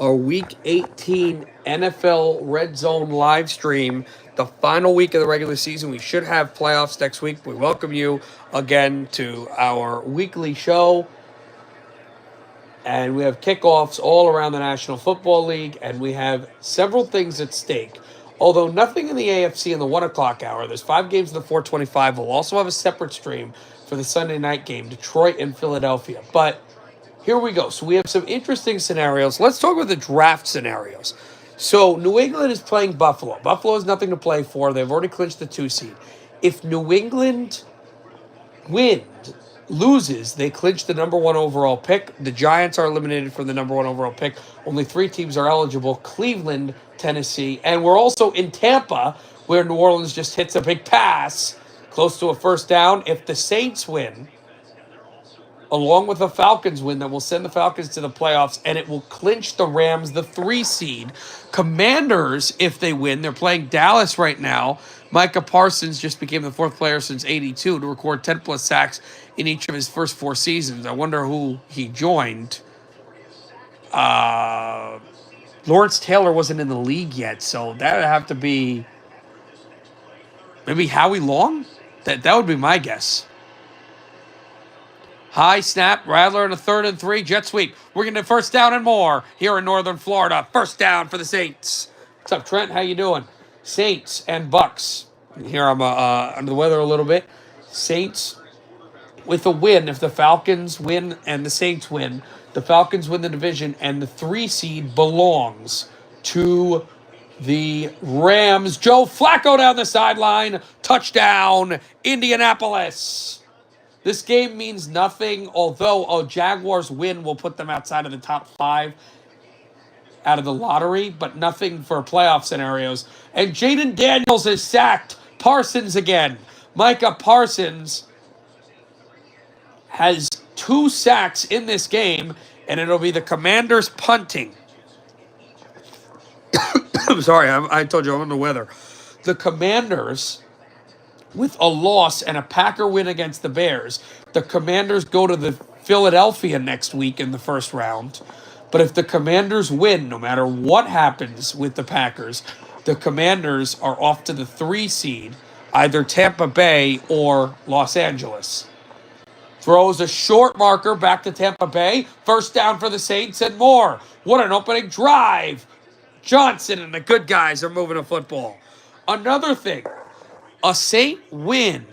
our Week 18 NFL Red Zone live stream, the final week of the regular season. We should have playoffs next week. We welcome you again to our weekly show. And we have kickoffs all around the National Football League, and we have several things at stake. Although nothing in the AFC in the 1 o'clock hour, there's 5 games in the 425. We'll also have a separate stream for the Sunday night game, Detroit and Philadelphia. But here we go. So we have some interesting scenarios. Let's talk about the draft scenarios. So New England is playing Buffalo. Buffalo has nothing to play for. They've already clinched the 2 seed. If New England loses, they clinch the number 1 overall pick. The Giants are eliminated from the number 1 overall pick. Only 3 teams are eligible: Cleveland, Tennessee, and we're also in Tampa, where New Orleans just hits a big pass close to a first down. If the Saints win, along with the Falcons win, that will send the Falcons to the playoffs, and it will clinch the Rams the 3 seed. Commanders, if they win, they're playing Dallas right now. Micah Parsons just became the 4th player since '82 to record 10-plus sacks in each of his first 4 seasons. I wonder who he joined. Lawrence Taylor wasn't in the league yet, so that would have to be maybe Howie Long? That would be my guess. High snap, Rattler in a 3rd and 3, jet sweep. We're getting a first down and more here in northern Florida. First down for the Saints. What's up, Trent? How you doing? Saints and Bucks. Here I'm under the weather a little bit. Saints with a win. If the Falcons win and the Saints win, the Falcons win the division, and the 3 seed belongs to the Rams. Joe Flacco down the sideline. Touchdown, Indianapolis. This game means nothing, although a Jaguars win will put them outside of the top 5 out of the lottery, but nothing for playoff scenarios. And Jaden Daniels is sacked. Parsons again. Micah Parsons has 2 sacks in this game, and it'll be the Commanders punting. I'm sorry, I told you I'm under the weather. The Commanders, with a loss and a Packer win against the Bears, the Commanders go to the Philadelphia next week in the first round. But if the Commanders win, no matter what happens with the Packers, the Commanders are off to the 3 seed, either Tampa Bay or Los Angeles. Throws a short marker back to Tampa Bay. First down for the Saints and more. What an opening drive. Johnson and the good guys are moving the football. Another thing, a Saint win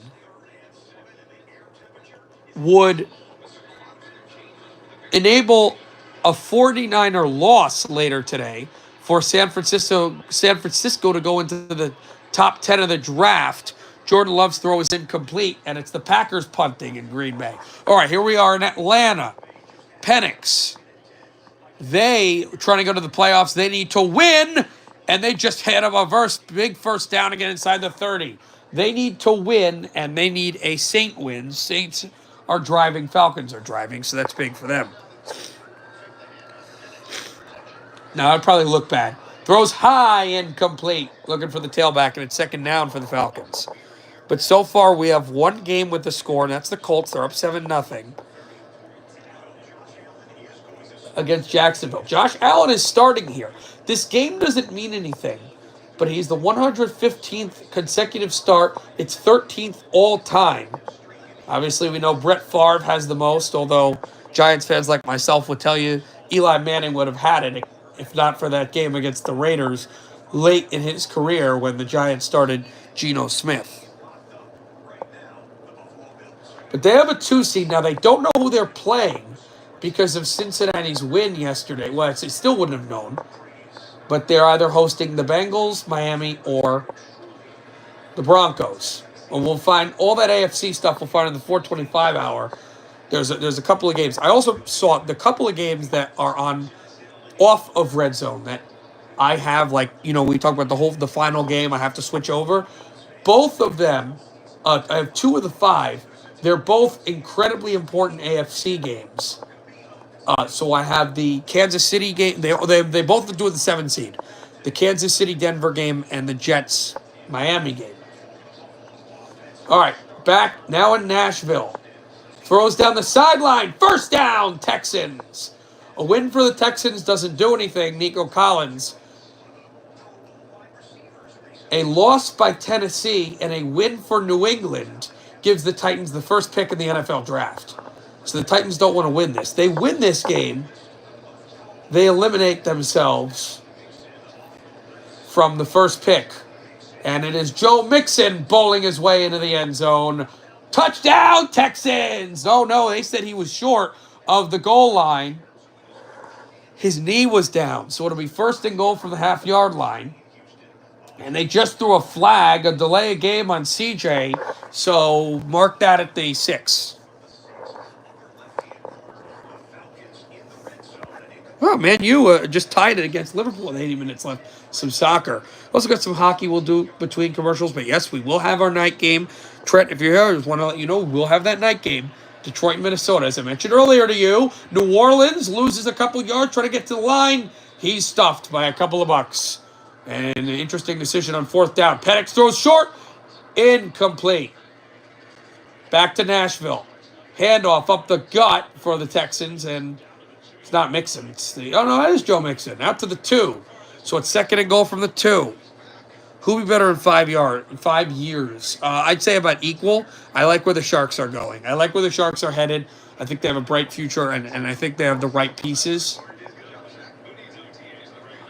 would enable a 49er loss later today for San Francisco to go into the top 10 of the draft. Jordan Love's throw is incomplete, and it's the Packers punting in Green Bay. All right, here we are in Atlanta. Penix. They, trying to go to the playoffs, they need to win, and they just had a big first down again inside the 30. They need to win, and they need a Saint win. Saints are driving, Falcons are driving, so that's big for them. Now, I'd probably look bad. Throws high, incomplete. Looking for the tailback, and it's second down for the Falcons. But so far, we have 1 game with the score, and that's the Colts. They're up 7-0 against Jacksonville. Josh Allen is starting here. This game doesn't mean anything, but he's the 115th consecutive start. It's 13th all time. Obviously, we know Brett Favre has the most, although Giants fans like myself would tell you Eli Manning would have had it if not for that game against the Raiders late in his career when the Giants started Geno Smith. But they have a 2 seed. Now, they don't know who they're playing because of Cincinnati's win yesterday. Well, they still wouldn't have known. But they're either hosting the Bengals, Miami, or the Broncos. And we'll find all that AFC stuff we'll find in the 425 hour. There's a couple of games. I also saw the couple of games that are off of Red Zone that I have, like, we talk about the final game. I have to switch over. Both of them, I have 2 of the 5. They're both incredibly important AFC games. So I have the Kansas City game. They both do the 7 seed. The Kansas City-Denver game and the Jets-Miami game. All right, back now in Nashville. Throws down the sideline. First down, Texans. A win for the Texans doesn't do anything, Nico Collins. A loss by Tennessee and a win for New England gives the Titans the first pick in the NFL draft. So the Titans don't want to win this. They win this game, they eliminate themselves from the first pick. And it is Joe Mixon bowling his way into the end zone. Touchdown, Texans! Oh, no, they said he was short of the goal line. His knee was down, so it'll be first and goal from the half-yard line. And they just threw a flag, a delay of game on CJ, so mark that at the 6. Oh, man, you just tied it against Liverpool with 80 minutes left. Some soccer. Also got some hockey we'll do between commercials. But, yes, we will have our night game. Trent, if you're here, I just want to let you know we'll have that night game. Detroit, Minnesota. As I mentioned earlier to you, New Orleans loses a couple yards trying to get to the line. He's stuffed by a couple of bucks. And an interesting decision on fourth down. Penix throws short. Incomplete. Back to Nashville. Handoff up the gut for the Texans. And it's not Mixon. It's the, oh, no, that is Joe Mixon. Out to the 2. So it's second and goal from the 2. Who'll be better in 5 years? I'd say about equal. I like where the Sharks are going. I like where the Sharks are headed. I think they have a bright future, and I think they have the right pieces.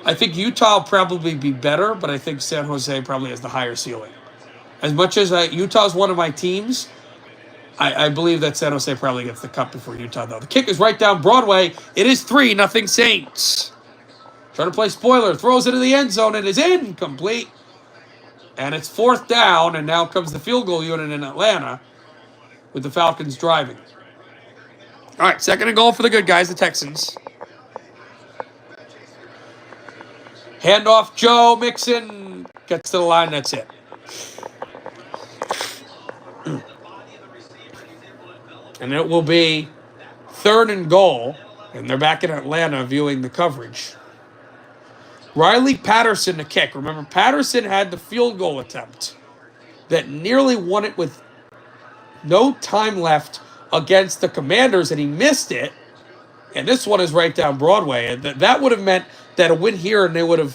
I think Utah will probably be better, but I think San Jose probably has the higher ceiling. As much as Utah is one of my teams, I believe that San Jose probably gets the cup before Utah, though. The kick is right down Broadway. It is 3-0 Saints. Trying to play spoiler. Throws it in the end zone. It is incomplete. And it's fourth down, and now comes the field goal unit in Atlanta with the Falcons driving. All right, second and goal for the good guys, the Texans. Handoff, Joe Mixon gets to the line, that's it. And it will be third and goal, and they're back in Atlanta viewing the coverage. Riley Patterson to kick. Remember, Patterson had the field goal attempt that nearly won it with no time left against the Commanders, and he missed it. And this one is right down Broadway. And that would have meant that a win here and they would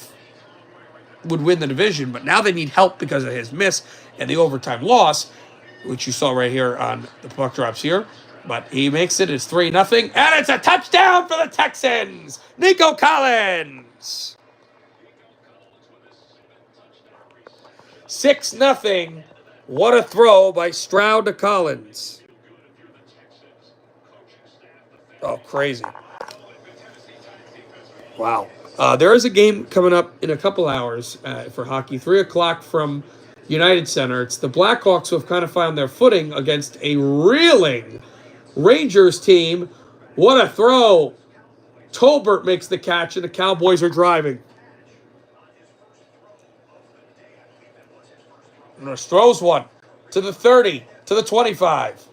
win the division. But now they need help because of his miss and the overtime loss, which you saw right here on the puck drops here. But he makes it. It's 3-0. And it's a touchdown for the Texans. Nico Collins. 6-0. What a throw by Stroud to Collins. Oh, crazy. Wow. There is a game coming up in a couple hours for hockey. 3 o'clock from United Center. It's the Blackhawks who have kind of found their footing against a reeling Rangers team. What a throw. Tolbert makes the catch, and the Cowboys are driving. Nurse throws one to the 30, to the 25.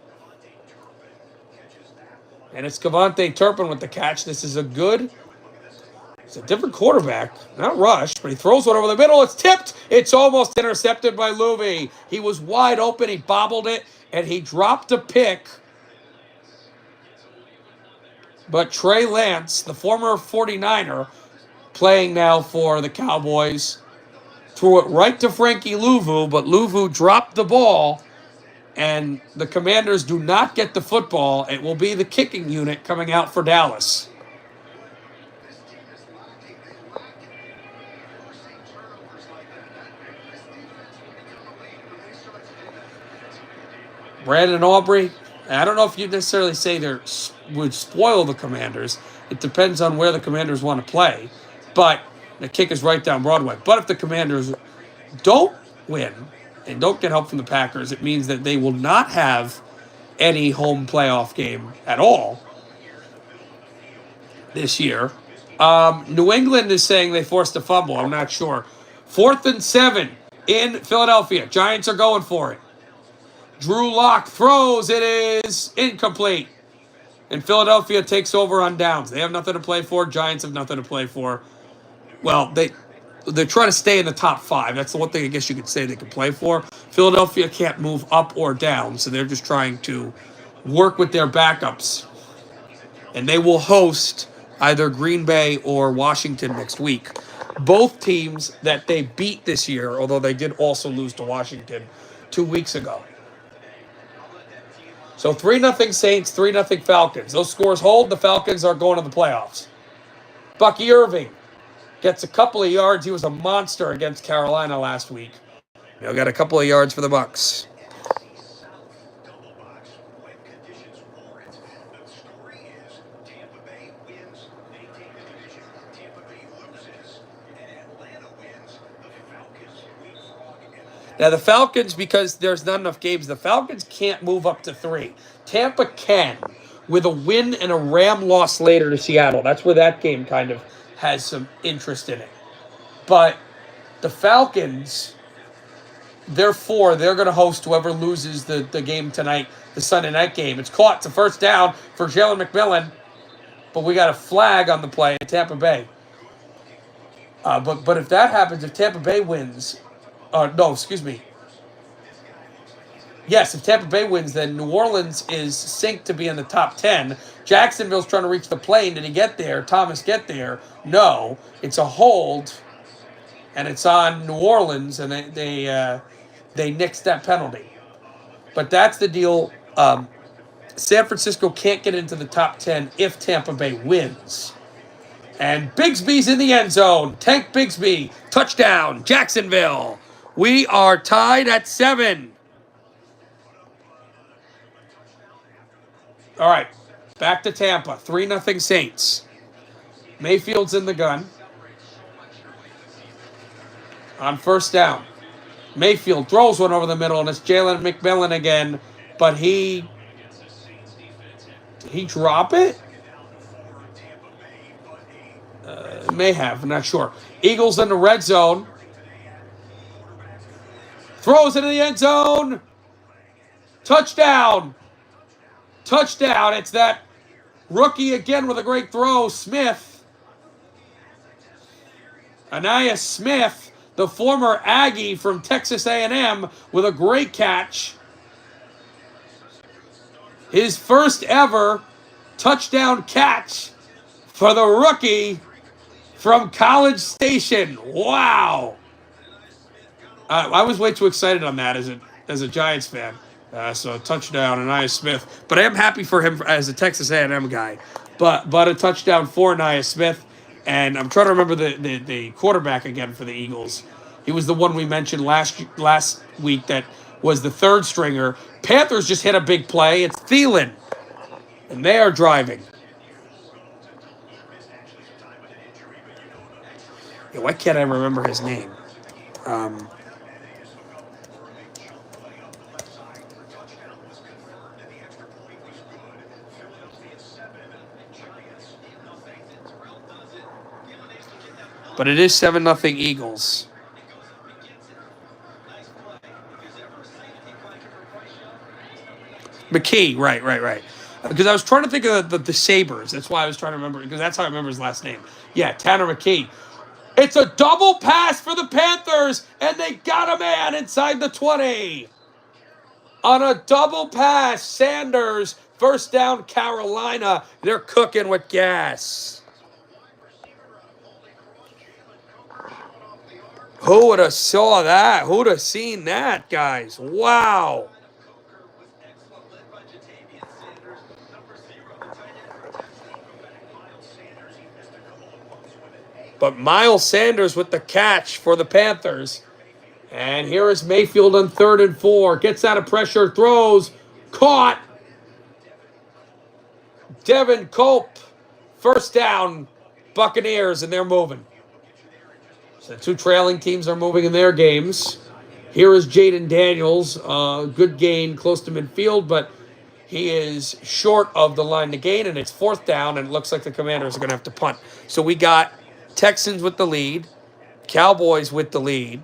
And it's Cavante Turpin with the catch. This is it's a different quarterback. Not Rush, but he throws one over the middle. It's tipped. It's almost intercepted by Louvie. He was wide open. He bobbled it, and he dropped a pick. But Trey Lance, the former 49er, playing now for the Cowboys, threw it right to Frankie Louvu, but Louvu dropped the ball, and the Commanders do not get the football. It will be the kicking unit coming out for Dallas. Brandon Aubrey, I don't know if you'd necessarily say they would spoil the Commanders. It depends on where the Commanders want to play, but the kick is right down Broadway. But if the Commanders don't win and don't get help from the Packers, it means that they will not have any home playoff game at all this year. New England is saying they forced a fumble. I'm not sure. 4th and 7 in Philadelphia. Giants are going for it. Drew Lock throws. It is incomplete. And Philadelphia takes over on downs. They have nothing to play for. Giants have nothing to play for. Well, they're trying to stay in the top 5. That's the one thing I guess you could say they can play for. Philadelphia can't move up or down, so they're just trying to work with their backups. And they will host either Green Bay or Washington next week. Both teams that they beat this year, although they did also lose to Washington 2 weeks ago. So 3-0 Saints, 3-0 Falcons. Those scores hold. The Falcons are going to the playoffs. Bucky Irving gets a couple of yards. He was a monster against Carolina last week. Got a couple of yards for the Bucs. Now, the Falcons, because there's not enough games, the Falcons can't move up to 3. Tampa can, with a win and a Ram loss later to Seattle. That's where that game kind of has some interest in it. But the Falcons, therefore, they're going to host whoever loses the game tonight, the Sunday night game. It's caught. It's a first down for Jalen McMillan, but we got a flag on the play in Tampa Bay. But if that happens, if Tampa Bay wins... no, excuse me. Yes, if Tampa Bay wins, then New Orleans is synced to be in the top 10. Jacksonville's trying to reach the plane. Did he get there? Thomas get there? No. It's a hold, and it's on New Orleans, and they nixed that penalty. But that's the deal. San Francisco can't get into the top 10 if Tampa Bay wins. And Bigsby's in the end zone. Tank Bigsby. Touchdown. Jacksonville. We are tied at 7. All right. Back to Tampa. 3-0 Saints. Mayfield's in the gun. On first down. Mayfield throws one over the middle, and it's Jalen McMillan again. But he drop it? May have. I'm not sure. Eagles in the red zone. Throws into the end zone. Touchdown. Touchdown. It's that rookie again with a great throw, Smith. Anaya Smith, the former Aggie from Texas A&M, with a great catch. His first ever touchdown catch for the rookie from College Station. Wow. I was way too excited on that as a Giants fan. So a touchdown, Anaya Smith. But I am happy for him as a Texas A&M guy. But a touchdown for Anaya Smith. And I'm trying to remember the quarterback again for the Eagles. He was the one we mentioned last week that was the third stringer. Panthers just hit a big play. It's Thielen. And they are driving. Yeah, why can't I remember his name? But it is 7-0 Eagles. McKee, right. Because I was trying to think of the Sabres. That's why I was trying to remember, because that's how I remember his last name. Yeah, Tanner McKee. It's a double pass for the Panthers, and they got a man inside the 20. On a double pass, Sanders, first down Carolina. They're cooking with gas. Who would have saw that? Who would have seen that, guys? Wow. But Miles Sanders with the catch for the Panthers. And here is Mayfield on 3rd and 4. Gets out of pressure, throws, caught. Devin Cope, first down, Buccaneers, and they're moving. So the two trailing teams are moving in their games. Here is Jaden Daniels. Good gain close to midfield, but he is short of the line to gain, and it's 4th down, and it looks like the Commanders are going to have to punt. So we got Texans with the lead, Cowboys with the lead,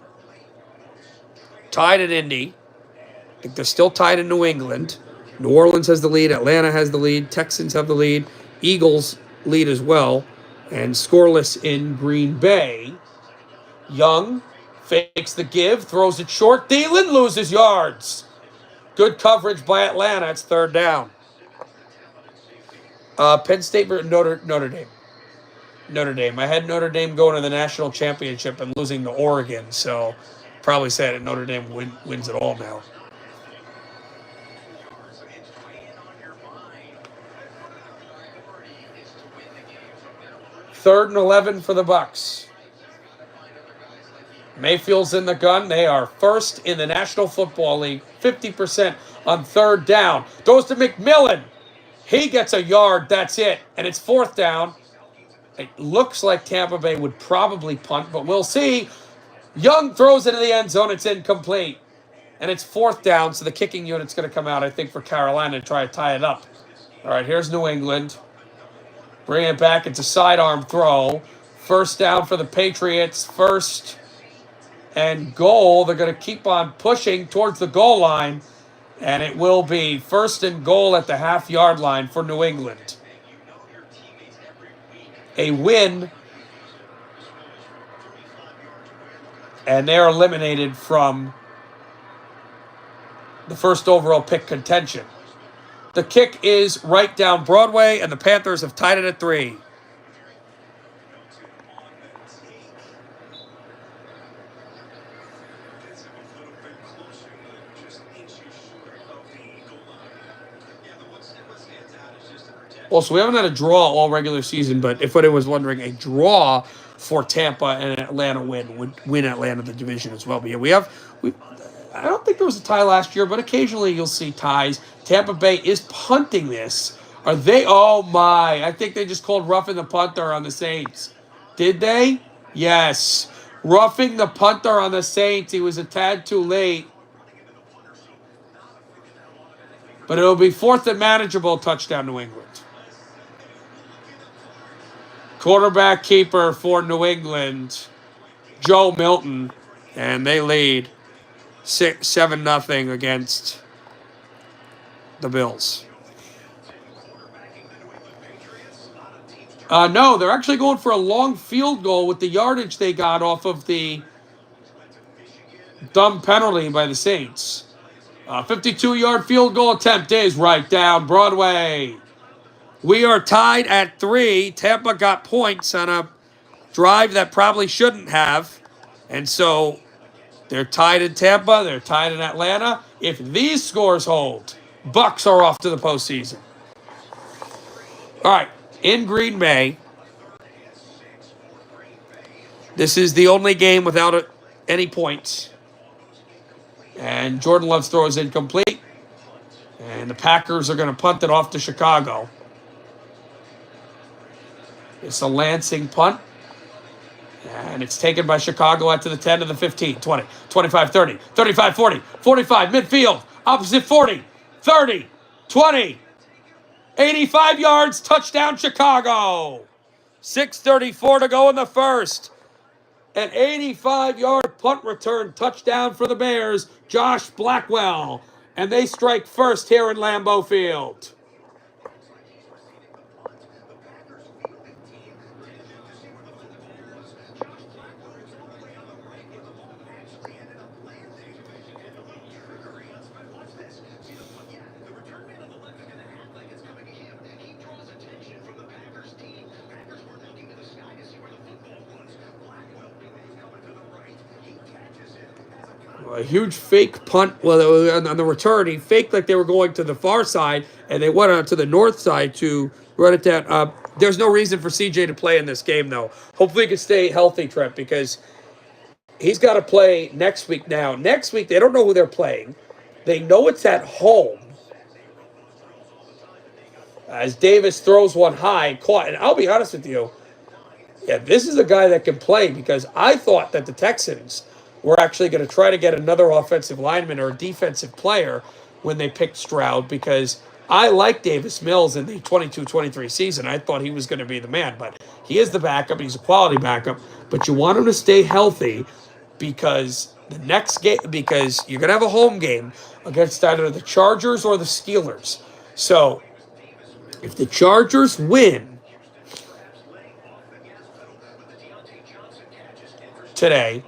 tied at Indy. I think they're still tied in New England. New Orleans has the lead, Atlanta has the lead, Texans have the lead, Eagles lead as well, and scoreless in Green Bay. Young fakes the give, throws it short. Thielen loses yards. Good coverage by Atlanta. It's 3rd down. Penn State, Notre Dame. Notre Dame. I had Notre Dame going to the national championship and losing to Oregon, so probably say that Notre Dame wins it all now. Third and 11 for the Bucks. Mayfield's in the gun. They are first in the National Football League, 50% on third down. Goes to McMillan. He gets a yard. That's it. And it's fourth down. It looks like Tampa Bay would probably punt, but we'll see. Young throws it in the end zone. It's incomplete. And it's fourth down, so the kicking unit's going to come out, I think, for Carolina and try to tie it up. All right, here's New England. Bring it back. It's a sidearm throw. First down for the Patriots. First and goal. They're going to keep on pushing towards the goal line, and it will be first and goal at the half-yard line for New England. A win, and they're eliminated from the first overall pick contention. The kick is right down Broadway, and the Panthers have tied it at 3. Well, so we haven't had a draw all regular season, but if anyone was wondering, a draw for Tampa and an Atlanta win would win Atlanta the division as well. But yeah, I don't think there was a tie last year, but occasionally you'll see ties. Tampa Bay is punting this. Are they? Oh my! I think they just called roughing the punter on the Saints. Did they? Yes. Roughing the punter on the Saints. He was a tad too late. But it'll be fourth and manageable. Touchdown New England. Quarterback keeper for New England, Joe Milton, and they lead 7-0 against the Bills. No, they're actually going for a long field goal with the yardage they got off of the dumb penalty by the Saints. 52-yard field goal attempt is right down Broadway. We are tied at 3. Tampa got points on a drive that probably shouldn't have. And so they're tied in Tampa. They're tied in Atlanta. If these scores hold, Bucks are off to the postseason. All right, in Green Bay, this is the only game without any points. And Jordan Love's throw is incomplete. And the Packers are going to punt it off to Chicago. It's a Lansing punt. And it's taken by Chicago out to the 10 to the 15, 20, 25, 30, 35, 40, 45, midfield, opposite 40, 30, 20, 85 yards, touchdown Chicago. 6:34 to go in the first. An 85-yard punt return touchdown for the Bears, Josh Blackwell. And they strike first here in Lambeau Field. A huge fake punt. Well, on the return, he faked like they were going to the far side, and they went on to the north side to run it down. There's no reason for CJ to play in this game, though. Hopefully he can stay healthy, Trent, because he's got to play next week now. Next week, they don't know who they're playing. They know it's at home. As Davis throws one high, caught. And I'll be honest with you, yeah, this is a guy that can play, because I thought that the Texans were actually going to try to get another offensive lineman or a defensive player when they picked Stroud, because I like Davis Mills in the 22-23 season. I thought he was going to be the man, but he is the backup. He's a quality backup, but you want him to stay healthy because the next game, because you're going to have a home game against either the Chargers or the Steelers. So if the Chargers win today,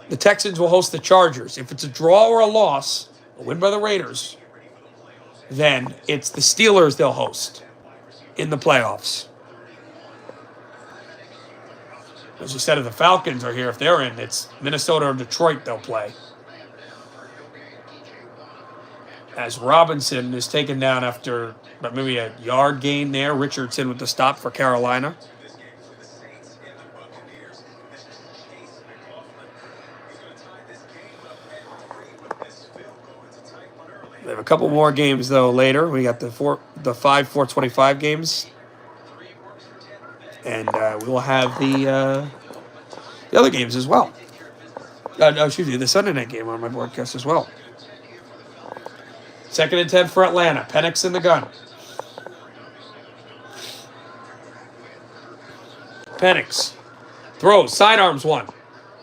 the Texans will host the Chargers. If it's a draw or a loss, a win by the Raiders, then it's the Steelers they'll host in the playoffs. As you said, if the Falcons are here, if they're in, it's Minnesota or Detroit they'll play. As Robinson is taken down after maybe a yard gain there. Richardson with the stop for Carolina. We have a couple more games, though, later. We got the 4:25 games. And we will have the other games as well. Excuse me, the Sunday night game on my broadcast as well. 2nd and 10 for Atlanta. Penix in the gun. Penix throws, sidearms one.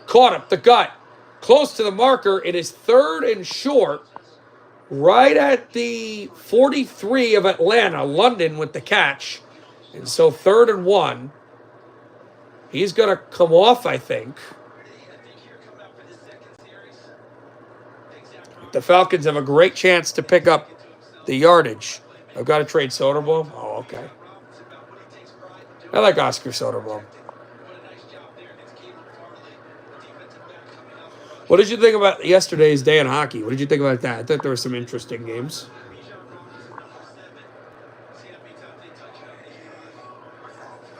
Caught up the gut. Close to the marker. It is 3rd and short. Right at the 43 of Atlanta. London with the catch. And so 3rd and 1. He's going to come off, I think. The Falcons have a great chance to pick up the yardage. I've got to trade Soderblom. Oh, okay. I like Oscar Soderblom. What did you think about yesterday's day in hockey? What did you think about that? I thought there were some interesting games.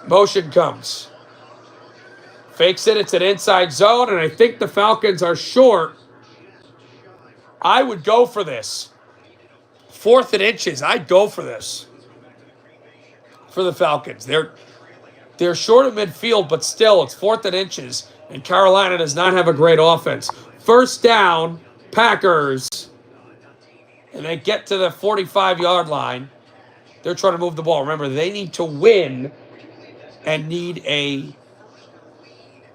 Motion comes. Fakes it. It's an inside zone, and I think the Falcons are short. I would go for this. 4th and inches. I'd go for this. For the Falcons. They're short of midfield, but still, it's 4th and inches. And Carolina does not have a great offense. 1st down, Packers. And they get to the 45-yard line. They're trying to move the ball. Remember, they need to win and need a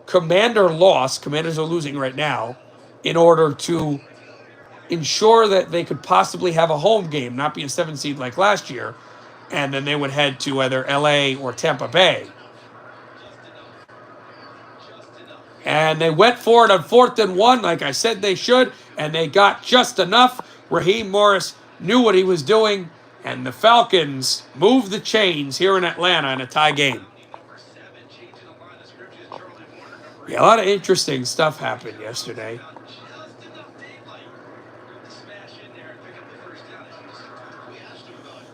commander loss. Commanders are losing right now in order to ensure that they could possibly have a home game, not be a 7 seed like last year, and then they would head to either LA or Tampa Bay. And they went for it on 4th and 1, like I said they should, and they got just enough. Raheem Morris knew what he was doing, and the Falcons moved the chains here in Atlanta in a tie game. Yeah, a lot of interesting stuff happened yesterday.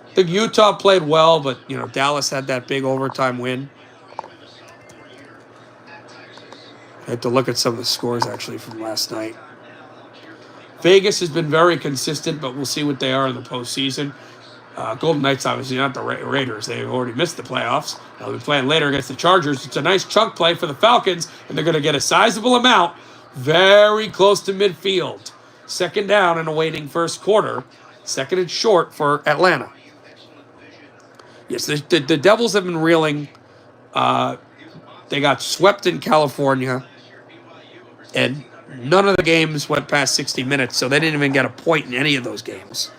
I think Utah played well, but, Dallas had that big overtime win. I had to look at some of the scores, actually, from last night. Vegas has been very consistent, but we'll see what they are in the postseason. Golden Knights, obviously, not the Raiders. They've already missed the playoffs. They'll be playing later against the Chargers. It's a nice chunk play for the Falcons, and they're going to get a sizable amount very close to midfield. 2nd down and awaiting 1st quarter. 2nd and short for Atlanta. Yes, the Devils have been reeling. They got swept in California, and none of the games went past 60 minutes, so they didn't even get a point in any of those games.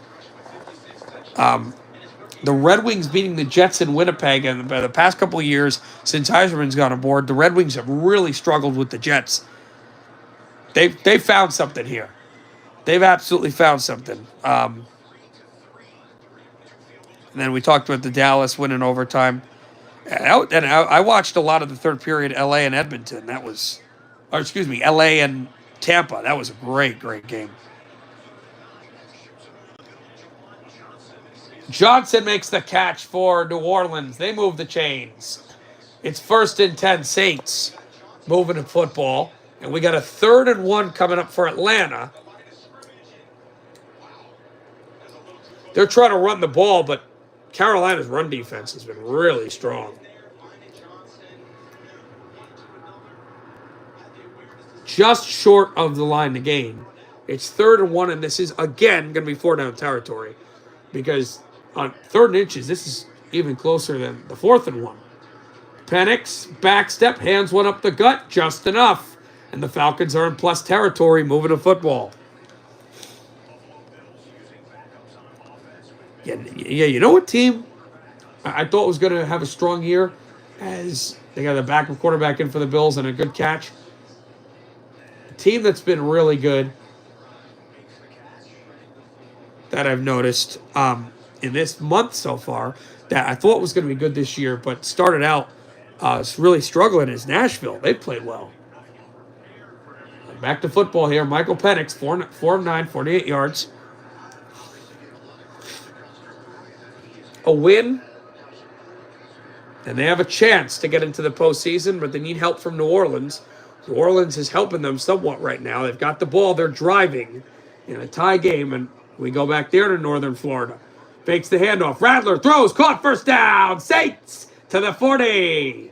The Red Wings beating the Jets in Winnipeg, and the past couple of years since Yzerman's gone aboard, the Red Wings have really struggled with the Jets. They found something here. They've absolutely found something. And then we talked about the Dallas win in overtime. And I watched a lot of the 3rd period, LA and Edmonton. LA and Tampa. That was a great, great game. Johnson makes the catch for New Orleans. They move the chains. It's 1st and 10 Saints moving the football. And we got a 3rd and 1 coming up for Atlanta. They're trying to run the ball, but Carolina's run defense has been really strong. Just short of the line to gain. It's 3rd and 1, and this is, again, going to be 4-down territory. Because on 3rd and inches, this is even closer than the 4th and 1. Penix, backstep, hands one up the gut, just enough. And the Falcons are in plus territory, moving the football. Yeah, you know what team I thought was going to have a strong year, as they got the backup quarterback in for the Bills and a good catch? A team that's been really good that I've noticed in this month so far, that I thought was going to be good this year, but started out is really struggling is Nashville. They've played well. Back to football here. Michael Penix, 4 of 9, 48 yards. A win, and they have a chance to get into the postseason, but they need help from New Orleans. New Orleans is helping them somewhat right now. They've got the ball. They're driving in a tie game, and we go back there to Northern Florida. Fakes the handoff. Rattler throws. Caught. First down. Saints to the 40.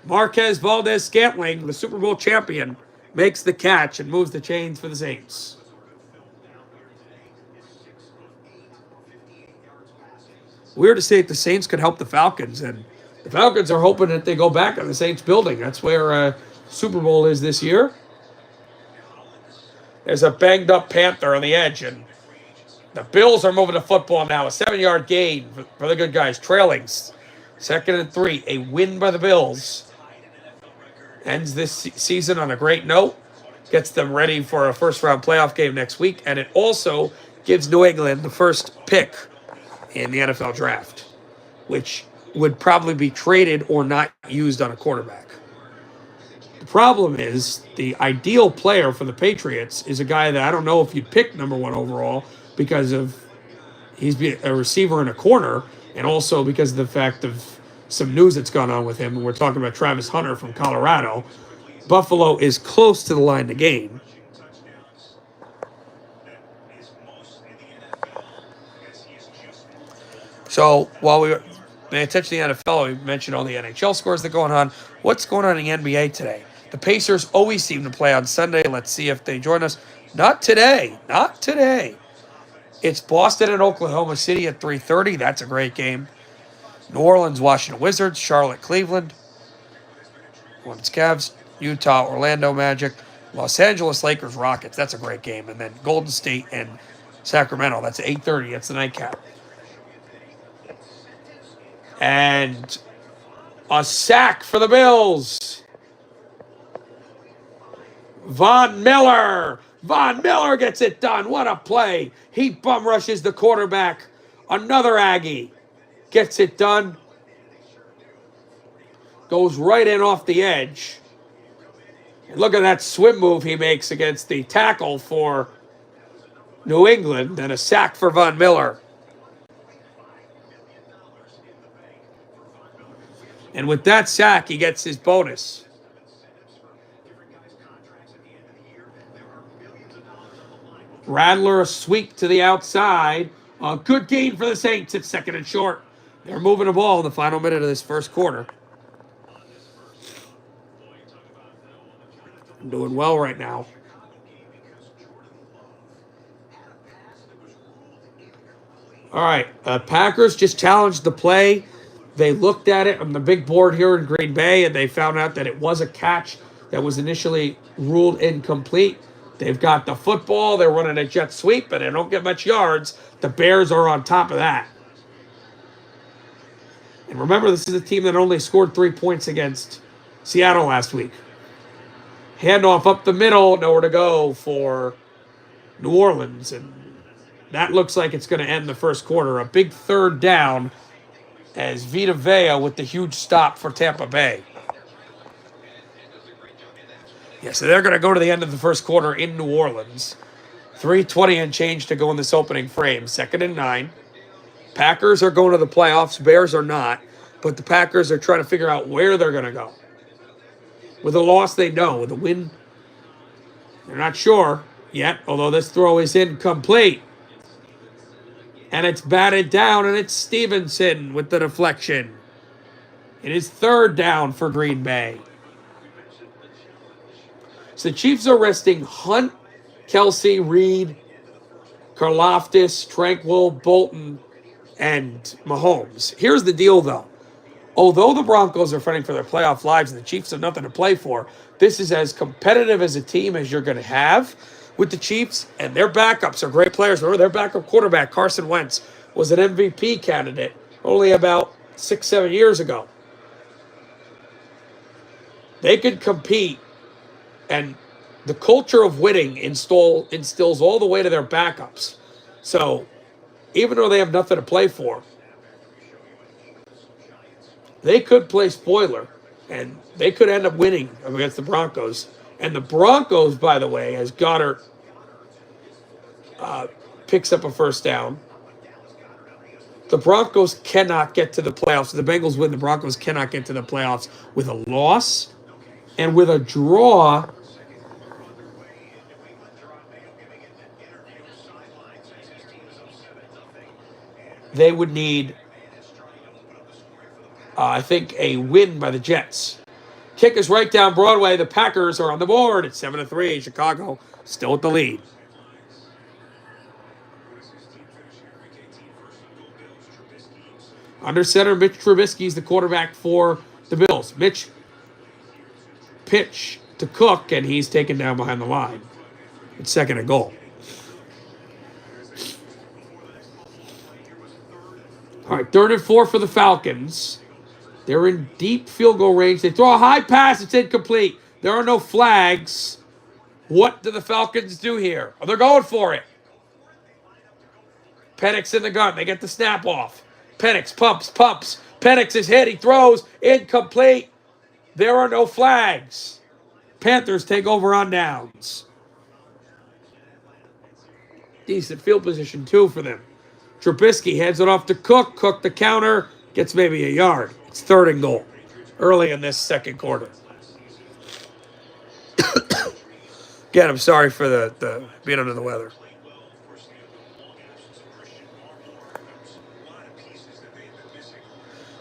Marquez Valdez-Scantling, the Super Bowl champion, makes the catch and moves the chains for the Saints. Weird to say that the Saints could help the Falcons, and the Falcons are hoping that they go back on the Saints building. That's where Super Bowl is this year. There's a banged up Panther on the edge, and the Bills are moving the football now. A 7-yard gain for the good guys, trailing 2nd and 3. A win by the Bills ends this season on a great note, gets them ready for a first-round playoff game next week, and it also gives New England the first pick in the NFL draft, which would probably be traded or not used on a quarterback. The problem is the ideal player for the Patriots is a guy that I don't know if you'd pick number 1 overall because of he's a receiver and a corner, and also because of the fact of some news that's gone on with him. And we're talking about Travis Hunter from Colorado. Buffalo is close to the line to gain. So while we pay attention to the NFL, we mentioned all the NHL scores that are going on. What's going on in the NBA today? The Pacers always seem to play on Sunday. Let's see if they join us. Not today. Not today. It's Boston and Oklahoma City at 3:30. That's a great game. New Orleans, Washington Wizards, Charlotte, Cleveland. Hornets, Cavs, Utah, Orlando Magic, Los Angeles Lakers, Rockets. That's a great game. And then Golden State and Sacramento. That's 8:30. That's the nightcap. And a sack for the Bills. Von Miller. Von Miller gets it done. What a play. He bum rushes the quarterback. Another Aggie gets it done. Goes right in off the edge. And look at that swim move he makes against the tackle for New England. And a sack for Von Miller. And with that sack, he gets his bonus. Rattler, a sweep to the outside. A good gain for the Saints at 2nd and short. They're moving the ball in the final minute of this first quarter. Doing well right now. All right, Packers just challenged the play. They looked at it on the big board here in Green Bay, and they found out that it was a catch that was initially ruled incomplete. They've got the football. They're running a jet sweep, but they don't get much yards. The Bears are on top of that. And remember, this is a team that only scored 3 points against Seattle last week. Handoff up the middle, nowhere to go for New Orleans. And that looks like it's going to end the first quarter. A big 3rd down as Vita Vea with the huge stop for Tampa Bay. Yeah, so they're going to go to the end of the first quarter in New Orleans. 3:20 and change to go in this opening frame. 2nd and 9. Packers are going to the playoffs. Bears are not. But the Packers are trying to figure out where they're going to go. With a loss, they know. With a win, they're not sure yet, although this throw is incomplete. And it's batted down, and it's Stevenson with the deflection. It is 3rd down for Green Bay. So the Chiefs are resting Hunt, Kelsey, Reed, Karlaftis, Tranquil, Bolton, and Mahomes. Here's the deal, though. Although the Broncos are fighting for their playoff lives and the Chiefs have nothing to play for, this is as competitive as a team as you're going to have with the Chiefs, and their backups are great players. Remember, their backup quarterback, Carson Wentz, was an MVP candidate only about 6-7 years ago. They could compete, and the culture of winning instills all the way to their backups. So even though they have nothing to play for, They could play spoiler, and they could end up winning against the Broncos. And the Broncos, by the way, as Goddard picks up a first down, the Broncos cannot get to the playoffs. If the Bengals win, the Broncos cannot get to the playoffs with a loss. And with a draw, they would need, I think, a win by the Jets. Kick is right down Broadway. The Packers are on the board. It's 7-3. Chicago still with the lead. Under center, Mitch Trubisky is the quarterback for the Bills. Mitch pitch to Cook, and he's taken down behind the line. It's 2nd and goal. All right, 3rd and 4 for the Falcons. They're in deep field goal range. They throw a high pass. It's incomplete. There are no flags. What do the Falcons do here? Oh, they're going for it. Penix in the gun. They get the snap off. Penix pumps. Penix is hit. He throws. Incomplete. There are no flags. Panthers take over on downs. Decent field position, too, for them. Trubisky hands it off to Cook. Cook the counter. Gets maybe a yard. It's 3rd and goal. Early in this 2nd quarter. Again, I'm sorry for the being under the weather.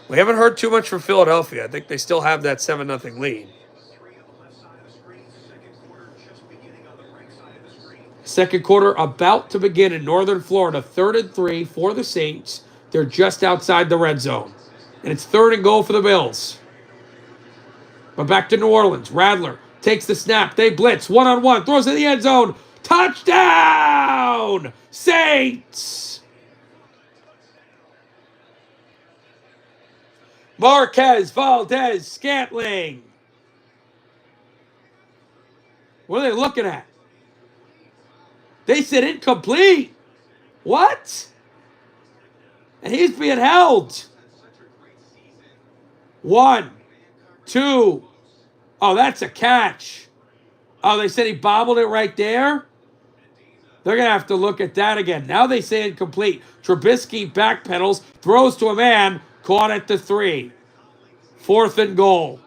We haven't heard too much from Philadelphia. I think they still have that 7-0 lead. 2nd quarter about to begin in northern Florida. 3rd and 3 for the Saints. They're just outside the red zone. And it's 3rd and goal for the Bills. But back to New Orleans. Radler takes the snap. They blitz. 1-on-1. Throws in the end zone. Touchdown! Saints! Marquez Valdez Scantling. What are they looking at? They said incomplete. What? And he's being held. 1, 2. Oh, that's a catch. Oh, they said he bobbled it right there? They're going to have to look at that again. Now they say incomplete. Trubisky backpedals, throws to a man, caught at the 3. 4th and goal.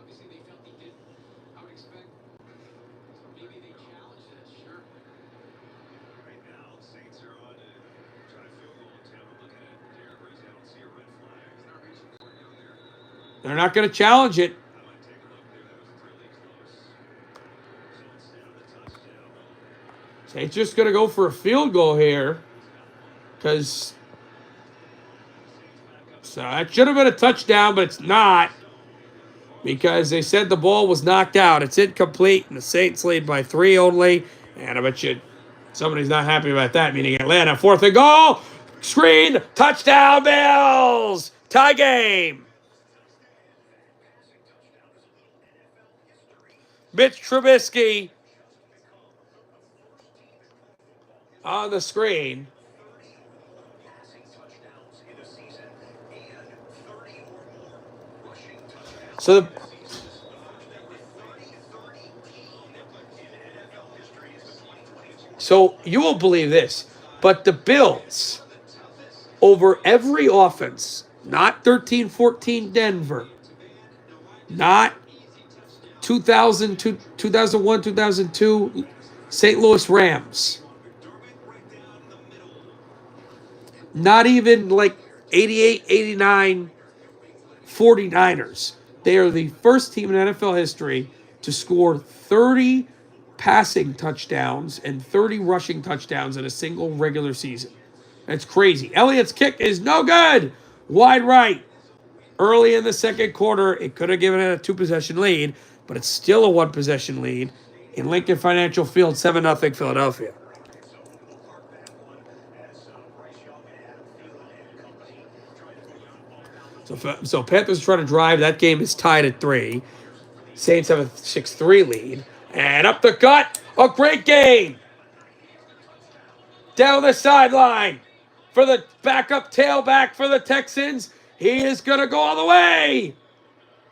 They're not going to challenge it. Saints just going to go for a field goal here. So that should have been a touchdown, but it's not. Because they said the ball was knocked out. It's incomplete, and the Saints lead by 3 only. And I bet you somebody's not happy about that, meaning Atlanta. 4th and goal. Screen. Touchdown, Bills. Tie game. Mitch Trubisky on the screen. So you won't believe this, but the Bills, over every offense, not 13-14 Denver, not 2001, 2002 St. Louis Rams, not even like 88, 89 49ers. They are the first team in NFL history to score 30 passing touchdowns and 30 rushing touchdowns in a single regular season. That's crazy. Elliott's kick is no good. Wide right. Early in the 2nd quarter, it could have given it a 2-possession lead, but it's still a 1-possession lead in Lincoln Financial Field, 7-0 Philadelphia. So Panthers trying to drive. That game is tied at 3. Saints have a 6-3 lead. And up the gut. A great game. Down the sideline for the backup tailback for the Texans. He is going to go all the way.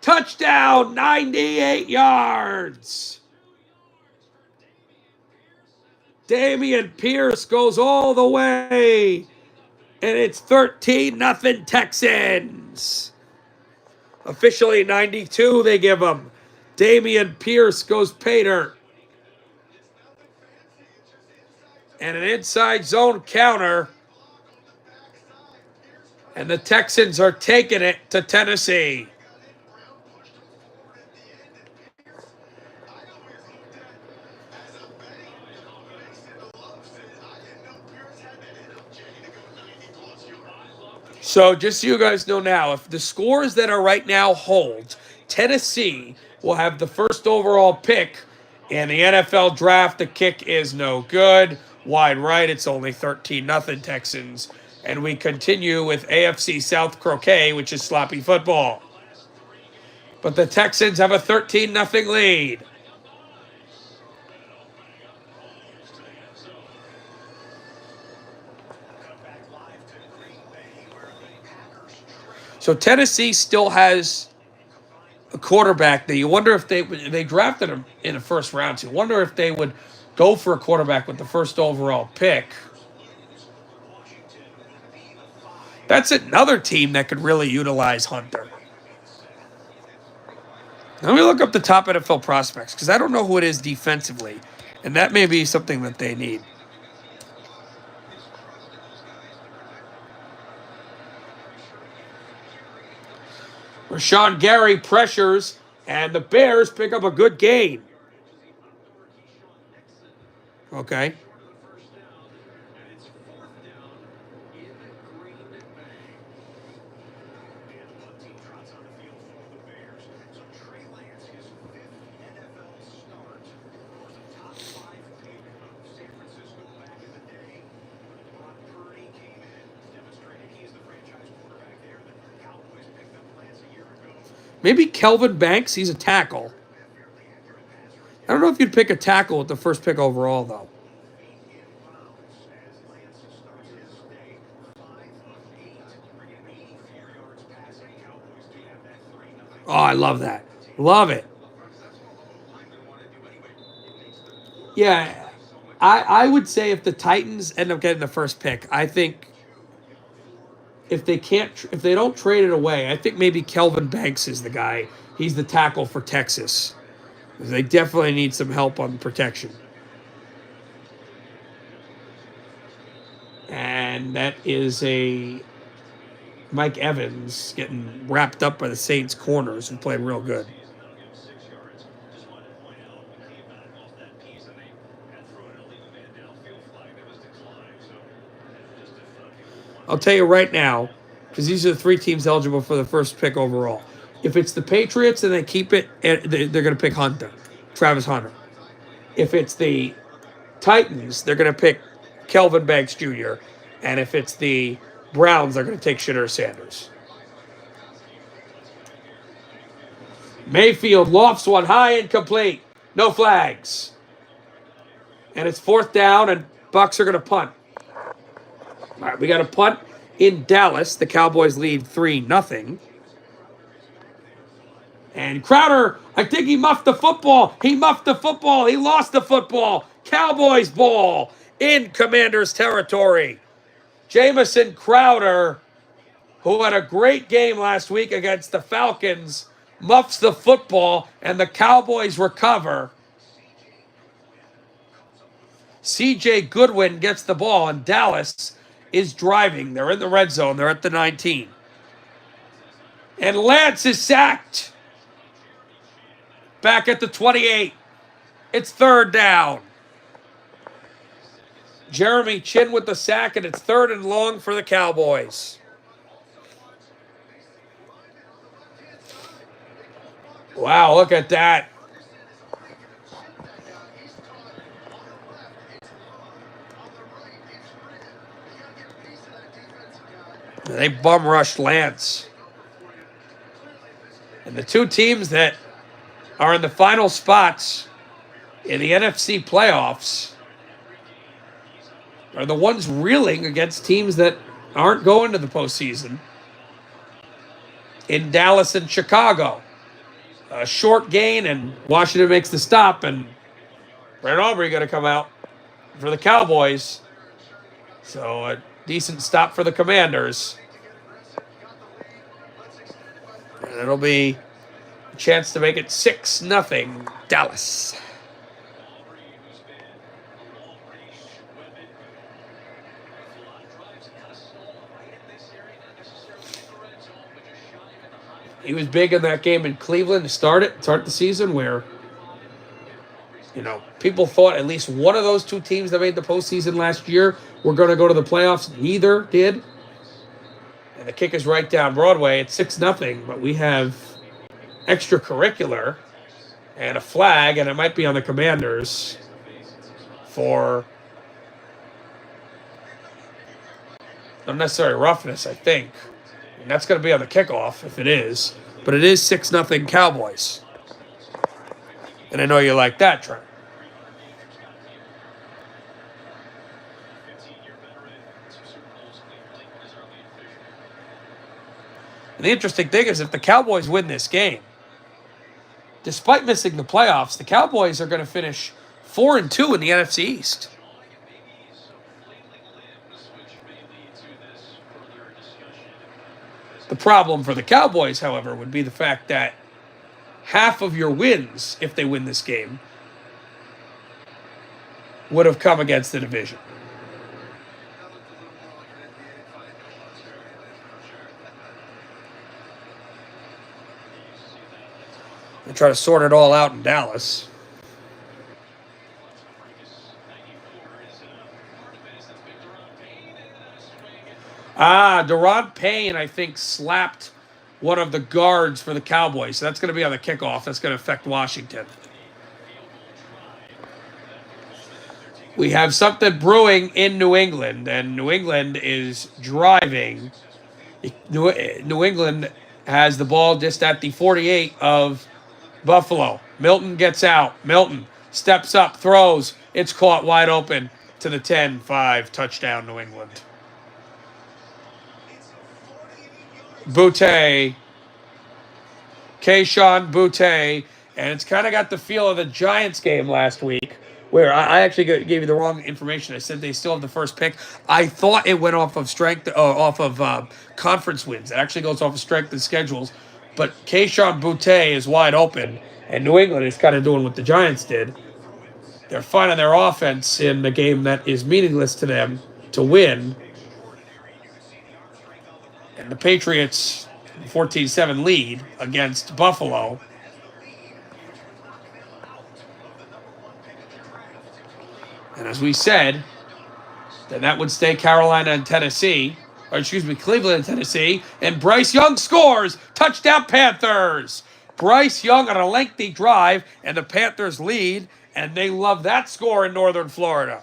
Touchdown, 98 yards. Dameon Pierce goes all the way. And it's 13-0 Texans. Officially 92 they give him. Dameon Pierce goes pay dirt. And an inside zone counter. And the Texans are taking it to Tennessee. So just so you guys know now, if the scores that are right now hold, Tennessee will have the first overall pick in the NFL draft. The kick is no good. Wide right, it's only 13-0 Texans. And we continue with AFC South croquet, which is sloppy football. But the Texans have a 13-0 lead. So Tennessee still has a quarterback that you wonder if they drafted him in the first round. So you wonder if they would go for a quarterback with the first overall pick. That's another team that could really utilize Hunter. Let me look up the top NFL prospects because I don't know who it is defensively, and that may be something that they need. Rashawn Gary pressures, and the Bears pick up a good gain. Okay. Maybe Kelvin Banks, he's a tackle. I don't know if you'd pick a tackle with the first pick overall, though. Oh, I love that. Love it. Yeah, I would say if the Titans end up getting the first pick, I think if they don't trade it away, I think maybe Kelvin Banks is the guy. He's the tackle for Texas. They definitely need some help on protection. And that is a Mike Evans getting wrapped up by the Saints corners who played real good. I'll tell you right now, because these are the three teams eligible for the first pick overall. If it's the Patriots and they keep it, they're going to pick Travis Hunter. If it's the Titans, they're going to pick Kelvin Banks Jr. And if it's the Browns, they're going to take Shedeur Sanders. Mayfield lofts one high and complete. No flags. And it's fourth down, and Bucs are going to punt. All right, we got a punt in Dallas. The Cowboys lead 3-0. And Crowder, I think he muffed the football. He muffed the football. He lost the football. Cowboys ball in Commanders territory. Jamison Crowder, who had a great game last week against the Falcons, muffs the football, and the Cowboys recover. C.J. Goodwin gets the ball, and Dallas is driving. They're in the red zone. They're at the 19. And Lance is sacked. Back at the 28. It's third down. Jeremy Chin with the sack, and it's third and long for the Cowboys. Wow, look at that. They bum rushed Lance. And the two teams that are in the final spots in the NFC playoffs are the ones reeling against teams that aren't going to the postseason in Dallas and Chicago. a short gain, and Washington makes the stop, and Brandon Aubrey going to come out for the Cowboys. So a decent stop for the Commanders. And it'll be a chance to make it 6-0 Dallas. He was big in that game in Cleveland to start the season, where, people thought at least one of those two teams that made the postseason last year were going to go to the playoffs. Neither did. And the kick is right down Broadway. It's 6-0, but we have extracurricular and a flag, and it might be on the Commanders for unnecessary roughness, I think. And that's going to be on the kickoff if it is. But it is 6-0 Cowboys. And I know you like that, Trent. And the interesting thing is, if the Cowboys win this game, despite missing the playoffs, the Cowboys are going to finish 4-2 in the NFC East. The problem for the Cowboys, however, would be the fact that half of your wins, if they win this game, would have come against the division. They try to sort it all out in Dallas. Daron Payne, I think, slapped one of the guards for the Cowboys. So that's going to be on the kickoff. That's going to affect Washington. We have something brewing in New England, and New England is driving. New England has the ball just at the 48 of Buffalo. Milton gets out. Milton steps up, throws. It's caught wide open to the 10-5. Touchdown, New England. Boutte. Kayshon Boutte. And it's kind of got the feel of the Giants game last week, where I actually gave you the wrong information. I said they still have the first pick. I thought it went off of strength, off of conference wins. It actually goes off of strength and schedules. But Kayshon Boutte is wide open, and New England is kind of doing what the Giants did. They're finding their offense in the game that is meaningless to them to win. And the Patriots 14-7 lead against Buffalo. And as we said, then that would stay Carolina and Tennessee. Or excuse me, Cleveland and Tennessee. And Bryce Young scores. Touchdown Panthers. Bryce Young on a lengthy drive, and the Panthers lead. And they love that score in northern Florida.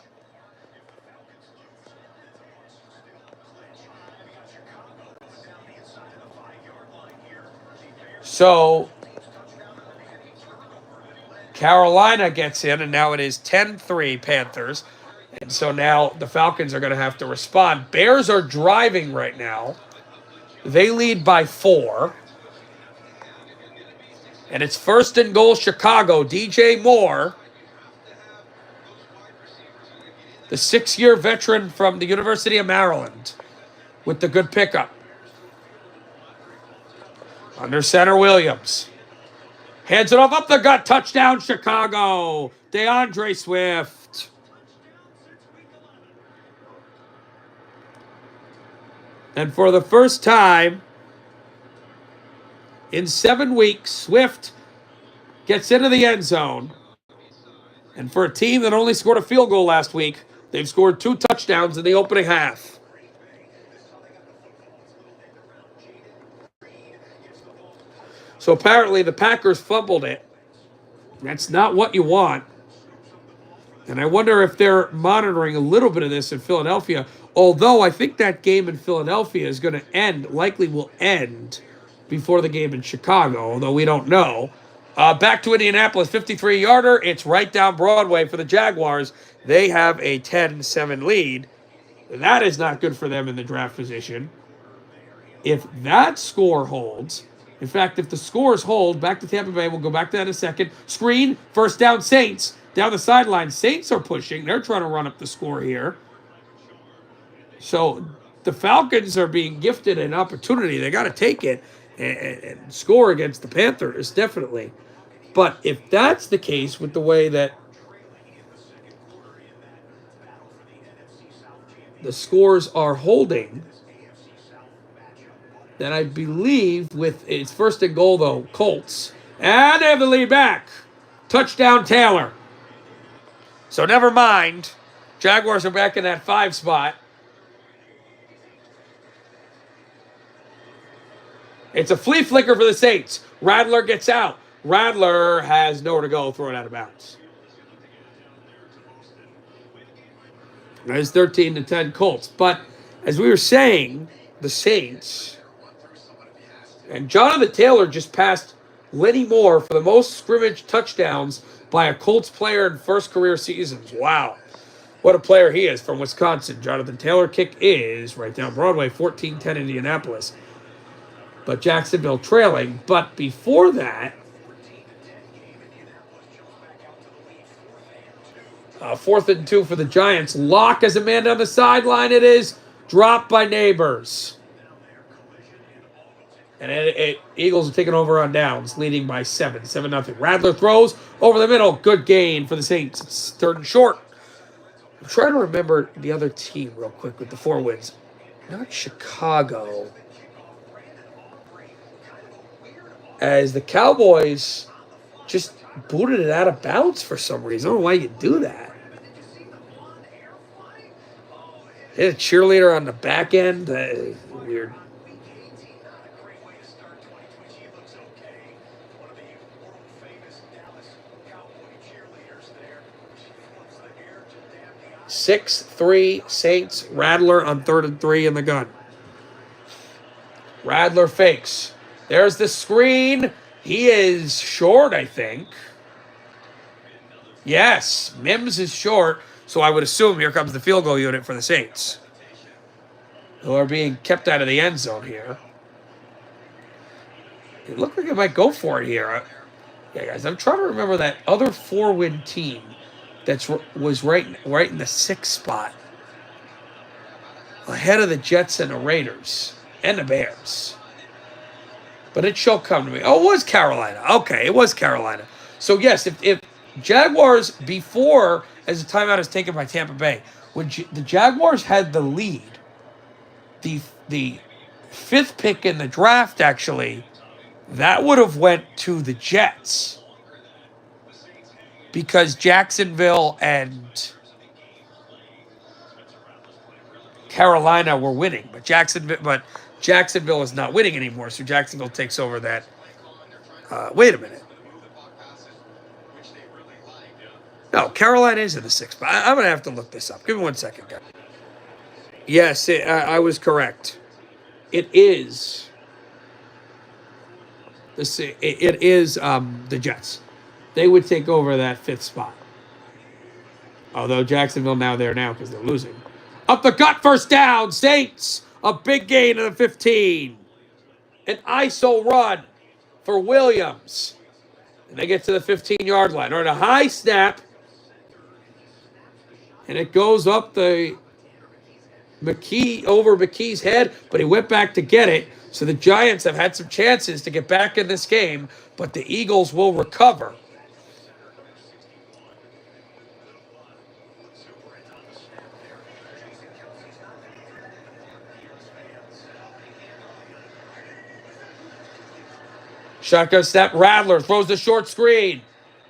So Carolina gets in, and now it is 10-3 Panthers. And so now the Falcons are going to have to respond. Bears are driving right now. They lead by 4. And it's 1st and goal Chicago. DJ Moore, the 6-year veteran from the University of Maryland, with the good pickup. Under center Williams. Hands it off up the gut. Touchdown Chicago. DeAndre Swift. And for the first time in 7 weeks, Swift gets into the end zone. And for a team that only scored a field goal last week, they've scored 2 touchdowns in the opening half. So apparently the Packers fumbled it. That's not what you want. And I wonder if they're monitoring a little bit of this in Philadelphia. Although I think that game in Philadelphia is going to likely will end before the game in Chicago, although we don't know. Back to Indianapolis, 53-yarder. It's right down Broadway for the Jaguars. They have a 10-7 lead. That is not good for them in the draft position. If that score holds, In fact, if the scores hold, back to Tampa Bay, we'll go back to that in a second. Screen, first down, Saints. Down the sideline, Saints are pushing. They're trying to run up the score here. So the Falcons are being gifted an opportunity. They got to take it and score against the Panthers, definitely. But if that's the case with the way that the scores are holding, then I believe with it's first and goal, though, Colts. And they have the lead back. Touchdown, Taylor. So never mind. Jaguars are back in that 5 spot. It's a flea flicker for the Saints. Rattler gets out. Rattler has nowhere to go, throwing out of bounds. It's 13-10 Colts. But as we were saying, the Saints and Jonathan Taylor just passed Lenny Moore for the most scrimmage touchdowns by a Colts player in first career seasons. Wow. What a player he is from Wisconsin. Jonathan Taylor kick is right down Broadway, 14-10 Indianapolis. But Jacksonville trailing. But before that, 4th and 2 for the Giants. Locke as a man down the sideline. It is dropped by Neighbors. And Eagles are taking over on downs, leading by 7-0. Rattler throws over the middle. Good gain for the Saints. It's 3rd and short. I'm trying to remember the other team real quick with the 4 wins. Not Chicago. As the Cowboys just booted it out of bounds for some reason. I don't know why you do that. They had a cheerleader on the back end. Weird. Six, 3 Saints. Rattler on 3rd and 3 in the gun. Rattler fakes. There's the screen. He is short, I think. Yes, Mims is short, so I would assume here comes the field goal unit for the Saints, who are being kept out of the end zone here. It looked like it might go for it here. Yeah, guys, I'm trying to remember that other 4-win team that was right in the 6th spot, ahead of the Jets and the Raiders and the Bears. But it shall come to me. Oh, it was Carolina. Okay, it was Carolina. So, yes, if Jaguars, before, as the timeout is taken by Tampa Bay, when the Jaguars had the lead, the 5th pick in the draft, actually, that would have went to the Jets. Because Jacksonville and Carolina were winning. But Jacksonville is not winning anymore, so Jacksonville takes over that. Wait a minute. No, Carolina is in the 6th. But I'm going to have to look this up. Give me 1 second, guys. Yes, I was correct. It is. It is the Jets. They would take over that 5th spot. Although Jacksonville there now because they're losing. Up the gut, first down, Saints. A big gain of the 15. An ISO run for Williams. And they get to the 15-yard line. Or a high snap. And it goes up over McKee's head, but he went back to get it. So the Giants have had some chances to get back in this game, but the Eagles will recover. Shotgun snap. Rattler throws the short screen.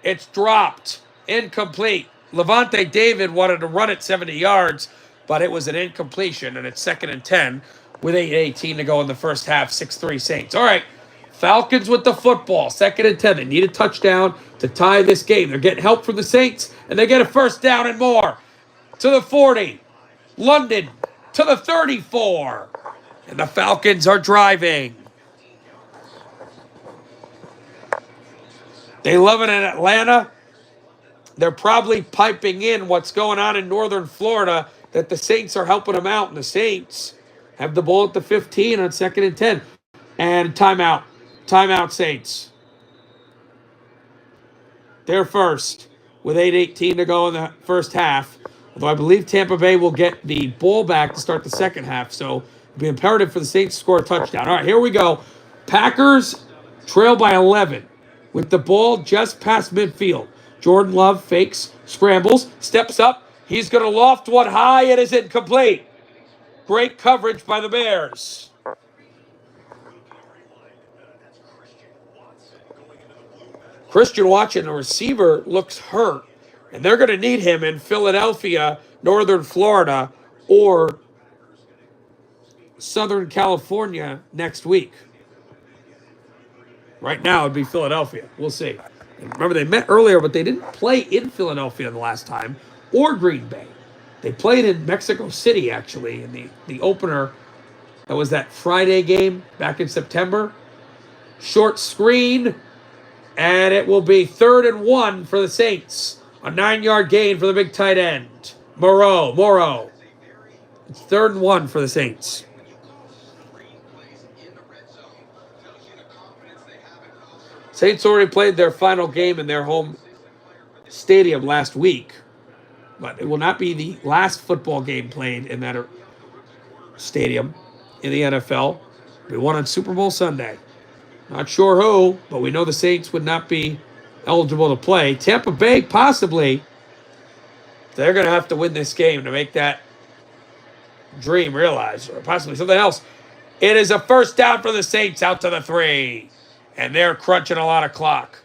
It's dropped. Incomplete. Levante David wanted to run it 70 yards, but it was an incompletion, and it's 2nd and 10 with 8:18 to go in the first half. 6-3 Saints. All right. Falcons with the football. 2nd and 10. They need a touchdown to tie this game. They're getting help from the Saints, and they get a first down and more. To the 40. London to the 34. And the Falcons are driving. They love it in Atlanta. They're probably piping in what's going on in northern Florida, that the Saints are helping them out. And the Saints have the ball at the 15 on 2nd and 10. And timeout. Timeout Saints. They're first with 8:18 to go in the first half. Although I believe Tampa Bay will get the ball back to start the second half. So it'll be imperative for the Saints to score a touchdown. All right, here we go. Packers trail by 11 with the ball just past midfield. Jordan Love fakes, scrambles, steps up. He's going to loft one high. It is incomplete. Great coverage by the Bears. Christian Watson, the receiver, looks hurt. And they're going to need him in Philadelphia, Northern Florida, or Southern California next week. Right now, it'd be Philadelphia. We'll see. And remember, they met earlier, but they didn't play in Philadelphia the last time, or Green Bay. They played in Mexico City, actually, in the opener. That was that Friday game back in September. Short screen, and it will be 3rd and 1 for the Saints. A 9-yard gain for the big tight end. Morrow. It's 3rd and 1 for the Saints. Saints already played their final game in their home stadium last week. But it will not be the last football game played in that stadium in the NFL. We won on Super Bowl Sunday. Not sure who, but we know the Saints would not be eligible to play. Tampa Bay, possibly. They're going to have to win this game to make that dream realized, or possibly something else. It is a first down for the Saints out to the 3. And they're crunching a lot of clock.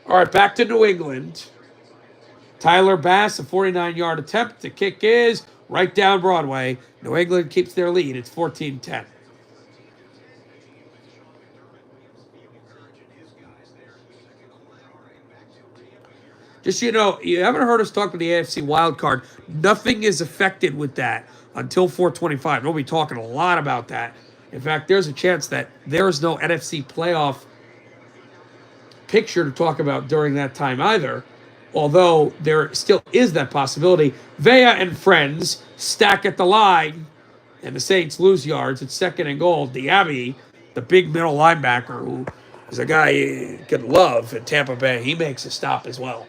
All right, back to New England. Tyler Bass, a 49-yard attempt. The kick is right down Broadway. New England keeps their lead. It's 14-10. Just so you know, you haven't heard us talk to the AFC wild card. Nothing is affected with that until 425. We'll be talking a lot about that. In fact, there's a chance that there's no NFC playoff picture to talk about during that time either. Although there still is that possibility. Vea and friends stack at the line, and the Saints lose yards. It's 2nd and goal. Diaby, the big middle linebacker, who is a guy you could love in Tampa Bay, he makes a stop as well.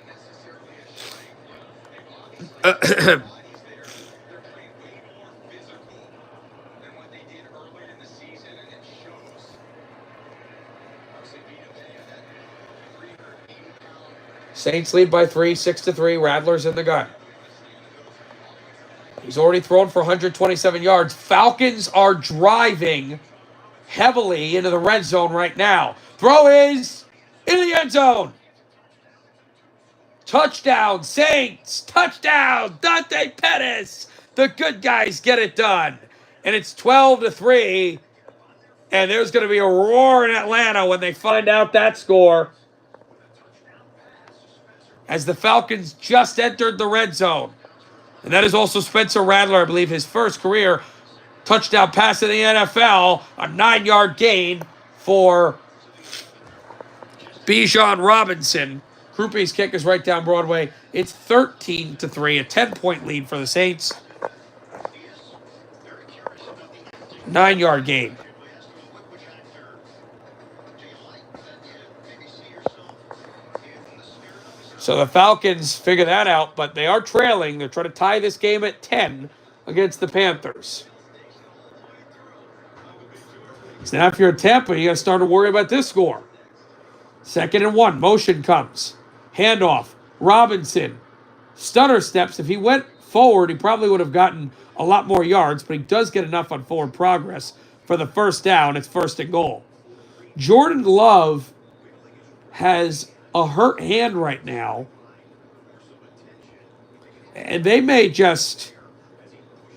Saints lead by 3, 6-3. Rattler's in the gun. He's already thrown for 127 yards. Falcons are driving heavily into the red zone right now. Throw is in the end zone. Touchdown, Saints. Touchdown, Dante Pettis. The good guys get it done. And it's 12-3. And there's going to be a roar in Atlanta when they find out that score, as the Falcons just entered the red zone. And that is also Spencer Rattler, I believe, his first career touchdown pass in the NFL. A 9-yard gain for Bijan Robinson. Krupe's kick is right down Broadway. It's 13-3, a 10-point lead for the Saints. 9-yard gain. So the Falcons figure that out, but they are trailing. They're trying to tie this game at 10 against the Panthers. So now if you're at Tampa, you got to start to worry about this score. 2nd and 1. Motion comes. Handoff. Robinson. Stutter steps. If he went forward, he probably would have gotten a lot more yards, but he does get enough on forward progress for the first down. It's 1st and goal. Jordan Love has a hurt hand right now, and they may just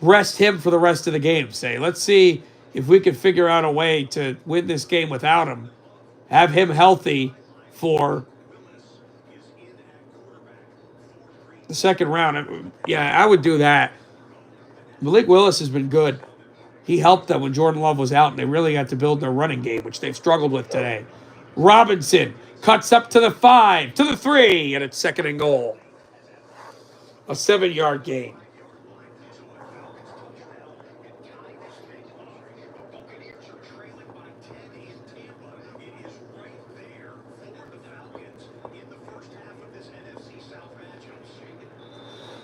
rest him for the rest of the game. Say, let's see if we can figure out a way to win this game without him. Have him healthy for the second round. Yeah, I would do that. Malik Willis has been good. He helped them when Jordan Love was out, and they really got to build their running game, which they've struggled with today. Robinson cuts up to the 5, to the 3, and it's 2nd and goal. A 7-yard gain.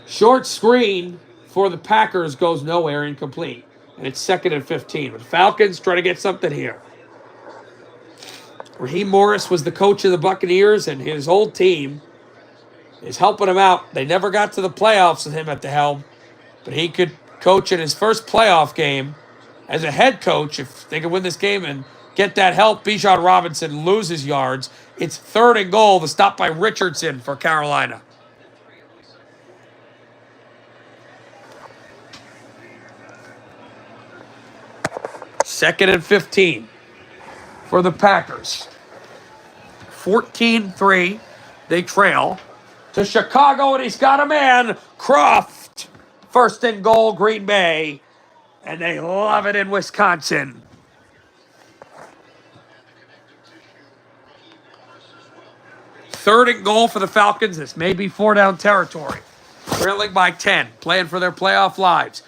Short screen for the Packers goes nowhere, incomplete. And it's 2nd and 15. But the Falcons try to get something here. Raheem Morris was the coach of the Buccaneers, and his old team is helping him out. They never got to the playoffs with him at the helm, but he could coach in his first playoff game as a head coach if they could win this game and get that help. Bijan Robinson loses yards. It's 3rd and goal. The stop by Richardson for Carolina. Second and 15 for the Packers. 14-3. They trail to Chicago, and he's got a man. Croft. 1st and goal, Green Bay. And they love it in Wisconsin. Third and goal for the Falcons. This may be 4-down territory. Trailing by 10. Playing for their playoff lives.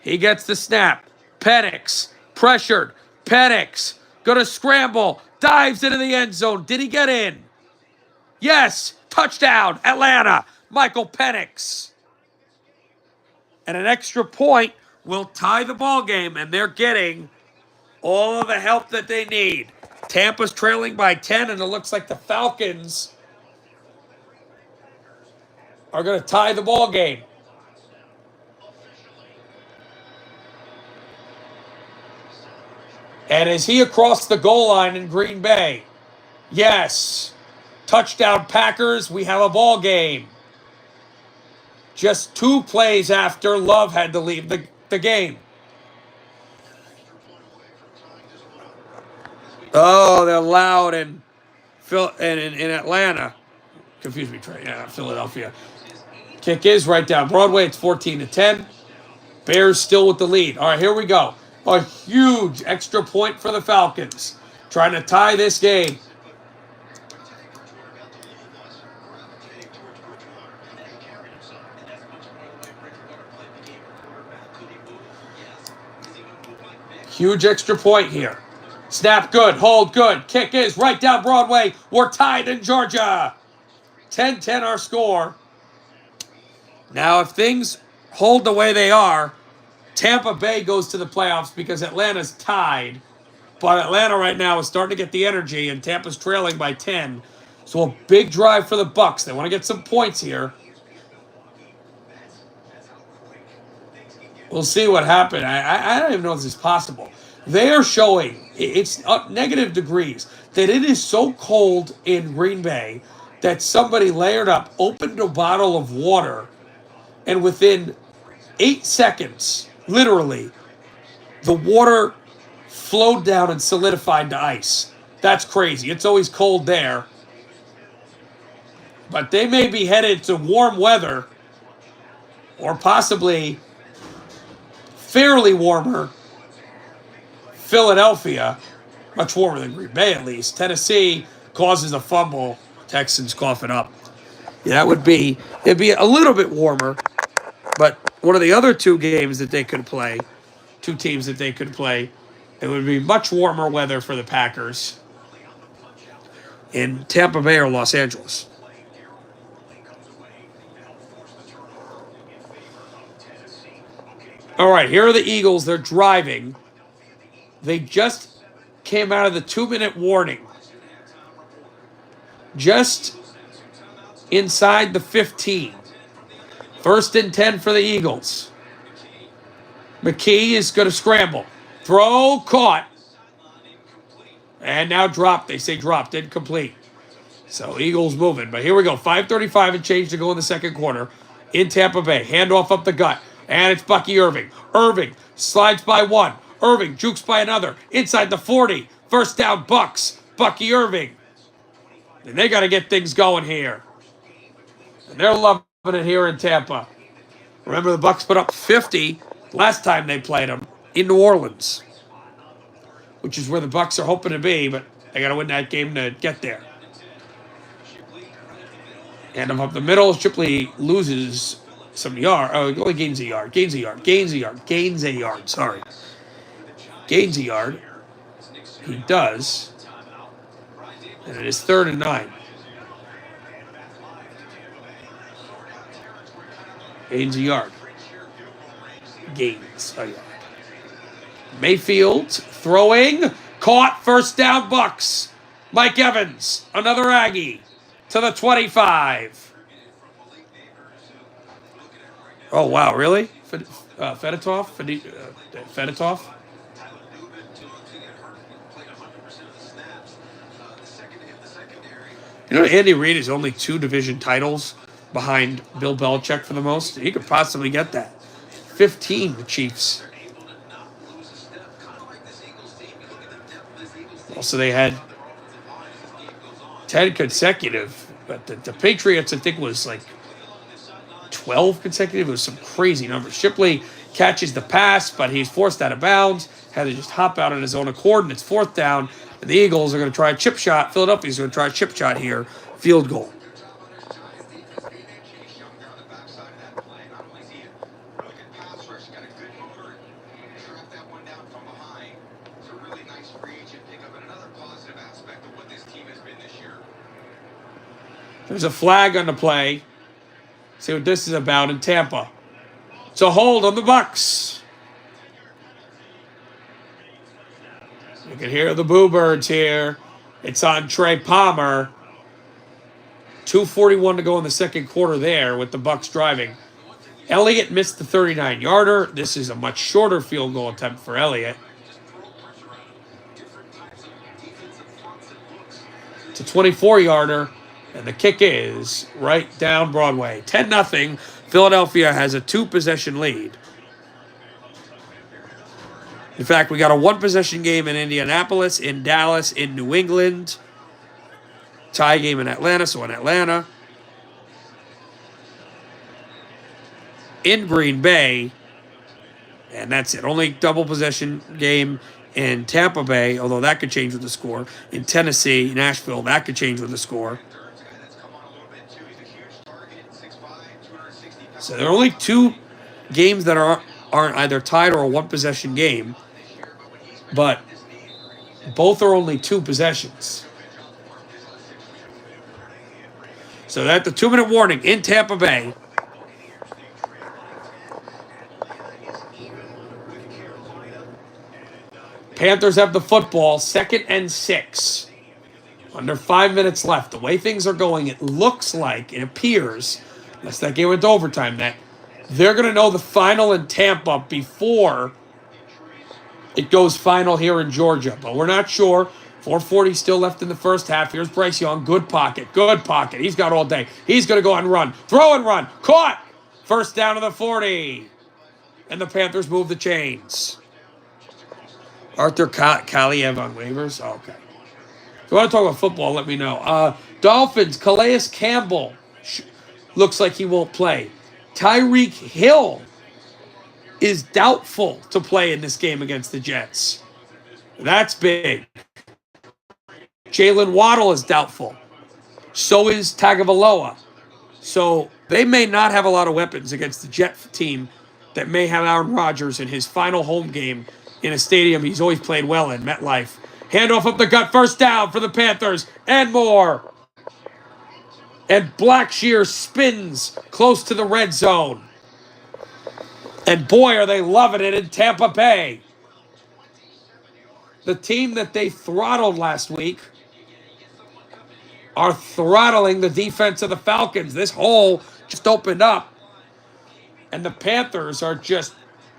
He gets the snap. Penix. Pressured. Penix. Gonna scramble. Dives into the end zone. Did he get in? Yes. Touchdown. Atlanta. Michael Penix. And an extra point will tie the ball game, and they're getting all of the help that they need. Tampa's trailing by 10, and it looks like the Falcons are going to tie the ball game. And is he across the goal line in Green Bay? Yes. Touchdown Packers. We have a ball game. Just 2 plays after Love had to leave the game. Oh, they're loud in Atlanta. Confuse me, Trey. Yeah, Philadelphia. Kick is right down Broadway. It's 14-10. Bears still with the lead. All right, here we go. A huge extra point for the Falcons. Trying to tie this game. Huge extra point here. Snap good, hold good. Kick is right down Broadway. We're tied in Georgia. 10-10 our score. Now, if things hold the way they are, Tampa Bay goes to the playoffs because Atlanta's tied. But Atlanta right now is starting to get the energy, and Tampa's trailing by 10. So a big drive for the Bucs. They want to get some points here. We'll see what happens. I don't even know if this is possible. They are showing, it's up negative degrees, that it is so cold in Green Bay that somebody layered up, opened a bottle of water, and within 8 seconds, literally, the water flowed down and solidified to ice. That's crazy. It's always cold there. But they may be headed to warm weather, or possibly fairly warmer Philadelphia, much warmer than Green Bay at least. Tennessee causes a fumble. Texans cough it up. Yeah, it'd be a little bit warmer, but one of the other 2 games that they could play, 2 teams that they could play, it would be much warmer weather for the Packers in Tampa Bay or Los Angeles. All right, here are the Eagles. They're driving. They just came out of the 2-minute warning. Just inside the 15. 1st and 10 for the Eagles. McKee is going to scramble. Throw caught. And now dropped. They say dropped. Incomplete. So Eagles moving. But here we go. 5:35 and change to go in the second quarter in Tampa Bay. Handoff up the gut. And it's Bucky Irving. Irving slides by 1. Irving jukes by another. Inside the 40. First down Bucks. Bucky Irving. And they got to get things going here. And they're loving it here in Tampa. Remember, the Bucks put up 50 last time they played them in New Orleans, which is where the Bucks are hoping to be, but they got to win that game to get there. And up the middle, Shipley loses some yard. Oh, he only gains a yard. Gains a yard. Sorry. Gains a yard. He does. And it is 3rd and 9. Gains a yard. Gains a yard. Mayfield throwing. Caught. First down, Bucks. Mike Evans, another Aggie, to the 25. Oh, wow, really? Fedotov? Fedotov? You know, Andy Reid is only 2 division titles behind Bill Belichick for the most. He could possibly get that. 15, the Chiefs. Also, they had 10 consecutive, but the Patriots, I think, was like 12 consecutive. It was some crazy numbers. Shipley catches the pass, but he's forced out of bounds. Had to just hop out on his own accord, and it's 4th down. And the Eagles are going to try a chip shot. Philadelphia's going to try a chip shot here. Field goal. There's a flag on the play. See what this is about in Tampa. It's a hold on the Bucks. You can hear the Boo Birds here. It's on Trey Palmer. 2:41 to go in the second quarter there with the Bucks driving. Elliott missed the 39-yarder. This is a much shorter field goal attempt for Elliott. It's a 24-yarder. And the kick is right down Broadway. 10-0. Philadelphia has a 2-possession lead. In fact, we got a 1-possession game in Indianapolis, in Dallas, in New England. Tie game in Atlanta, so in Atlanta. In Green Bay. And that's it. Only double-possession game in Tampa Bay, although that could change with the score. In Tennessee, Nashville, that could change with the score. So there are only 2 games that aren't either tied or a 1-possession game, but both are only 2 possessions. So that's the 2-minute warning in Tampa Bay. Panthers have the football, 2nd and 6. Under 5 minutes left. The way things are going, it looks like, it appears, unless that game went to overtime, that they're going to know the final in Tampa before it goes final here in Georgia. But we're not sure. 4:40 still left in the first half. Here's Bryce Young. Good pocket. Good pocket. He's got all day. He's going to go out and run. Throw and run. Caught. First down to the 40. And the Panthers move the chains. Arthur Kaliev on waivers? Oh, okay. If you want to talk about football, let me know. Dolphins, Calais Campbell. Looks like he won't play. Tyreek Hill is doubtful to play in this game against the Jets. That's big. Jalen Waddle is doubtful. So is Tagovailoa. So they may not have a lot of weapons against the Jet team that may have Aaron Rodgers in his final home game in a stadium he's always played well in, MetLife. Handoff up the gut, first down for the Panthers, and more. And Blackshear spins close to the red zone. And boy, are they loving it in Tampa Bay. The team that they throttled last week are throttling the defense of the Falcons. This hole just opened up. And the Panthers are just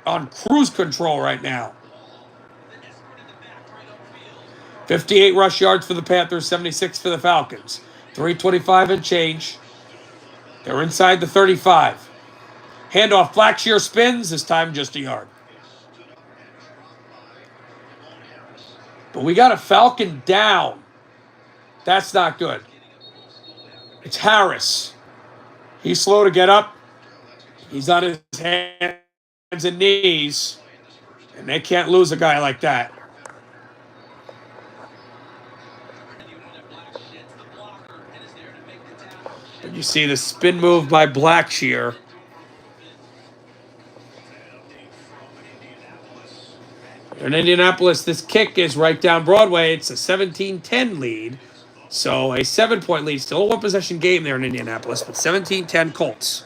on cruise control right now. 58 rush yards for the Panthers, 76 for the Falcons. 3:25 and change. They're inside the 35. Handoff, Blackshear spins, this time just a yard. But we got a Falcon down. That's not good. It's Harris. He's slow to get up. He's on his hands and knees. And they can't lose a guy like that. But you see the spin move by Blackshear. In Indianapolis, this kick is right down Broadway. It's a 17-10 lead. So a 7-point lead. Still a one-possession game there in Indianapolis, but 17-10 Colts.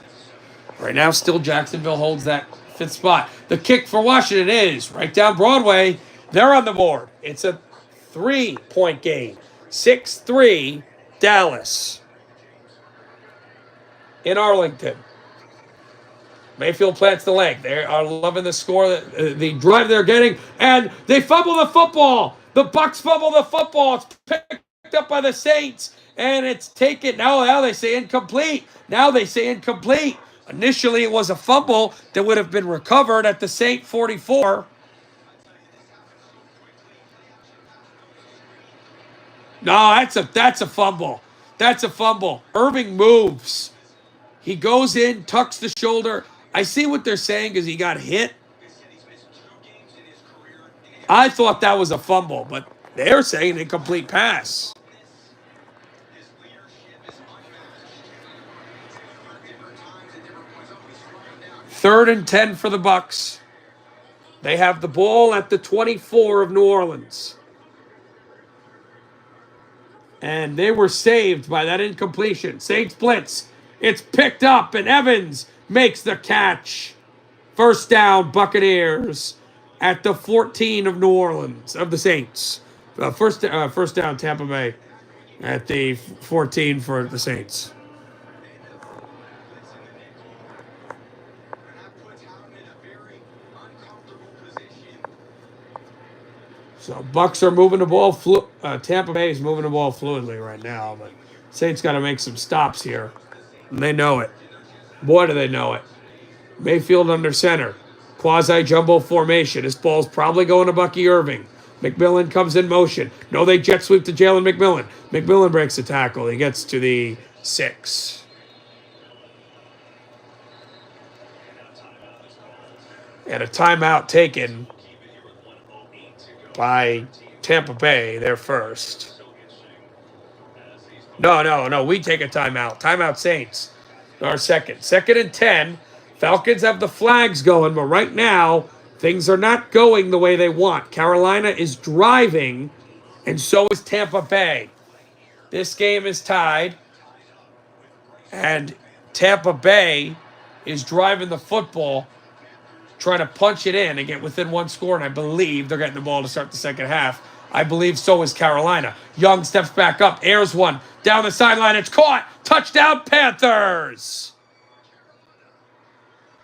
Right now, still Jacksonville holds that fifth spot. The kick for Washington is right down Broadway. They're on the board. It's a 3-point game. 6-3 Dallas in Arlington. Mayfield plants the leg. They are loving the score, the drive they're getting, and they fumble the football. The Bucs fumble the football. It's picked up by the Saints, and it's taken. Now they say incomplete. Initially, it was a fumble that would have been recovered at the Saint 44. No, that's a fumble. That's a fumble. Irving moves. He goes in, tucks the shoulder. I see what they're saying because he got hit. I thought that was a fumble, but they're saying incomplete pass. Third and 10 for the Bucs. They have the ball at the 24 of New Orleans. And they were saved by that incompletion. Saints blitz. It's picked up, and Evans makes the catch. First down, Buccaneers at the 14 of New Orleans, of the Saints. First down, Tampa Bay at the 14 for the Saints. So Bucs are moving the ball. Tampa Bay is moving the ball fluidly right now, but Saints got to make some stops here. And they know it. Boy, do they know it. Mayfield under center. Quasi-jumbo formation. This ball's probably going to Bucky Irving. McMillan comes in motion. No, they jet sweep to Jalen McMillan. McMillan breaks the tackle. He gets to the 6. And a timeout taken by Tampa Bay. They're first. No. We take a timeout. Timeout Saints. Our second. Second and 10. Falcons have the flags going, but right now, things are not going the way they want. Carolina is driving, and so is Tampa Bay. This game is tied, and Tampa Bay is driving the football, trying to punch it in and get within one score, and I believe they're getting the ball to start the second half. I believe so is Carolina. Young steps back up, airs one, down the sideline, it's caught! Touchdown, Panthers!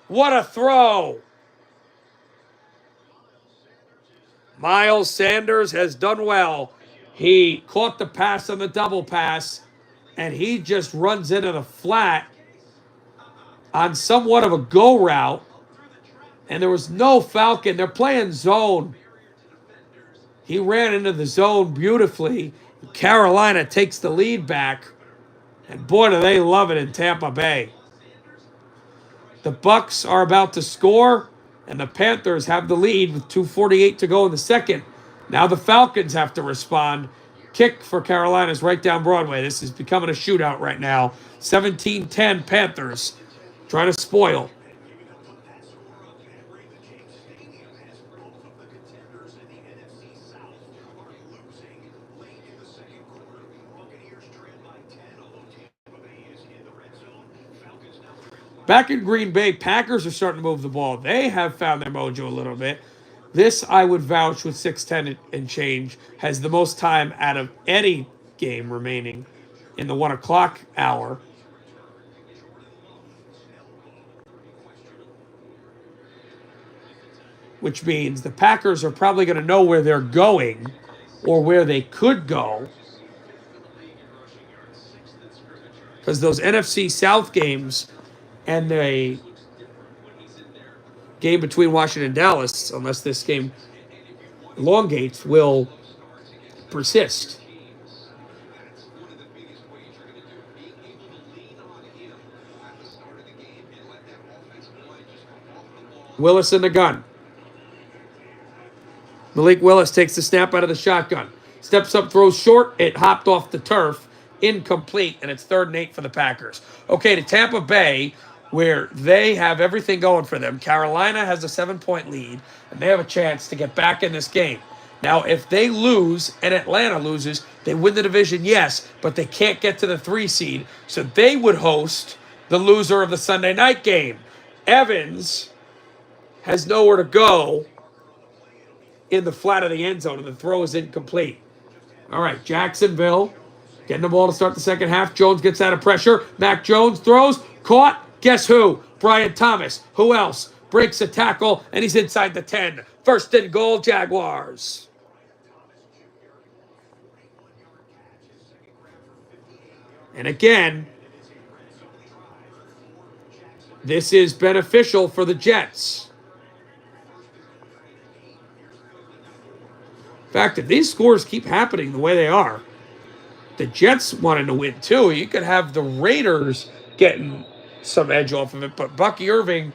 What a throw! Miles Sanders has done well. He caught the pass on the double pass, and he just runs into the flat on somewhat of a go route, and there was no Falcon. They're playing zone. He ran into the zone beautifully. Carolina takes the lead back, and boy, do they love it in Tampa Bay. The Bucs are about to score, and the Panthers have the lead with 2:48 to go in the second. Now the Falcons have to respond. Kick for Carolina's right down Broadway. This is becoming a shootout right now. 17-10 Panthers trying to spoil. Back in Green Bay, Packers are starting to move the ball. They have found their mojo a little bit. This, I would vouch, with 6:10 and change, has the most time out of any game remaining in the 1 o'clock hour. Which means the Packers are probably going to know where they're going or where they could go. Because those NFC South games and the game between Washington and Dallas, unless this game elongates, will persist. Willis in the gun. Malik Willis takes the snap out of the shotgun. Steps up, throws short. It hopped off the turf. Incomplete, and it's 3rd and 8 for the Packers. Okay, to Tampa Bay, where they have everything going for them. Carolina has a 7-point lead, and they have a chance to get back in this game. Now, if they lose and Atlanta loses, they win the division, yes, but they can't get to the 3 seed, so they would host the loser of the Sunday night game. Evans has nowhere to go in the flat of the end zone, and the throw is incomplete. All right, Jacksonville getting the ball to start the second half. Jones gets out of pressure. Mac Jones throws, caught. Guess who? Brian Thomas. Who else? Breaks a tackle, and he's inside the 10. First and goal, Jaguars. And again, this is beneficial for the Jets. In fact, if these scores keep happening the way they are, the Jets wanting to win too. You could have the Raiders getting some edge off of it, but Bucky Irving,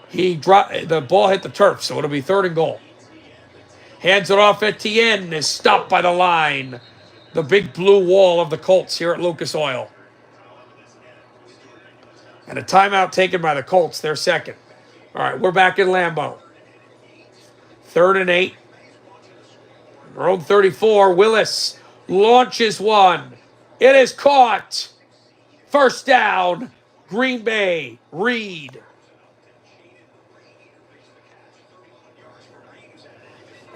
he dropped the ball, hit the turf, so it'll be third and goal. Hands it off. Etienne is stopped by the line. The big blue wall of the Colts here at Lucas Oil. And a timeout taken by the Colts, their second. All right, we're back in Lambeau. 3rd and 8. Their own 34. Willis launches one. It is caught. First down, Green Bay. Reed.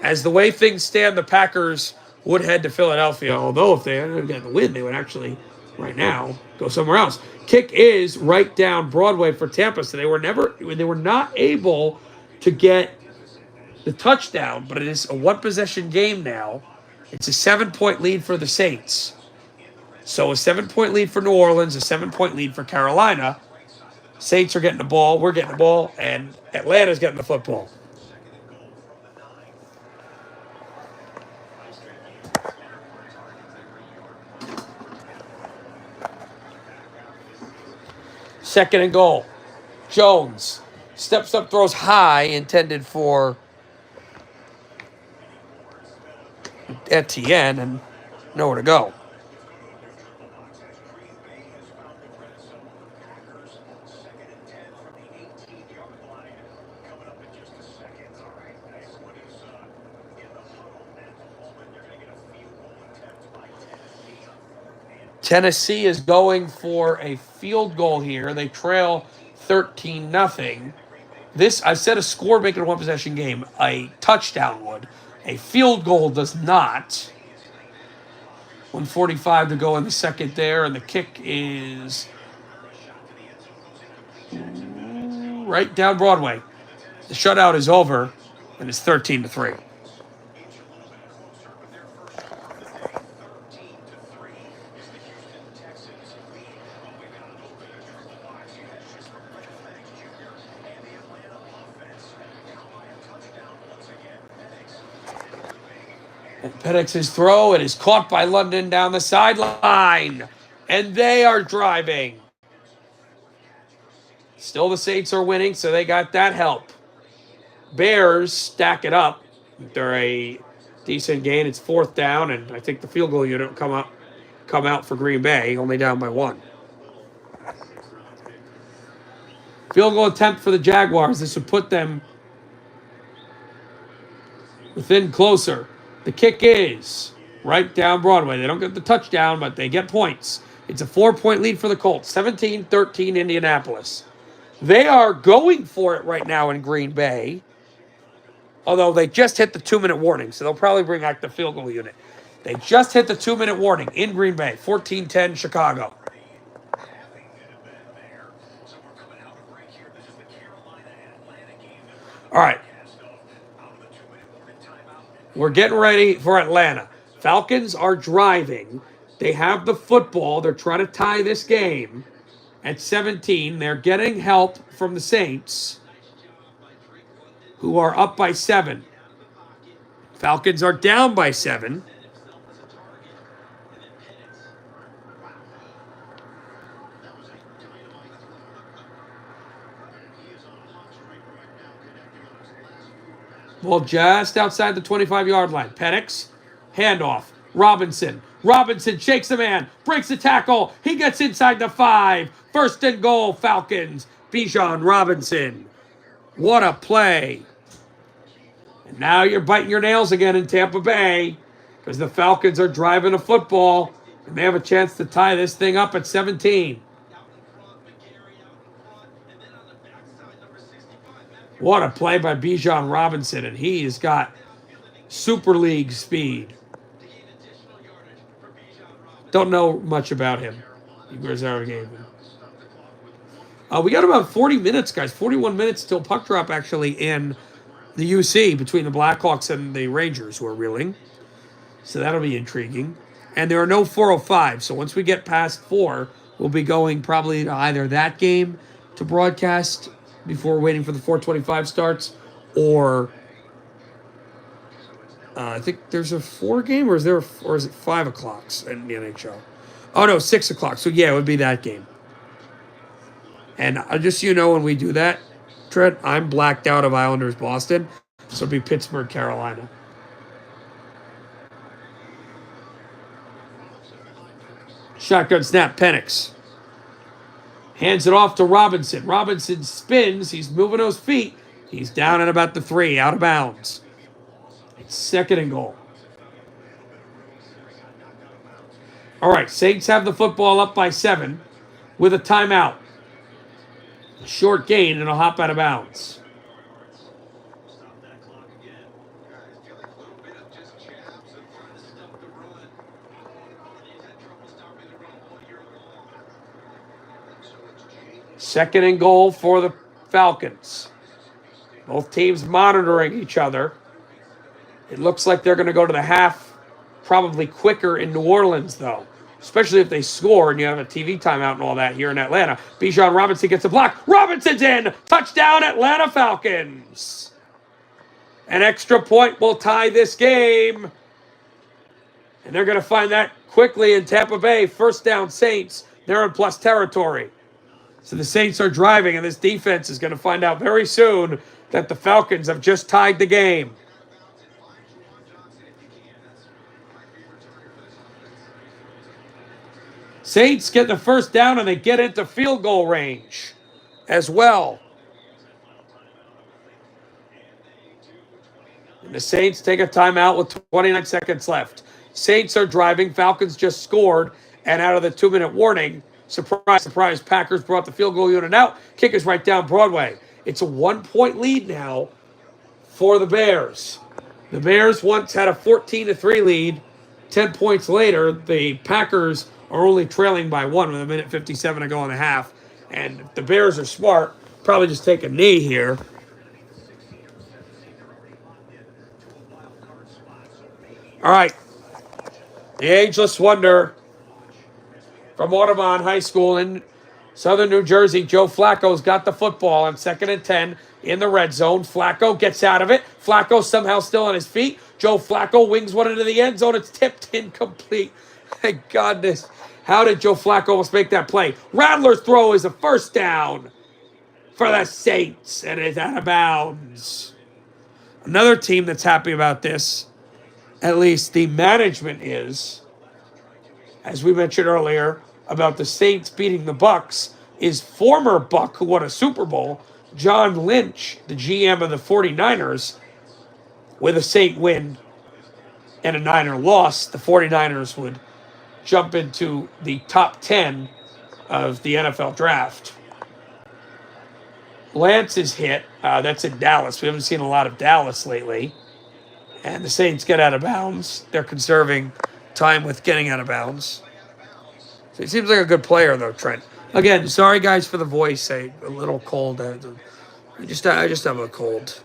As the way things stand, the Packers would head to Philadelphia. Although if they hadn't gotten the win, they would actually, right now, go somewhere else. Kick is right down Broadway for Tampa, so they were not able to get the touchdown, but it is a one-possession game now. It's a 7-point lead for the Saints. So a 7-point lead for New Orleans, a 7-point lead for Carolina. Saints are getting the ball, we're getting the ball, and Atlanta's getting the football. Second and goal. Jones steps up, throws high, intended for Etienne, and nowhere to go. Tennessee is going for a field goal here. They trail 13-0. This, I said a score making a one-possession game. A touchdown would. A field goal does not. 1:45 to go in the second there, and the kick is right down Broadway. The shutout is over, and it's 13-3. Penix's throw, it is caught by London down the sideline. And they are driving. Still the Saints are winning, so they got that help. Bears stack it up. They're a decent gain. It's 4th down, and I think the field goal unit will come out for Green Bay, only down by 1. Field goal attempt for the Jaguars. This would put them within closer. The kick is right down Broadway. They don't get the touchdown, but they get points. It's a 4-point lead for the Colts. 17-13 Indianapolis. They are going for it right now in Green Bay, although they just hit the 2-minute warning, so they'll probably bring back the field goal unit. They just hit the 2-minute warning in Green Bay. 14-10 Chicago. All right. We're getting ready for Atlanta. Falcons are driving. They have the football. They're trying to tie this game at 17. They're getting help from the Saints, who are up by 7. Falcons are down by 7. Well, just outside the 25-yard line. Penix, handoff. Robinson. Robinson shakes the man, breaks the tackle. He gets inside the 5. First and goal, Falcons. Bijan Robinson. What a play. And now you're biting your nails again in Tampa Bay because the Falcons are driving the football, and they have a chance to tie this thing up at 17. What a play by Bijan Robinson, and he has got Super League speed. Don't know much about him. Where's our game? We got about 40 minutes, guys. 41 minutes till puck drop, actually, in the UC between the Blackhawks and the Rangers, who are reeling. So that'll be intriguing. And there are no 405. So once we get past 4, we'll be going probably to either that game to broadcast before waiting for the 425 starts, or I think there's a 4 game, or is it 5 o'clock in the NHL? Oh no, 6 o'clock. So yeah, it would be that game. And just so you know, when we do that, Trent, I'm blacked out of Islanders Boston, so it'll be Pittsburgh, Carolina. Shotgun snap, Penix. Hands it off to Robinson. Robinson spins. He's moving those feet. He's down at about the 3, out of bounds. Second and goal. All right, Saints have the football up by 7 with a timeout. Short gain, and it'll hop out of bounds. Second and goal for the Falcons. Both teams monitoring each other. It looks like they're going to go to the half probably quicker in New Orleans, though, especially if they score and you have a TV timeout and all that here in Atlanta. Bijan Robinson gets a block. Robinson's in. Touchdown, Atlanta Falcons. An extra point will tie this game. And they're going to find that quickly in Tampa Bay. First down, Saints. They're in plus territory. So the Saints are driving, and this defense is going to find out very soon that the Falcons have just tied the game. Saints get the first down, and they get into field goal range as well. And the Saints take a timeout with 29 seconds left. Saints are driving. Falcons just scored, and out of the 2-minute warning, surprise, surprise, Packers brought the field goal unit out. Kick is right down Broadway. It's a 1-point lead now for the Bears. The Bears once had a 14-3 lead. 10 points later, the Packers are only trailing by 1 with 1:57 to go in the half. And if the Bears are smart, probably just take a knee here. All right. The ageless wonder from Audubon High School in Southern New Jersey, Joe Flacco's got the football on 2nd and 10 in the red zone. Flacco gets out of it. Flacco somehow still on his feet. Joe Flacco wings one into the end zone. It's tipped incomplete. Thank goodness. How did Joe Flacco almost make that play? Rattler's throw is a first down for the Saints, and it's out of bounds. Another team that's happy about this, at least the management is, as we mentioned earlier about the Saints beating the Bucs, is former Buck who won a Super Bowl, John Lynch, the GM of the 49ers. With a Saint win and a Niner loss, the 49ers would jump into the top 10 of the NFL draft. Lance is hit. That's in Dallas. We haven't seen a lot of Dallas lately. And the Saints get out of bounds. They're conserving time with getting out of bounds. So he seems like a good player, though, Trent. Again, sorry, guys, for the voice. A little cold. I just have a cold.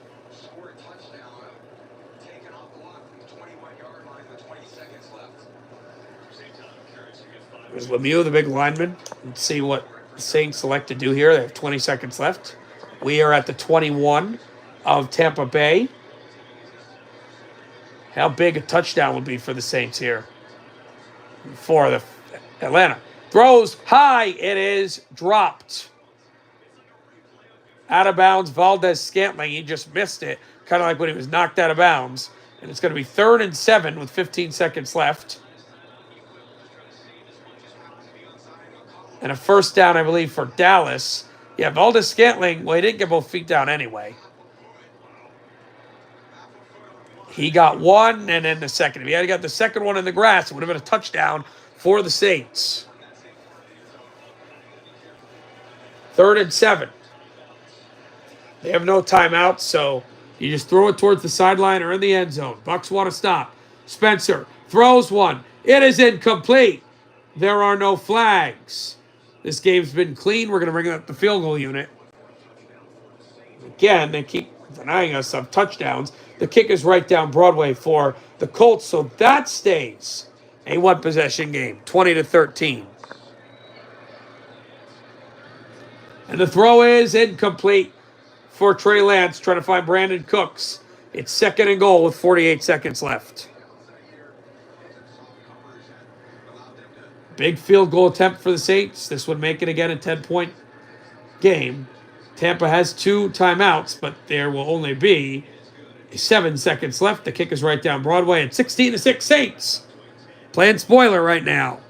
There's Lemieux, the big lineman. Let's see what the Saints select to do here. They have 20 seconds left. We are at the 21 of Tampa Bay. How big a touchdown would be for the Saints here? For the Atlanta. Throws high. It is dropped. Out of bounds, Valdez-Scantling. He just missed it. Kind of like when he was knocked out of bounds. And it's going to be 3rd and 7 with 15 seconds left. And a first down, I believe, for Dallas. Yeah, Valdez-Scantling, well, he didn't get both feet down anyway. He got one and then the second. If he had got the second one in the grass, it would have been a touchdown for the Saints. 3rd and 7. They have no timeouts, so you just throw it towards the sideline or in the end zone. Bucks want to stop. Spencer throws one. It is incomplete. There are no flags. This game's been clean. We're going to bring up the field goal unit. Again, they keep denying us some touchdowns. The kick is right down Broadway for the Colts, so that stays a one-possession game, 20-13. And the throw is incomplete for Trey Lance, trying to find Brandon Cooks. It's 2nd and goal with 48 seconds left. Big field goal attempt for the Saints. This would make it again a 10-point game. Tampa has 2 timeouts, but there will only be 7 seconds left. The kick is right down Broadway at 16-6 Saints. Playing spoiler right now.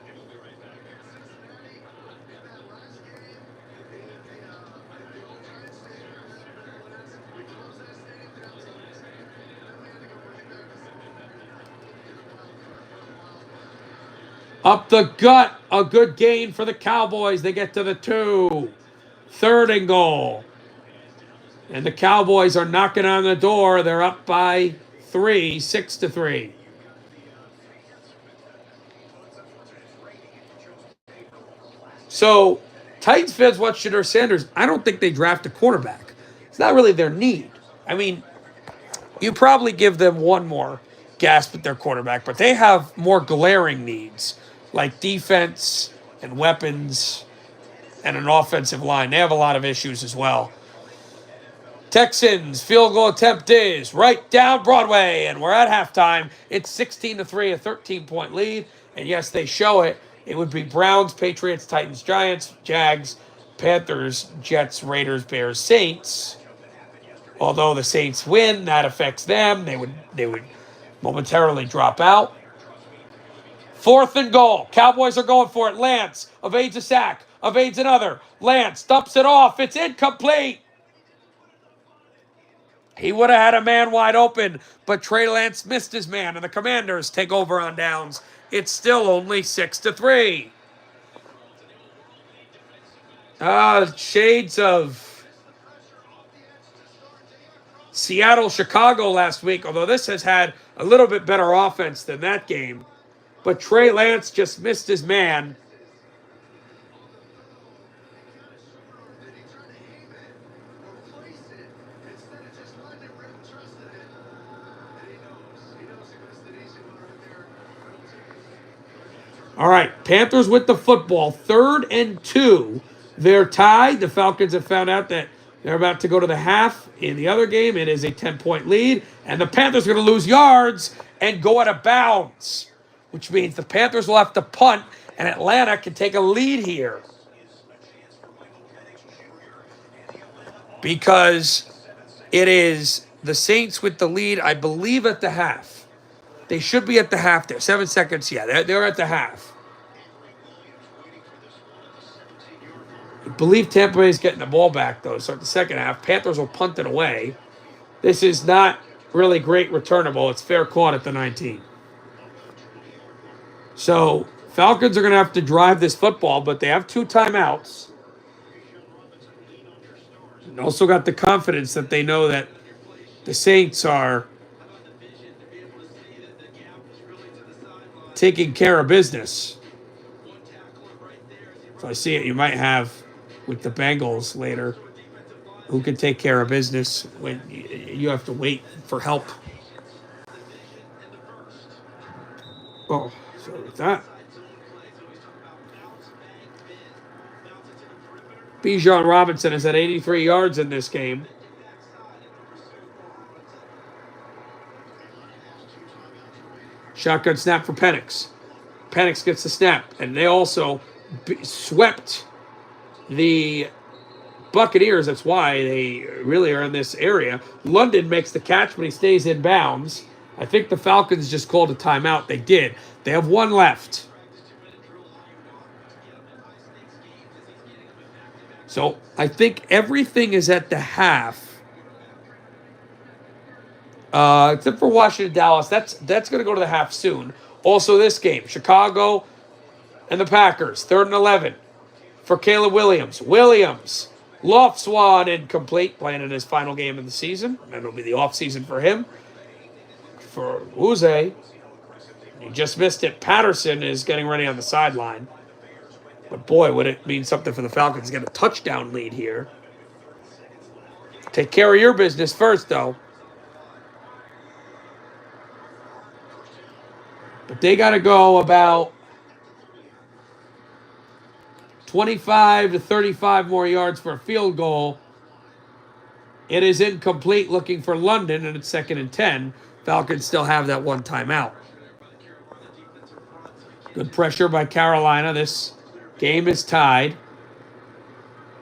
Up the gut, a good gain for the Cowboys. They get to the 2. 3rd and goal. And the Cowboys are knocking on the door. They're up by 3, 6-3. So, Titans fans watch Shedeur Sanders. I don't think they draft a quarterback. It's not really their need. I mean, you probably give them one more gasp at their quarterback, but they have more glaring needs, like defense and weapons and an offensive line. They have a lot of issues as well. Texans field goal attempt is right down Broadway, and we're at halftime. It's 16-3, a 13-point lead. And yes, they show it. It would be Browns, Patriots, Titans, Giants, Jags, Panthers, Jets, Raiders, Bears, Saints. Although the Saints win, that affects them. They would momentarily drop out. 4th and goal. Cowboys are going for it. Lance evades a sack, evades another. Lance dumps it off. It's incomplete. He would have had a man wide open, but Trey Lance missed his man, and the Commanders take over on downs. It's still only 6-3. Shades of Seattle, Chicago last week, although this has had a little bit better offense than that game. But Trey Lance just missed his man. All right, Panthers with the football. 3rd and 2. They're tied. The Falcons have found out that they're about to go to the half. In the other game, it is a 10-point lead. And the Panthers are going to lose yards and go out of bounds, which means the Panthers will have to punt, and Atlanta can take a lead here. Because it is the Saints with the lead, I believe, at the half. They should be at the half there. 7 seconds, yeah, they're at the half. I believe Tampa Bay is getting the ball back, though. Start the second half. Panthers will punt it away. This is not really great returnable. It's fair caught at the 19. So Falcons are going to have to drive this football, but they have 2 timeouts. And also got the confidence that they know that the Saints are taking care of business. So I see it. You might have with the Bengals later, who can take care of business when you have to wait for help. Oh, sorry about that. Bijan Robinson is at 83 yards in this game. Shotgun snap for Penix. Penix gets the snap, and they also swept the Buccaneers. That's why they really are in this area. London makes the catch, but he stays in bounds. I think the Falcons just called a timeout. They did. They have 1 left. So I think everything is at the half. Except for Washington, Dallas. That's going to go to the half soon. Also this game, Chicago and the Packers, 3rd and 11 for Caleb Williams. Williams Lofswan incomplete, playing in his final game of the season. And it'll be the off season for him. For Uze, he just missed it. Patterson is getting ready on the sideline. But boy, would it mean something for the Falcons to get a touchdown lead here. Take care of your business first, though. But they got to go about 25 to 35 more yards for a field goal. It is incomplete, looking for London, and it's 2nd and 10. Falcons still have that one timeout. Good pressure by Carolina. This game is tied.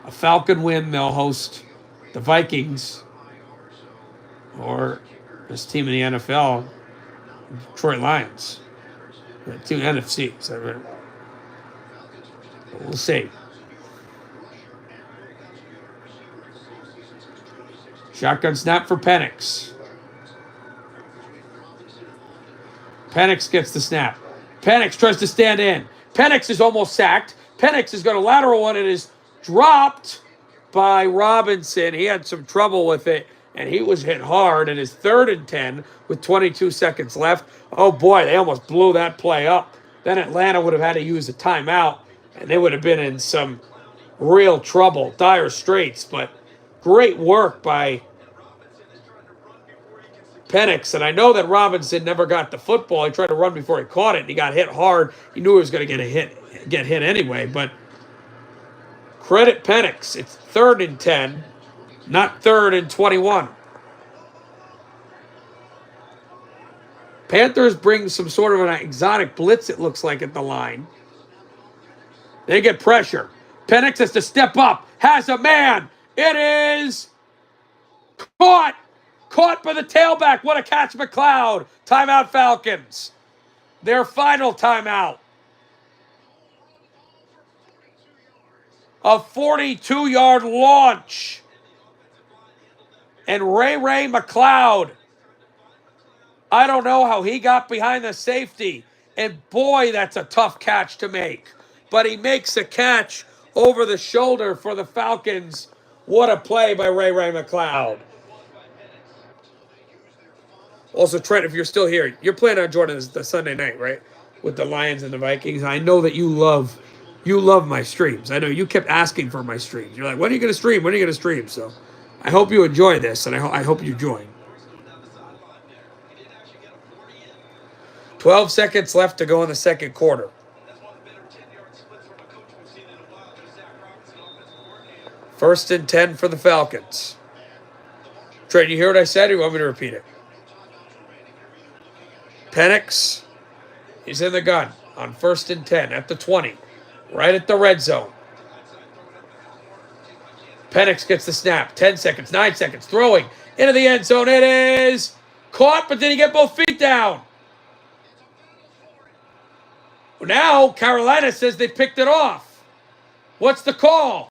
A Falcon win, they'll host the Vikings, or this team in the NFL, Detroit Lions. Two NFCs. We'll see. Shotgun snap for Penix. Penix gets the snap. Penix tries to stand in. Penix is almost sacked. Penix is going to lateral one and is dropped by Robinson. He had some trouble with it, and he was hit hard. And his 3rd and 10 with 22 seconds left. Oh, boy, they almost blew that play up. Then Atlanta would have had to use a timeout, and they would have been in some real trouble, dire straits. But great work by Penix. And I know that Robinson never got the football. He tried to run before he caught it, and he got hit hard. He knew he was going to get hit anyway, but credit Penix. It's 3rd and 10, not 3rd and 21. Panthers bring some sort of an exotic blitz, it looks like, at the line. They get pressure. Penix has to step up. Has a man. It is caught. Caught by the tailback. What a catch, McLeod. Timeout, Falcons. Their final timeout. A 42-yard launch. And Ray McLeod, I don't know how he got behind the safety. And boy, that's a tough catch to make. But he makes a catch over the shoulder for the Falcons. What a play by Ray McLeod. Also, Trent, if you're still here, you're planning on joining us the Sunday night, right? With the Lions and the Vikings. I know that you love my streams. I know you kept asking for my streams. You're like, when are you going to stream? When are you going to stream? So I hope you enjoy this, and I hope you join. 12 seconds left to go in the second quarter. First and 10 for the Falcons. Trent, you hear what I said, or you want me to repeat it? Penix, he's in the gun on 1st and 10 at the 20, right at the red zone. Penix gets the snap. 10 seconds, 9 seconds, throwing into the end zone. It is caught, but did he get both feet down? Now Carolina says they picked it off. What's the call?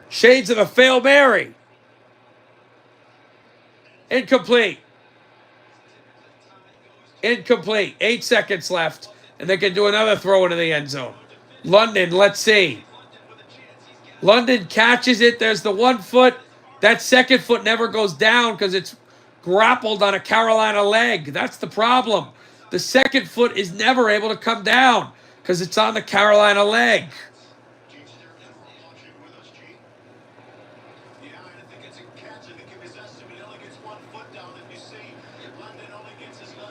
Shades of a Fail Mary. Incomplete. 8 seconds left. And they can do another throw into the end zone. London, let's see. London catches it. There's the 1 foot. That second foot never goes down because it's grappled on a Carolina leg. That's the problem. The second foot is never able to come down because it's on the Carolina leg.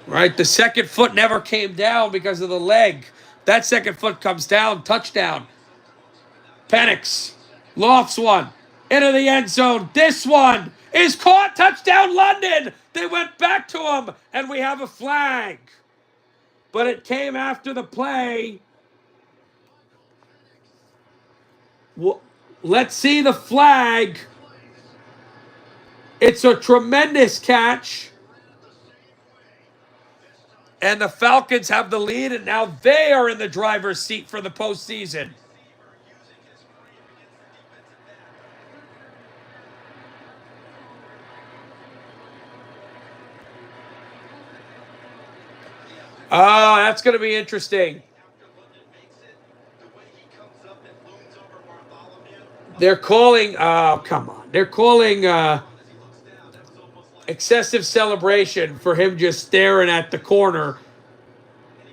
Right, the second foot never came down because of the leg. That second foot comes down, touchdown. Penix lofts one into the end zone. This one is caught, touchdown London. They went back to him, and we have a flag. But it came after the play. Let's see the flag. It's a tremendous catch. And the Falcons have the lead, and now they are in the driver's seat for the postseason. Oh, that's going to be interesting. They're calling, oh, come on. They're calling excessive celebration for him just staring at the corner.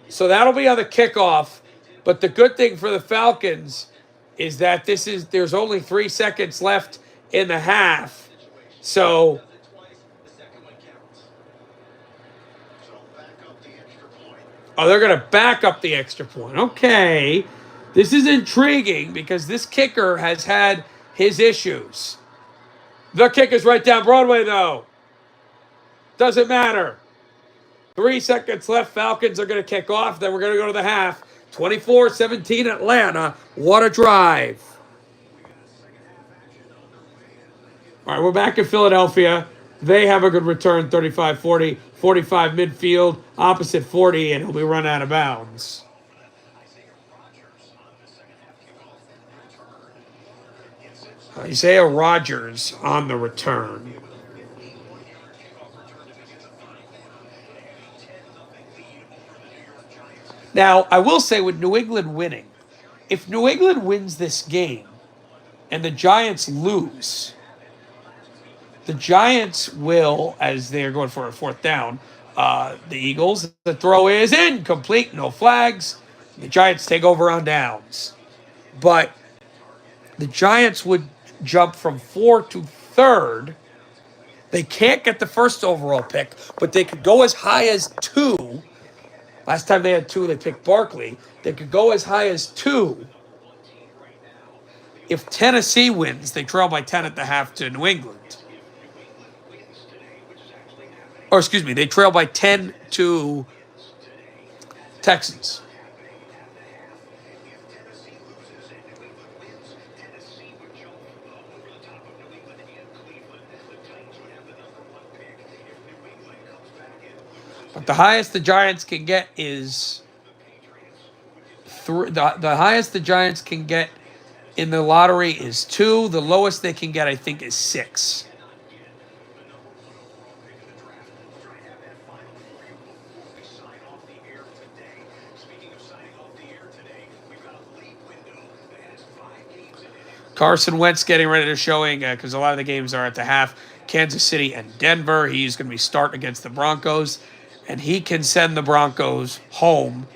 So that'll be on the kickoff. But the good thing for the Falcons is that there's only 3 seconds left in the half. So they're going to back up the extra point. Okay. This is intriguing because this kicker has had his issues. The kick is right down Broadway, though. Doesn't matter. 3 seconds left. Falcons are going to kick off. Then we're going to go to the half. 24-17 Atlanta. What a drive. All right, we're back in Philadelphia. They have a good return, 35-40. 45 midfield, opposite 40, and he'll be run out of bounds. Isaiah Rodgers on the return. Now, I will say with New England winning, if New England wins this game and the Giants lose, the Giants will, as they're going for a 4th down, the Eagles, the throw is incomplete, no flags. The Giants take over on downs. But the Giants would jump from 4 to 3rd. They can't get the 1st overall pick, but they could go as high as 2. Last time they had 2, they picked Barkley. They could go as high as 2. If Tennessee wins, they trail by 10 at the half to New England. Or excuse me, they trail by 10 to Texans. But the highest the Giants can get is the highest the Giants can get in the lottery is 2. The lowest they can get, I think, is 6. Carson Wentz getting ready to showing because a lot of the games are at the half. Kansas City and Denver. He's going to be starting against the Broncos, and he can send the Broncos home.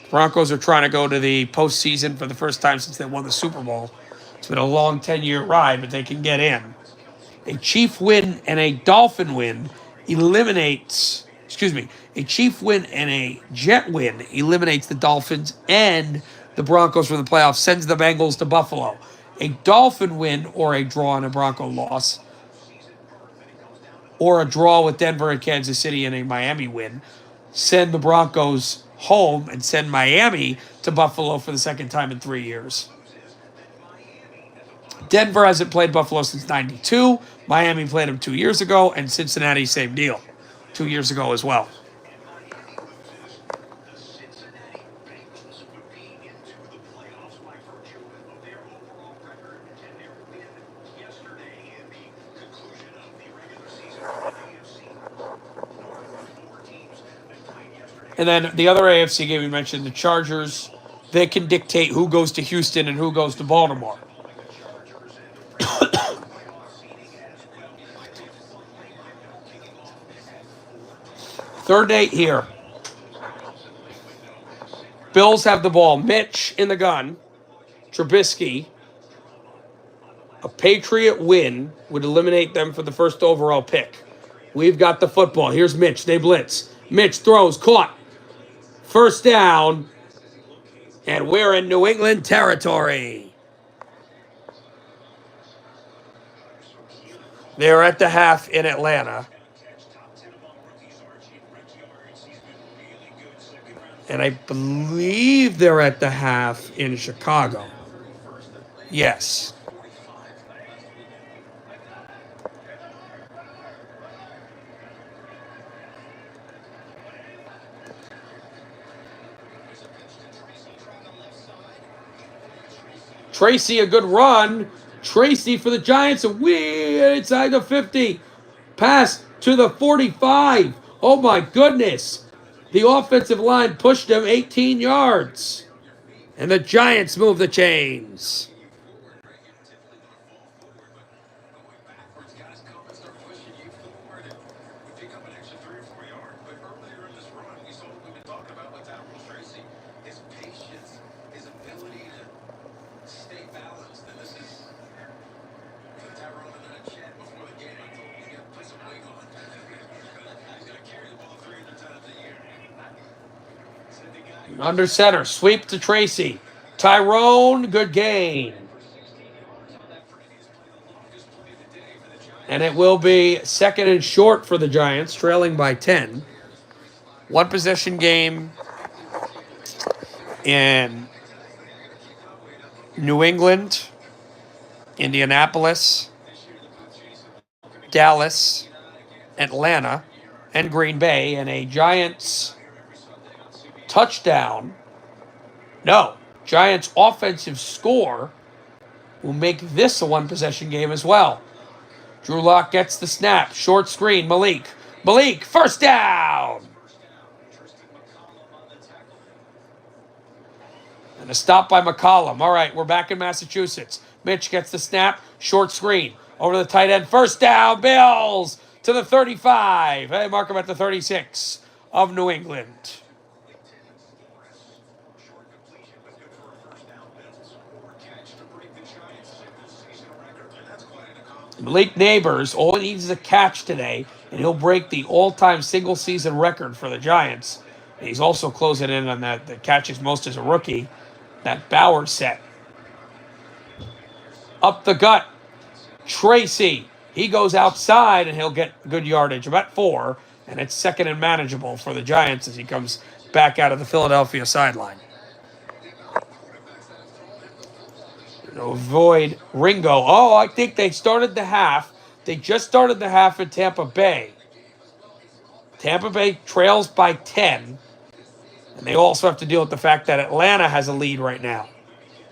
The Broncos are trying to go to the postseason for the first time since they won the Super Bowl. It's been a long 10-year ride, but they can get in. A Chief win and a Dolphin win eliminates, a Chief win and a Jet win eliminates the Dolphins and the Broncos from the playoffs, sends the Bengals to Buffalo. A Dolphin win or a draw and a Bronco loss, or a draw with Denver and Kansas City and a Miami win, send the Broncos home and send Miami to Buffalo for the second time in 3 years. Denver hasn't played Buffalo since 92. Miami played them 2 years ago, and Cincinnati, same deal, 2 years ago as well. And then the other AFC game we mentioned, the Chargers, they can dictate who goes to Houston and who goes to Baltimore. Third date here. Bills have the ball. Mitch in the gun. Trubisky. A Patriot win would eliminate them for the 1st overall pick. We've got the football. Here's Mitch. They blitz. Mitch throws. Caught. 1st down. And we're in New England territory. They're at the half in Atlanta. And I believe they're at the half in Chicago. Yes. Tracy, a good run. Tracy for the Giants. Inside the 50. Pass to the 45. Oh, my goodness. The offensive line pushed him 18 yards. And the Giants move the chains. Under center, sweep to Tracy. Tyrone, good gain. And it will be second and short for the Giants, trailing by 10. One possession game in New England, Indianapolis, Dallas, Atlanta, and Green Bay, and a Giants touchdown. No, Giants offensive score will make this a one possession game as well. Drew Lock gets the snap. Short screen. Malik, first down. And a stop by McCollum. All right, we're back in Massachusetts. Mitch gets the snap. Short screen. Over to the tight end. First down. Bills to the 35. They mark him at the 36 of New England. Malik Neighbors, all he needs is a catch today, and he'll break the all-time single-season record for the Giants. He's also closing in on that the catches most as a rookie, that Bauer set. Up the gut, Tracy. He goes outside, and he'll get good yardage, about 4, and it's second and manageable for the Giants as he comes back out of the Philadelphia sideline. Avoid Ringo. Oh, I think they started the half. They just started the half in Tampa Bay. Tampa Bay trails by 10. And they also have to deal with the fact that Atlanta has a lead right now.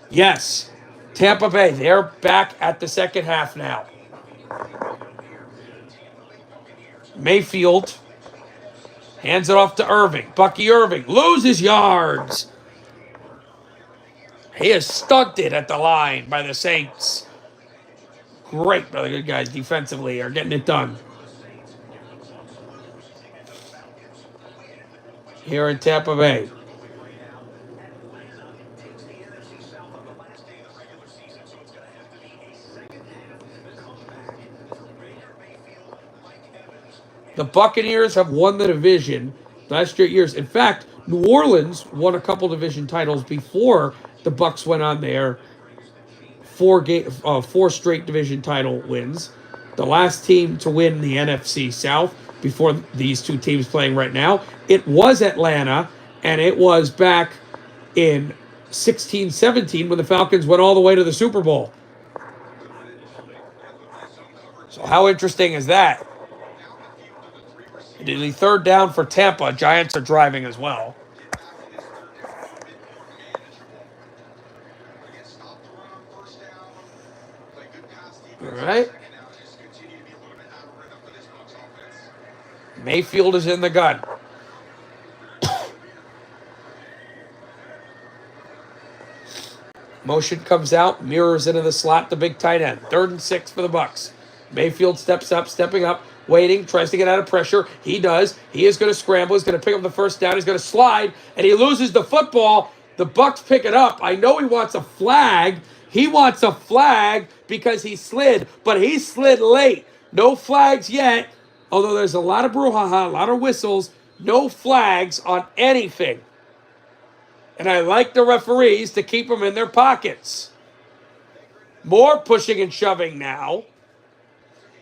Yes, Tampa Bay, they're back at the second half now. Mayfield hands it off to Irving. Bucky Irving loses yards. He is stunted at the line by the Saints. Great, really good guys defensively are getting it done. Here in Tampa Bay. The Buccaneers have won the division last straight years. In fact, New Orleans won a couple division titles before the Bucs went on their 4 straight division title wins. The last team to win the NFC South before these two teams playing right now, it was Atlanta, and it was back in 16-17 when the Falcons went all the way to the Super Bowl. So how interesting is that? The third down for Tampa. Giants are driving as well. All right. Mayfield is in the gun. Motion comes out, mirrors into the slot, the big tight end. 3rd and 6 for the Bucs. Mayfield stepping up, waiting, tries to get out of pressure. He does. He is going to scramble. He's going to pick up the first down. He's going to slide, and he loses the football. The Bucs pick it up. I know he wants a flag. He wants a flag because he slid, but he slid late. No flags yet, although there's a lot of brouhaha, a lot of whistles. No flags on anything. And I like the referees to keep them in their pockets. More pushing and shoving now.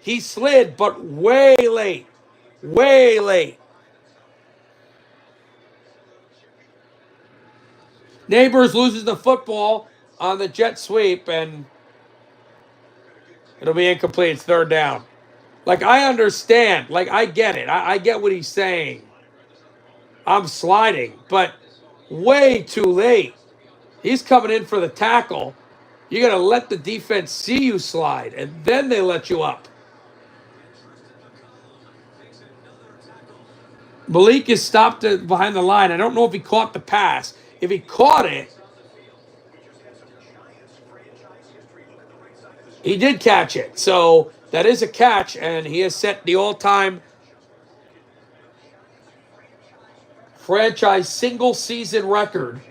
He slid, but way late. Way late. Neighbors loses the football on the jet sweep, and it'll be incomplete. It's 3rd down. Like, I understand. Like, I get it. I get what he's saying. I'm sliding, but way too late. He's coming in for the tackle. You got to let the defense see you slide, and then they let you up. Malik is stopped behind the line. I don't know if he caught the pass. If he caught it, he did catch it. So that is a catch, and he has set the all-time franchise single-season record.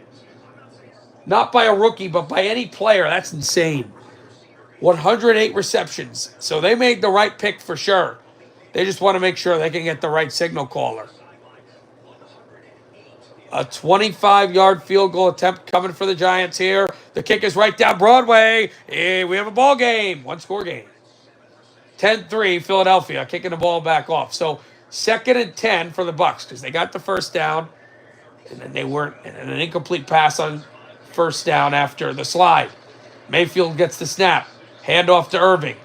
Not by a rookie, but by any player. That's insane. 108 receptions. So they made the right pick for sure. They just want to make sure they can get the right signal caller. A 25-yard field goal attempt coming for the Giants here. The kick is right down Broadway. Hey, we have a ball game. One-score game. 10-3, Philadelphia, kicking the ball back off. So 2nd and 10 for the Bucs because they got the first down, and then they weren't an incomplete pass on first down after the slide. Mayfield gets the snap. Handoff to Irving.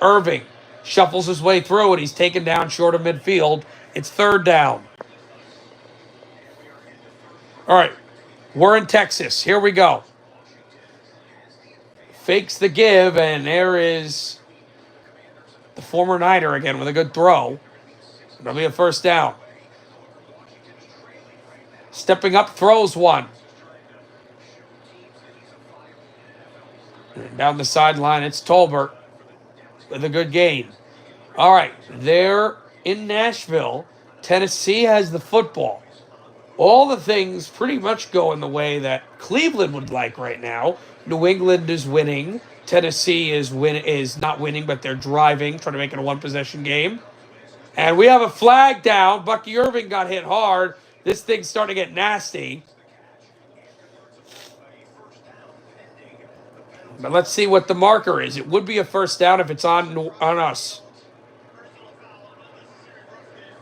Irving shuffles his way through it. He's taken down short of midfield. It's 3rd down. All right, we're in Texas. Here we go. Fakes the give, and there is the former Niner again with a good throw. It'll be a 1st down. Stepping up, throws one. And down the sideline, it's Tolbert with a good gain. All right, they're in Nashville. Tennessee has the football. All the things pretty much go in the way that Cleveland would like right now. New England is winning. Tennessee is not winning, but they're driving, trying to make it a one-possession game. And we have a flag down. Bucky Irving got hit hard. This thing's starting to get nasty. But let's see what the marker is. It would be a 1st down if it's on us.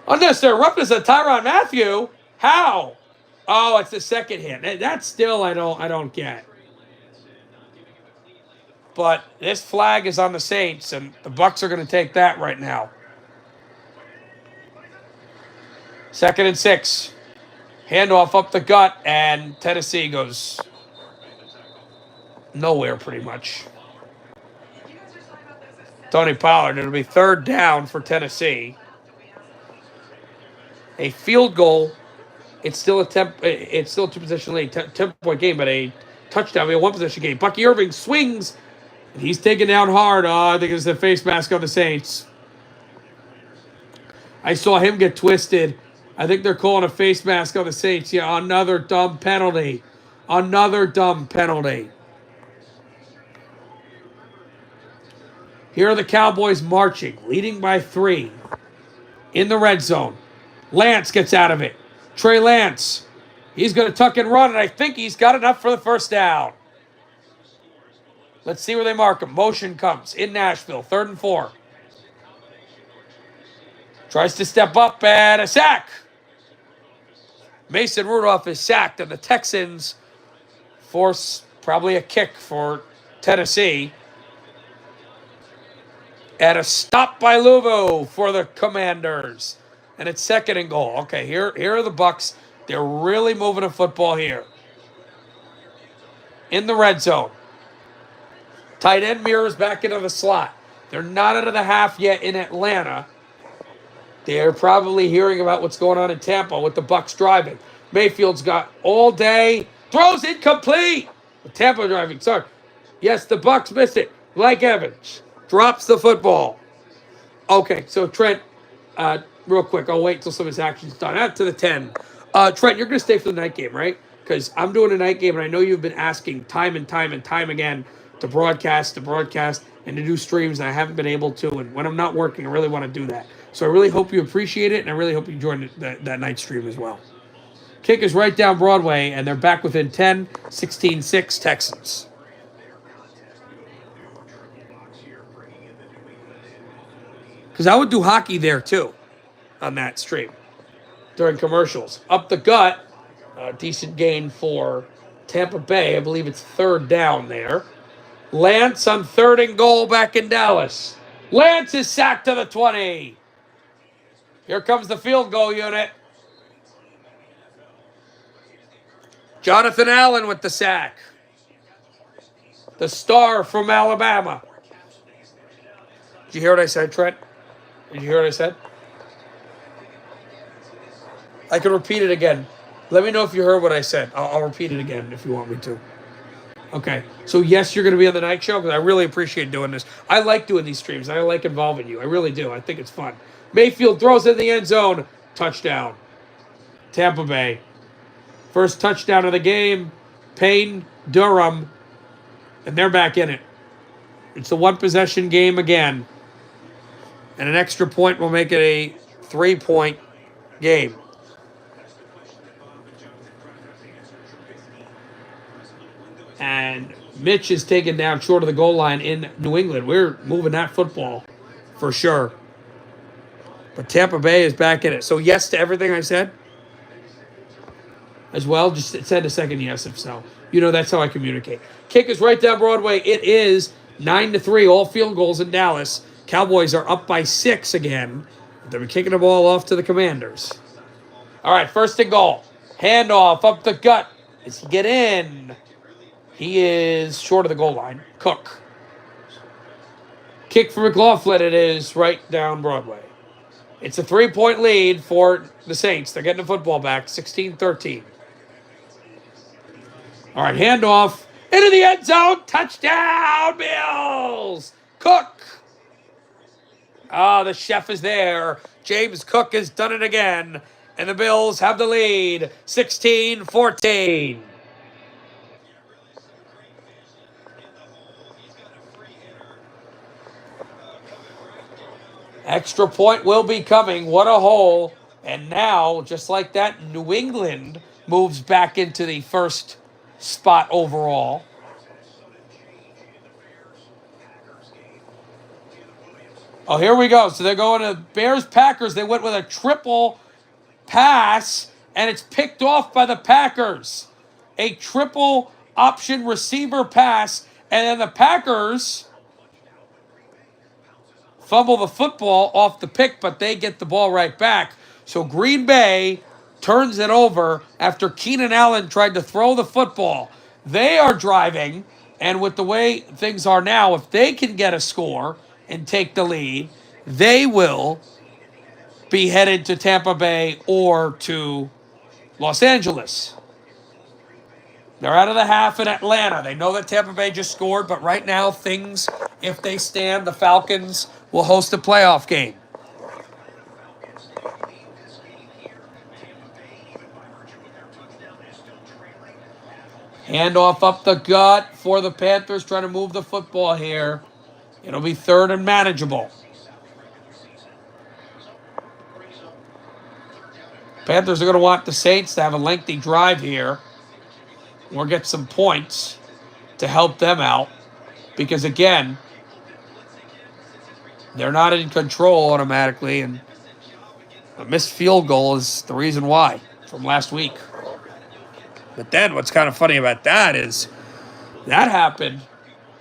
Unnecessary roughness of Tyrann Mathieu. How? Oh, it's the 2nd hit. That's still I don't get. But this flag is on the Saints, and the Bucs are going to take that right now. 2nd and 6. Handoff up the gut, and Tennessee goes nowhere pretty much. Tony Pollard. It'll be 3rd down for Tennessee. A field goal. It's still a 2-possession lead, 10-point game, but a touchdown, a one-possession game. Bucky Irving swings, and he's taken down hard. I think it's the face mask on the Saints. I saw him get twisted. I think they're calling a face mask on the Saints. Yeah, another dumb penalty. Another dumb penalty. Here are the Cowboys marching, leading by 3 in the red zone. Lance gets out of it. Trey Lance, he's going to tuck and run, and I think he's got enough for the 1st down. Let's see where they mark him. Motion comes in Nashville, 3rd and 4. Tries to step up, and a sack. Mason Rudolph is sacked, and the Texans force probably a kick for Tennessee. And a stop by Luvu for the Commanders. And it's 2nd and goal. Okay, here are the Bucs. They're really moving the football here. In the red zone. Tight end mirrors back into the slot. They're not out of the half yet in Atlanta. They're probably hearing about what's going on in Tampa with the Bucs driving. Mayfield's got all day. Throws incomplete. Tampa driving. Sorry. Yes, the Bucs missed it. Like Evans. Drops the football. Okay, so Trent, real quick, I'll wait until some of his action's done. Out to the 10. Trent, you're going to stay for the night game, right? Because I'm doing a night game, and I know you've been asking time and time again to broadcast, and to do streams, and I haven't been able to. And when I'm not working, I really want to do that. So I really hope you appreciate it, and I really hope you join that night stream as well. Kick is right down Broadway, and they're back within 10, 16-6 Texans. Because I would do hockey there, too, on that stream during commercials. Up the gut, decent gain for Tampa Bay. I believe it's 3rd down there. Lance on 3rd and goal back in Dallas. Lance is sacked to the 20. Here comes the field goal unit. Jonathan Allen with the sack. The star from Alabama. Did you hear what I said, Trent? Did you hear what I said? I can repeat it again. Let me know if you heard what I said. I'll repeat it again if you want me to. Okay. So, yes, you're going to be on the night show because I really appreciate doing this. I like doing these streams. I like involving you. I really do. I think it's fun. Mayfield throws in the end zone. Touchdown. Tampa Bay. First touchdown of the game. Payne, Durham. And they're back in it. It's a one-possession game again. And an extra point will make it a 3-point game. And Mitch is taken down short of the goal line in New England. We're moving that football for sure. But Tampa Bay is back in it. So yes to everything I said as well. Just send a second yes if so. You know that's how I communicate. Kick is right down Broadway. It is 9-3. All field goals in Dallas. Cowboys are up by 6 again. They're kicking the ball off to the Commanders. All right, first and goal. Handoff up the gut. Does he get in? He is short of the goal line. Cook. Kick for McLaughlin. It is right down Broadway. It's a 3-point lead for the Saints. They're getting the football back, 16-13. All right, handoff into the end zone. Touchdown, Bills. Cook. The chef is there. James Cook has done it again. And the Bills have the lead, 16-14. Extra point will be coming. What a hole. And now, just like that, New England moves back into the first spot overall. Oh, here we go. So they're going to Bears-Packers. They went with a triple pass, and it's picked off by the Packers. A triple option receiver pass, and then the Packers fumble the football off the pick, but they get the ball right back. So Green Bay turns it over after Keenan Allen tried to throw the football. They are driving, and with the way things are now, if they can get a score and take the lead, they will be headed to Tampa Bay or to Los Angeles. They're out of the half in Atlanta. They know that Tampa Bay just scored, but right now things, if they stand, the Falcons will host a playoff game. Handoff up the gut for the Panthers, trying to move the football here. It'll be third and manageable. Panthers are going to want the Saints to have a lengthy drive here or get some points to help them out because, again, they're not in control automatically, and a missed field goal is the reason why from last week. But then what's kind of funny about that is that happened.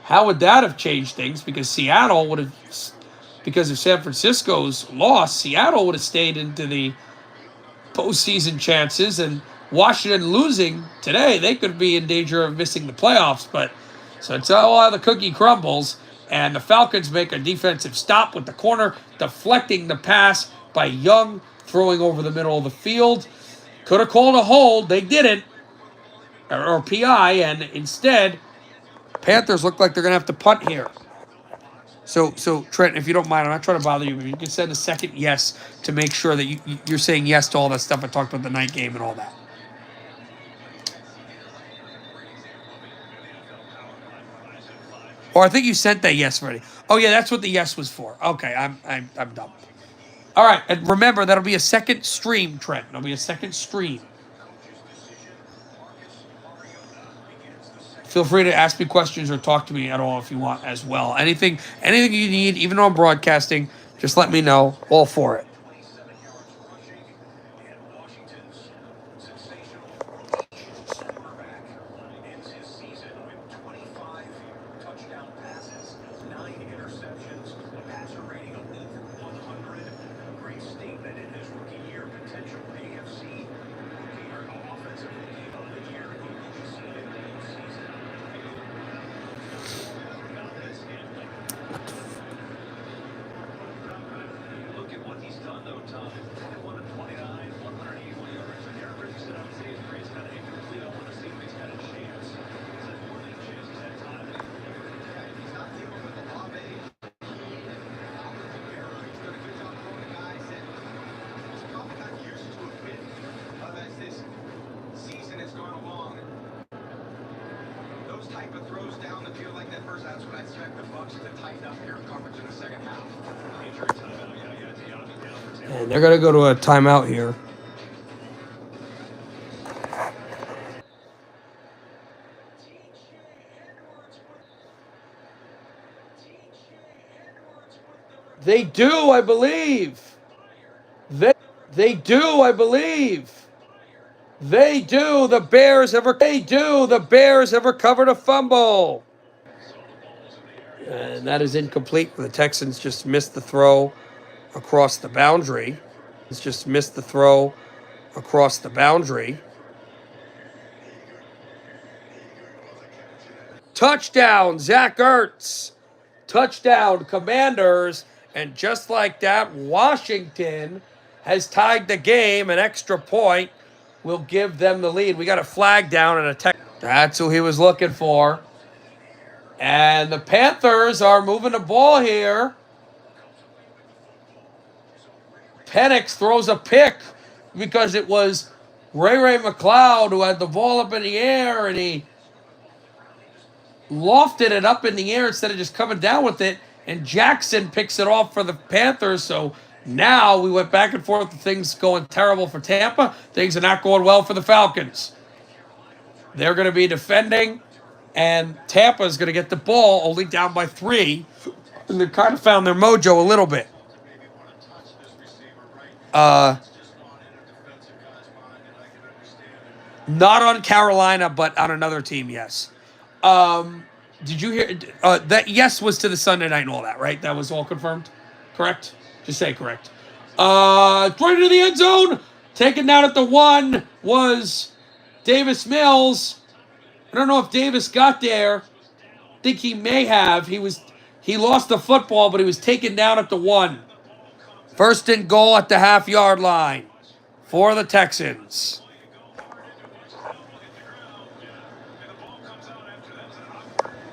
How would that have changed things? Because Seattle would have, because of San Francisco's loss, Seattle would have stayed into the postseason chances, and Washington losing today, they could be in danger of missing the playoffs. But so it's all how the cookie crumbles, and the Falcons make a defensive stop with the corner deflecting the pass by Young, throwing over the middle of the field. Could have called a hold, they didn't, or PI, and instead, Panthers look like they're going to have to punt here. So Trent, if you don't mind, I'm not trying to bother you, but you can send a second yes to make sure that you're saying yes to all that stuff I talked about the night game and all that. Or I think you sent that yes already. Oh yeah, that's what the yes was for. Okay, I'm dumb. All right, and remember that'll be a second stream, Trent. It'll be a second stream. Feel free to ask me questions or talk to me at all if you want as well. Anything you need, even though I'm broadcasting, just let me know. All for it. And they're going to go to a timeout here. They do, I believe. They do, I believe. They do. The Bears have recovered a fumble. And that is incomplete. The Texans just missed the throw across the boundary. Touchdown, Zach Ertz. Touchdown, Commanders. And just like that, Washington has tied the game. An extra point will give them the lead. We got a flag down and a tech. That's who he was looking for. And the Panthers are moving the ball here. Penix throws a pick because it was Ray McCloud who had the ball up in the air, and he lofted it up in the air instead of just coming down with it. And Jackson picks it off for the Panthers. So now we went back and forth with things going terrible for Tampa. Things are not going well for the Falcons. They're going to be defending, and Tampa's going to get the ball only down by 3. And they kind of found their mojo a little bit. Not on Carolina, but on another team, yes. Did you hear that? Yes, was to the Sunday night and all that, right? That was all confirmed, correct? Just say correct. Right into the end zone, taken down at the 1 was Davis Mills. I don't know if Davis got there. I think he may have. He lost the football, but he was taken down at the 1. First and goal at the half-yard line for the Texans.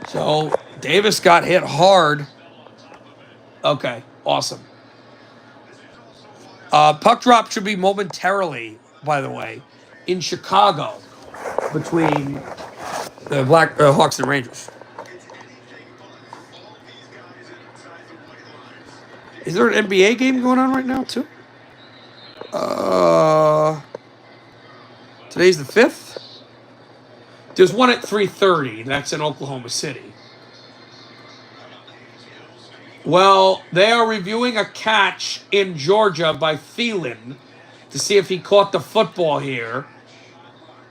So Davis got hit hard. Okay, awesome. Puck drop should be momentarily, by the way, in Chicago between the Hawks and Rangers. Is there an NBA game going on right now too? Today's the 5th. There's one at 3:30. That's in Oklahoma City. Well, they are reviewing a catch in Georgia by Thielen to see if he caught the football here.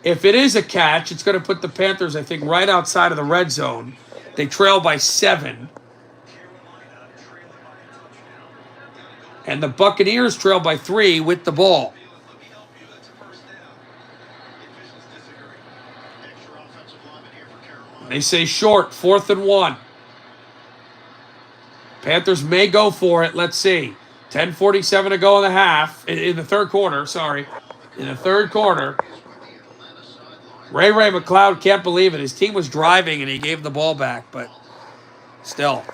If it is a catch, it's going to put the Panthers, I think, right outside of the red zone. They trail by 7. And the Buccaneers trail by 3 with the ball. They say short, 4th and 1. Panthers may go for it. Let's see. 10:47 to go in the half. In the third quarter, sorry. In the third quarter. Ray McCloud can't believe it. His team was driving and he gave the ball back, but still.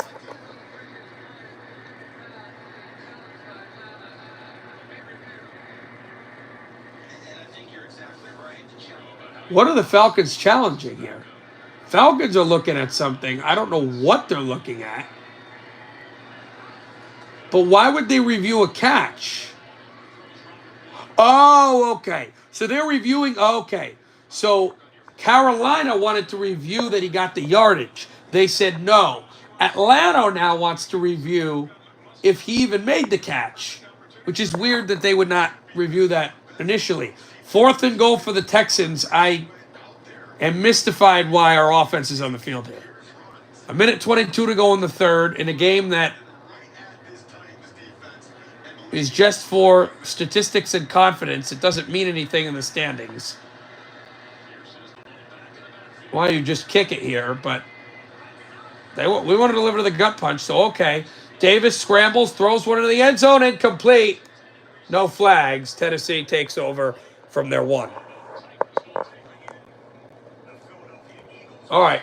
What are the Falcons challenging here? Falcons are looking at something. I don't know what they're looking at. But why would they review a catch? Oh, okay. So they're reviewing. Okay. So Carolina wanted to review that he got the yardage. They said no. Atlanta now wants to review if he even made the catch, which is weird that they would not review that initially. 4th and goal for the Texans. I am mystified why our offense is on the field here. 1:22 to go in the third in a game that is just for statistics and confidence. It doesn't mean anything in the standings. Why you just kick it here, but we want to deliver the gut punch, so okay. Davis scrambles, throws one into the end zone, incomplete. No flags. Tennessee takes over from their 1. All right.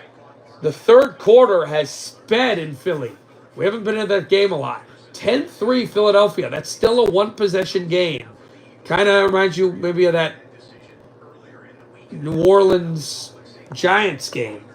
The third quarter has sped in Philly. We haven't been in that game a lot. 10-3 Philadelphia. That's still a 1-possession game. Kind of reminds you maybe of that New Orleans Giants game.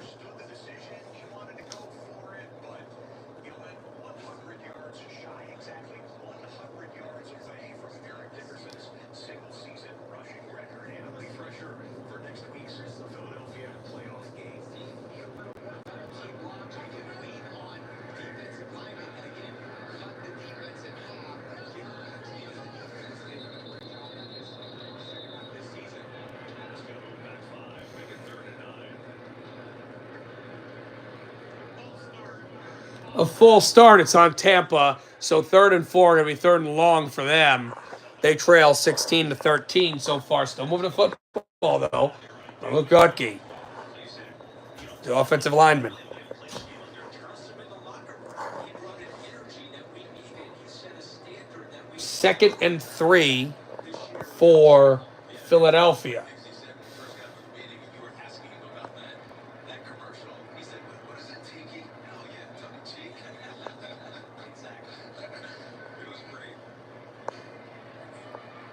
a full start. It's on Tampa, so 3rd and 4 going to be 3rd and long for them. They trail 16-13 so far. Still moving the football though. Luke Gutke, the offensive lineman. 2nd and 3 for Philadelphia.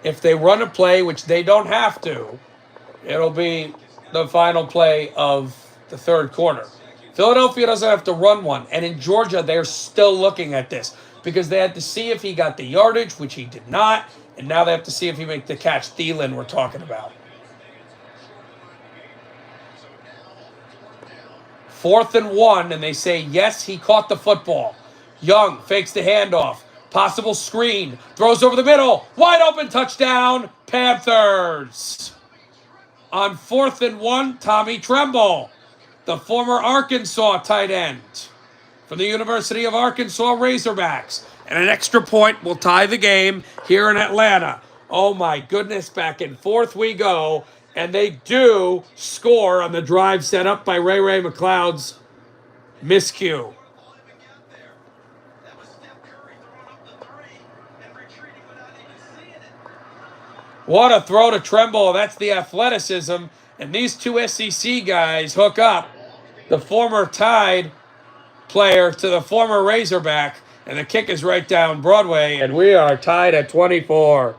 If they run a play, which they don't have to, it'll be the final play of the 3rd quarter. Philadelphia doesn't have to run one. And in Georgia, they're still looking at this because they had to see if he got the yardage, which he did not. And now they have to see if he made the catch. Thielen we're talking about. 4th and 1, and they say, yes, he caught the football. Young fakes the handoff. Possible screen. Throws over the middle. Wide open touchdown. Panthers. On 4th and 1, Tommy Tremble, the former Arkansas tight end from the University of Arkansas Razorbacks. And an extra point will tie the game here in Atlanta. Oh my goodness, back and forth we go. And they do score on the drive set up by Ray McLeod's miscue. What a throw to Tremble. That's the athleticism. And these two SEC guys hook up. The former Tide player to the former Razorback. And the kick is right down Broadway. And we are tied at 24.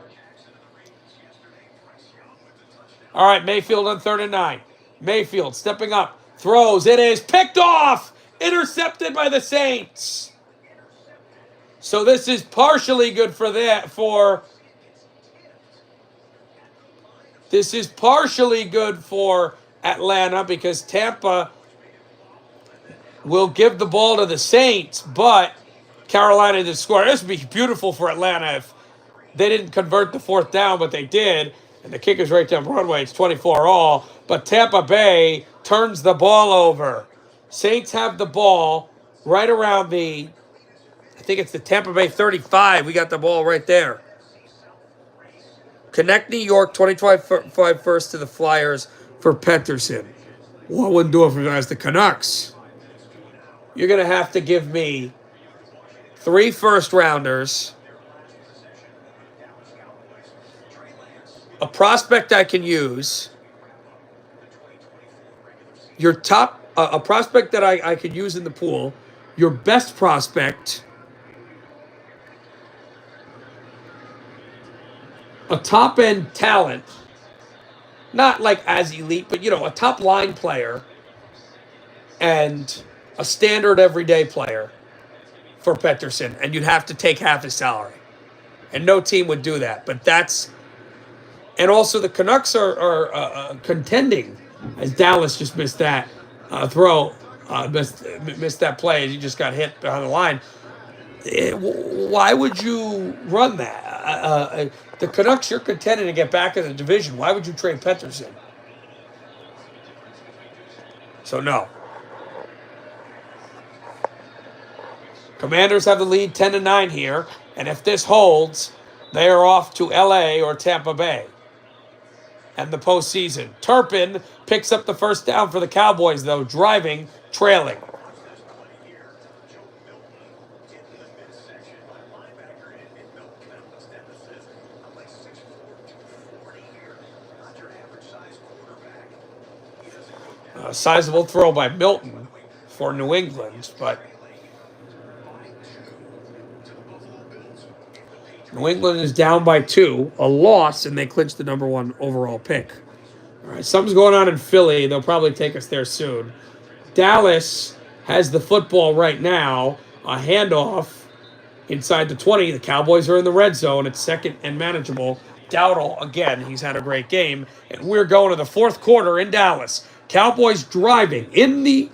All right, Mayfield on 3rd and 9. Mayfield stepping up. Throws. It is picked off. Intercepted by the Saints. So this is partially good for that. This is partially good for Atlanta because Tampa will give the ball to the Saints, but Carolina did score. This would be beautiful for Atlanta if they didn't convert the 4th down, but they did. And the kick is right down Broadway. It's 24-all. But Tampa Bay turns the ball over. Saints have the ball right around I think it's the Tampa Bay 35. We got the ball right there. Connect New York, 2025 first to the Flyers for Peterson. What wouldn't do it for guys? The Canucks. You're going to have to give me 3 first-rounders, a prospect I can use, your top, a prospect that I could use in the pool, your best prospect, a top-end talent, not like as elite, but, a top-line player, and a standard everyday player for Peterson, and you'd have to take half his salary. And no team would do that. But that's... And also the Canucks are contending, as Dallas just missed that throw, missed that play as he just got hit behind the line. Why would you run that? The Canucks, you're contending to get back in the division. Why would you trade Peterson? So, no. Commanders have the lead 10-9 here. And if this holds, they are off to L.A. or Tampa Bay and the postseason. Turpin picks up the first down for the Cowboys, though, driving, trailing. A sizable throw by Milton for New England, but New England is down by 2, a loss, and they clinch the number 1 overall pick. All right, something's going on in Philly. They'll probably take us there soon. Dallas has the football right now, a handoff inside the 20. The Cowboys are in the red zone. It's 2nd and manageable. Dowdle, again, he's had a great game. And we're going to the 4th quarter in Dallas. Cowboys driving in the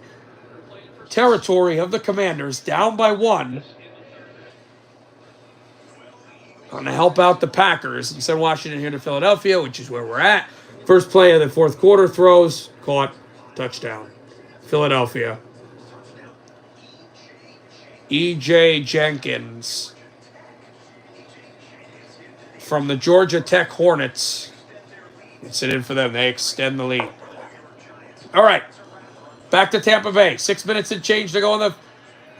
territory of the Commanders, down by 1. Going to help out the Packers. And send Washington here to Philadelphia, which is where we're at. First play of the 4th quarter, throws, caught, touchdown. Philadelphia. E.J. Jenkins from the Georgia Tech Hornets. It's in for them. They extend the lead. All right. Back to Tampa Bay. 6 minutes and change to go in the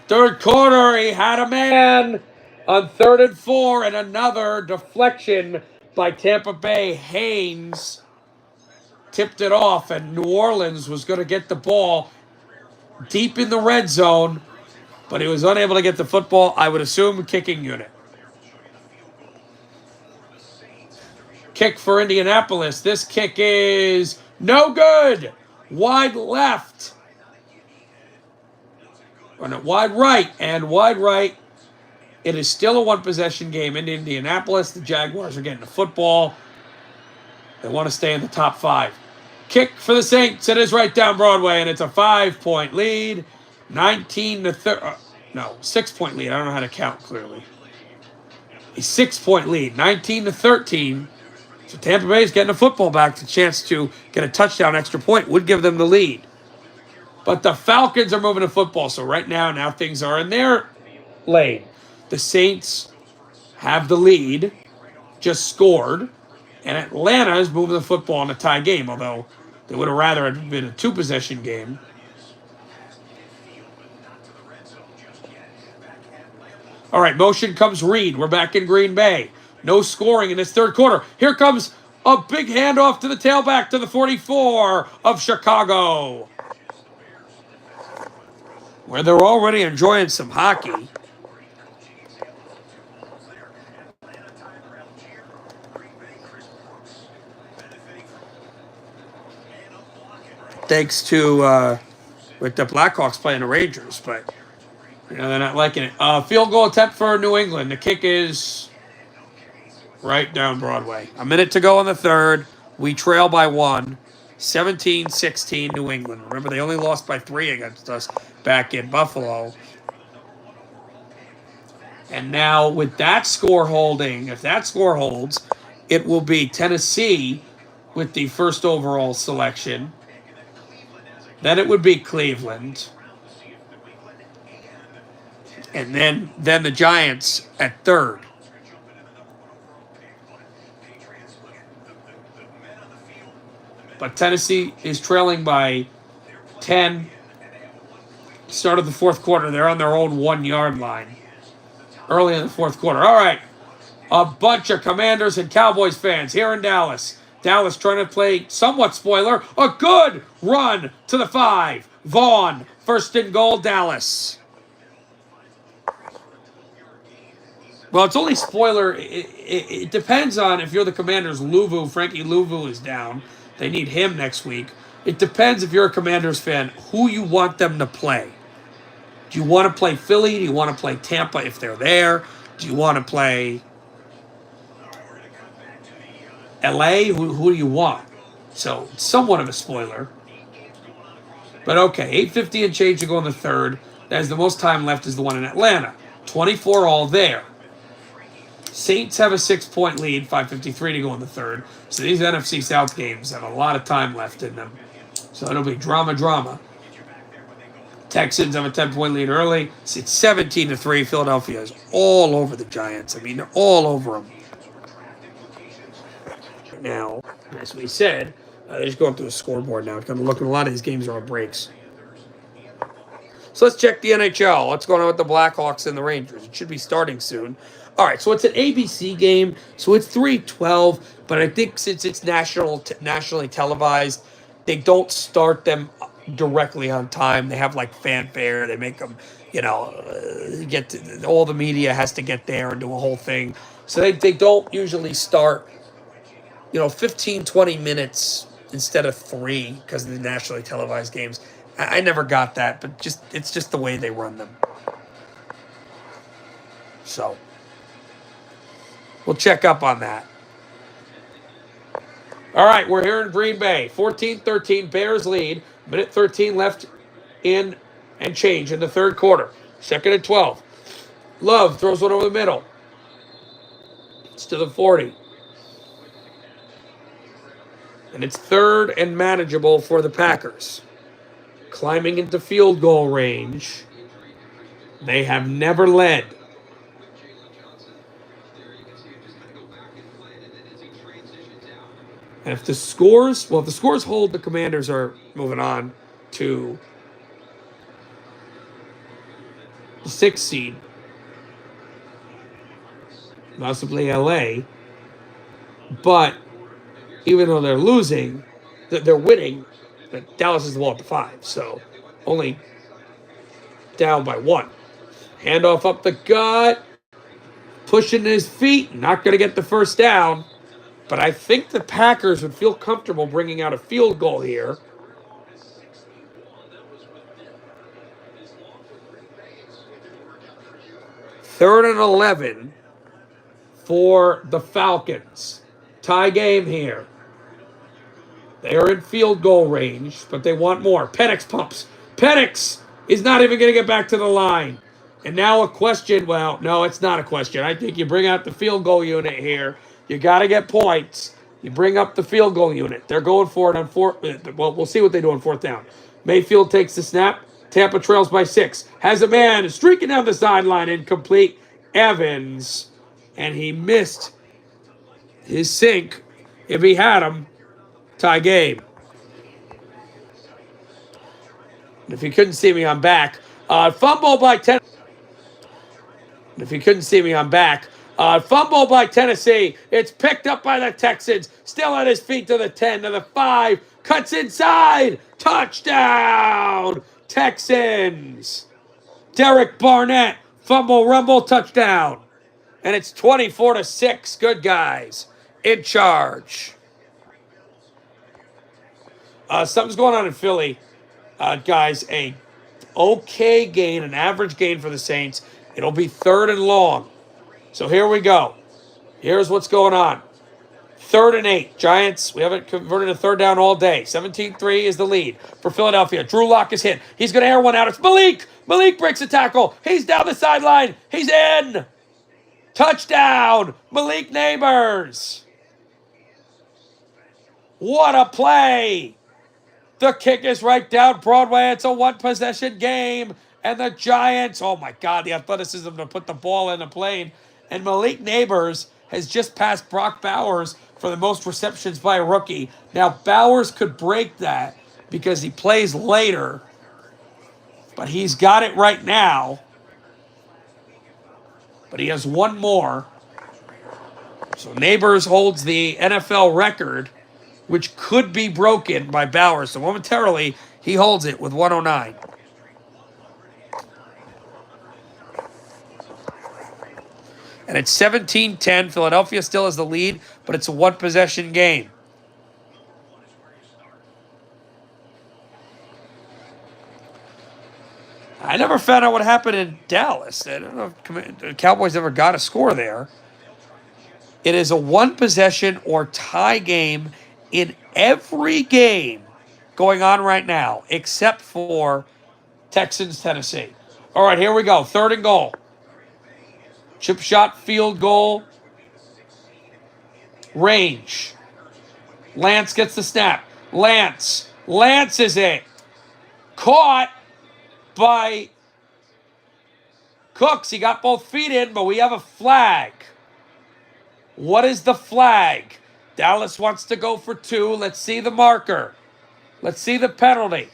third quarter. He had a man on 3rd and 4, and another deflection by Tampa Bay. Haynes tipped it off, and New Orleans was going to get the ball deep in the red zone, but he was unable to get the football. I would assume kicking unit. Kick for Indianapolis. This kick is no good. Wide left. Or no, wide right. And wide right. It is still a one-possession game in Indianapolis. The Jaguars are getting the football. They want to stay in the top 5. Kick for the Saints. It is right down Broadway, and it's a 5-point lead. 6-point lead. I don't know how to count clearly. A 6-point lead. 19-13. So Tampa Bay is getting a football back. The chance to get a touchdown extra point would give them the lead. But the Falcons are moving the football. So right now things are in their lane. The Saints have the lead, just scored, and Atlanta is moving the football in a tie game, although they would have rather it been a 2-possession game. All right, motion comes Reed. We're back in Green Bay. No scoring in this third quarter. Here comes a big handoff to the tailback to the 44 of Chicago, where they're already enjoying some hockey. Thanks to with the Blackhawks playing the Rangers, but they're not liking it. Field goal attempt for New England. The kick is right down Broadway. A minute to go in the third. We trail by 1. 17-16 New England. Remember, they only lost by 3 against us back in Buffalo. And now with that score holding, if that score holds, it will be Tennessee with the first overall selection. Then it would be Cleveland. And then the Giants at 3rd. But Tennessee is trailing by 10. Start of the fourth quarter. They're on their own 1-yard line. Early in the fourth quarter. All right. A bunch of Commanders and Cowboys fans here in Dallas. Dallas trying to play somewhat spoiler. A good run to the 5. Vaughn, 1st and goal, Dallas. Well, it's only spoiler. It depends on if you're the Commanders. Frankie Louvu is down. They need him next week. It depends if you're a Commanders fan who you want them to play. Do you want to play Philly? Do you want to play Tampa if they're there? Do you want to play LA? Who do you want? So, it's somewhat of a spoiler. But okay, 8:50 and change to go in the third. That is the most time left is the one in Atlanta. 24 all there. Saints have a 6-point lead, 5:53 to go in the third. So these NFC South games have a lot of time left in them. So it'll be drama. Texans have a 10-point lead early. It's 17-3. Philadelphia is all over the Giants. I mean, they're all over them. Now, as we said, they're just going through the scoreboard now. Kind of looking, a lot of these games are on breaks. So let's check the NHL. What's going on with the Blackhawks and the Rangers? It should be starting soon. All right, so it's an ABC game, so it's 3:12, but I think since it's nationally televised, they don't start them directly on time. They have like fanfare. They make them, all the media has to get there and do a whole thing. So they don't usually start, 15, 20 minutes instead of 3 because of the nationally televised games. I never got that, but it's just the way they run them. So we'll check up on that. All right, we're here in Green Bay. 14-13, Bears lead. Minute 13 left in and change in the third quarter. 2nd and 12. Love throws one over the middle. It's to the 40. And it's 3rd and manageable for the Packers. Climbing into field goal range. They have never led. And if the scores hold, the Commanders are moving on to the 6th seed, possibly LA. But even though they're losing, they're winning. But Dallas is the ball at the 5, so only down by 1. Handoff up the gut, pushing his feet, not going to get the first down. But I think the Packers would feel comfortable bringing out a field goal here. Third and 11 for the Falcons. Tie game here. They are in field goal range, but they want more. Penix pumps. Penix is not even going to get back to the line. And now a question. Well, no, it's not a question. I think you bring out the field goal unit here. You got to get points. You bring up the field goal unit. They're going for it on 4th. Well, we'll see what they do on 4th down. Mayfield takes the snap. Tampa trails by 6. Has a man streaking down the sideline. Incomplete. Evans. And he missed his sink. If he had him, tie game. If you couldn't see me, I'm back. Fumble by 10. If you couldn't see me, I'm back. Fumble by Tennessee. It's picked up by the Texans. Still on his feet to the 10, to the 5. Cuts inside. Touchdown. Texans. Derek Barnett. Fumble, rumble, touchdown. And it's 24-6. Good guys in charge. Something's going on in Philly. Guys, a okay gain, an average gain for the Saints. It'll be 3rd and long. So here we go. Here's what's going on. 3rd and 8. Giants, we haven't converted a 3rd down all day. 17-3 is the lead for Philadelphia. Drew Lock is hit. He's going to air one out. It's Malik. Malik breaks a tackle. He's down the sideline. He's in. Touchdown. Malik Neighbors. What a play. The kick is right down Broadway. It's a 1-possession game. And the Giants, oh my God, the athleticism to put the ball in the plane. And Malik Neighbors has just passed Brock Bowers for the most receptions by a rookie. Now, Bowers could break that because he plays later. But he's got it right now. But he has one more. So Neighbors holds the NFL record, which could be broken by Bowers. So momentarily, he holds it with 109. And it's 17-10. Philadelphia still has the lead, but it's a 1-possession game. I never found out what happened in Dallas. I don't know if the Cowboys ever got a score there. It is a 1-possession or tie game in every game going on right now, except for Texans, Tennessee. All right, here we go. 3rd and goal. Chip shot, field goal. Range. Lance gets the snap. Lance is it. Caught by Cooks. He got both feet in, but we have a flag. What is the flag? Dallas wants to go for 2. Let's see the marker. Let's see the penalty.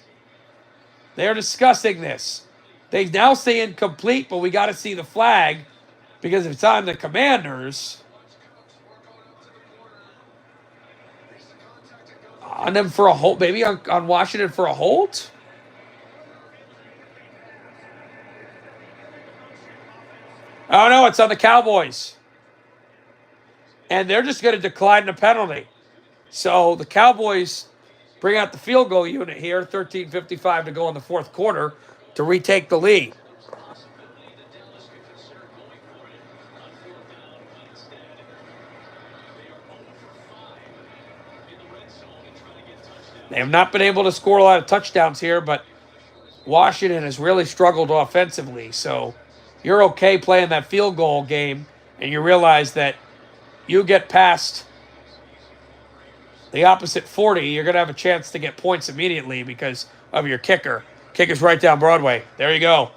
They're discussing this. They now say incomplete, but we got to see the flag because if it's on the Commanders, on them for a hold, maybe on Washington for a hold? Oh, no, it's on the Cowboys. And they're just going to decline the penalty. So the Cowboys bring out the field goal unit here, 13:55 to go in the 4th quarter to retake the lead. They have not been able to score a lot of touchdowns here, but Washington has really struggled offensively. So you're okay playing that field goal game, and you realize that you get past the opposite 40, you're going to have a chance to get points immediately because of your kicker. Kicker's right down Broadway. There you go.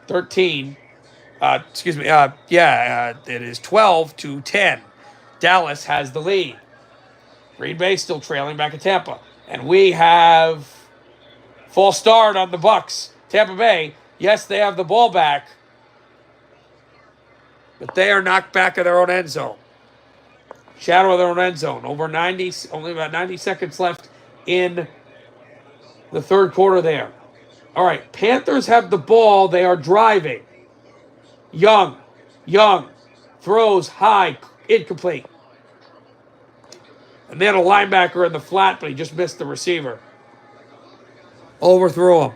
13. It is 12-10. Dallas has the lead. Green Bay still trailing back at Tampa. And we have false start on the Bucks. Tampa Bay, yes, they have the ball back, but they are knocked back of their own end zone. Shadow of their own end zone. Only about 90 seconds left in the third quarter there. All right, Panthers have the ball. They are driving. Young throws high, incomplete. And they had a linebacker in the flat, but he just missed the receiver. Overthrew him.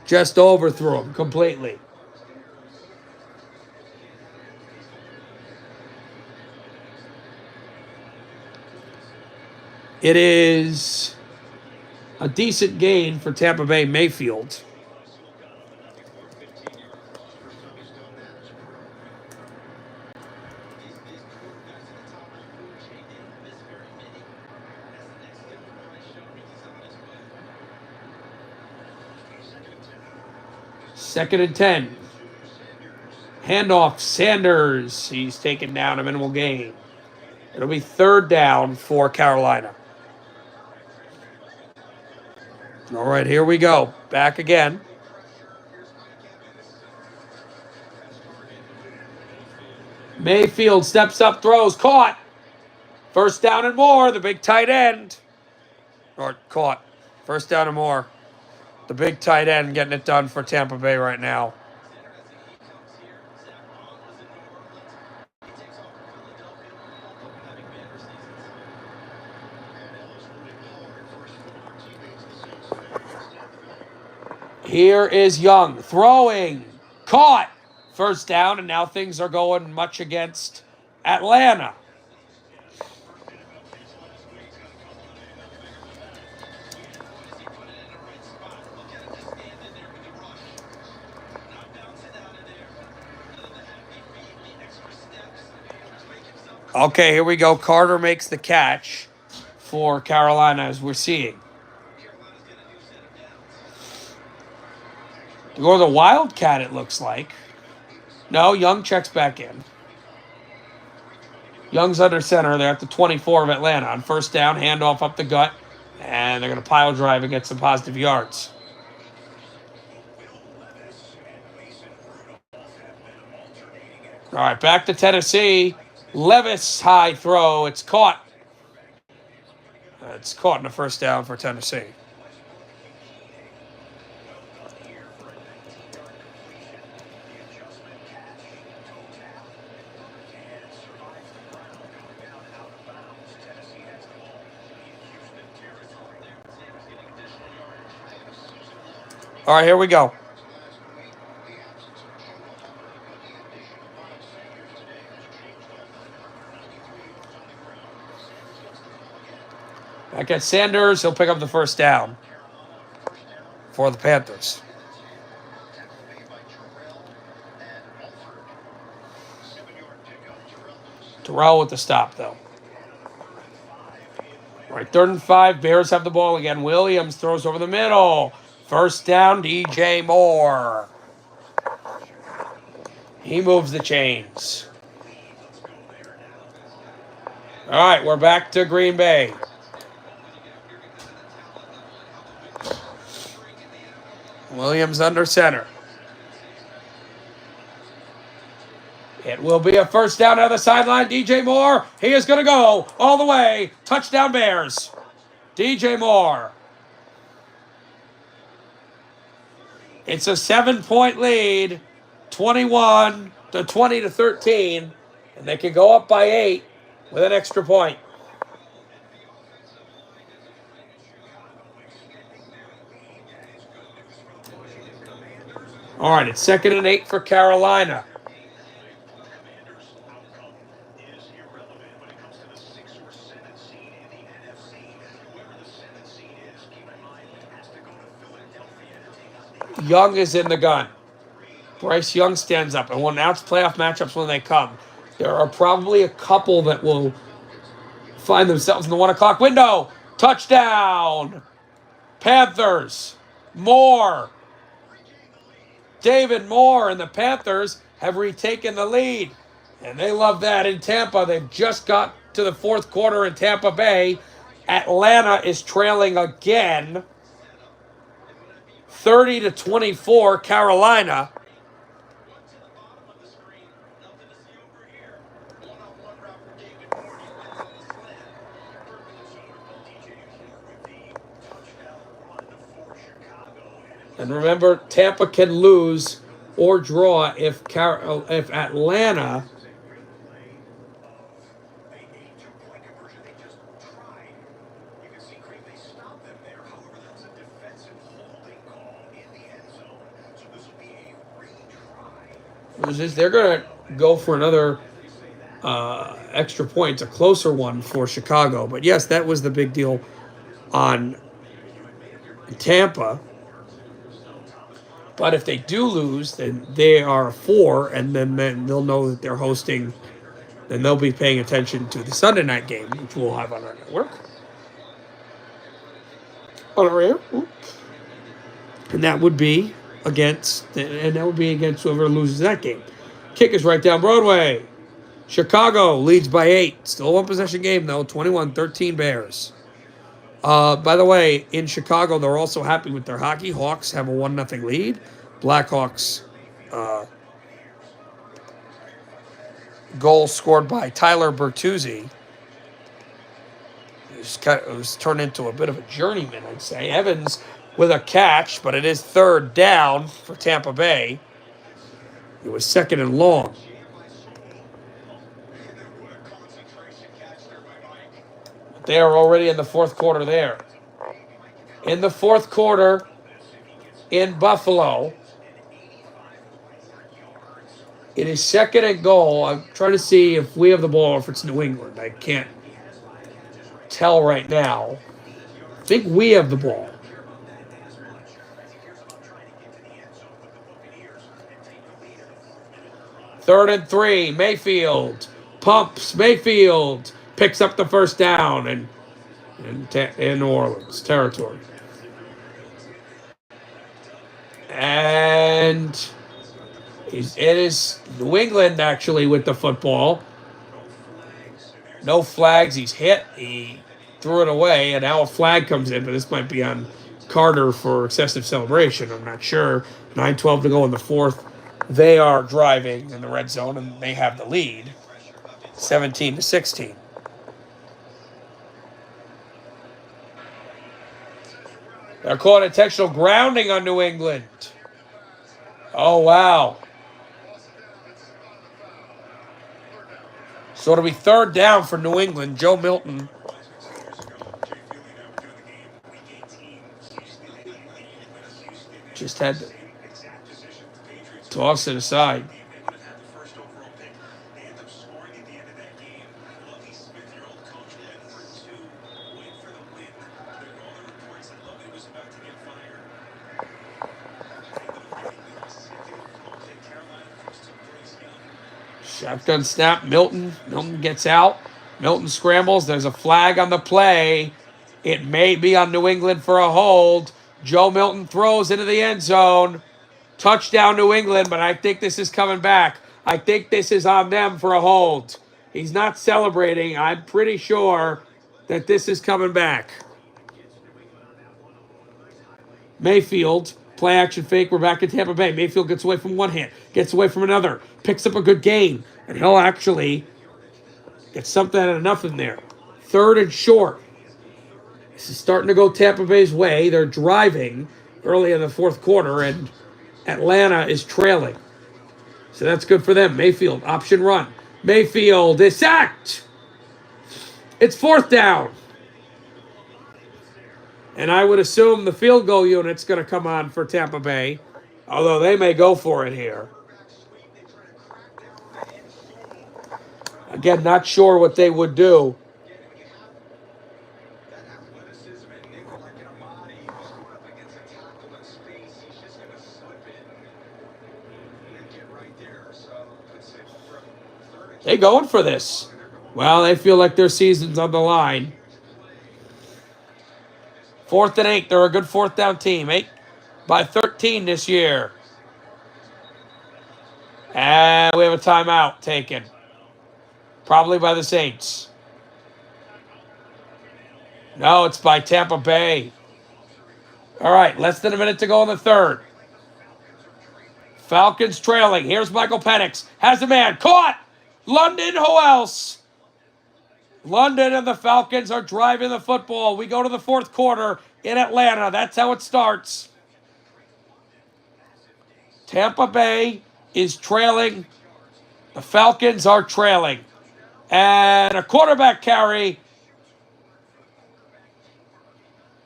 Just overthrew him completely. It is a decent gain for Tampa Bay Mayfield. Second and 10. Handoff, Sanders. He's taken down a minimal gain. It'll be third down for Carolina. All right, here we go. Back again. Mayfield steps up, throws, caught. First down and more, the big tight end. Or caught. First down and more. The big tight end getting it done for Tampa Bay right now. Here is Young throwing, caught. First down, and now things are going much against Atlanta. Okay, here we go. Carter makes the catch for Carolina, as we're seeing. To go to the Wildcat, it looks like. No, Young checks back in. Young's under center. They're at the 24 of Atlanta. On first down, handoff up the gut, and they're going to pile drive and get some positive yards. All right, back to Tennessee. Levis high throw. It's caught. It's caught in the first down for Tennessee. All right, here we go. Back at Sanders, he'll pick up the first down for the Panthers. Terrell with the stop, though. All right, 3rd and 5. Bears have the ball again. Williams throws over the middle. First down, DJ Moore. He moves the chains. All right, we're back to Green Bay. Williams under center. It will be a first down on the sideline. DJ Moore, he is going to go all the way. Touchdown Bears. DJ Moore. It's a 7-point lead, 21-20-13, and they can go up by 8 with an extra point. All right, it's 2nd and 8 for Carolina. Young is in the gun. Bryce Young stands up, and we'll announce playoff matchups when they come. There are probably a couple that will find themselves in the 1 o'clock window. Touchdown! Panthers. Moore. David Moore and the Panthers have retaken the lead. And they love that in Tampa. They've just got to the fourth quarter in Tampa Bay. Atlanta is trailing again, 30-24, Carolina. And remember, Tampa can lose or draw if Atlanta loses. They're going to go for another extra point. It's a closer one for Chicago. But yes, that was the big deal on Tampa. But if they do lose, then they are 4, and then they'll know that they're hosting. Then they'll be paying attention to the Sunday night game, which we'll have on our network. On our air. And that would be against whoever loses that game. Kick is right down Broadway. Chicago leads by 8. Still a one-possession game, though. 21-13 Bears. By the way, in Chicago, they're also happy with their hockey. Hawks have a 1-0 lead. Blackhawks goal scored by Tyler Bertuzzi. It was turned into a bit of a journeyman, I'd say. Evans with a catch, but it is third down for Tampa Bay. It was second and long. They are already in the fourth quarter there. In the fourth quarter in Buffalo, it is second and goal. I'm trying to see if we have the ball or if it's New England. I can't tell right now. I think we have the ball. Third and 3, Mayfield pumps. Mayfield picks up the first down in New Orleans territory. And it is New England actually with the football. No flags. He's hit. He threw it away, and now a flag comes in, but this might be on Carter for excessive celebration. I'm not sure. 9:12 to go in the fourth. They are driving in the red zone, and they have the lead, 17-16. They're calling intentional grounding on New England. Oh, wow. So it'll be third down for New England. Joe Milton. Just had to toss it aside. Shotgun snap. Milton gets out. Milton scrambles. There's a flag on the play. It may be on New England for a hold. Joe Milton throws into the end zone. Touchdown New England, but I think this is coming back. I think this is on them for a hold. He's not celebrating. I'm pretty sure that this is coming back. Mayfield, play action fake. We're back in Tampa Bay. Mayfield gets away from one hand, gets away from another, picks up a good gain, and he'll actually get something out of nothing there. Third and short. This is starting to go Tampa Bay's way. They're driving early in the fourth quarter, and Atlanta is trailing. So that's good for them. Mayfield, option run. Mayfield is sacked. It's fourth down. And I would assume the field goal unit's going to come on for Tampa Bay, although they may go for it here. Again, not sure what they would do. They going for this. Well, they feel like their season's on the line. 4th and 8. They're a good fourth down team. 8 by 13 this year. And we have a timeout taken. Probably by the Saints. No, it's by Tampa Bay. All right, less than a minute to go in the third. Falcons trailing. Here's Michael Penix. Has a man. Caught! London, who else? London and the Falcons are driving the football. We go to the fourth quarter in Atlanta. That's how it starts. Tampa Bay is trailing. The Falcons are trailing. And a quarterback carry.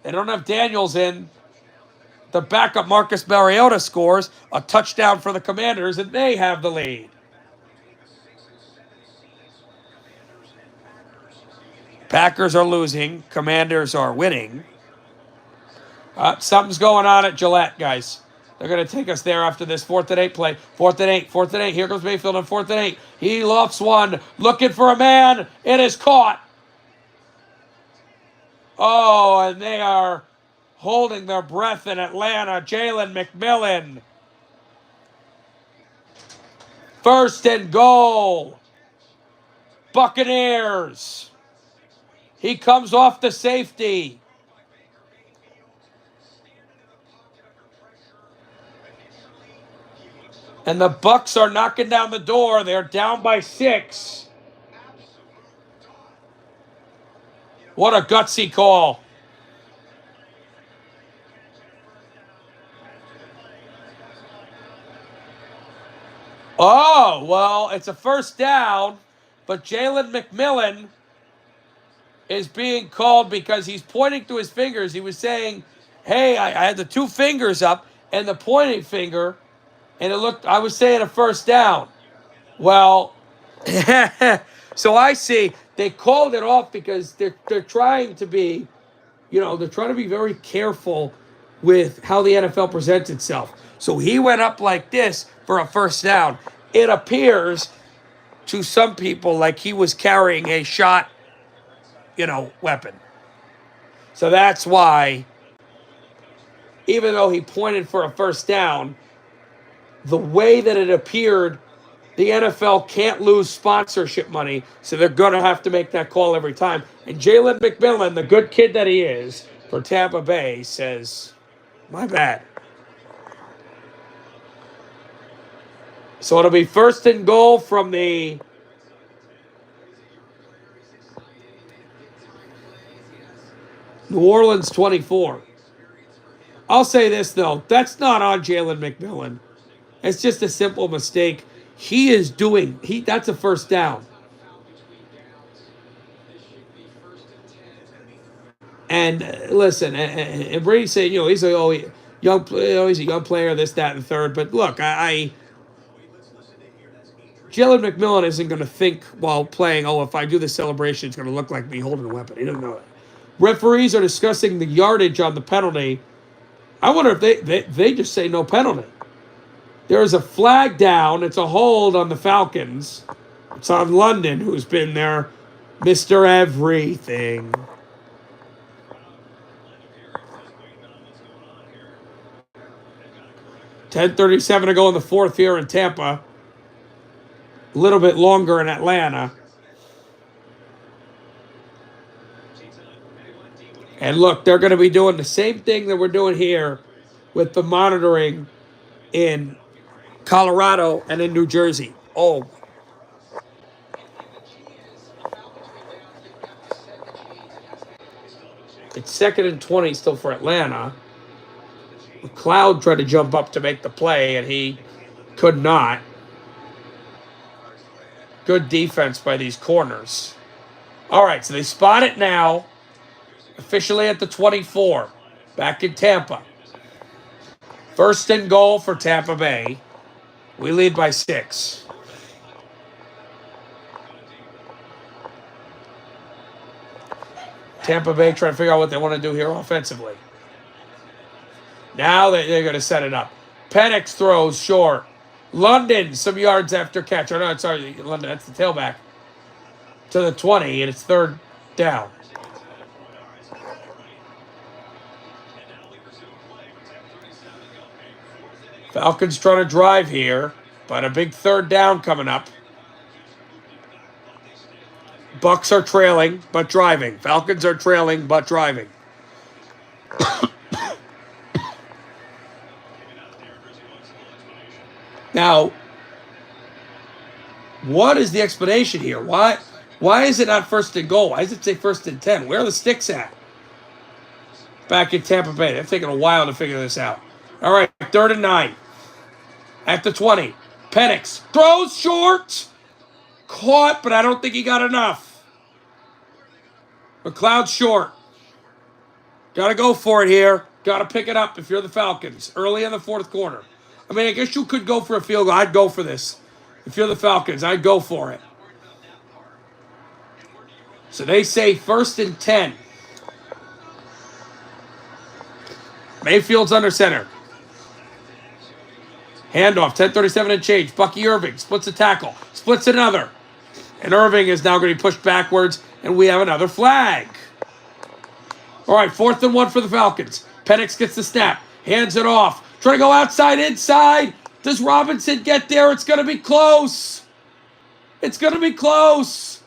They don't have Daniels in. The backup Marcus Mariota scores a touchdown for the Commanders, and they have the lead. Packers are losing. Commanders are winning. Something's going on at Gillette, guys. They're going to take us there after this 4th and 8 play. 4th and 8, 4th and 8. Here comes Mayfield on 4th and 8. He lofts one, looking for a man. It is caught. Oh, and they are holding their breath in Atlanta. Jalen McMillan. 1st and goal. Buccaneers. He comes off the safety. And the Bucs are knocking down the door. They're down by 6. What a gutsy call. Oh, well, it's a 1st down, but Jalen McMillan is being called because he's pointing to his fingers. He was saying, hey, I had the 2 fingers up and the pointing finger, and it looked, I was saying a 1st down. Well, so I see they called it off because they're trying to be, they're trying to be very careful with how the NFL presents itself. So he went up like this for a 1st down. It appears to some people like he was carrying a shot, weapon. So that's why, even though he pointed for a 1st down, the way that it appeared, the NFL can't lose sponsorship money, so they're going to have to make that call every time. And Jalen McMillan, the good kid that he is for Tampa Bay, says, my bad. So it'll be 1st and goal from the New Orleans 24. I'll say this, though. That's not on Jalen McMillan. It's just a simple mistake. That's a 1st down. And listen, and Brady said, he's a young player, this, that, and the third. But look, Jalen McMillan isn't going to think while playing, if I do this celebration, it's going to look like me holding a weapon. He doesn't know that. Referees are discussing the yardage on the penalty. I wonder if they just say no penalty. There is a flag down. It's a hold on the Falcons. It's on London, who's been there, Mr. Everything. $10:37 to go in the 4th here in Tampa. A little bit longer in Atlanta. And look, they're going to be doing the same thing that we're doing here with the monitoring in Colorado and in New Jersey. Oh. It's 2nd and 20 still for Atlanta. McLeod tried to jump up to make the play, and he could not. Good defense by these corners. All right, so they spot it now. Officially at the 24. Back in Tampa. 1st and goal for Tampa Bay. We lead by 6. Tampa Bay trying to figure out what they want to do here offensively. Now they're going to set it up. Penix throws short. London, some yards after catch. Oh, no, sorry, London, that's the tailback. To the 20, and it's 3rd down. Falcons trying to drive here, But a big third down coming up. Bucks are trailing, but driving. Falcons are trailing, but driving. Now, what is the explanation here? Why is it not first and goal? Why does it say first and 10? Where are the sticks at? Back in Tampa Bay. They're taking a while to figure this out. All right, 3rd and 9. At the 20. Penix throws short. Caught, but I don't think he got enough. McLeod short. Got to go for it here. Got to pick it up if you're the Falcons. Early in the 4th quarter. I mean, I guess you could go for a field goal. I'd go for this. If you're the Falcons, I'd go for it. So they say 1st and 10. Mayfield's under center. Handoff, 10:37 and change. Bucky Irving splits a tackle. Splits another. And Irving is now going to be pushed backwards, and we have another flag. All right, 4th and 1 for the Falcons. Penix gets the snap. Hands it off. Trying to go outside, inside. Does Robinson get there? It's going to be close. It's going to be close.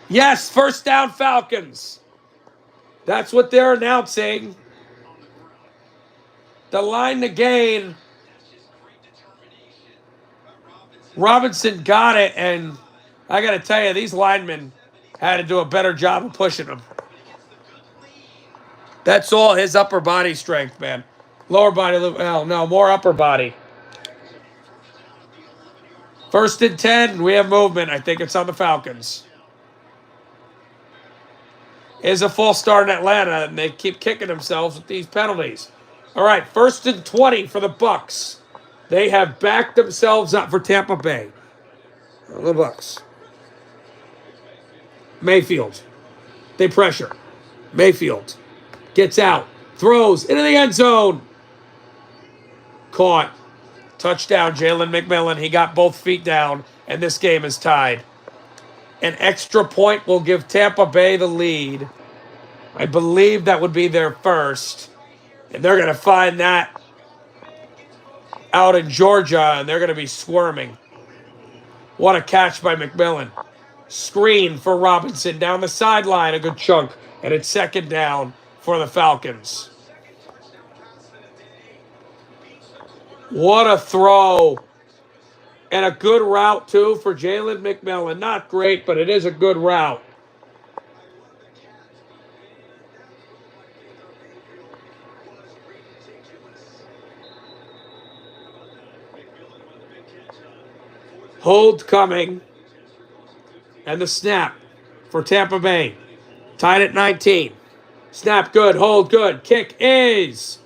Yes, 1st down Falcons. That's what they're announcing. The line to gain. Robinson got it, and I got to tell you, these linemen had to do a better job of pushing him. That's all his upper body strength, man. Lower body, well, no, more upper body. 1st and 10, we have movement. I think it's on the Falcons. Is a false start in Atlanta, and they keep kicking themselves with these penalties. All right, 1st and 20 for the Bucks. They have backed themselves up for Tampa Bay. The Bucks. Mayfield. They pressure. Mayfield gets out, throws into the end zone. Caught. Touchdown, Jalen McMillan. He got both feet down, and this game is tied. An extra point will give Tampa Bay the lead. I believe that would be their first. And they're going to find that out in Georgia, and they're going to be squirming. What a catch by McMillan. Screen for Robinson down the sideline, a good chunk. And it's 2nd down for the Falcons. What a throw. And a good route, too, for Jalen McMillan. Not great, but it is a good route. Hold coming. And the snap for Tampa Bay. Tied at 19. Snap good, hold good. Kick is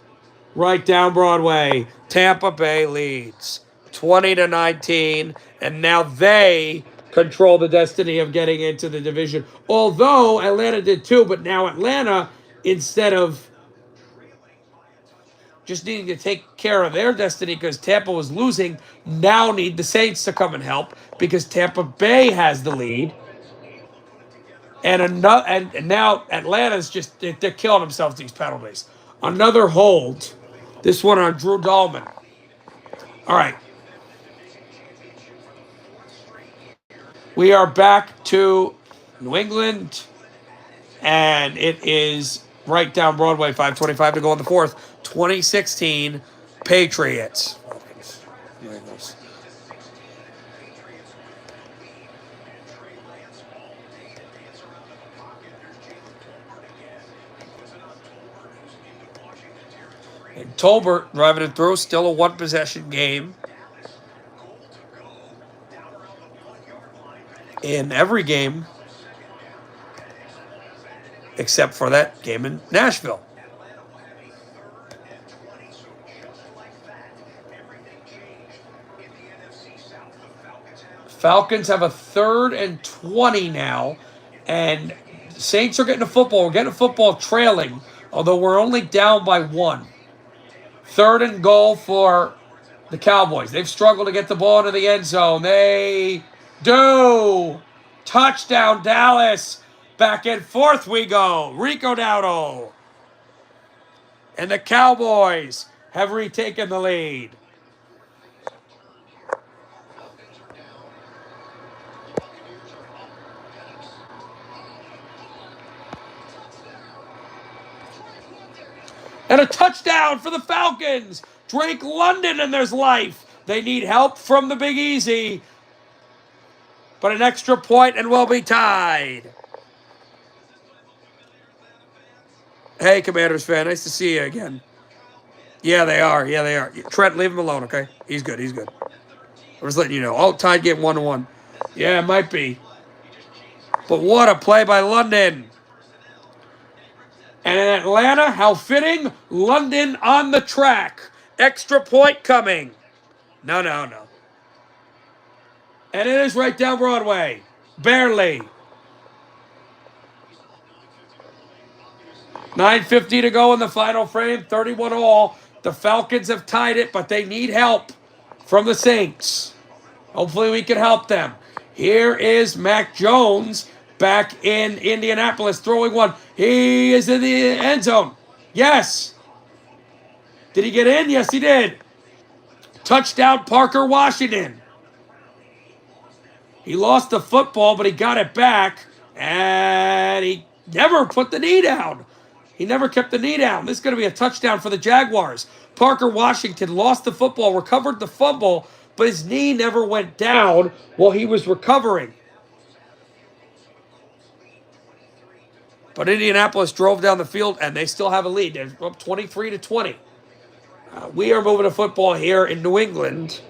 right down Broadway. Tampa Bay leads 20-19. And now they control the destiny of getting into the division. Although Atlanta did too, but now Atlanta, instead of just needing to take care of their destiny because Tampa was losing, now need the Saints to come and help because Tampa Bay has the lead. And now Atlanta's just, they're killing themselves these penalties. Another hold. This one on Drew Dahlman. All right. We are back to New England. And it is right down Broadway, 5:25 to go in the 4th. 2016 Patriots. And Tolbert driving it through, still a 1-possession game. In every game, except for that game in Nashville. Falcons have a 3rd and 20 now, and Saints are getting a football. We're getting a football trailing, although we're only down by 1. 3rd and goal for the Cowboys. They've struggled to get the ball into the end zone. They do. Touchdown, Dallas. Back and forth we go. Rico Dowdle. And the Cowboys have retaken the lead. And a touchdown for the Falcons. Drake London, and there's life. They need help from the Big Easy. But an extra point and we'll be tied. Hey, Commanders fan. Nice to see you again. Yeah, they are. Yeah, they are. Trent, leave him alone, okay? He's good. He's good. I'm just letting you know. Oh, tied game 1-1. Yeah, it might be. But what a play by London. And in Atlanta, how fitting. London on the track. Extra point coming. No. And it is right down Broadway. Barely. 9:50 to go in the final frame. 31 all. The Falcons have tied it, but they need help from the Saints. Hopefully we can help them. Here is Mac Jones back in Indianapolis throwing one. He is in the end zone. Yes. Did he get in? Yes, he did. Touchdown, Parker Washington. He lost the football, but he got it back, and he never put the knee down. He never kept the knee down. This is going to be a touchdown for the Jaguars. Parker Washington lost the football, recovered the fumble, but his knee never went down while he was recovering. But Indianapolis drove down the field, and they still have a lead. They're up 23-20. We are moving to football here in New England,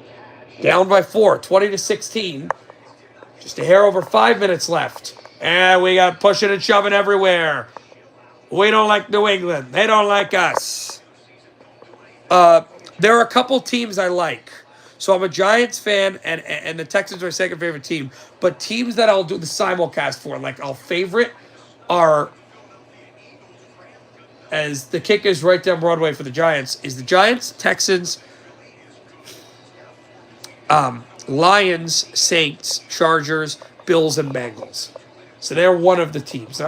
down by 4, 20-16. Just a hair over 5 minutes left. And we got pushing and shoving everywhere. We don't like New England. They don't like us. There are a couple teams I like. So I'm a Giants fan, and the Texans are my second favorite team. But teams that I'll do the simulcast for, like I'll favorite, are, as the kick is right down Broadway for the Giants, is the Giants, Texans, Lions, Saints, Chargers, Bills, and Bengals. So they're one of the teams.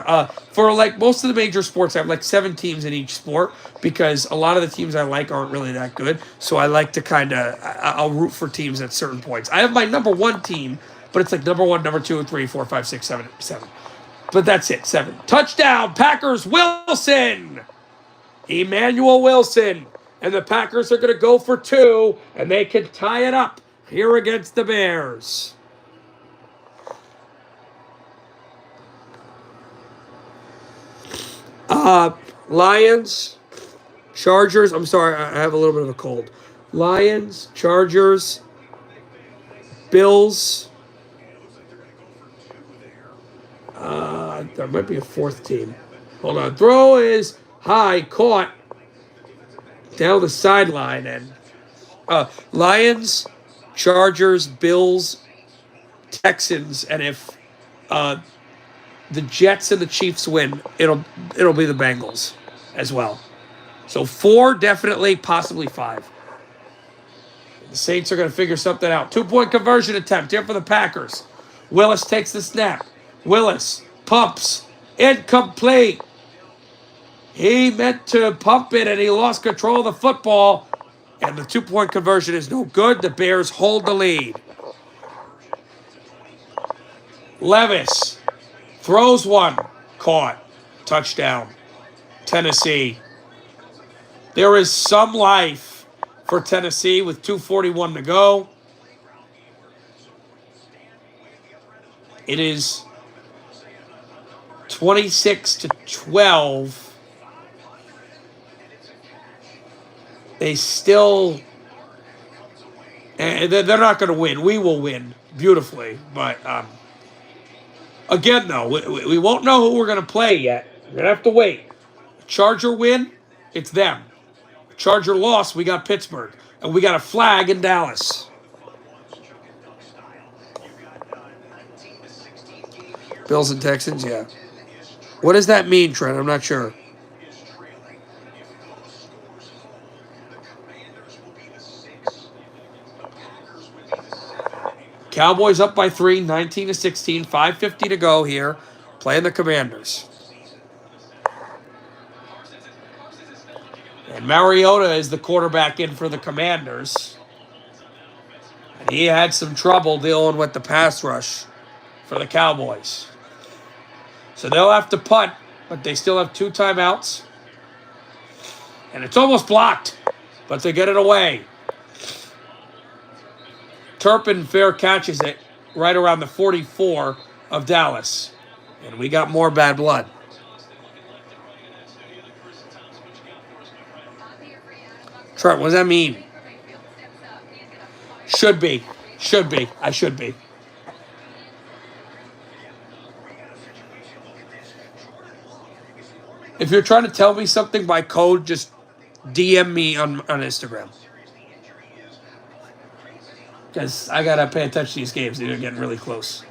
For like most of the major sports, I have like 7 teams in each sport because a lot of the teams I like aren't really that good. So I like to I'll root for teams at certain points. I have my number 1 team, but it's like number 1, number 2, 3, 4, 5, 6, 7, 7. But that's it, 7. Touchdown, Packers, Wilson! Emmanuel Wilson. And the Packers are going to go for 2, and they can tie it up here against the Bears. Lions, Chargers. I'm sorry, I have a little bit of a cold. Lions, Chargers, Bills. There might be a 4th team. Hold on. Throw is high, caught down the sideline. And Lions, Chargers, Bills, Texans, and if the Jets and the Chiefs win, it'll be the Bengals as well. So 4 definitely, possibly 5. The Saints are going to figure something out. 2-point conversion attempt here for the Packers. Willis takes the snap. Willis pumps. Incomplete. He meant to pump it, and he lost control of the football. And the 2-point conversion is no good. The Bears hold the lead. Levis throws one. Caught. Touchdown. Tennessee. There is some life for Tennessee with 2:41 to go. It is 26-12. They still, and they're not going to win. We will win beautifully, but again, though, we won't know who we're going to play yet. We're going to have to wait. Charger win, it's them. Charger loss, we got Pittsburgh, and we got a flag in Dallas. Bills and Texans, yeah. What does that mean, Trent? I'm not sure. Cowboys up by 3, 19-16, 5:50 to go here, playing the Commanders. And Mariota is the quarterback in for the Commanders. And he had some trouble dealing with the pass rush for the Cowboys. So they'll have to punt, but they still have 2 timeouts. And it's almost blocked, but they get it away. Turpin fair catches it right around the 44 of Dallas. And we got more bad blood. Trent, what does that mean? Should be. Should be. I should be. If you're trying to tell me something by code, just DM me on Instagram. Because I got to pay attention to these games. They're getting really close.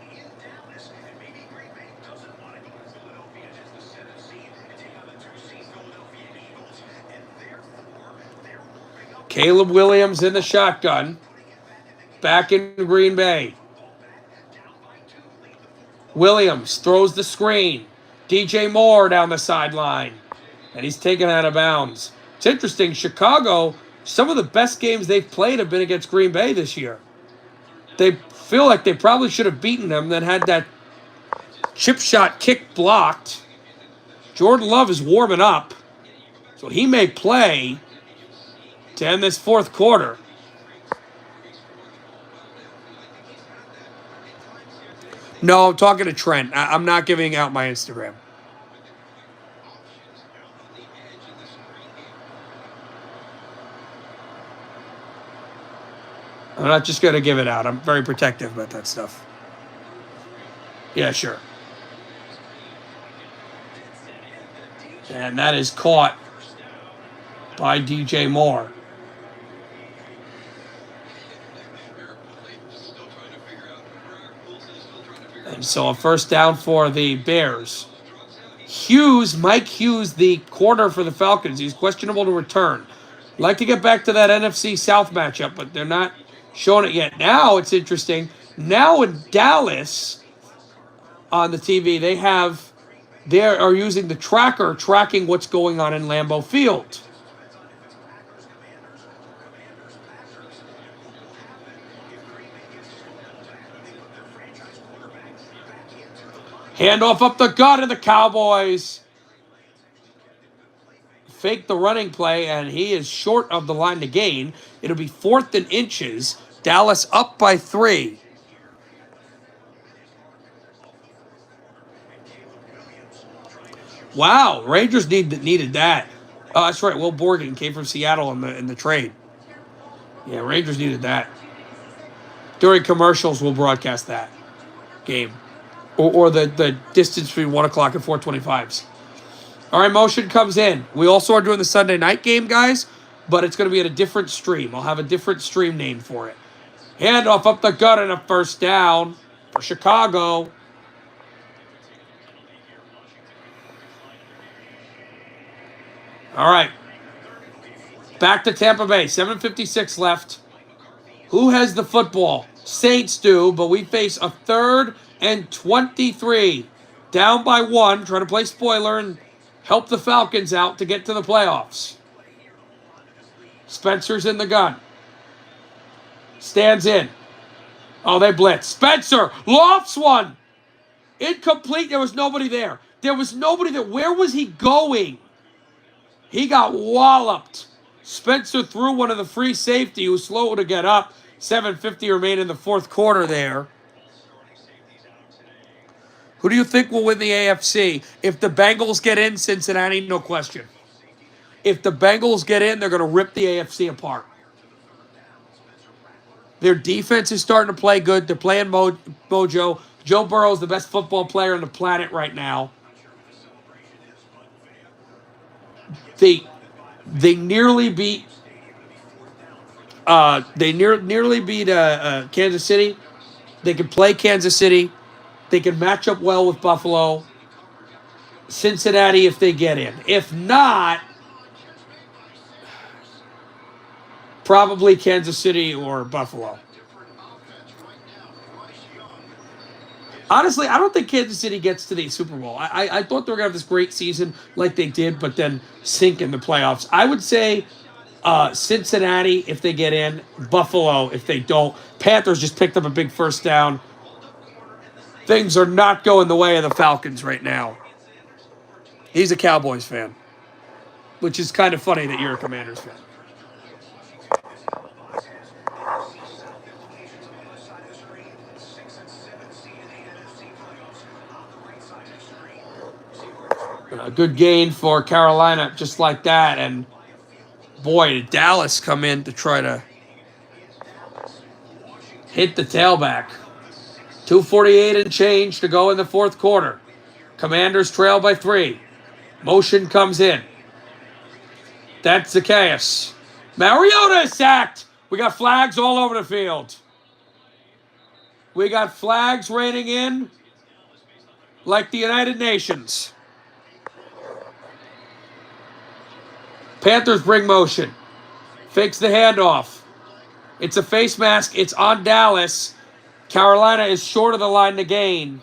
Caleb Williams in the shotgun. Back in Green Bay. Williams throws the screen. DJ Moore down the sideline. And he's taken out of bounds. It's interesting. Chicago, some of the best games they've played have been against Green Bay this year. They feel like they probably should have beaten them, then had that chip shot kick blocked. Jordan Love is warming up. So he may play to end this fourth quarter. No, I'm talking to Trent. I'm not giving out my Instagram. I'm not just going to give it out. I'm very protective about that stuff. Yeah, sure. And that is caught by DJ Moore. And so a first down for the Bears. Mike Hughes, the corner for the Falcons. He's questionable to return. Like to get back to that NFC South matchup, but they're not showing it yet. Now it's interesting. Now in Dallas on the TV, they are using the tracker tracking what's going on in Lambeau Field. Handoff up the gut of the Cowboys. Fake the running play, and he is short of the line to gain. It'll be 4th and inches. Dallas up by 3. Wow, Rangers needed that. Oh, that's right. Will Borgen came from Seattle in the trade. Yeah, Rangers needed that. During commercials, we'll broadcast that game. Or the distance between 1 o'clock and 4:25s. All right, motion comes in. We also are doing the Sunday night game, guys, but it's going to be at a different stream. I'll have a different stream name for it. Handoff up the gut and a first down for Chicago. All right. Back to Tampa Bay. 7:56 left. Who has the football? Saints do, but we face a 3rd and 23. Down by 1. Trying to play spoiler and help the Falcons out to get to the playoffs. Spencer's in the gun. Stands in. Oh, they blitz. Spencer lofts one. Incomplete. There was nobody there. There was nobody there. Where was he going? He got walloped. Spencer threw one of the free safety who was slow to get up. 7:50 remain in the fourth quarter there. Who do you think will win the AFC? If the Bengals get in, Cincinnati, no question. If the Bengals get in, they're going to rip the AFC apart. Their defense is starting to play good. They're playing mojo. Joe Burrow is the best football player on the planet right now. They nearly beat. Nearly beat Kansas City. They can play Kansas City. They can match up well with Buffalo. Cincinnati if they get in. If not, probably Kansas City or Buffalo. Honestly, I don't think Kansas City gets to the Super Bowl. I thought they were going to have this great season like they did, but then sink in the playoffs. I would say Cincinnati if they get in, Buffalo if they don't. Panthers just picked up a big first down. Things are not going the way of the Falcons right now. He's a Cowboys fan, which is kind of funny that you're a Commanders fan. A good gain for Carolina, just like that. And boy, did Dallas come in to try to hit the tailback. 2:48 and change to go in the fourth quarter. Commanders trail by 3. Motion comes in. That's Zacchaeus. Mariota is sacked. We got flags all over the field. We got flags raining in like the United Nations. Panthers bring motion. Fakes the handoff. It's a face mask. It's on Dallas. Carolina is short of the line to gain.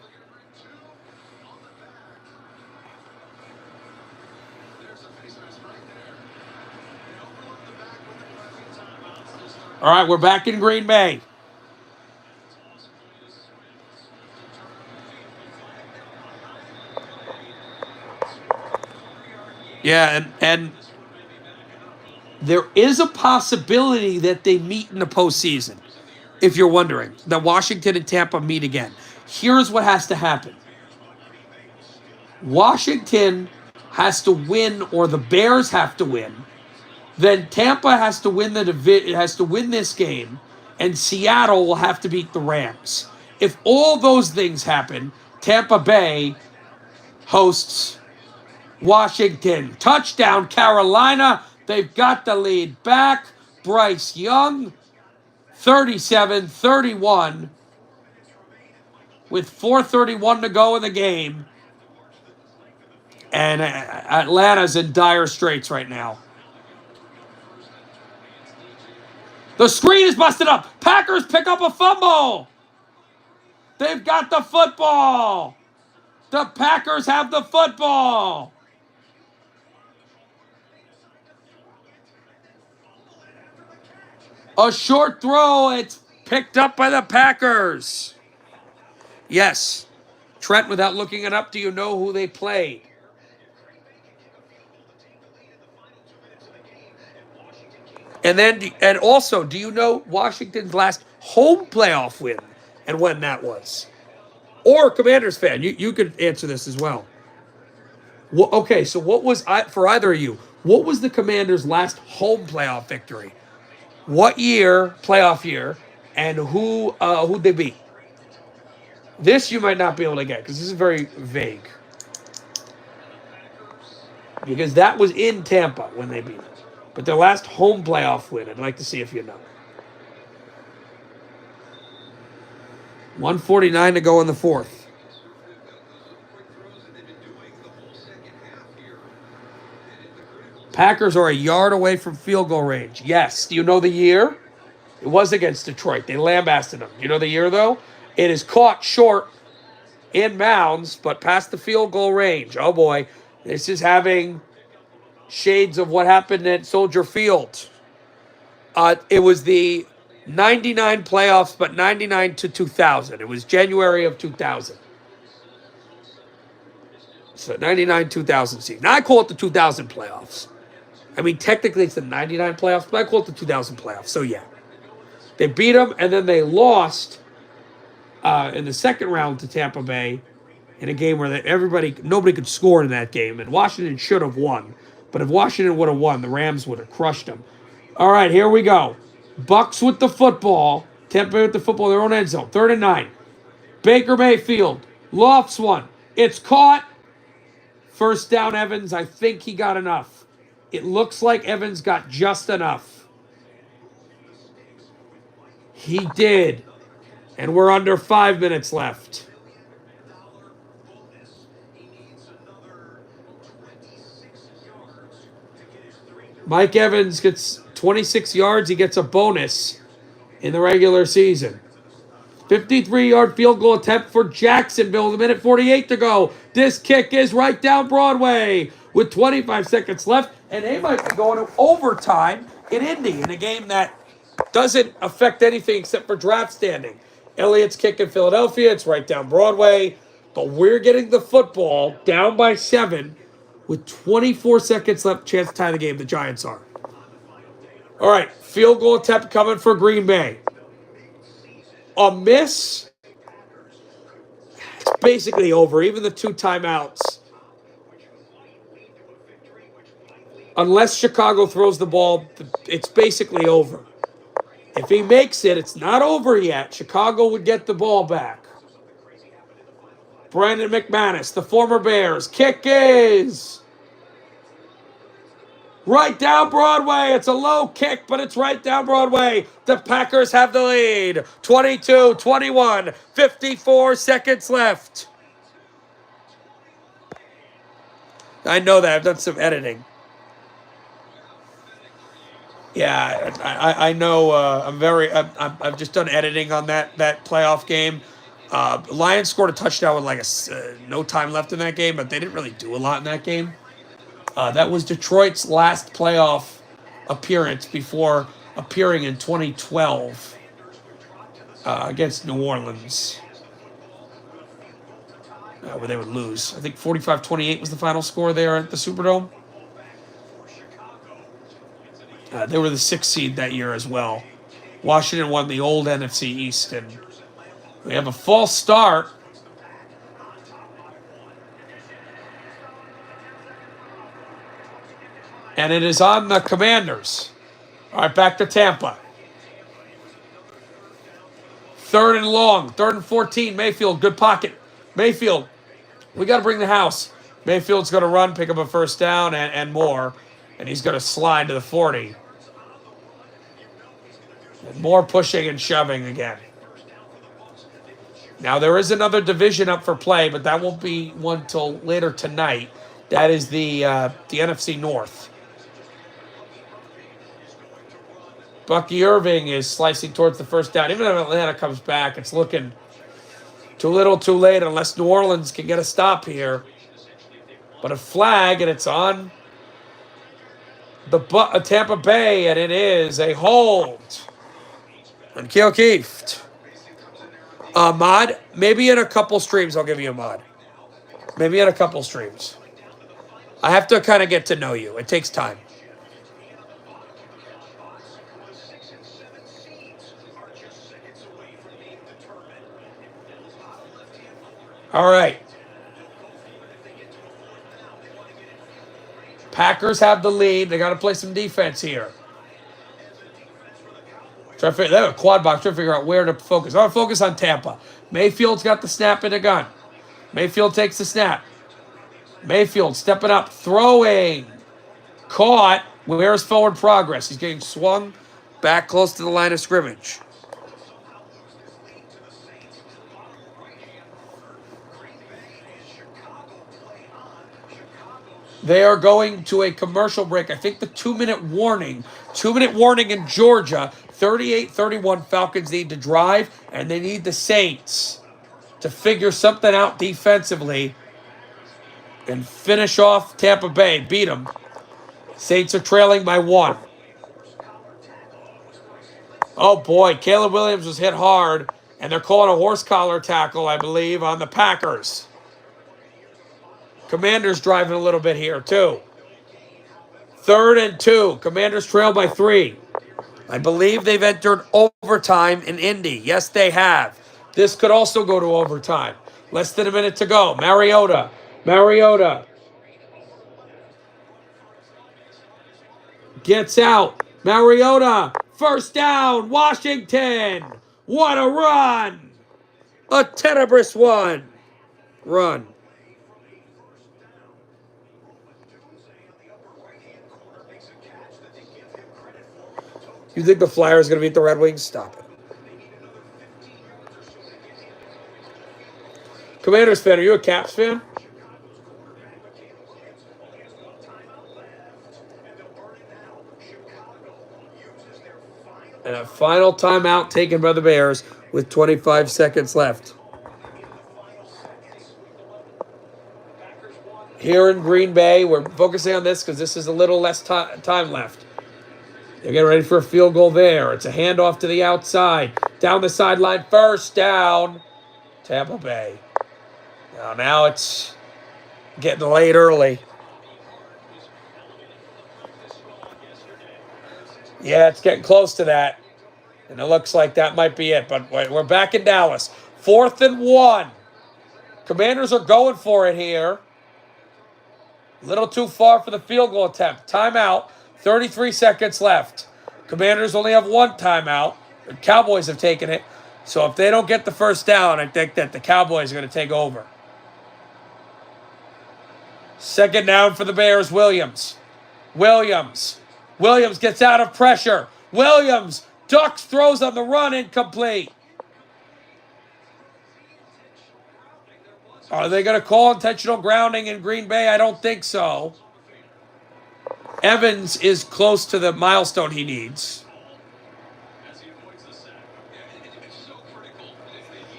All right, we're back in Green Bay. Yeah, and there is a possibility that they meet in the postseason. If you're wondering, that Washington and Tampa meet again. Here's what has to happen. Washington has to win, or the Bears have to win. Then Tampa has to win this game, and Seattle will have to beat the Rams. If all those things happen, Tampa Bay hosts Washington. Touchdown, Carolina. They've got the lead back. Bryce Young, 37-31, with 4:31 to go in the game. And Atlanta's in dire straits right now. The screen is busted up. Packers pick up a fumble. They've got the football. The Packers have the football. A short throw. It's picked up by the Packers. Yes. Trent, without looking it up, do you know who they played? And also, do you know Washington's last home playoff win and when that was? Or Commanders fan, you could answer this as well. Okay, so what was for either of you? What was the Commanders' last home playoff victory? What year, playoff year, and who'd they beat? This you might not be able to get because this is very vague. Because that was in Tampa when they beat it. But their last home playoff win, I'd like to see if you know. 1:49 to go in the fourth. Packers are a yard away from field goal range. Yes. Do you know the year? It was against Detroit. They lambasted them. Do you know the year, though? It is caught short in bounds, but past the field goal range. Oh, boy. This is having shades of what happened at Soldier Field. It was the 99 playoffs, but 99 to 2000. It was January of 2000. So 99-2000 season. Now I call it the 2000 playoffs. I mean, technically it's the 99 playoffs, but I call it the 2000 playoffs. So, yeah. They beat them, and then they lost in the second round to Tampa Bay in a game where nobody could score in that game, and Washington should have won. But if Washington would have won, the Rams would have crushed them. All right, here we go. Bucks with the football. Tampa Bay with the football in their own end zone. 3rd and 9. Baker Mayfield lofts one. It's caught. First down, Evans. I think he got enough. It looks like Evans got just enough. He did. And we're under 5 minutes left. Mike Evans gets 26 yards. He gets a bonus in the regular season. 53-yard field goal attempt for Jacksonville. 1:48 to go. This kick is right down Broadway with 25 seconds left, and they might be going to overtime in Indy in a game that doesn't affect anything except for draft standing. Elliott's kick in Philadelphia. It's right down Broadway, but we're getting the football down by 7 with 24 seconds left. Chance to tie the game. The Giants are. All right, field goal attempt coming for Green Bay. A miss. It's basically over. Even the 2 timeouts. Unless Chicago throws the ball, it's basically over. If he makes it, it's not over yet. Chicago would get the ball back. Brandon McManus, the former Bears. Kick is right down Broadway. It's a low kick, but it's right down Broadway. The Packers have the lead. 22-21. 54 seconds left. I know that. I've done some editing. Yeah, I know. I've just done editing on that playoff game. Lions scored a touchdown with no time left in that game, but they didn't really do a lot in that game. That was Detroit's last playoff appearance before appearing in 2012 against New Orleans, where they would lose. I think 45-28 was the final score there at the Superdome. They were the 6th seed that year as well. Washington won the old NFC East, and we have a false start. And it is on the Commanders. All right, back to Tampa. 3rd and long, 3rd and 14. Mayfield, good pocket. Mayfield, we got to bring the house. Mayfield's going to run, pick up a first down and more. And he's going to slide to the 40. And more pushing and shoving again. Now, there is another division up for play, but that won't be one till later tonight. That is the NFC North. Bucky Irving is slicing towards the first down. Even if Atlanta comes back, it's looking too little, too late, unless New Orleans can get a stop here. But a flag, and it's on the Tampa Bay, and it is a hold on Keel Keeft. Mod, maybe in a couple streams I'll give you a mod. Maybe in a couple streams. I have to kind of get to know you. It takes time. All right. Packers have the lead. They got to play some defense here. They have a quad box. Try to figure out where to focus. I want to focus on Tampa. Mayfield's got the snap in the gun. Mayfield takes the snap. Mayfield stepping up, throwing. Caught. Where's forward progress? He's getting swung back close to the line of scrimmage. They are going to a commercial break. I think the 2-minute warning. 2-minute warning in Georgia. 38-31 Falcons need to drive, and they need the Saints to figure something out defensively and finish off Tampa Bay. Beat them. Saints are trailing by 1. Oh, boy. Caleb Williams was hit hard, and they're calling a horse collar tackle, I believe, on the Packers. Commanders driving a little bit here, too. 3rd and 2. Commanders trail by 3. I believe they've entered overtime in Indy. Yes, they have. This could also go to overtime. Less than a minute to go. Mariota. Gets out. Mariota. First down. Washington. What a run. A tenebrous one. Run. You think the Flyers are going to beat the Red Wings? Stop it. Commanders fan, are you a Caps fan? And a final timeout taken by the Bears with 25 seconds left. Here in Green Bay, we're focusing on this because this is a little less time left. They're getting ready for a field goal there. It's a handoff to the outside. Down the sideline, first down, Tampa Bay. Now it's getting late early. Yeah, it's getting close to that. And it looks like that might be it. But we're back in Dallas. 4th and 1. Commanders are going for it here. A little too far for the field goal attempt. Timeout. 33 seconds left. Commanders only have one timeout. The Cowboys have taken it. So if they don't get the first down, I think that the Cowboys are going to take over. 2nd down for the Bears. Williams gets out of pressure. Williams ducks, throws on the run, incomplete. Are they going to call intentional grounding in Green Bay? I don't think so. Evans is close to the milestone he needs.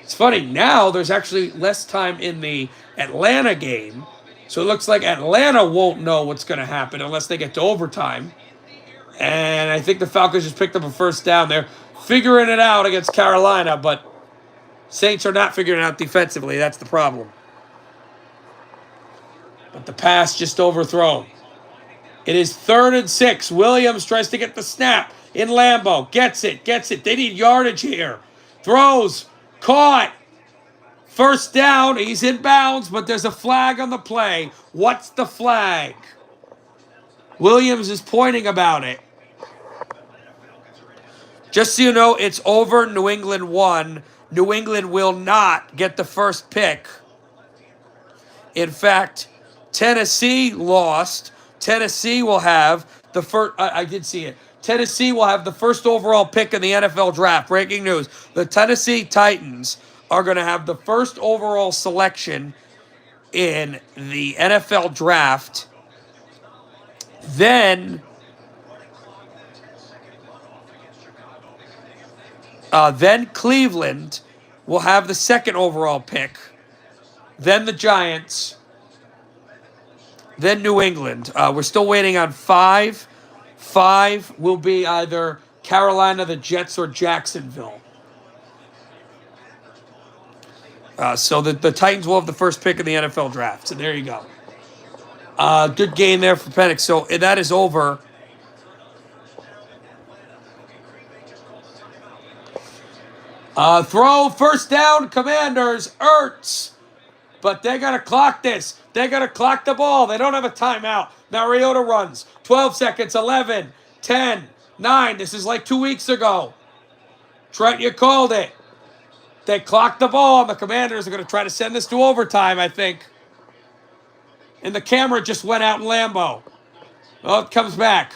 It's funny, now there's actually less time in the Atlanta game. So it looks like Atlanta won't know what's going to happen unless they get to overtime. And I think the Falcons just picked up a first down. They're figuring it out against Carolina, but Saints are not figuring it out defensively. That's the problem. But the pass just overthrown. It is 3rd and 6. Williams tries to get the snap in Lambeau. Gets it. They need yardage here. Throws. Caught. First down. He's in bounds, but there's a flag on the play. What's the flag? Williams is pointing about it. Just so you know, it's over. New England won. New England will not get the first pick. In fact, Tennessee lost. Tennessee will have the first. I did see it. Tennessee will have the first overall pick in the NFL draft. Breaking news. The Tennessee Titans are going to have the first overall selection in the NFL draft. Then Cleveland will have the 2nd overall pick. Then the Giants. Then New England. We're still waiting on 5. 5 will be either Carolina, the Jets, or Jacksonville. So the Titans will have the first pick in the NFL draft. So there you go. Good game there for Penix. So that is over. Throw, first down, Commanders, Ertz. But they got to clock this. They got to clock the ball. They don't have a timeout. Mariota runs. 12 seconds, 11, 10, 9. This is like 2 weeks ago. Trent, you called it. They clocked the ball, and the Commanders are going to try to send this to overtime, I think. And the camera just went out in Lambeau. Oh, it comes back.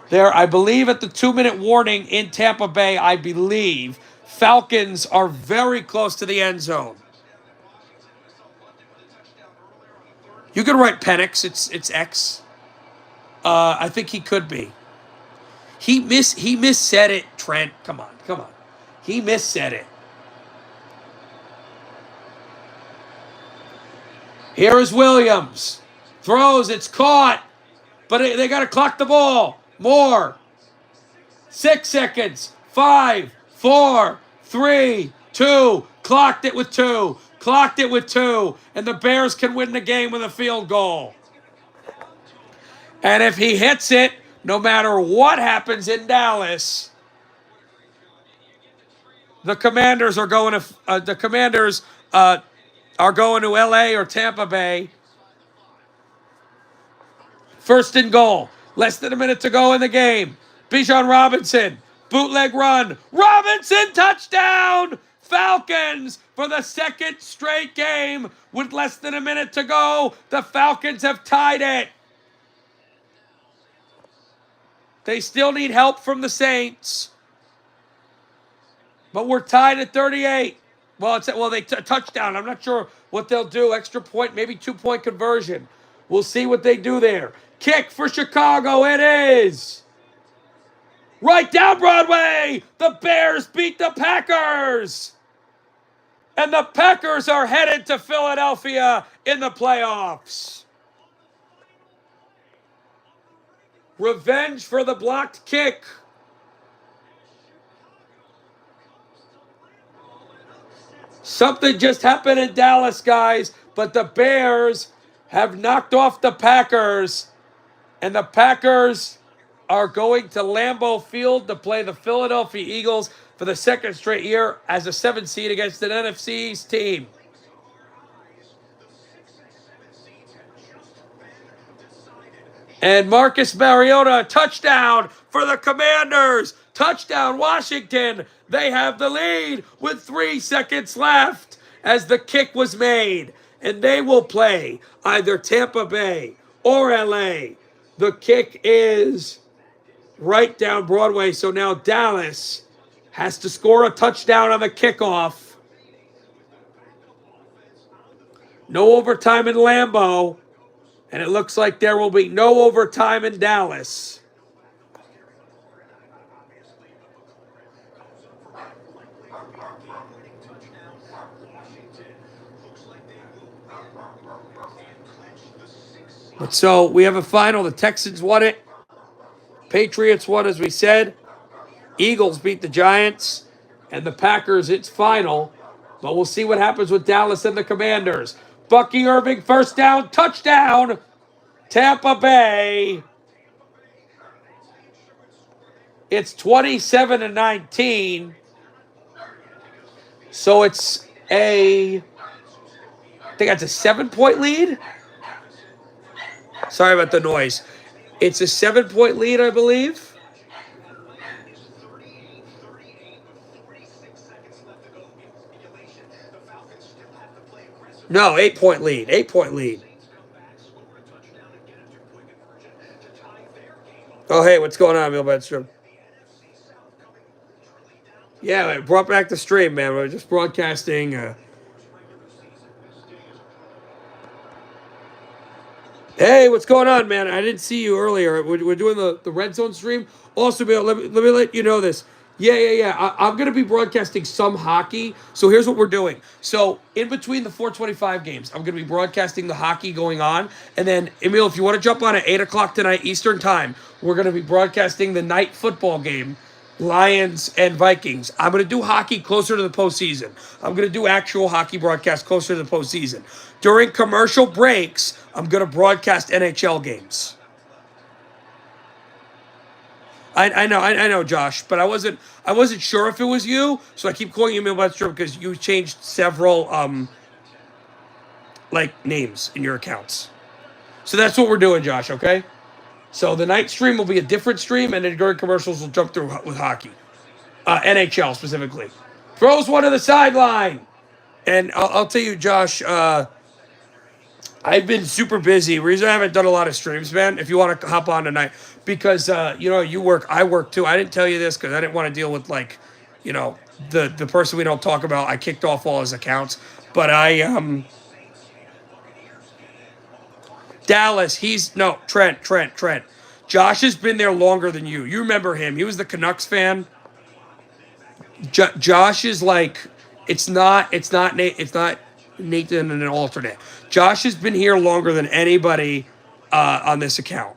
There, I believe at the 2-minute warning in Tampa Bay, I believe, Falcons are very close to the end zone. You can write Penix. It's X. I think he could be. He missaid it, Trent. Come on. He missaid it. Here is Williams. Throws, it's caught. But they got to clock the ball. More. 6 seconds. 5, 4, 3, 2. Clocked it with 2. And the Bears can win the game with a field goal. And if he hits it, no matter what happens in Dallas, the Commanders are going to LA or Tampa Bay. 1st and goal. Less than a minute to go in the game. Bijan Robinson. Bootleg run. Robinson touchdown. Falcons for the 2nd straight game with less than a minute to go. The Falcons have tied it. They still need help from the Saints. But we're tied at 38. Touchdown. I'm not sure what they'll do. Extra point, maybe 2-point conversion. We'll see what they do there. Kick for Chicago. It is. Right down Broadway, the Bears beat the Packers. And the Packers are headed to Philadelphia in the playoffs. Revenge for the blocked kick. Something just happened in Dallas, guys, but the Bears have knocked off the Packers, and the Packers are going to Lambeau Field to play the Philadelphia Eagles for the second straight year as a 7th seed against an NFC's team. And Marcus Mariota, touchdown for the Commanders. Touchdown, Washington. They have the lead with 3 seconds left as the kick was made. And they will play either Tampa Bay or LA. The kick is right down Broadway. So now Dallas has to score a touchdown on the kickoff. No overtime in Lambeau. And it looks like there will be no overtime in Dallas. So we have a final. The Texans won it. Patriots won, as we said. Eagles beat the Giants. And the Packers, it's final. But we'll see what happens with Dallas and the Commanders. Bucky Irving, first down, touchdown. Tampa Bay. It's 27-19. So it's I think that's a 7-point lead. Sorry about the noise. It's a 7-point lead, I believe. No, 8-point lead. 8-point lead. Oh, hey, what's going on, Bill Bedstrom? Yeah, I brought back the stream, man. We're just broadcasting. Hey, what's going on, man? I didn't see you earlier. We're doing the Red Zone stream. Also, Bill, let me let you know this. Yeah. I'm going to be broadcasting some hockey. So here's what we're doing. So in between the 425 games, I'm going to be broadcasting the hockey going on. And then, Emil, if you want to jump on at 8 o'clock tonight Eastern time, we're going to be broadcasting the night football game, Lions and Vikings. I'm going to do hockey closer to the postseason. I'm going to do actual hockey broadcast closer to the postseason. During commercial breaks, I'm going to broadcast NHL games. I know, Josh, but I wasn't sure if it was you, so I keep calling you Emil Bedstrom because you changed several names in your accounts. So that's what we're doing, Josh. Okay. So the night stream will be a different stream, and then during commercials we'll jump through with hockey, NHL specifically. Throws one to the sideline, and I'll tell you, Josh. I've been super busy. Reason I haven't done a lot of streams, man. If you want to hop on tonight, because you work, I work too. I didn't tell you this because I didn't want to deal with the person we don't talk about. I kicked off all his accounts, but Dallas. Trent. Josh has been there longer than you. You remember him? He was the Canucks fan. Josh is like, it's not Nathan and an alternate. Josh has been here longer than anybody on this account.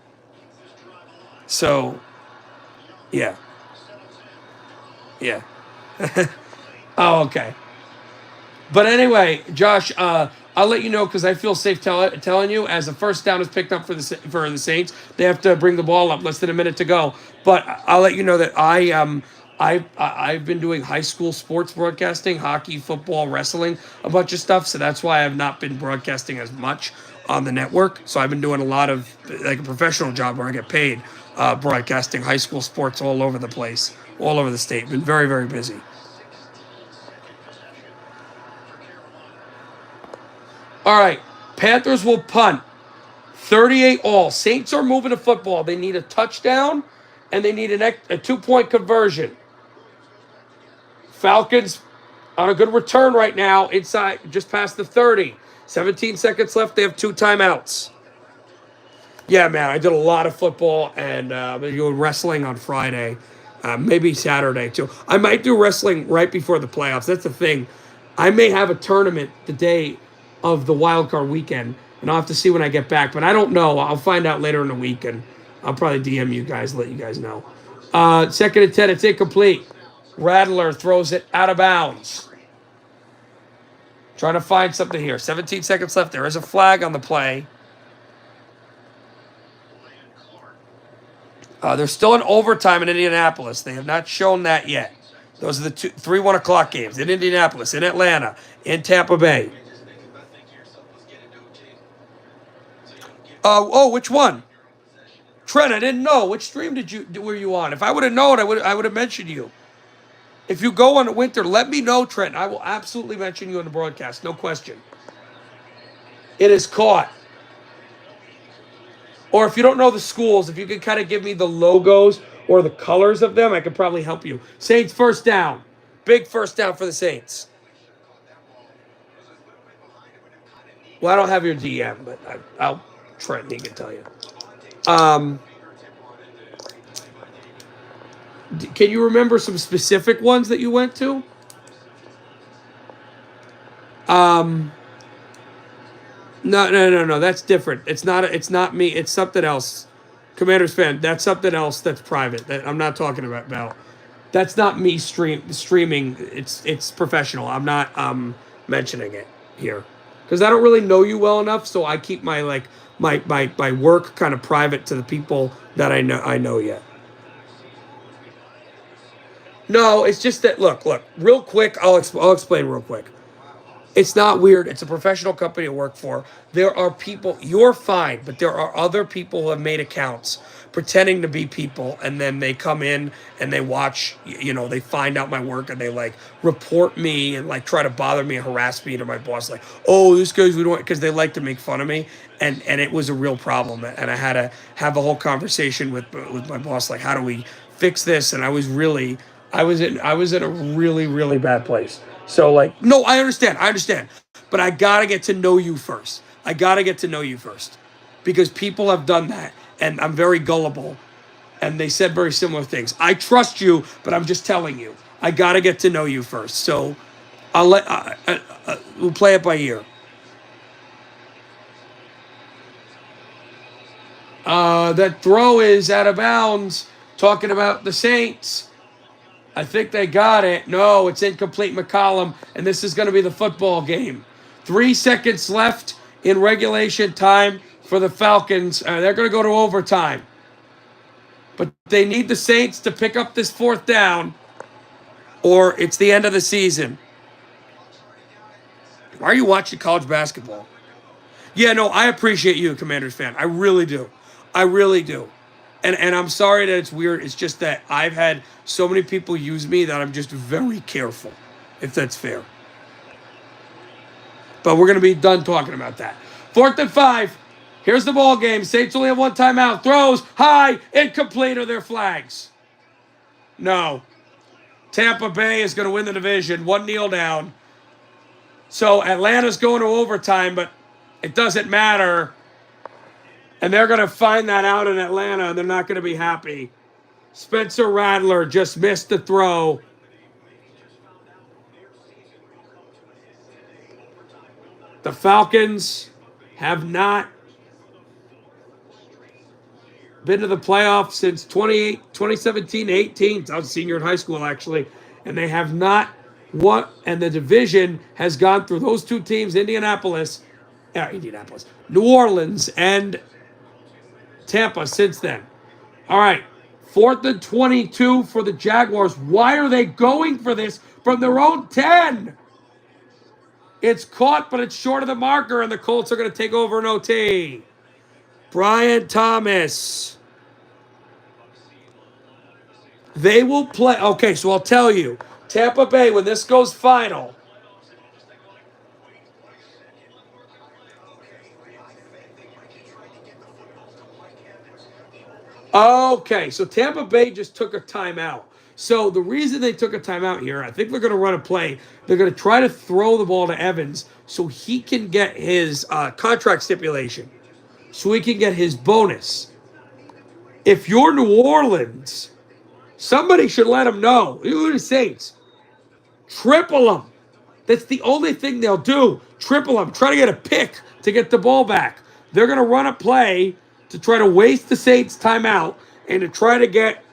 So, yeah. Oh, okay. But anyway, Josh, I'll let you know because I feel safe telling you as the first down is picked up for the Saints, they have to bring the ball up less than a minute to go. But I'll let you know that I've been doing high school sports broadcasting, hockey, football, wrestling, a bunch of stuff. So that's why I've not been broadcasting as much on the network. So I've been doing a lot of like a professional job where I get paid broadcasting high school sports all over the place, all over the state. Been very, very busy. All right, Panthers will punt. 38 all. Saints are moving to football. They need a touchdown, and they need a 2-point conversion. Falcons on a good return right now, inside, just past the 30. 17 seconds left. They have 2 timeouts. Yeah, man, I did a lot of football, and I've been doing wrestling on Friday. Maybe Saturday too. I might do wrestling right before the playoffs. That's the thing. I may have a tournament the day of the wild card weekend, and I'll have to see when I get back. But I don't know. I'll find out later in the week, and I'll probably DM you guys, let you guys know. Second and 10, it's incomplete. Rattler throws it out of bounds. Trying to find something here. 17 seconds left. There is a flag on the play. There's still an overtime in Indianapolis. They have not shown that yet. Those are the 3 1 o'clock games in Indianapolis, in Atlanta, in Tampa Bay. Which one? Trent, I didn't know. Which stream were you on? If I would have known, I would have mentioned you. If you go on the winter, let me know, Trent. I will absolutely mention you in the broadcast. No question. It is caught. Or if you don't know the schools, if you can kind of give me the logos or the colors of them, I could probably help you. Saints first down. Big first down for the Saints. Well, I don't have your DM, but I'll Trent, he can tell you. Can you remember some specific ones that you went to? No. That's different. It's not me. It's something else. Commanders fan. That's something else. That's private. That I'm not talking about. That's not me streaming. It's professional. I'm not mentioning it here because I don't really know you well enough. So I keep my my work kind of private to the people that I know yet. No, it's just that look, real quick. I'll explain real quick. It's not weird. It's a professional company to work for. There are people, you're fine, but there are other people who have made accounts pretending to be people, and then they come in and they watch, they find out my work and they report me and try to bother me and harass me to my boss, oh, this guy's doing, because they like to make fun of me. And it was a real problem. And I had to have a whole conversation with my boss, how do we fix this? And I was in a really, really bad place. So no, I understand. But I got to get to know you first. Because people have done that, and I'm very gullible, and they said very similar things. I trust you, but I'm just telling you. I got to get to know you first. So we'll play it by ear. That throw is out of bounds. Talking about the Saints. I think they got it. No, it's incomplete, McCollum, and this is going to be the football game. 3 seconds left in regulation time for the Falcons. They're going to go to overtime. But they need the Saints to pick up this 4th down, or it's the end of the season. Why are you watching college basketball? Yeah, no, I appreciate you, Commanders fan. I really do. And I'm sorry that it's weird. It's just that I've had so many people use me that I'm just very careful, if that's fair. But we're going to be done talking about that. 4th and 5. Here's the ball game. Saints only have one timeout. Throws high, incomplete. Are their flags? No. Tampa Bay is going to win the division. 1 kneel down. So Atlanta's going to overtime, but it doesn't matter. And they're going to find that out in Atlanta, and they're not going to be happy. Spencer Rattler just missed the throw. The Falcons have not been to the playoffs since 2017-18. I was a senior in high school, actually. And they have not won. And the division has gone through those 2 teams, New Orleans, and Tampa since then. All right. 4th and 22 for the Jaguars. Why are they going for this from their own 10? It's caught, but it's short of the marker, and the Colts are going to take over an OT. Brian Thomas. They will play. Okay, so I'll tell you. Tampa Bay, when this goes final. Okay, so Tampa Bay just took a timeout. So the reason they took a timeout here, I think they're going to run a play. They're going to try to throw the ball to Evans so he can get his contract stipulation, so he can get his bonus. If you're New Orleans, Somebody should let them know. You the Saints. Triple them. That's the only thing they'll do. Triple them. Try to get a pick to get the ball back. They're going to run a play to try to waste the Saints' timeout and to try to get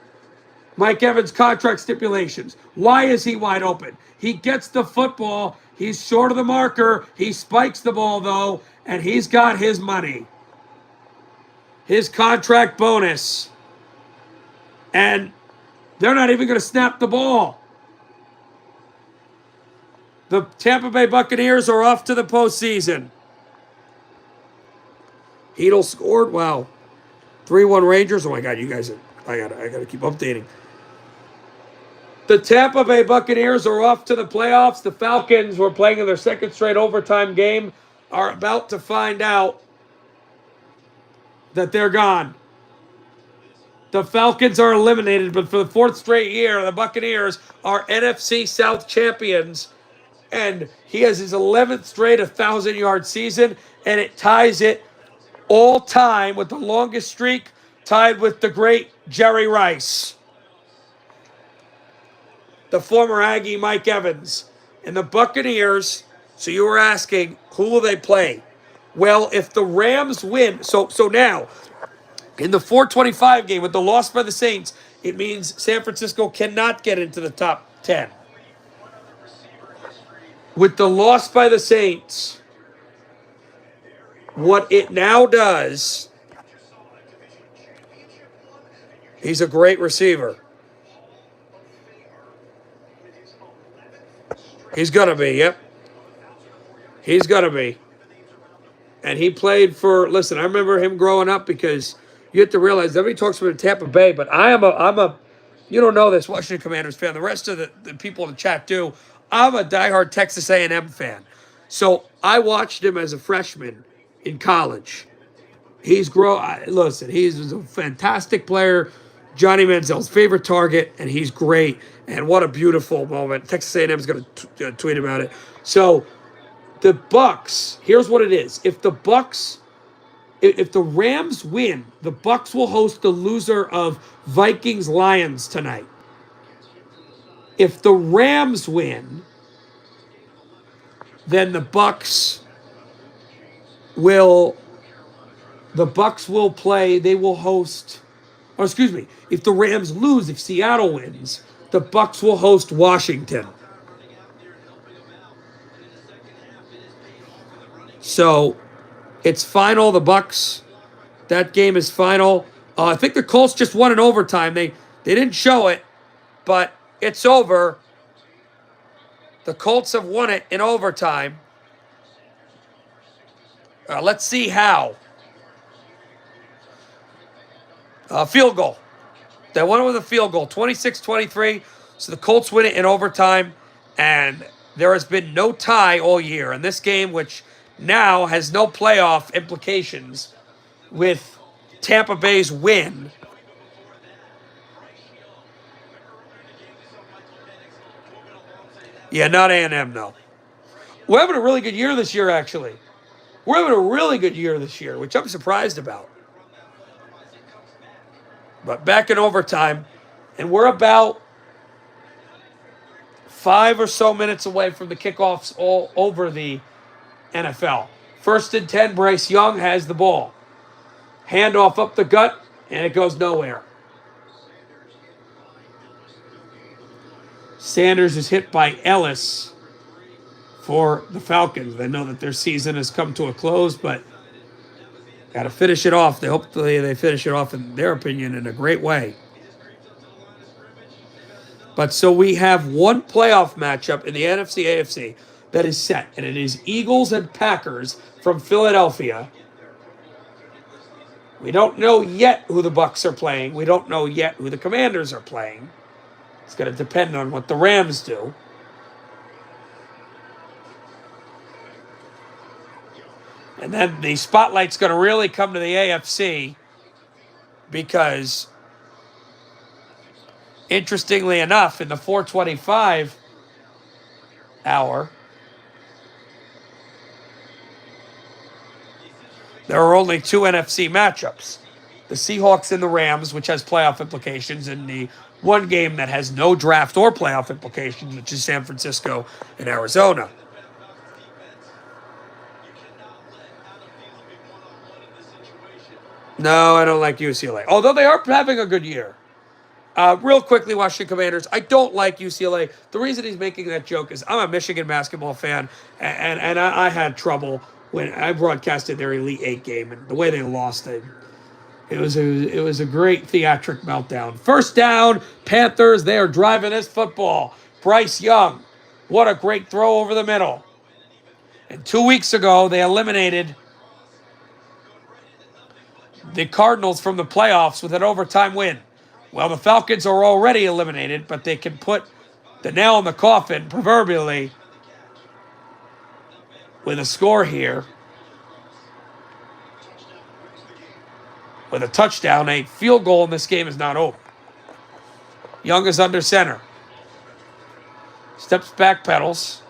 Mike Evans' contract stipulations. Why is he wide open? He gets the football. He's short of the marker. He spikes the ball, though, and he's got his money. His contract bonus. And they're not even going to snap the ball. The Tampa Bay Buccaneers are off to the postseason. Heedle scored. Wow. 3-1 Rangers. Oh, my God, you guys are... I gotta keep updating. The Tampa Bay Buccaneers are off to the playoffs. The Falcons, who are playing in their second straight overtime game, are about to find out that they're gone. The Falcons are eliminated, but for the fourth straight year, the Buccaneers are NFC South champions. And he has his 11th straight 1,000-yard season, and it ties it all time with the longest streak, tied with the great Jerry Rice. The former Aggie Mike Evans. And the Buccaneers, so you were asking, who will they play? Well, if the Rams win, so now, in the 425 game with the loss by the Saints, it means San Francisco cannot get into the top 10. With the loss by the Saints, what it now does, he's a great receiver. He's going to be, yep. He's going to be. And he played for, listen, I remember him growing up because you have to realize everybody talks about Tampa Bay, but I'm a, you don't know this, Washington Commanders fan. The rest of the people in the chat do. I'm a diehard Texas A&M fan. So I watched him as a freshman in college. He's listen, he's a fantastic player. Johnny Manziel's favorite target, and he's great. And what a beautiful moment. Texas A&M is going to tweet about it. So the Bucks, here's what it is. If the Rams win, the Bucks will host the loser of Vikings-Lions tonight. If the Rams win, then the Bucks will play, they will host, if the Rams lose, if Seattle wins, the Bucks will host Washington. So it's final, the Bucks. That game is final. I think the Colts just won in overtime. They didn't show it, but it's over. The Colts have won it in overtime. Let's see how. Field goal. They won it with a field goal, 26-23. So the Colts win it in overtime, and there has been no tie all year. And this game, which now has no playoff implications with Tampa Bay's win. Yeah, not A&M, no. We're having a really good year this year, actually. We're having a really good year this year, which I'm surprised about. But back in overtime, and we're about 5 or so minutes away from the kickoffs all over the NFL. 1st and 10, Bryce Young has the ball. Handoff up the gut, and it goes nowhere. Sanders is hit by Ellis for the Falcons. They know that their season has come to a close, but got to finish it off. Hopefully they finish it off, in their opinion, in a great way. But so we have one playoff matchup in the NFC AFC that is set, and it is Eagles and Packers from Philadelphia. We don't know yet who the Bucks are playing. We don't know yet who the Commanders are playing. It's going to depend on what the Rams do. And then the spotlight's going to really come to the AFC because, interestingly enough, in the 425 hour, there are only 2 NFC matchups. The Seahawks and the Rams, which has playoff implications, and the one game that has no draft or playoff implications, which is San Francisco and Arizona. No, I don't like UCLA. Although they are having a good year. Real quickly, Washington Commanders. I don't like UCLA. The reason he's making that joke is I'm a Michigan basketball fan, and I had trouble when I broadcasted their Elite Eight game, and the way they lost it. It was a great theatric meltdown. First down, Panthers. They are driving this football. Bryce Young, what a great throw over the middle. And 2 weeks ago, they eliminated the Cardinals from the playoffs with an overtime win. Well, the Falcons are already eliminated, but they can put the nail in the coffin, proverbially, with a score here. With a touchdown, a field goal in this game is not over. Young is under center. Steps back, pedals.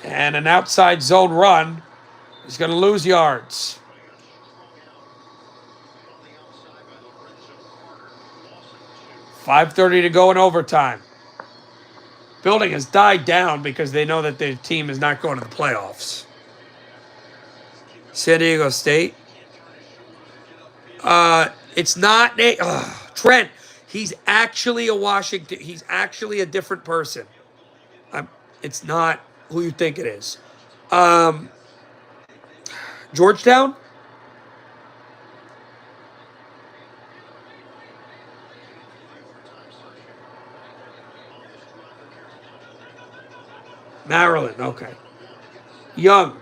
And an outside zone run is going to lose yards. .5:30 to go in overtime. Building has died down because they know that their team is not going to the playoffs. San Diego State. It's not Trent. He's actually a Washington. He's actually a different person. It's not who you think it is. Georgetown. Maryland. Okay. Young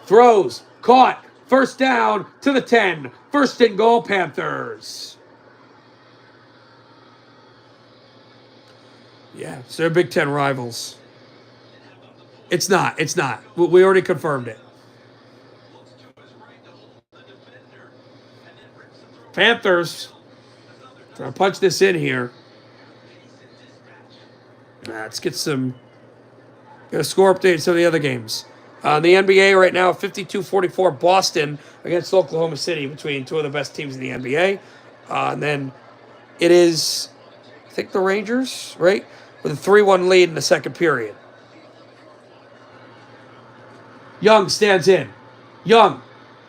throws, caught. First down to the 10. First and goal, Panthers. Yeah, so they're Big Ten rivals. It's not. It's not. We already confirmed it. Panthers. Trying to punch this in here. Let's get some score updates of the other games. The NBA right now, 52-44 Boston against Oklahoma City, between two of the best teams in the NBA. And then it is, I think, the Rangers, right? With a 3-1 lead in the second period. Young stands in. Young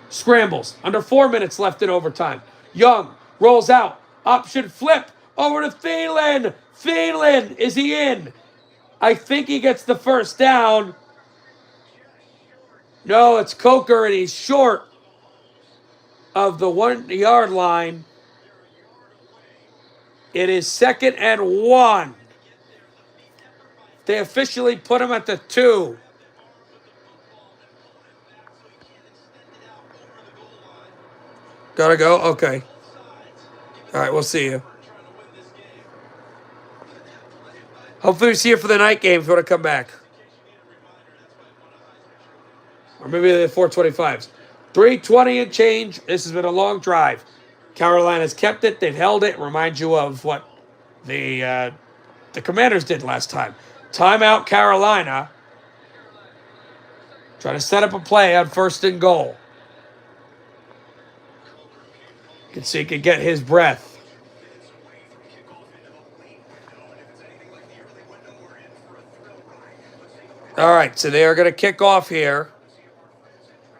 scrambles. Under 4 minutes left in overtime. Young rolls out. Option flip over to Thielen. Thielen, is he in? I think he gets the first down. No, it's Coker, and he's short of the 1 yard line. It is 2nd and 1. They officially put him at the 2. Gotta go? Okay. All right, we'll see you. Hopefully we see you for the night game if you want to come back. Or maybe the 425s. 3:20 and change. This has been a long drive. Carolina's kept it. They've held it. Remind you of what the Commanders did last time. Timeout, Carolina. Trying to set up a play on 1st and goal. You can see he could get his breath. All right, so they are going to kick off here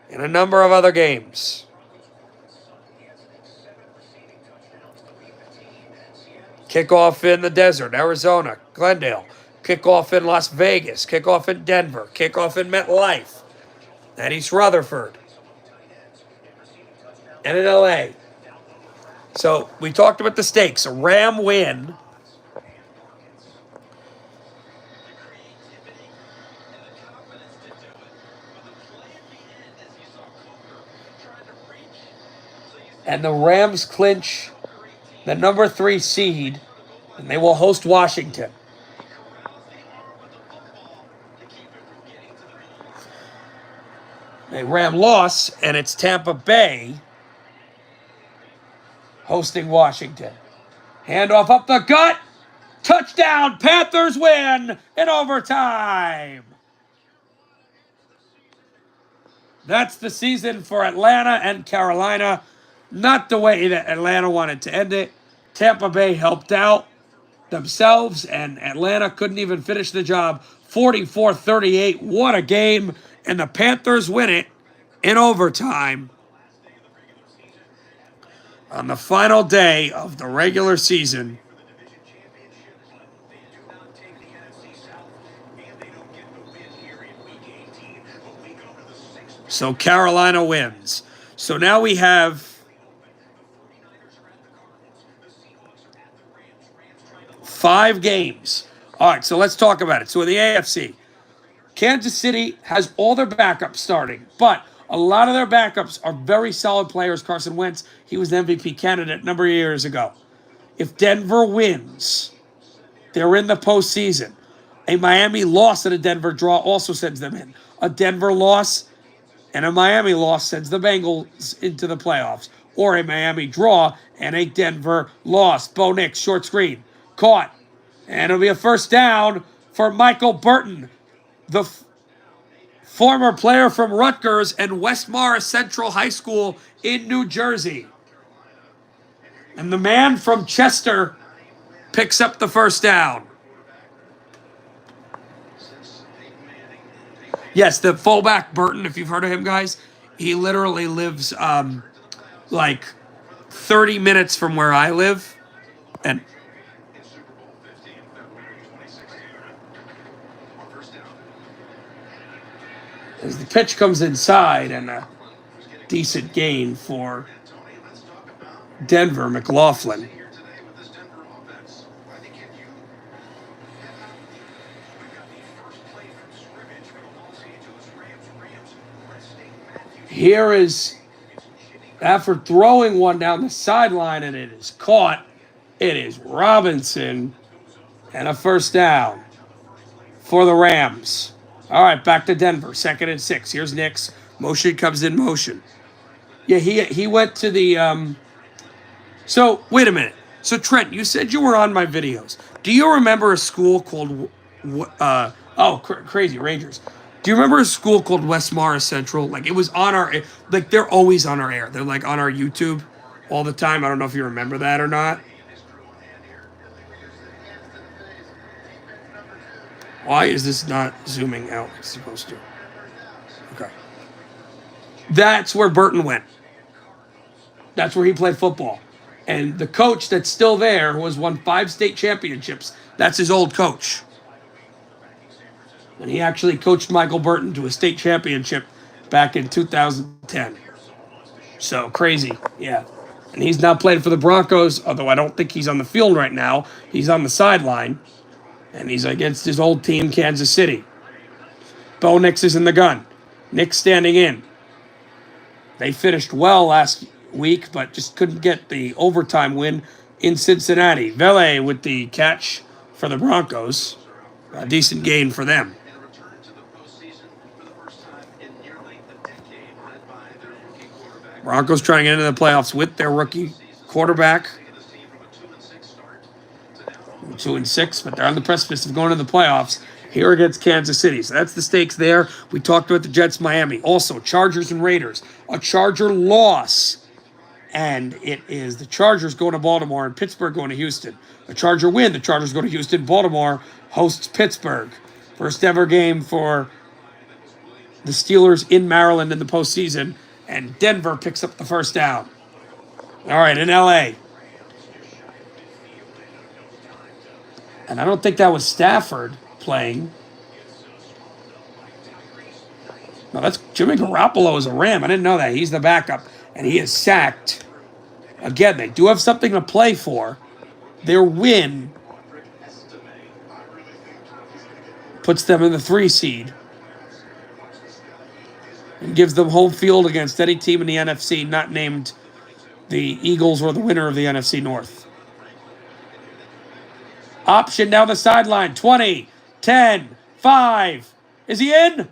in a number of other games. Kickoff in the desert, Arizona, Glendale. Kickoff in Las Vegas. Kickoff in Denver. Kickoff in MetLife. At East Rutherford. And in LA. So we talked about the stakes. A Ram win. And the Rams clinch the number 3 seed, and they will host Washington. A Ram loss, and it's Tampa Bay hosting Washington. Handoff up the gut. Touchdown. Panthers win in overtime. That's the season for Atlanta and Carolina. Not the way that Atlanta wanted to end it. Tampa Bay helped out. themselves, and Atlanta couldn't even finish the job. 44-38. What a game. And the Panthers win it in overtime on the final day of the regular season. So Carolina wins. So now we have 5 games. All right, so let's talk about it. So in the AFC, Kansas City has all their backups starting, but a lot of their backups are very solid players. Carson Wentz, he was an MVP candidate a number of years ago. If Denver wins, they're in the postseason. A Miami loss and a Denver draw also sends them in. A Denver loss and a Miami loss sends the Bengals into the playoffs. Or a Miami draw and a Denver loss. Bo Nix, short screen, caught. And it'll be a first down for Michael Burton, the former player from Rutgers and West Morris Central High School in New Jersey. And the man from Chester picks up the first down. Yes, the fullback Burton, if you've heard of him, guys, he literally lives like 30 minutes from where I live. And as the pitch comes inside and a decent gain for Denver, McLaughlin. Here is, after throwing one down the sideline, and it is caught, it is Robinson, and a first down for the Rams. All right, back to Denver, 2nd and 6. Here's Nix. Motion comes in motion. Yeah, he went to the So, wait a minute. So, Trent, you said you were on my videos. Do you remember a school called Crazy Rangers? Do you remember a school called West Morris Central? Like, it was on our, like, they're always on our air. They're, like, on our YouTube all the time. I don't know if you remember that or not. Why is this not zooming out like it's supposed to? Okay. That's where Burton went. That's where he played football. And the coach that's still there, who has won 5 state championships, that's his old coach. And he actually coached Michael Burton to a state championship back in 2010. So crazy, yeah. And he's now playing for the Broncos, although I don't think he's on the field right now. He's on the sideline. And he's against his old team, Kansas City. Bo Nix is in the gun. Nix standing in. They finished well last week, but just couldn't get the overtime win in Cincinnati. Vele with the catch for the Broncos. A decent gain for them. Broncos trying to get into the playoffs with their rookie quarterback. 2-6, but they're on the precipice of going to the playoffs here against Kansas City. So that's the stakes there. We talked about the Jets, Miami. Also, Chargers and Raiders. A Charger loss. And it is the Chargers going to Baltimore and Pittsburgh going to Houston. A Charger win. The Chargers go to Houston. Baltimore hosts Pittsburgh. First ever game for the Steelers in Maryland in the postseason. And Denver picks up the first down. All right, in L.A. And I don't think that was Stafford playing. No, that's Jimmy Garoppolo is a Ram. I didn't know that. He's the backup. And he is sacked. Again, they do have something to play for. Their win puts them in the 3 seed. And gives them home field against any team in the NFC not named the Eagles or the winner of the NFC North. Option down the sideline. 20, 10, 5. Is he in?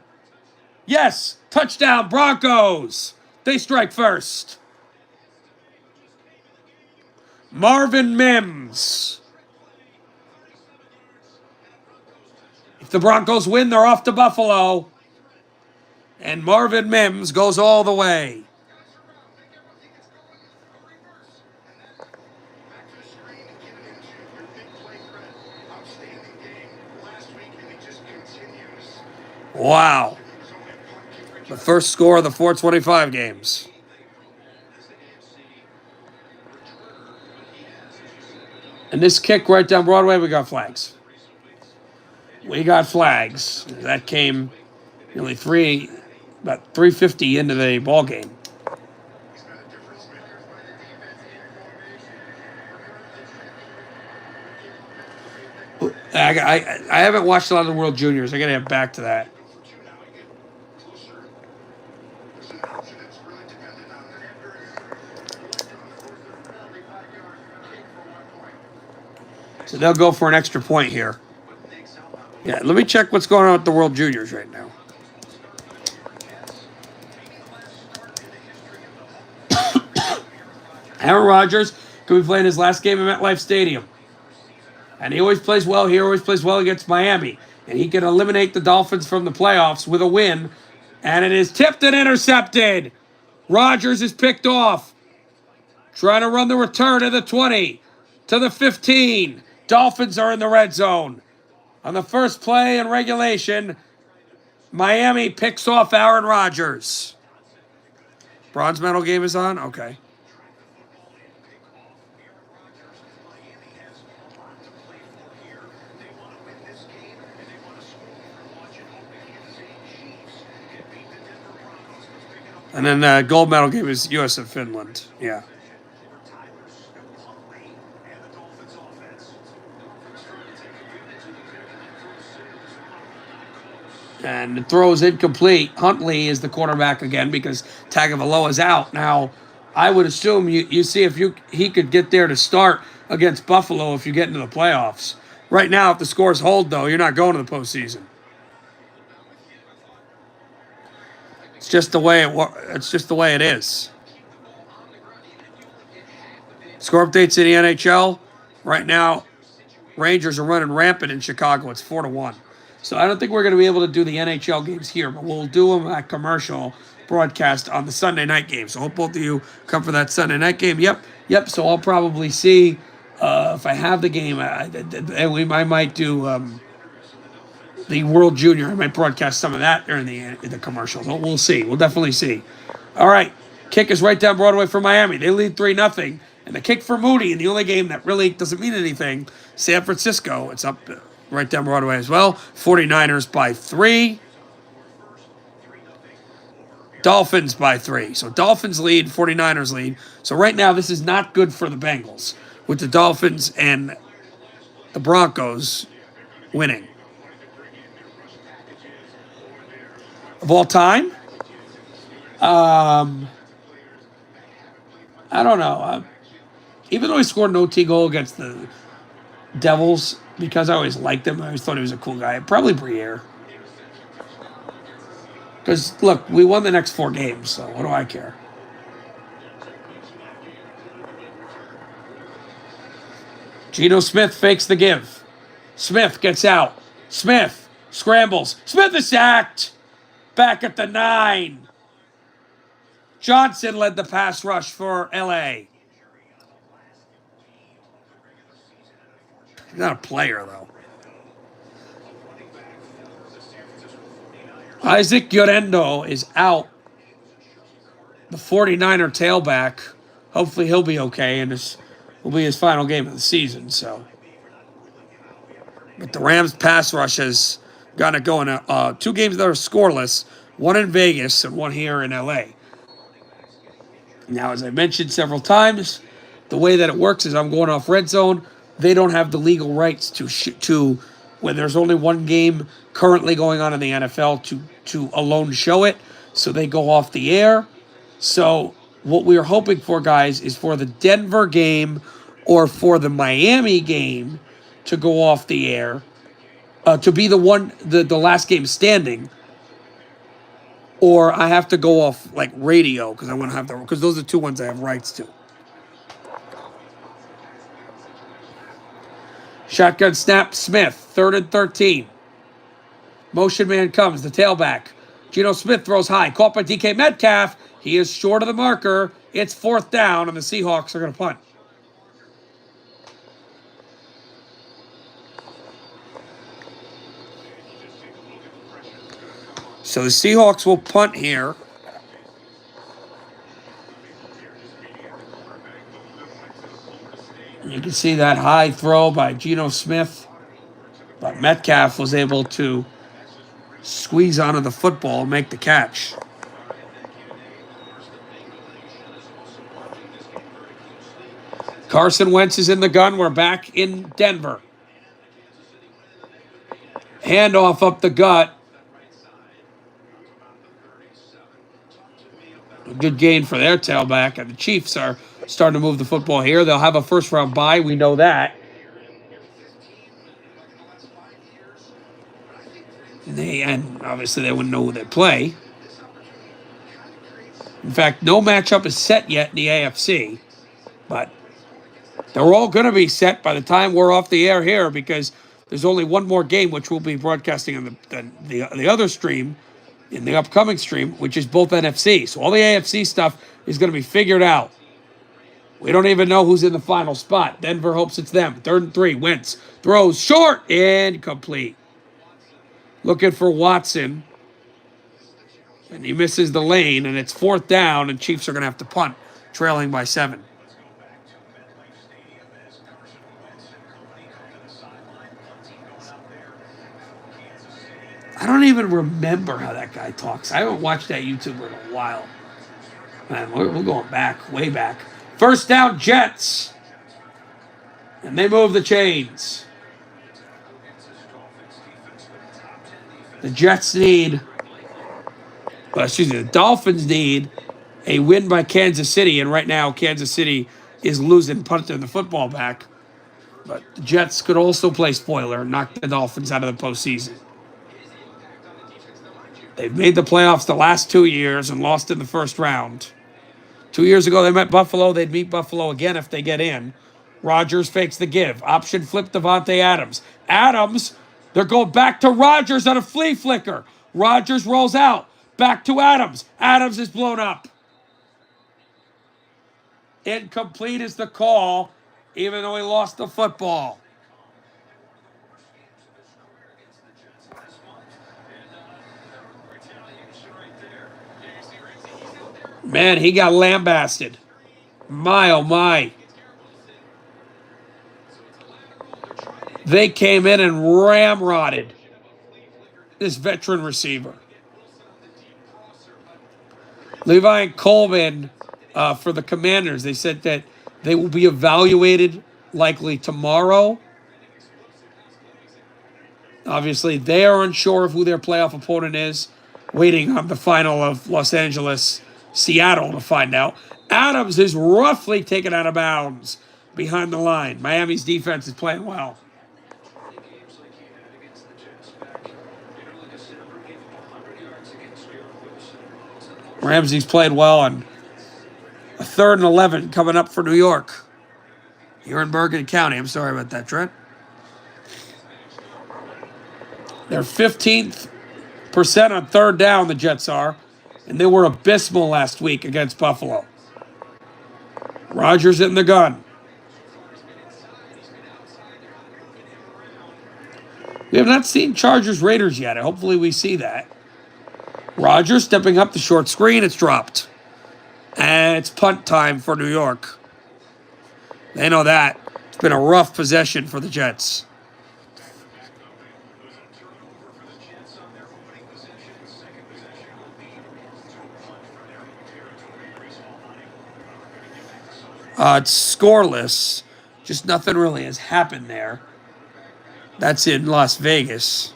Yes. Touchdown, Broncos. They strike first. Marvin Mims. If the Broncos win, they're off to Buffalo. And Marvin Mims goes all the way. Wow. The first score of the 425 games. And this kick right down Broadway, we got flags. We got flags. That came nearly about 350 into the ball game. I haven't watched a lot of the World Juniors. I got to get back to that. So they'll go for an extra point here. Yeah, let me check what's going on with the World Juniors right now. Aaron Rodgers could be playing his last game at MetLife Stadium. And he always plays well. He always plays well against Miami. And he can eliminate the Dolphins from the playoffs with a win. And it is tipped and intercepted. Rodgers is picked off. Trying to run the return to the 20, to the 15. Dolphins are in the red zone. On the first play in regulation, Miami picks off Aaron Rodgers. Bronze medal game is on? Okay. And then the gold medal game is U.S. and Finland. Yeah. And the throw is incomplete. Huntley is the quarterback again because Tagovailoa is out. Now, I would assume you see if he could get there to start against Buffalo if you get into the playoffs. Right now, if the scores hold, though, you're not going to the postseason. It's just the way it is. Score updates in the NHL right now. Rangers are running rampant in Chicago. It's 4-1. So I don't think we're going to be able to do the NHL games here, but we'll do them at commercial broadcast on the Sunday night game. So I hope both of you come for that Sunday night game. Yep. So I'll probably see if I have the game. I might do the World Junior. I might broadcast some of that during the commercials. We'll see. We'll definitely see. All right. Kick is right down Broadway for Miami. They lead 3-0. And the kick for Moody in the only game that really doesn't mean anything, San Francisco. It's up right down Broadway as well. 49ers by 3. Dolphins by 3. So Dolphins lead, 49ers lead. So right now this is not good for the Bengals with the Dolphins and the Broncos winning. Of all time? I don't know. Even though he scored an OT goal against the Devils, because I always liked him, I always thought he was a cool guy. Probably Briere. Because, look, we won the next 4 games, so what do I care? Geno Smith fakes the give. Smith gets out. Smith scrambles. Smith is sacked. Back at the 9. Johnson led the pass rush for LA. He's not a player, though. Isaac Llorendo is out. The 49er tailback. Hopefully he'll be okay, and this will be his final game of the season. So, but the Rams pass rush has got it going. 2 games that are scoreless. 1 in Vegas and 1 here in LA. Now, as I mentioned several times, the way that it works is I'm going off red zone. They don't have the legal rights to when there's only 1 game currently going on in the NFL to alone show it. So they go off the air. So what we're hoping for, guys, is for the Denver game or for the Miami game to go off the air, to be the last game standing. Or I have to go off like radio because I want to have because those are 2 ones I have rights to. Shotgun snap, Smith, 3rd and 13. Motion man comes, the tailback. Geno Smith throws high, caught by DK Metcalf. He is short of the marker. It's 4th down, and the Seahawks are going to punt. So the Seahawks will punt here. You can see that high throw by Geno Smith. But Metcalf was able to squeeze onto the football and make the catch. Carson Wentz is in the gun. We're back in Denver. Handoff up the gut. A good gain for their tailback. And the Chiefs are starting to move the football here. They'll have a first-round bye. We know that. And obviously they wouldn't know who they play. In fact, no matchup is set yet in the AFC. But they're all going to be set by the time we're off the air here because there's only one more game, which we'll be broadcasting on the other stream, in the upcoming stream, which is both NFC. So all the AFC stuff is going to be figured out. We don't even know who's in the final spot. Denver hopes it's them. 3rd and 3. Wentz throws short and complete. Looking for Watson. And he misses the lane, and it's 4th down, and Chiefs are going to have to punt, trailing by 7. I don't even remember how that guy talks. I haven't watched that YouTuber in a while. Man, we're going back, way back. 1st down, Jets. And they move the chains. The Jets need, the Dolphins need a win by Kansas City. And right now, Kansas City is losing, punting the football back. But the Jets could also play spoiler and knock the Dolphins out of the postseason. They've made the playoffs the last 2 years and lost in the first round. 2 years ago, they met Buffalo. They'd meet Buffalo again if they get in. Rodgers fakes the give. Option flip Davante Adams. Adams, they're going back to Rodgers on a flea flicker. Rodgers rolls out. Back to Adams. Adams is blown up. Incomplete is the call, even though he lost the football. Man, he got lambasted. My, oh my. They came in and ramrodded this veteran receiver. Levi and Coleman for the Commanders, they said that they will be evaluated likely tomorrow. Obviously, they are unsure of who their playoff opponent is, waiting on the final of Los Angeles, Seattle to find out. Adams is roughly taken out of bounds behind the line. Miami's defense is playing well. Ramsey's played well on a 3rd and 11 coming up for New York. Here in Bergen County. I'm sorry about that, Trent. They're 15th percent on 3rd down, the Jets are. And they were abysmal last week against Buffalo. Rodgers in the gun. We have not seen Chargers-Raiders yet. Hopefully we see that. Rodgers stepping up the short screen. It's dropped. And it's punt time for New York. They know that. It's been a rough possession for the Jets. It's scoreless. Just nothing really has happened there. That's in Las Vegas.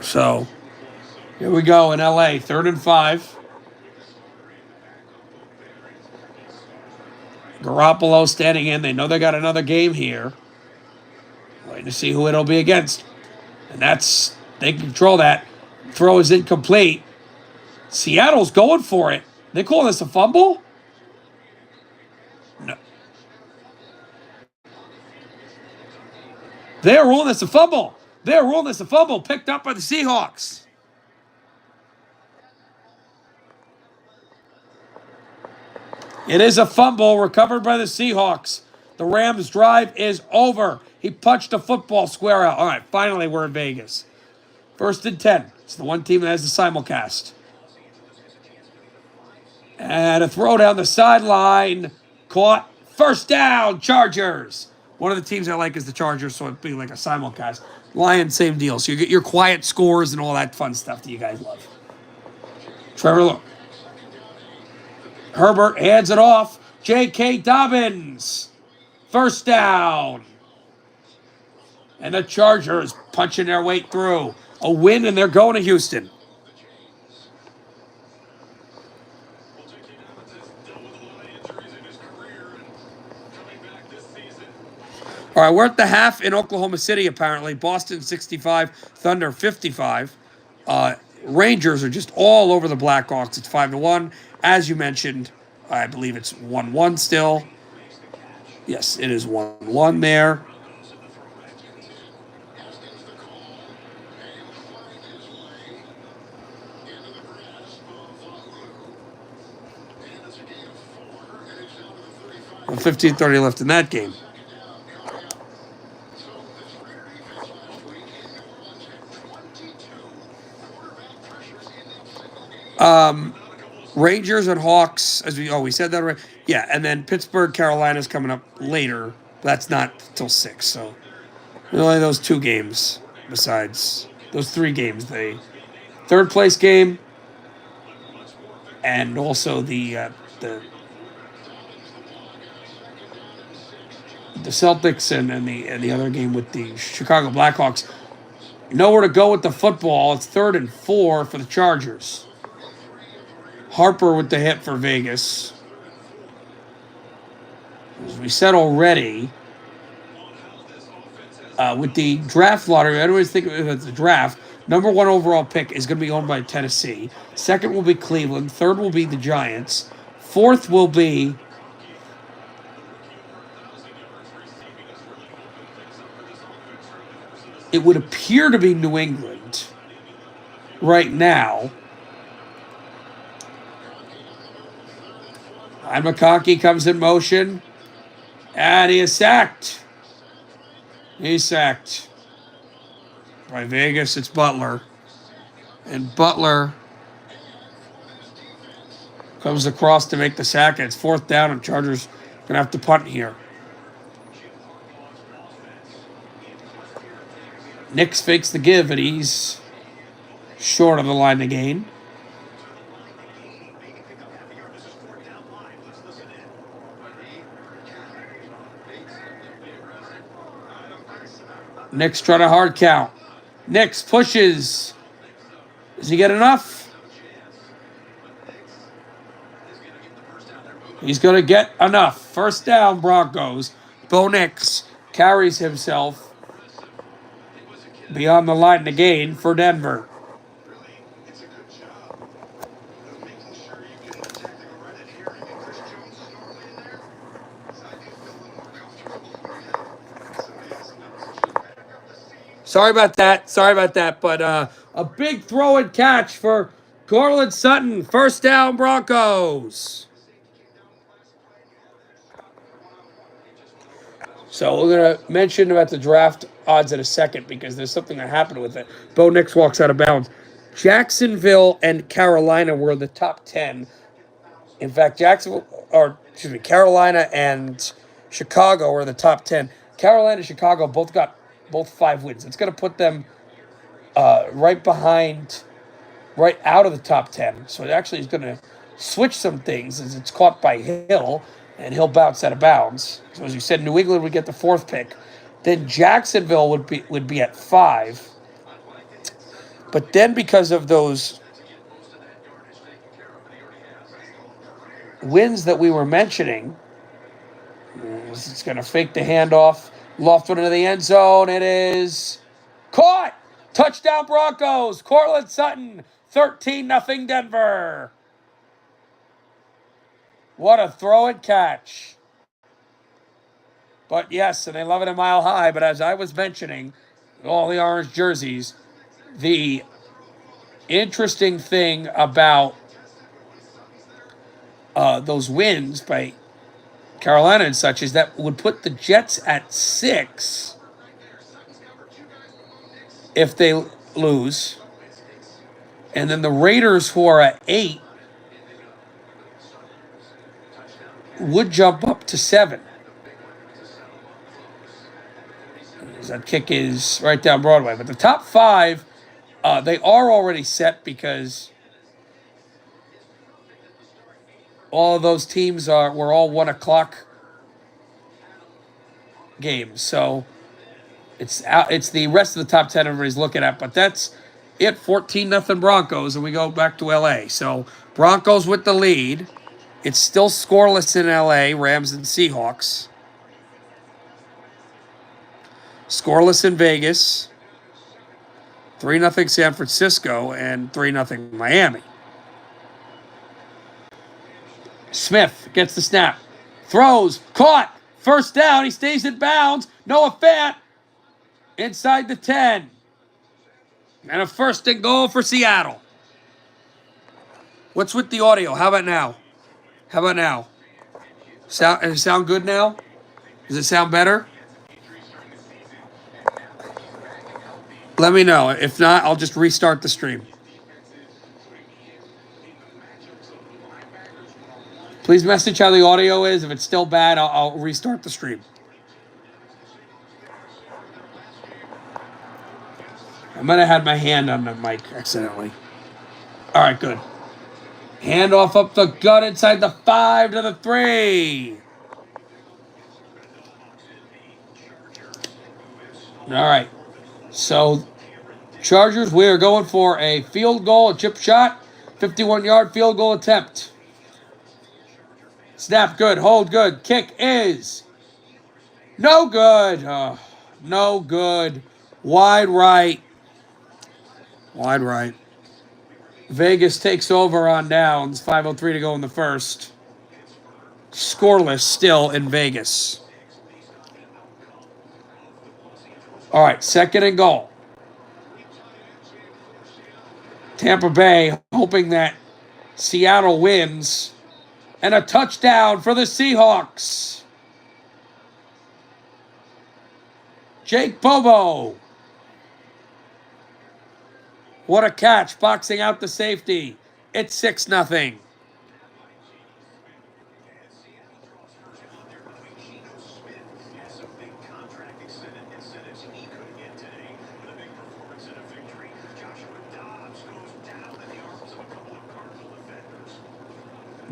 So, here we go in LA, 3rd and 5. Garoppolo standing in. They know they got another game here. Waiting to see who it'll be against. And they control that. Throw is incomplete. Seattle's going for it. They call this a fumble? No. They're ruling this a fumble. They're ruling this a fumble picked up by the Seahawks. It is a fumble recovered by the Seahawks. The Rams' drive is over. He punched a football square out. All right, finally we're in Vegas. 1st and 10. It's the one team that has the simulcast. And a throw down the sideline. Caught. First down, Chargers. One of the teams I like is the Chargers, so it'd be like a simulcast. Lions, same deal. So you get your quiet scores and all that fun stuff that you guys love. Trevor Lawrence. Herbert hands it off. J.K. Dobbins. First down. And the Chargers punching their way through. A win, and they're going to Houston. All right, we're at the half in Oklahoma City, apparently. Boston 65, Thunder 55. Rangers are just all over the Blackhawks. It's 5-1. As you mentioned, I believe it's 1-1 still. Yes, it is 1-1 there. With 15:30 left in that game. Rangers and Hawks, as we said that already. Yeah, and then Pittsburgh, Carolina's coming up later. But that's not till 6, so only those 2 games besides those 3 games. The 3rd place game and also the Celtics and the other game with the Chicago Blackhawks. Nowhere to go with the football. It's 3rd and 4 for the Chargers. Harper with the hit for Vegas. As we said already, with the draft lottery, I always think of it as the draft. Number 1 overall pick is going to be owned by Tennessee. 2nd will be Cleveland. 3rd will be the Giants. 4th will be it would appear to be New England right now. And McConkey comes in motion. And he is sacked. He's sacked. By Vegas, it's Butler. And Butler comes across to make the sack. It's 4th down, and Chargers going to have to punt here. Nix fakes the give, and he's short of the line to gain. Nix trying to hard count. Nix pushes. Does he get enough? He's going to get enough. First down, Broncos. Bo Nix carries himself beyond the line to gain for Denver. Sorry about that. But a big throw and catch for Courtland Sutton. First down, Broncos. So we're going to mention about the draft odds in a second because there's something that happened with it. Bo Nix walks out of bounds. Jacksonville and Carolina were the top 10. In fact, Carolina and Chicago were the top 10. Carolina and Chicago both got 5 wins. It's going to put them right out of the top 10. So it actually is going to switch some things as it's caught by Hill, and he'll bounce out of bounds. So as you said, New England would get the 4th pick. Then Jacksonville would be at 5. But then because of those wins that we were mentioning, it's going to fake the handoff. Lofted into the end zone. It is caught. Touchdown Broncos. Courtland Sutton. 13-0 Denver. What a throw and catch. But yes, and they love it a mile high. But as I was mentioning, all the orange jerseys, the interesting thing about those wins by Carolina and such is that would put the Jets at 6 if they lose. And then the Raiders, who are at 8, would jump up to 7. That kick is right down Broadway. But the top 5, they are already set because all of those teams were all 1 o'clock games. So it's the rest of the top 10 everybody's looking at. But that's it, 14-0 Broncos, and we go back to L.A. So Broncos with the lead. It's still scoreless in L.A., Rams and Seahawks. Scoreless in Vegas. 3-0 San Francisco and 3-0 Miami. Smith gets the snap. Throws. Caught. First down. He stays in bounds. Noah Fant inside the 10. And a 1st and goal for Seattle. What's with the audio? How about now? Does it sound good now? Does it sound better? Let me know. If not, I'll just restart the stream. Please message how the audio is. If it's still bad, I'll restart the stream. I might have had my hand on the mic accidentally. All right, good. Handoff up the gut inside the 5 to the 3. All right. So, Chargers, we are going for a field goal, a chip shot, 51-yard field goal attempt. Snap good, hold good. Kick is no good. No good. Wide right. Vegas takes over on downs. 5:03 to go in the first. Scoreless still in Vegas. All right, 2nd and goal. Tampa Bay hoping that Seattle wins. And a touchdown for the Seahawks. Jake Bobo. What a catch, boxing out the safety. It's 6-0.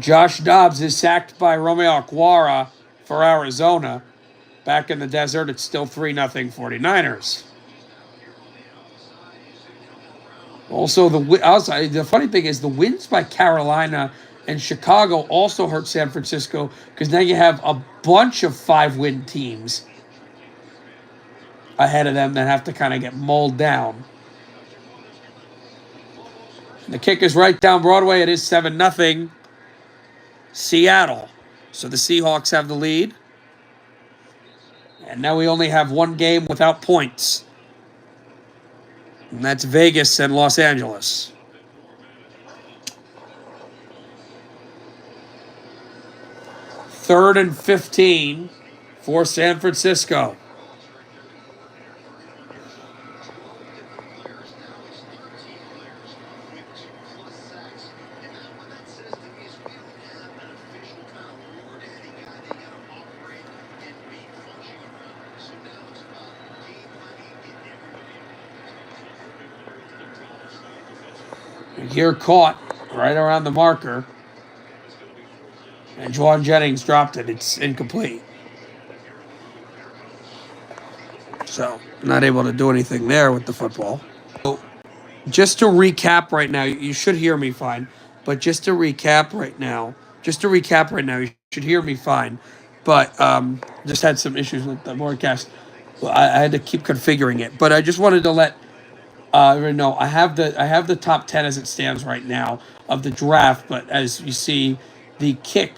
Josh Dobbs is sacked by Romeo Okwara for Arizona. Back in the desert, it's still 3-0 49ers. Also, the funny thing is the wins by Carolina and Chicago also hurt San Francisco because now you have a bunch of 5-win teams ahead of them that have to kind of get mulled down. The kick is right down Broadway. It is 7-0 Seattle. So the Seahawks have the lead. And now we only have one game without points. And that's Vegas and Los Angeles. Third and 15 for San Francisco. Here caught right around the marker. And Juwan Jennings dropped it. It's incomplete. So, not able to do anything there with the football. So, just to recap right now, you should hear me fine. But just to recap right now, you should hear me fine. But just had some issues with the broadcast. I had to keep configuring it. But I just wanted to let no, I have the top 10 as it stands right now of the draft, but as you see, the kick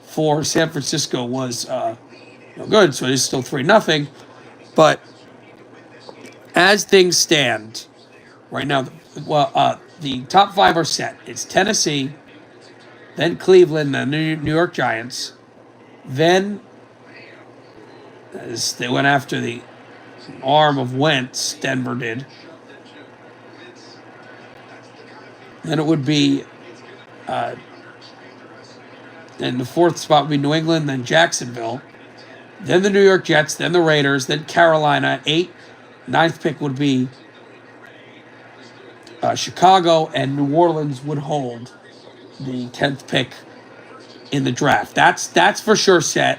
for San Francisco was No good, so it is still 3-0. But as things stand right now, the top 5 are set. It's Tennessee, then Cleveland, the New York Giants. Then, as they went after the arm of Wentz, Denver did. Then it would be, and the 4th spot would be New England, then Jacksonville, then the New York Jets, then the Raiders, then Carolina. 9th pick would be Chicago, and New Orleans would hold the 10th pick in the draft. That's for sure set,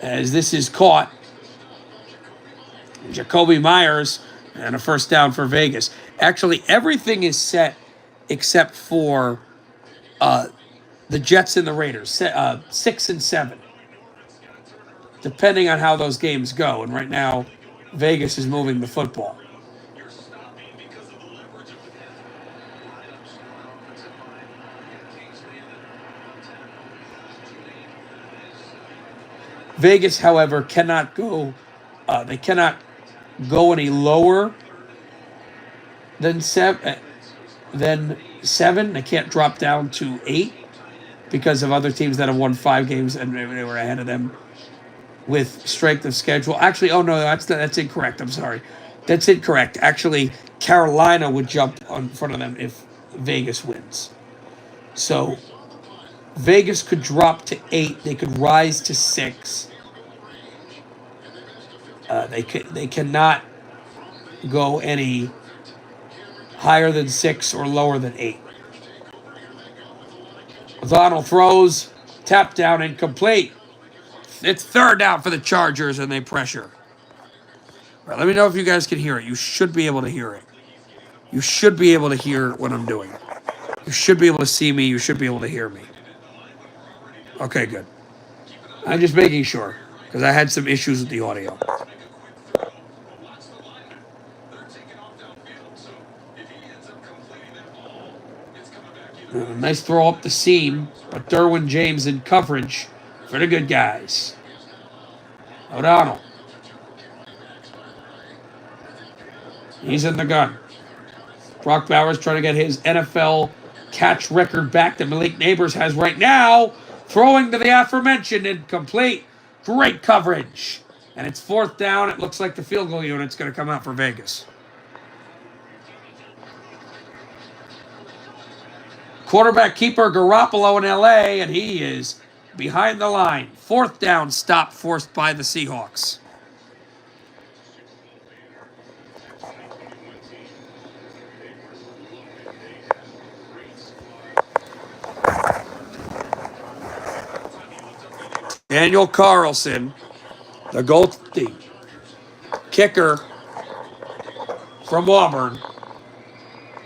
as this is caught. Jacoby Myers and a first down for Vegas. Actually, everything is set except for the Jets and the Raiders, 6 and 7, depending on how those games go. And right now, Vegas is moving the football. Vegas, however, cannot go. They cannot go any lower than 7. They can't drop down to 8 because of other teams that have won 5 games and they were ahead of them with strength of schedule. Actually, oh no, that's incorrect. I'm sorry, that's incorrect. Actually, Carolina would jump in front of them if Vegas wins. So Vegas could drop to 8. They could rise to 6. They cannot go any higher than 6 or lower than 8. O'Donnell throws, tap down, incomplete. It's 3rd down for the Chargers, and they pressure. All right, let me know if you guys can hear it. You should be able to hear it. You should be able to hear what I'm doing. You should be able to see me. You should be able to hear me. Okay, good. I'm just making sure, because I had some issues with the audio. Nice throw up the seam, but Derwin James in coverage for the good guys. O'Donnell. He's in the gun. Brock Bowers trying to get his NFL catch record back that Malik Neighbors has right now. Throwing to the aforementioned, incomplete. Great coverage. And it's 4th down. It looks like the field goal unit's going to come out for Vegas. Quarterback keeper Garoppolo in LA, and he is behind the line. 4th down stop forced by the Seahawks. Daniel Carlson, the kicker from Auburn,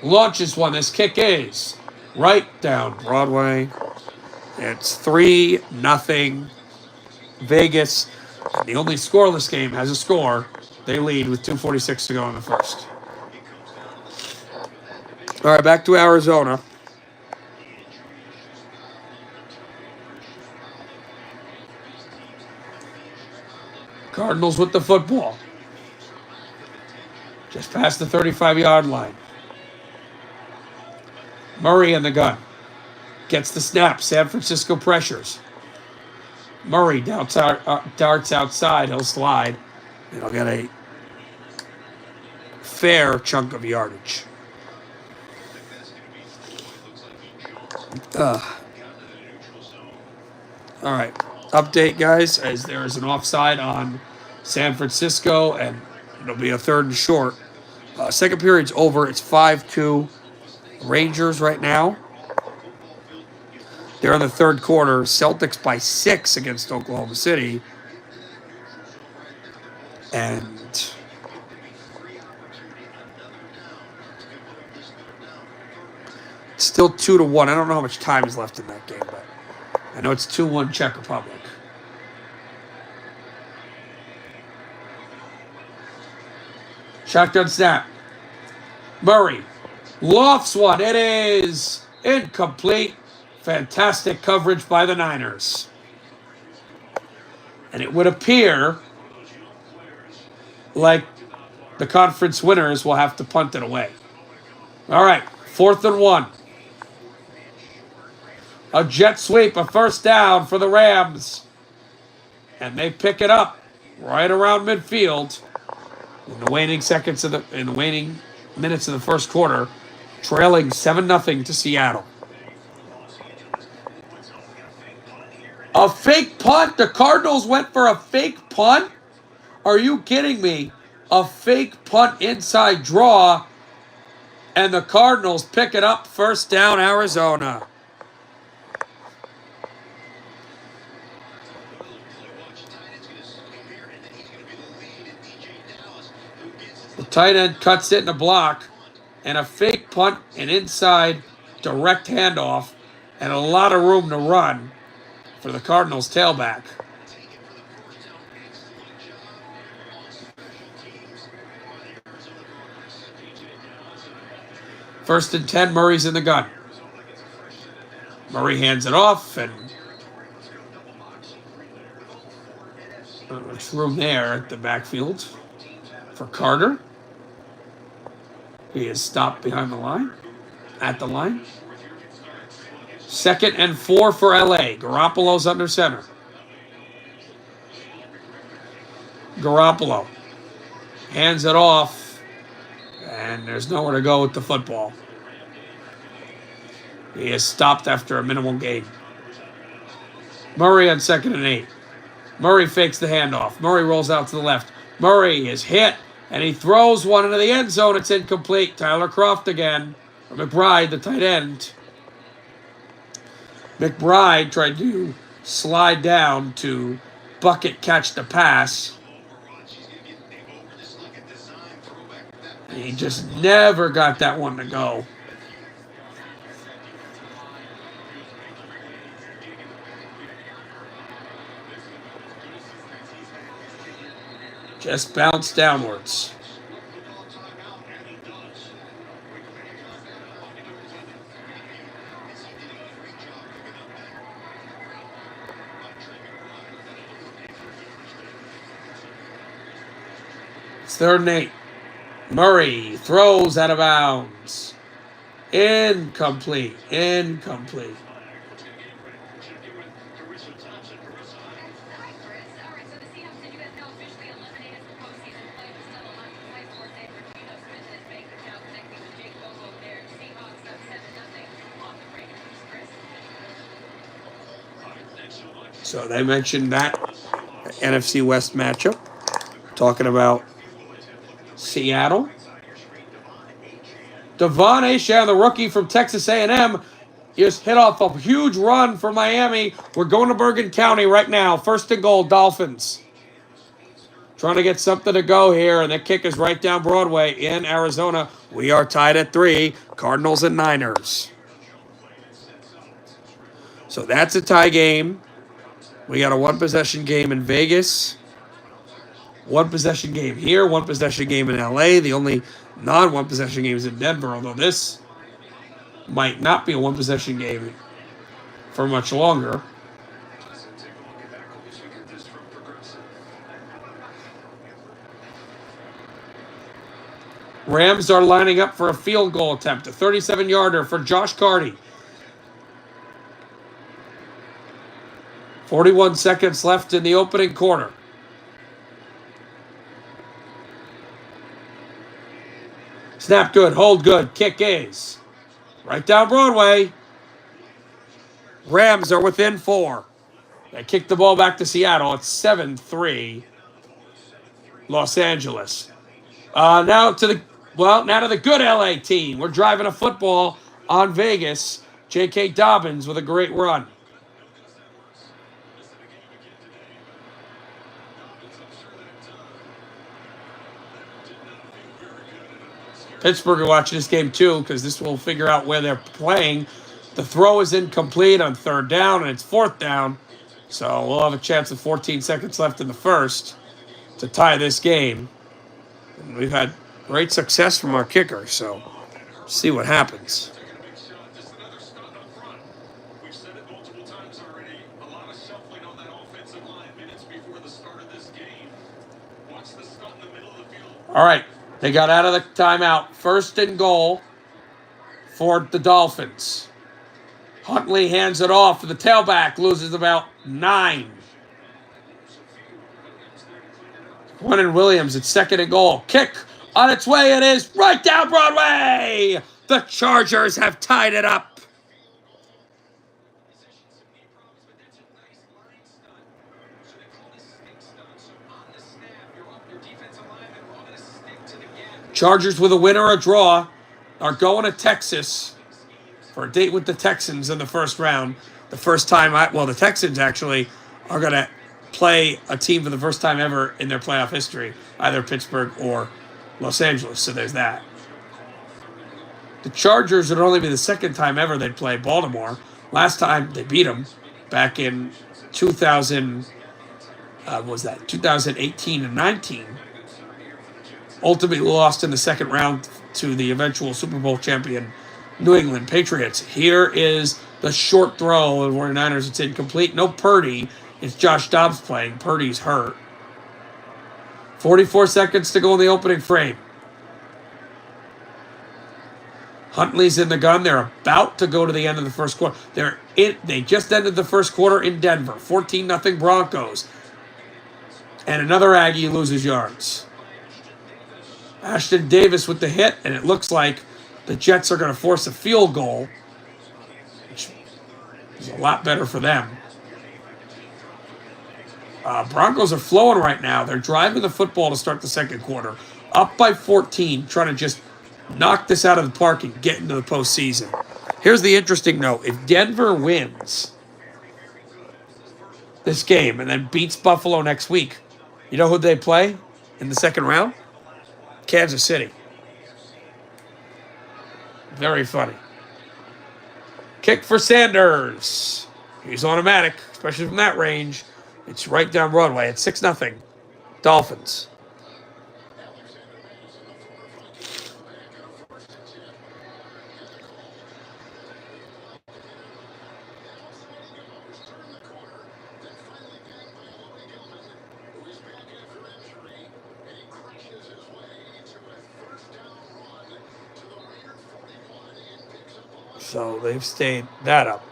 launches one. This kick is right down Broadway. It's 3-0 Vegas. The only scoreless game has a score. They lead with 2:46 to go in the first. All right, back to Arizona. Cardinals with the football. Just past the 35-yard line. Murray in the gun. Gets the snap. San Francisco pressures. Murray darts outside. He'll slide. And he'll get a fair chunk of yardage. All right. Update, guys, as there is an offside on San Francisco, and it'll be a 3rd and short. Second period's over. It's 5-2 Rangers right now. They're in the 3rd quarter. Celtics by 6 against Oklahoma City. And it's still 2-1. I don't know how much time is left in that game, but I know it's 2-1 Czech Republic. Shotgun snap. Murray lofts one. It is incomplete. Fantastic coverage by the Niners. And it would appear like the conference winners will have to punt it away. All right, 4th and 1. A jet sweep, a first down for the Rams. And they pick it up right around midfield in the waning minutes of the first quarter, trailing 7-0 to Seattle. A fake punt. The Cardinals went for a fake punt? Are you kidding me? A fake punt inside draw, and the Cardinals pick it up, first down, Arizona. The tight end cuts it in a block, and a fake punt, an inside direct handoff, and a lot of room to run for the Cardinals tailback. First and 10, Murray's in the gun. Murray hands it off, and there's room there at the backfield for Carter. He is stopped behind the line, at the line. 2nd and 4 for LA. Garoppolo's under center. Garoppolo hands it off, and there's nowhere to go with the football. He is stopped after a minimal gain. Murray on 2nd and 8. Murray fakes the handoff. Murray rolls out to the left. Murray is hit, and he throws one into the end zone. It's incomplete. Tyler Kroft again. Or McBride, the tight end. McBride tried to slide down to bucket catch the pass. He just never got that one to go. Just bounced downwards. It's 3rd and 8. Murray throws out of bounds. Incomplete. So they mentioned that NFC West matchup, talking about Seattle. Devon Achane, the rookie from Texas A&M, just hit off a huge run for Miami. We're going to Bergen County right now. 1st and goal, Dolphins. Trying to get something to go here, and the kick is right down Broadway in Arizona. We are tied at 3, Cardinals and Niners. So that's a tie game. We got a 1-possession game in Vegas. 1-possession game here, 1-possession game in LA. The only non-1-possession game is in Denver, although this might not be a 1-possession game for much longer. Rams are lining up for a field goal attempt, a 37-yarder for Josh Carty. 41 seconds left in the opening quarter. Snap good, hold good, kick is right down Broadway. Rams are within 4. They kick the ball back to Seattle. It's 7-3 Los Angeles. Now to the good LA team. We're driving a football on Vegas. J.K. Dobbins with a great run. Pittsburgh are watching this game too because this will figure out where they're playing. The throw is incomplete on 3rd down, and it's 4th down. So we'll have a chance with 14 seconds left in the first to tie this game. And we've had great success from our kicker, so see what happens. All right, they got out of the timeout. First and goal for the Dolphins. Huntley hands it off. The tailback loses about 9. Quinnen Williams at second and goal. Kick on its way. It is right down Broadway. The Chargers have tied it up. Chargers with a win or a draw are going to Texas for a date with the Texans in the first round. The first time, the Texans actually are going to play a team for the first time ever in their playoff history, either Pittsburgh or Los Angeles. So there's that. The Chargers would only be the second time ever they'd play Baltimore. Last time they beat them back in 2018 and 19. Ultimately lost in the second round to the eventual Super Bowl champion New England Patriots. Here is the short throw of the 49ers. It's incomplete. No Purdy. It's Josh Dobbs playing. Purdy's hurt. 44 seconds to go in the opening frame. Huntley's in the gun. They're about to go to the end of the first quarter. They just ended the first quarter in Denver. 14-0 Broncos. And another Aggie loses yards. Ashton Davis with the hit, and it looks like the Jets are going to force a field goal, which is a lot better for them. Broncos are flowing right now. They're driving the football to start the second quarter. Up by 14, trying to just knock this out of the park and get into the postseason. Here's the interesting note. If Denver wins this game and then beats Buffalo next week, you know who they play in the second round? Kansas City. Very funny. Kick for Sanders. He's automatic, especially from that range. It's right down Broadway. It's 6-0. Dolphins. So they've stayed that up.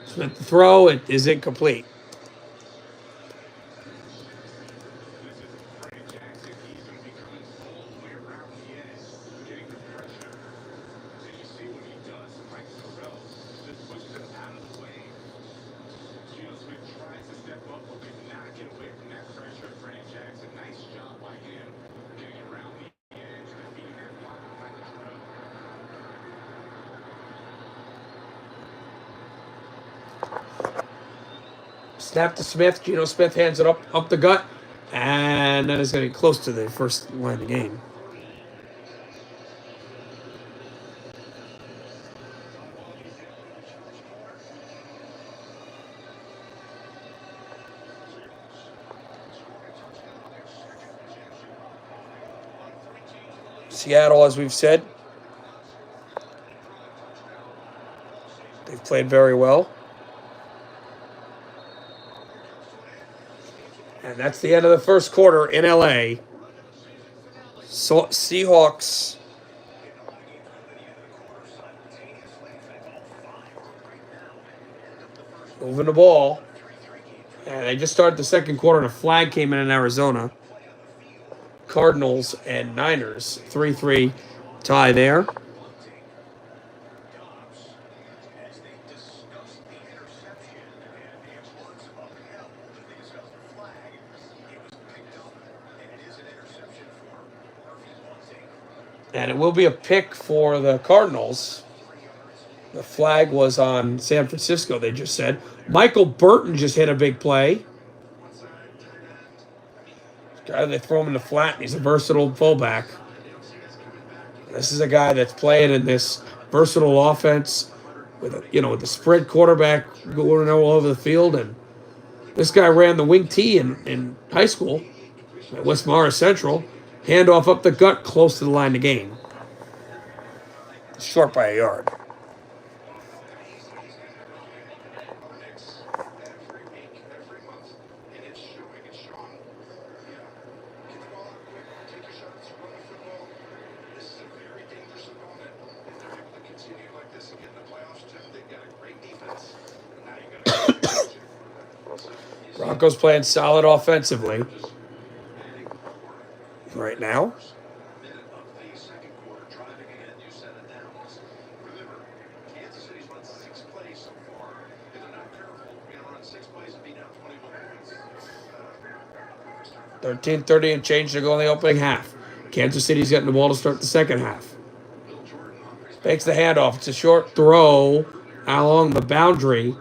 Smith the throw, it is incomplete. Snap to Smith. Geno Smith hands it up the gut. And that is getting close to the first line of the game. Seattle, as we've said, they've played very well. And that's the end of the first quarter in LA. So, Seahawks moving the ball. And they just started the second quarter and a flag came in Arizona. Cardinals and Niners, 3-3 tie there. And it will be a pick for the Cardinals. The flag was on San Francisco, they just said. Michael Burton just hit a big play. Guy, they throw him in the flat, and he's a versatile fullback. This is a guy that's playing in this versatile offense with the spread quarterback going all over the field. And this guy ran the wing T in high school at West Morris Central. Handoff up the gut, close to the line to gain. Short by a yard. Broncos playing solid offensively right now. $13:30 and change to go in the opening half. Kansas City's getting the ball to start the second half. Fakes the handoff. It's a short throw along the boundary,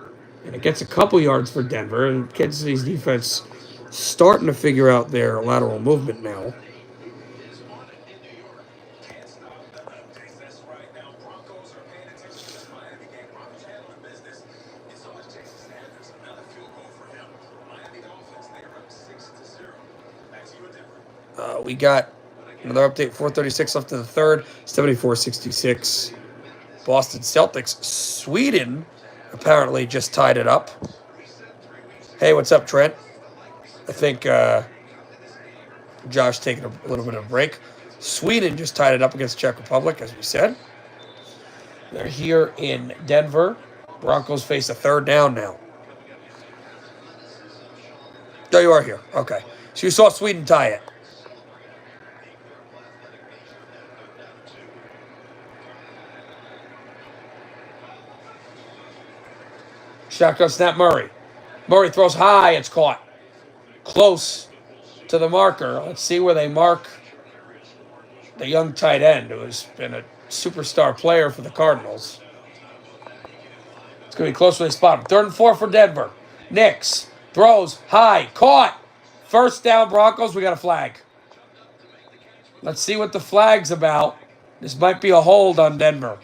and it gets a couple yards for Denver. And Kansas City's defense starting to figure out their lateral movement now. We got another update, 4:36 left in the third, 74-66. Boston Celtics. Sweden apparently just tied it up. Hey, what's up, Trent? I think Josh taking a little bit of a break. Sweden just tied it up against Czech Republic, as we said. They're here in Denver. Broncos face a third down now. Oh, you are here. Okay. So you saw Sweden tie it. Shotgun snap, Murray. Murray throws high. It's caught. Close to the marker. Let's see where they mark the young tight end, who has been a superstar player for the Cardinals. It's going to be close where they spot him. 3rd and 4 for Denver. Nix throws high. Caught. First down, Broncos. We got a flag. Let's see what the flag's about. This might be a hold on Denver.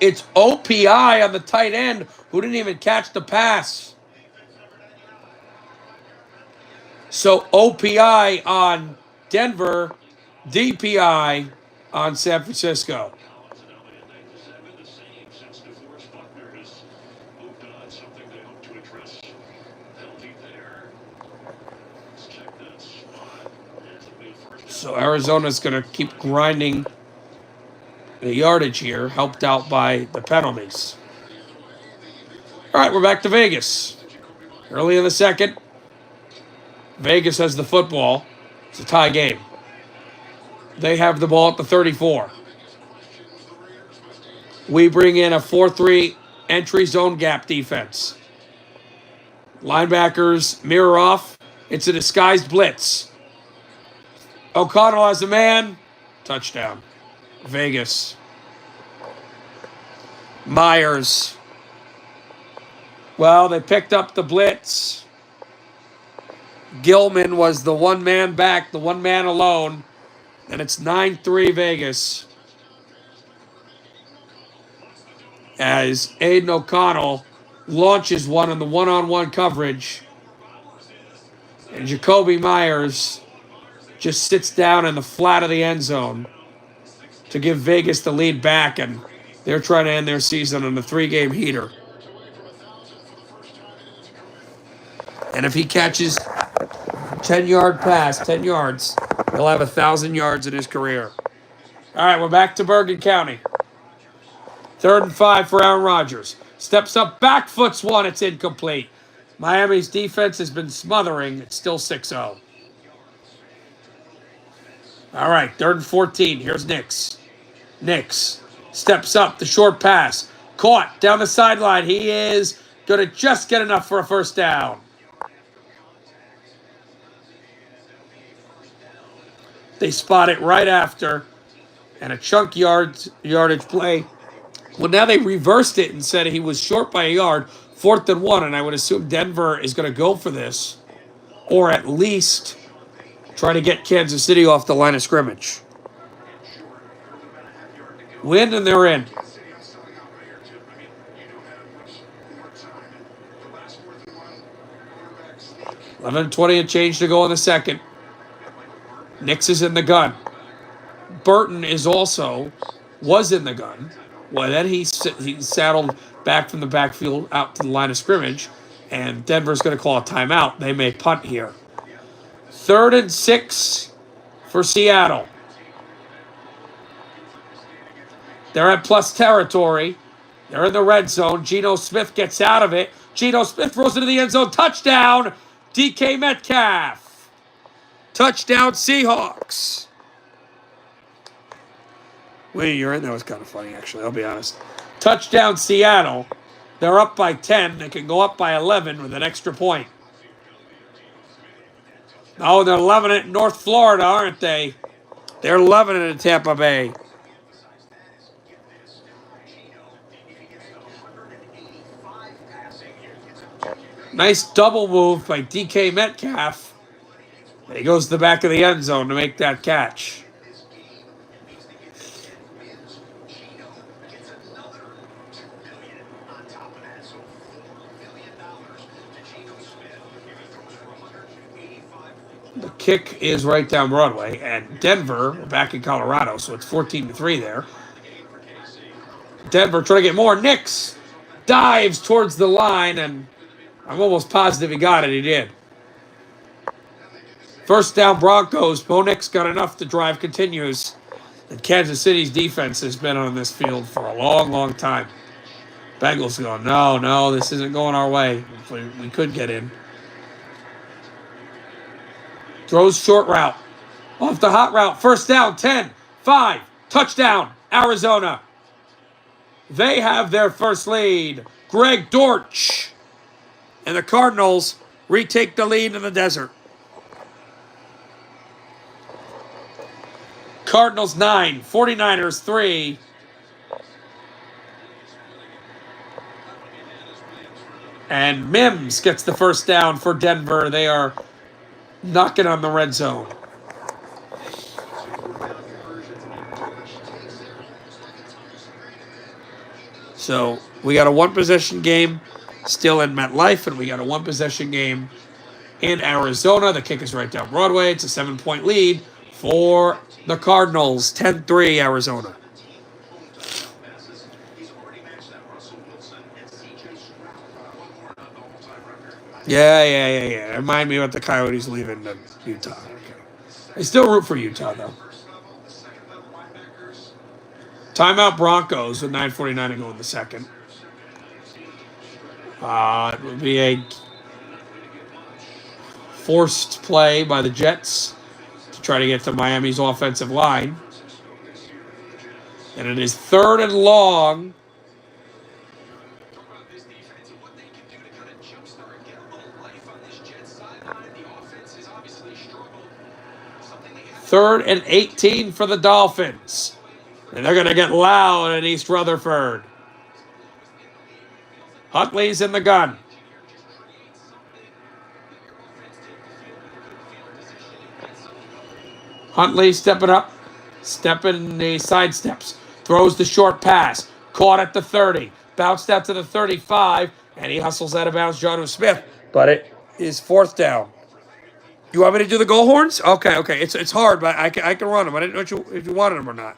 It's OPI on the tight end who didn't even catch the pass. So OPI on Denver, DPI on San Francisco. So Arizona's going to keep grinding the yardage here, helped out by the penalties. All right, we're back to Vegas. Early in the second, Vegas has the football. It's a tie game. They have the ball at the 34. We bring in a 4-3 entry zone gap defense. Linebackers mirror off. It's a disguised blitz. O'Connell has a man. Touchdown. Vegas. Myers. Well, they picked up the blitz. Gilman was the one man back, the one man alone. And it's 9-3 Vegas. As Aiden O'Connell launches one in the one-on-one coverage. And Jacoby Myers just sits down in the flat of the end zone to give Vegas the lead back, and they're trying to end their season on a 3-game heater. And if he catches 10-yard pass, 10 yards, he'll have 1,000 yards in his career. All right, we're back to Bergen County. 3rd and 5 for Aaron Rodgers. Steps up, back foots one, it's incomplete. Miami's defense has been smothering. It's still 6-0. All right, 3rd and 14. Here's Nix. Nix steps up, the short pass. Caught down the sideline. He is going to just get enough for a first down. They spot it right after. And a chunk yardage play. Well, now they reversed it and said he was short by a yard. 4th and 1, and I would assume Denver is going to go for this. Or at least try to get Kansas City off the line of scrimmage. Win and they're in. 11:20 and change to go in the second. Nix is in the gun. Burton was in the gun. Well, then he saddled back from the backfield out to the line of scrimmage, and Denver's going to call a timeout. They may punt here. 3rd and 6 for Seattle. They're at plus territory. They're in the red zone. Geno Smith gets out of it. Geno Smith throws into the end zone. Touchdown, DK Metcalf. Touchdown, Seahawks. Wait, you're in? That was kind of funny, actually. I'll be honest. Touchdown, Seattle. They're up by 10. They can go up by 11 with an extra point. Oh, they're loving it in North Florida, aren't they? They're loving it in Tampa Bay. Nice double move by DK Metcalf. And he goes to the back of the end zone to make that catch. The kick is right down Broadway, and Denver, we're back in Colorado, so it's 14-3 there. Denver trying to get more. Nix dives towards the line, and I'm almost positive he got it. He did. First down, Broncos. Bo Nix got enough to drive continues. And Kansas City's defense has been on this field for a long, long time. Bengals go, no, this isn't going our way. We could get in. Throws short route. Off the hot route. First down, 10, 5. Touchdown, Arizona. They have their first lead. Greg Dortch. And the Cardinals retake the lead in the desert. Cardinals 9, 49ers 3. And Mims gets the first down for Denver. They are knocking on the red zone. So we got a one-possession game still in MetLife, and we got a one-possession game in Arizona. The kick is right down Broadway. It's a 7-point lead for the Cardinals. 10-3 Arizona. Yeah. Remind me about the Coyotes leaving Utah. Okay. I still root for Utah, though. Timeout Broncos with 9:49 to go in the second. It would be a forced play by the Jets to try to get to Miami's offensive line. And it is 3rd and long. Third and 18 for the Dolphins. And they're going to get loud in East Rutherford. Huntley's in the gun. Huntley stepping up. Stepping the side steps. Throws the short pass. Caught at the 30. Bounced out to the 35. And he hustles out of bounds Jonnu Smith. But it is 4th down. You want me to do the goal horns? Okay. It's hard, but I can run them. I didn't know if you wanted them or not.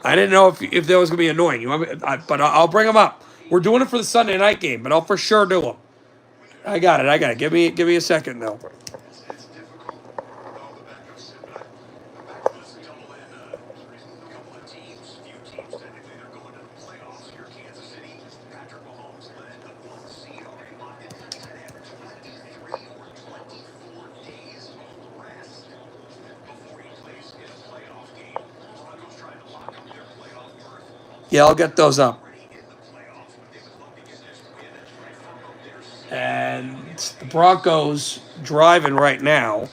I didn't know if that was going to be annoying. You want me? But I'll bring them up. We're doing it for the Sunday night game, but I'll for sure do them. I got it. Give me a second, though. Yeah, I'll get those up. And the Broncos driving right now.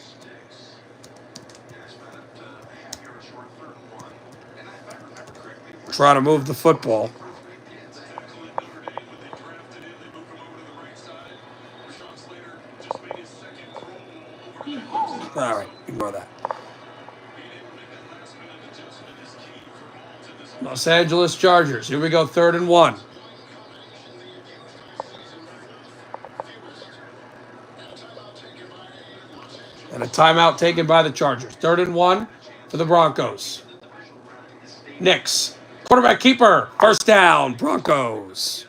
Try to move the football. All right, ignore that. Los Angeles Chargers. Here we go, 3rd and 1. And a timeout taken by the Chargers. 3rd and 1 for the Broncos. Nix, quarterback keeper, 1st down, Broncos.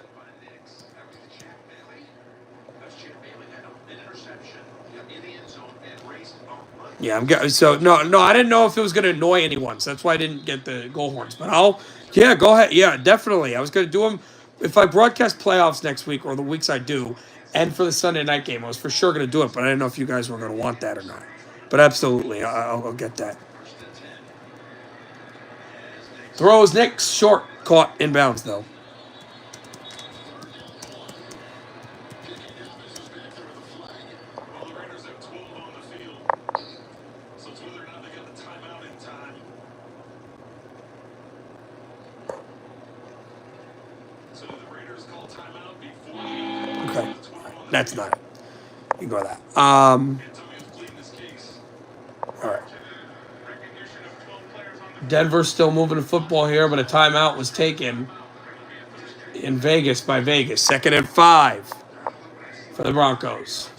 Yeah, I'm getting so no. I didn't know if it was going to annoy anyone, so that's why I didn't get the goal horns. But yeah, go ahead. Yeah, definitely. I was going to do them if I broadcast playoffs next week or the weeks I do, and for the Sunday night game. I was for sure going to do it, but I didn't know if you guys were going to want that or not. But absolutely, I'll get that. Throws Nix short, caught inbounds though. Okay, that's not it. You can go with that. All right. Denver's still moving the football here, but a timeout was taken in Vegas by Vegas. 2nd and 5 for the Broncos.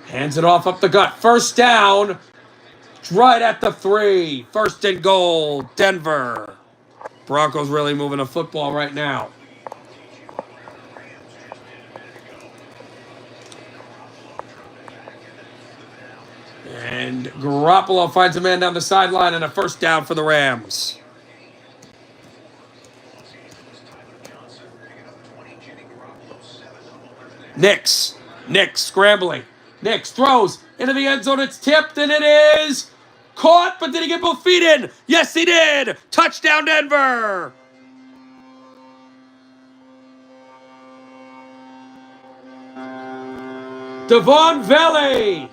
Hands it off up the gut. 1st down. Right at the 3. 1st and goal. Denver. Broncos really moving the football right now. And Garoppolo finds a man down the sideline and a 1st down for the Rams. Nix scrambling. Nix throws into the end zone. It's tipped and it is caught, but did he get both feet in? Yes, he did. Touchdown, Denver. Devon Valley.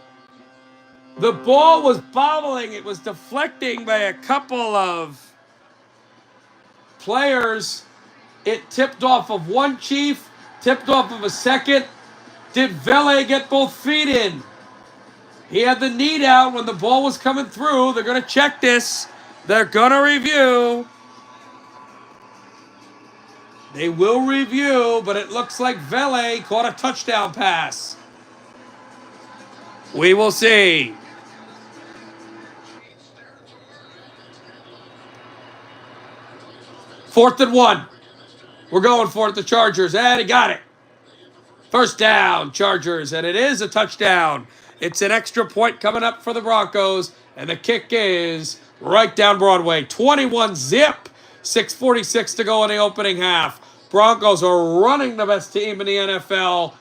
The ball was bobbling. It was deflecting by a couple of players. It tipped off of one Chief, tipped off of a second. Did Vele get both feet in? He had the knee down when the ball was coming through. They're going to check this. They're going to review. They will review, but it looks like Vele caught a touchdown pass. We will see. Fourth and 1. We're going for it, the Chargers. And he got it. 1st down, Chargers. And it is a touchdown. It's an extra point coming up for the Broncos. And the kick is right down Broadway. 21-zip. 6:46 to go in the opening half. Broncos are running the best team in the NFL.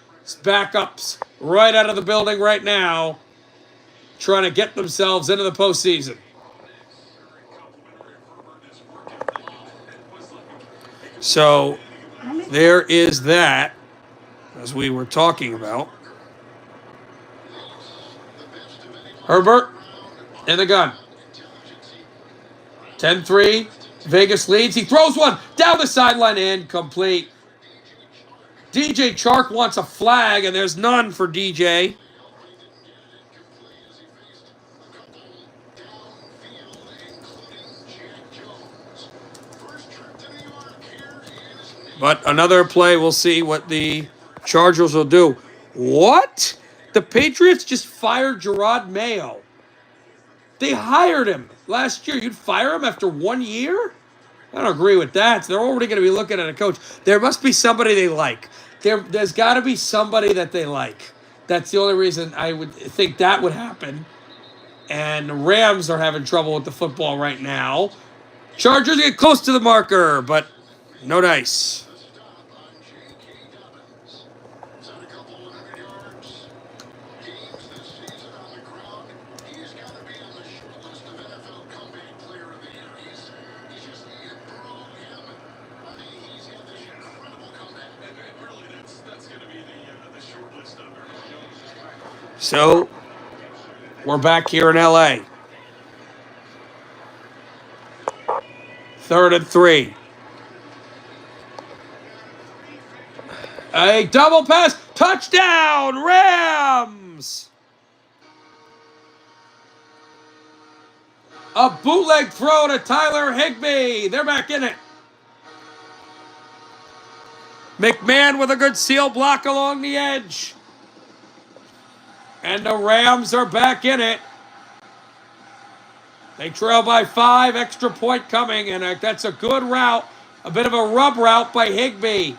Backups right out of the building right now, trying to get themselves into the postseason. So there is that, as we were talking about. Herbert in the gun. 10-3. Vegas leads. He throws one down the sideline, incomplete. DJ Chark wants a flag, and there's none for DJ. But another play, we'll see what the Chargers will do. What? The Patriots just fired Gerard Mayo. They hired him last year. You'd fire him after 1 year? I don't agree with that. So they're already going to be looking at a coach. There must be somebody they like. There's got to be somebody that they like. That's the only reason I would think that would happen. And the Rams are having trouble with the football right now. Chargers get close to the marker, but no dice. So, we're back here in LA. 3rd and 3. A double pass. Touchdown, Rams! A bootleg throw to Tyler Higbee. They're back in it. McMahon with a good seal block along the edge. And the Rams are back in it. They trail by 5. Extra point coming, and that's a good route. A bit of a rub route by Higbee.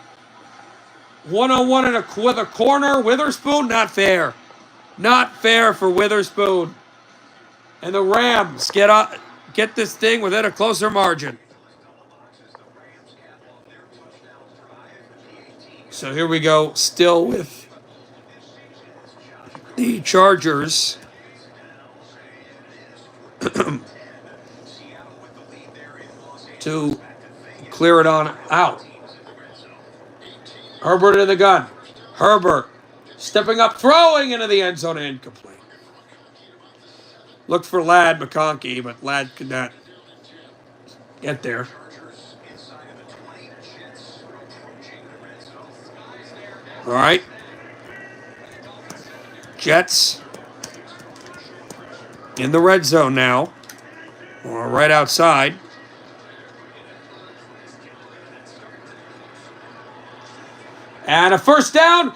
101 with a corner. Witherspoon, not fair. Not fair for Witherspoon. And the Rams get this thing within a closer margin. So here we go, still with the Chargers. To clear it on out. Herbert in the gun. Herbert stepping up, throwing into the end zone, incomplete. Looked for Ladd McConkey, but Ladd could not get there. All right. Jets in the red zone now. Or right outside. And a first down.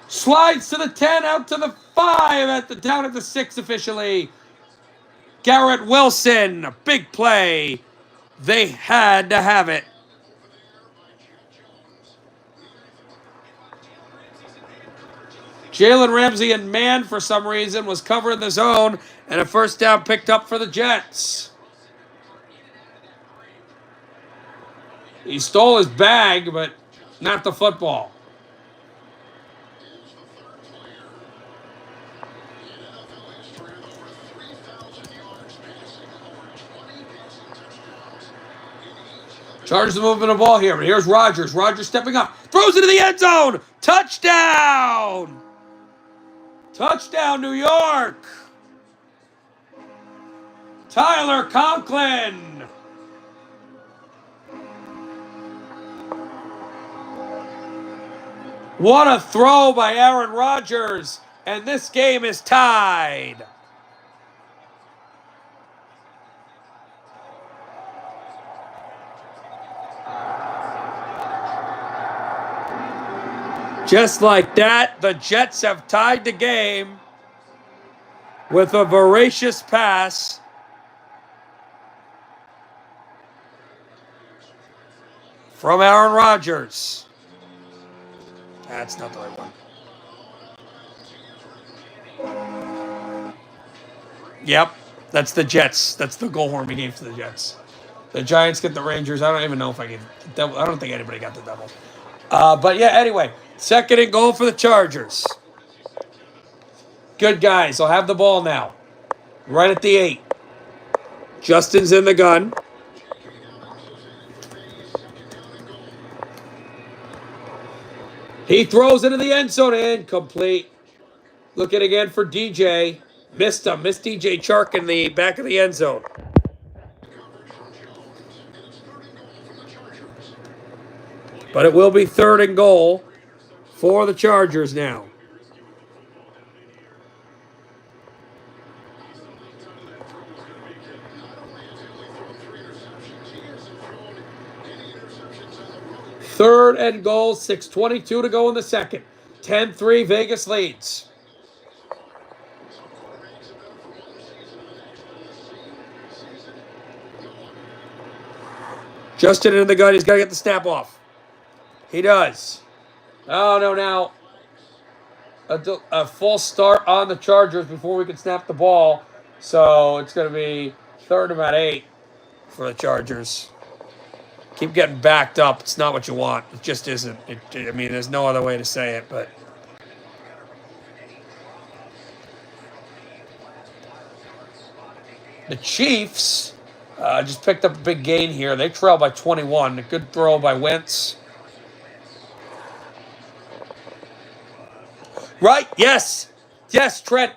Slides to the 10, out to the 5, down at the 6 officially. Garrett Wilson, a big play. They had to have it. Jalen Ramsey and man, for some reason, was covering the zone, and a first down picked up for the Jets. He stole his bag, but not the football. Chargers are moving the ball here, but here's Rodgers. Rodgers stepping up. Throws it to the end zone. Touchdown! Touchdown, New York! Tyler Conklin! What a throw by Aaron Rodgers. And this game is tied. Just like that, the Jets have tied the game with a voracious pass from Aaron Rodgers. That's not the right one. Yep, that's the Jets. That's the goal horn we gave to the Jets. The Giants get the Rangers. I don't even know if I gave the double. I don't think anybody got the double. But yeah, anyway, 2nd and goal for the Chargers. Good guys. They'll have the ball now. Right at the 8. Justin's in the gun. He throws into the end zone, incomplete. Looking again for DJ. Missed him. Missed DJ Chark in the back of the end zone. But it will be 3rd and goal for the Chargers now. Third and goal, 6:22 to go in the second. 10-3, Vegas leads. Justin in the gun. He's got to get the snap off. He does. Oh, no, now a full start on the Chargers before we can snap the ball. So it's going to be 3rd and about 8 for the Chargers. Keep getting backed up. It's not what you want. It just isn't. I mean, there's no other way to say it, but... The Chiefs just picked up a big gain here. They trail by 21. A good throw by Wentz. Right? Yes. Yes, Trent.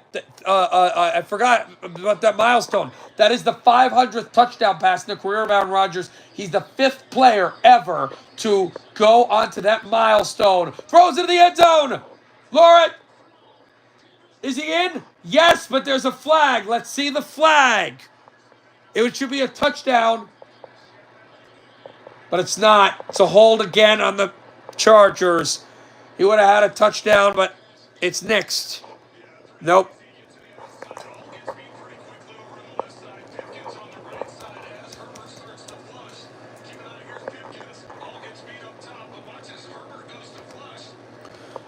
I forgot about that milestone. That is the 500th touchdown pass in the career of Aaron Rodgers. He's the 5th player ever to go onto that milestone. Throws into the end zone. Laura, is he in? Yes, but there's a flag. Let's see the flag. It should be a touchdown, but it's not. It's a hold again on the Chargers. He would have had a touchdown, but it's nixed. Nope.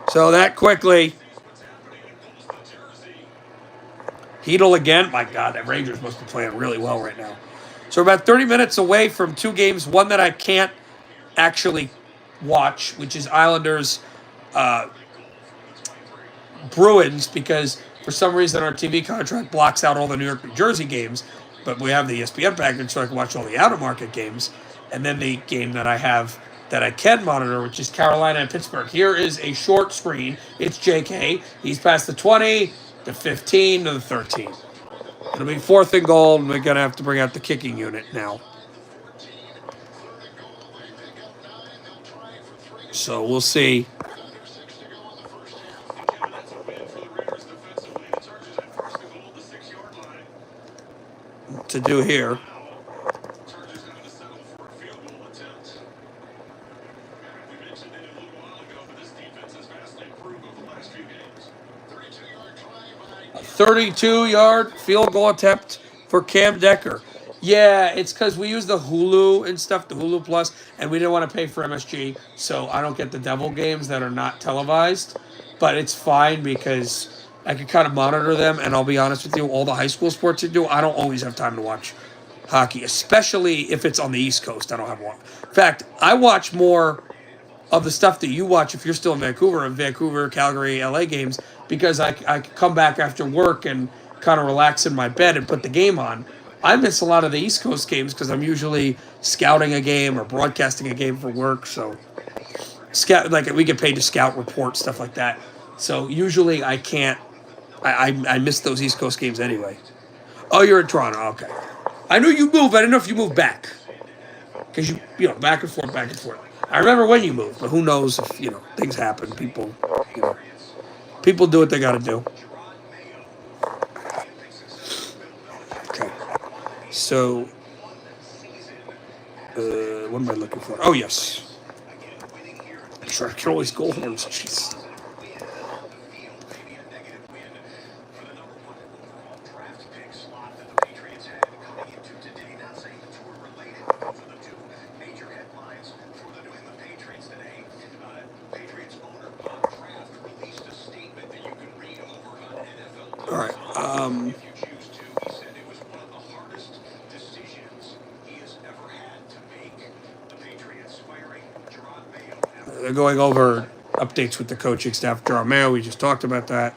So that quickly. Heedle again. My God, that Rangers must be playing really well right now. So we're about 30 minutes away from two games. One that I can't actually watch, which is Islanders Bruins, because for some reason our TV contract blocks out all the New York, New Jersey games, but we have the ESPN package so I can watch all the out-of-market games. And then the game that I have that I can monitor, which is Carolina and Pittsburgh. Here is a short screen. It's JK. He's past the 20, the 15, to the 13. It'll be 4th and goal, and we're going to have to bring out the kicking unit now. So we'll see. What to do here. A 32-yard field goal attempt for Cam Decker. Yeah, it's because we use the Hulu and stuff, the Hulu Plus, and we didn't want to pay for MSG, so I don't get the Devil games that are not televised. But it's fine because I can kind of monitor them, and I'll be honest with you, all the high school sports you do, I don't always have time to watch hockey, especially if it's on the East Coast. I don't have one. In fact, I watch more of the stuff that you watch if you're still in Vancouver, Calgary, LA games, because I come back after work and kind of relax in my bed and put the game on. I miss a lot of the East Coast games because I'm usually scouting a game or broadcasting a game for work. So, we get paid to scout, report, stuff like that. So usually I can't. I miss those East Coast games anyway. Oh, you're in Toronto. Okay. I knew you moved. I didn't know if you moved back. Because you know, back and forth, back and forth. I remember when you moved, but who knows if, things happen. People do what they got to do. Okay. So, what am I looking for? Oh, yes. Sure, I can always go horns. Jeez. All right. They're going over updates with the coaching staff. Jerome Mayo, we just talked about that.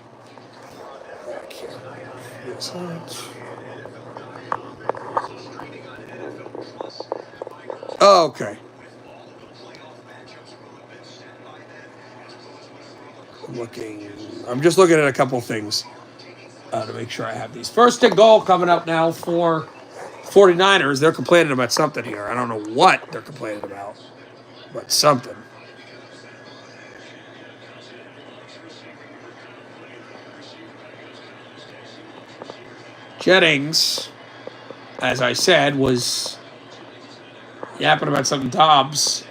Oh, okay. I'm just looking at a couple things to make sure I have these. 1st and goal coming up now for 49ers. They're complaining about something here. I don't know what they're complaining about, but something. Jennings, as I said, was yapping about something. Dobbs,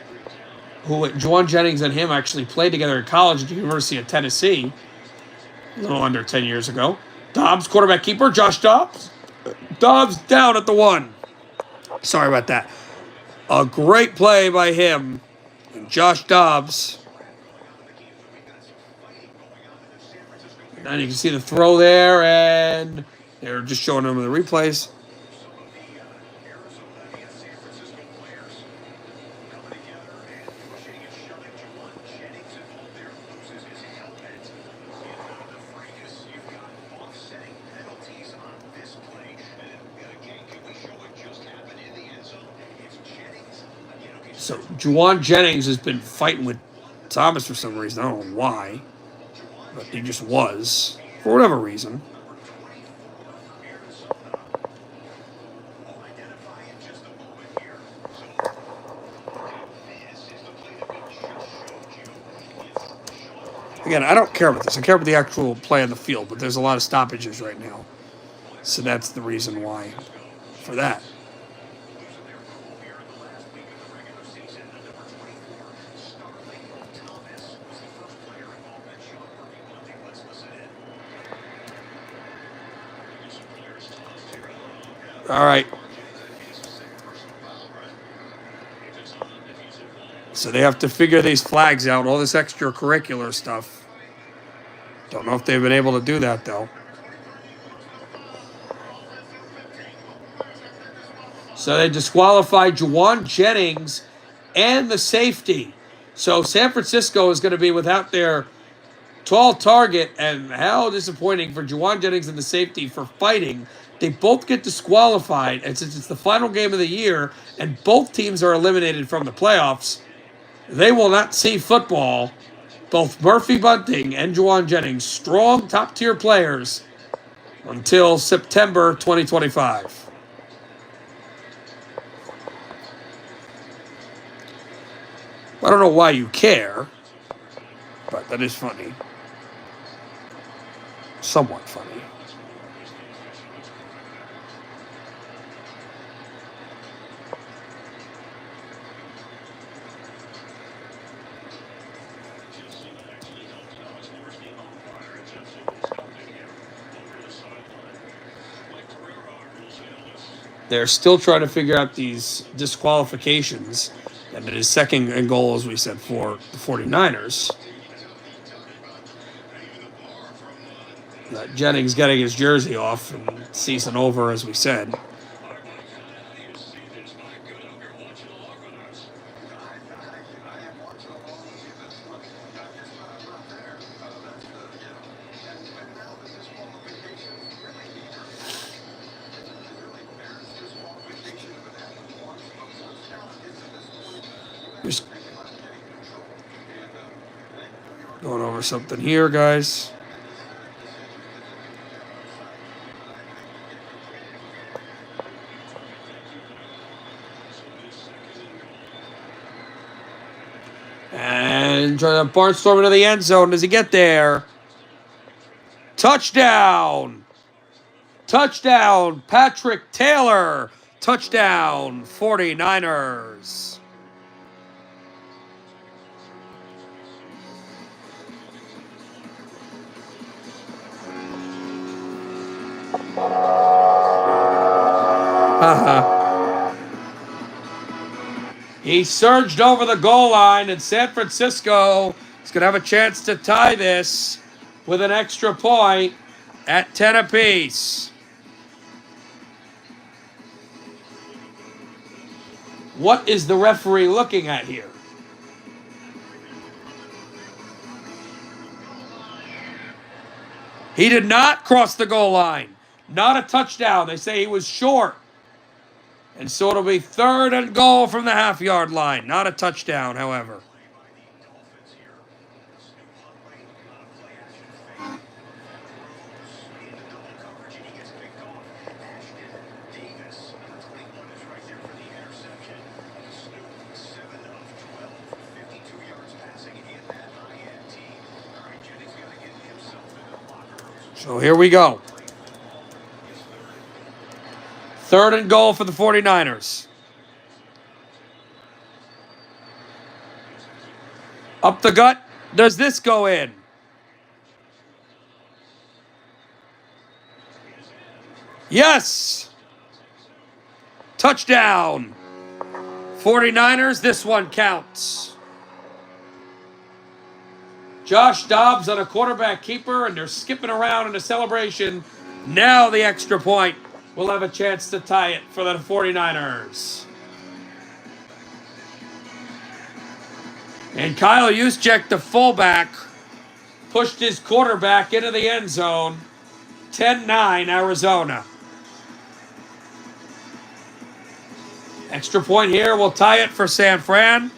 who Juwan Jennings and him actually played together in college at the University of Tennessee a little under 10 years ago. Dobbs, quarterback keeper, Josh Dobbs. Dobbs down at the 1. Sorry about that. A great play by him. And Josh Dobbs. And you can see the throw there, and they're just showing them the replays. So Juwan Jennings has been fighting with Thomas for some reason. I don't know why, but he just was for whatever reason. Again, I don't care about this. I care about the actual play on the field, but there's a lot of stoppages right now. So that's the reason why for that. All right. So they have to figure these flags out, all this extracurricular stuff. Don't know if they've been able to do that, though. So they disqualified Juwan Jennings and the safety. So San Francisco is going to be without their tall target, and how disappointing for Juwan Jennings and the safety for fighting. They both get disqualified, and since it's the final game of the year and both teams are eliminated from the playoffs, they will not see football. Both Murphy Bunting and Juwan Jennings, strong top-tier players, until September 2025. I don't know why you care, but that is funny. Somewhat funny. They're still trying to figure out these disqualifications. And it is second and goal, as we said, for the 49ers. Jennings getting his jersey off and season over, as we said. Just going over something here, guys. And trying to barnstorm into the end zone. Does he get there? Touchdown! Touchdown, Patrick Taylor! Touchdown, 49ers. He surged over the goal line, and San Francisco is going to have a chance to tie this with an extra point at 10 apiece. What is the referee looking at here? He did not cross the goal line. Not a touchdown. They say he was short. And so it'll be third and goal from the half-yard line. Not a touchdown, however. So here we go. Third and goal for the 49ers. Up the gut. Does this go in? Yes! Touchdown. 49ers, this one counts. Josh Dobbs on a quarterback keeper, and they're skipping around in a celebration. Now the extra point will have a chance to tie it for the 49ers. And Kyle Juszczyk, the fullback, pushed his quarterback into the end zone. 10-9 Arizona. Extra point here will tie it for San Fran.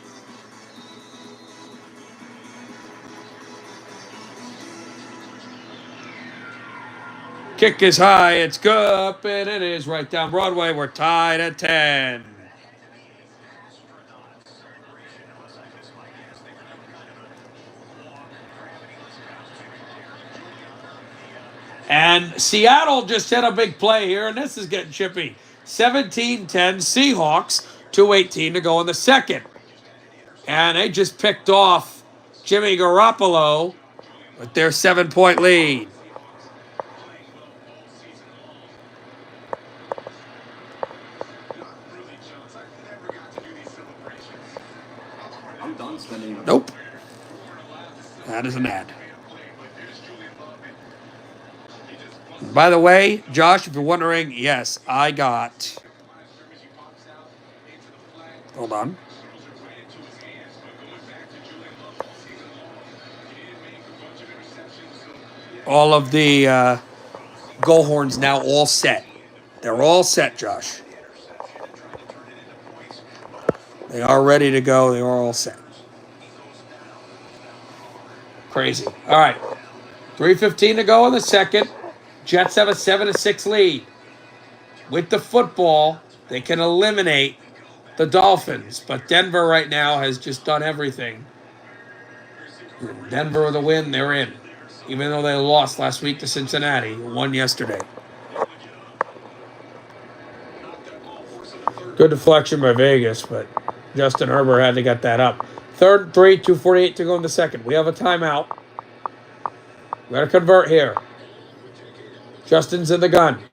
Kick is high, it's good, up, and it is right down Broadway. We're tied at 10. And Seattle just hit a big play here, and this is getting chippy. 17-10 Seahawks, 2:18 to go in the second. And they just picked off Jimmy Garoppolo with their 7-point lead. Nope. That is an ad. By the way, Josh, if you're wondering, yes, I got. Hold on. All of the goal horns now all set. They're all set, Josh. They are ready to go. They are all set. Crazy. All right. 3:15 to go in the second. Jets have a 7-6 lead. With the football, they can eliminate the Dolphins. But Denver right now has just done everything. Denver with a win, they're in. Even though they lost last week to Cincinnati, won yesterday. Good deflection by Vegas, but Justin Herbert had to get that up. Third, 3, 2:48 to go in the second. We have a timeout. We got to convert here. Justin's in the gun.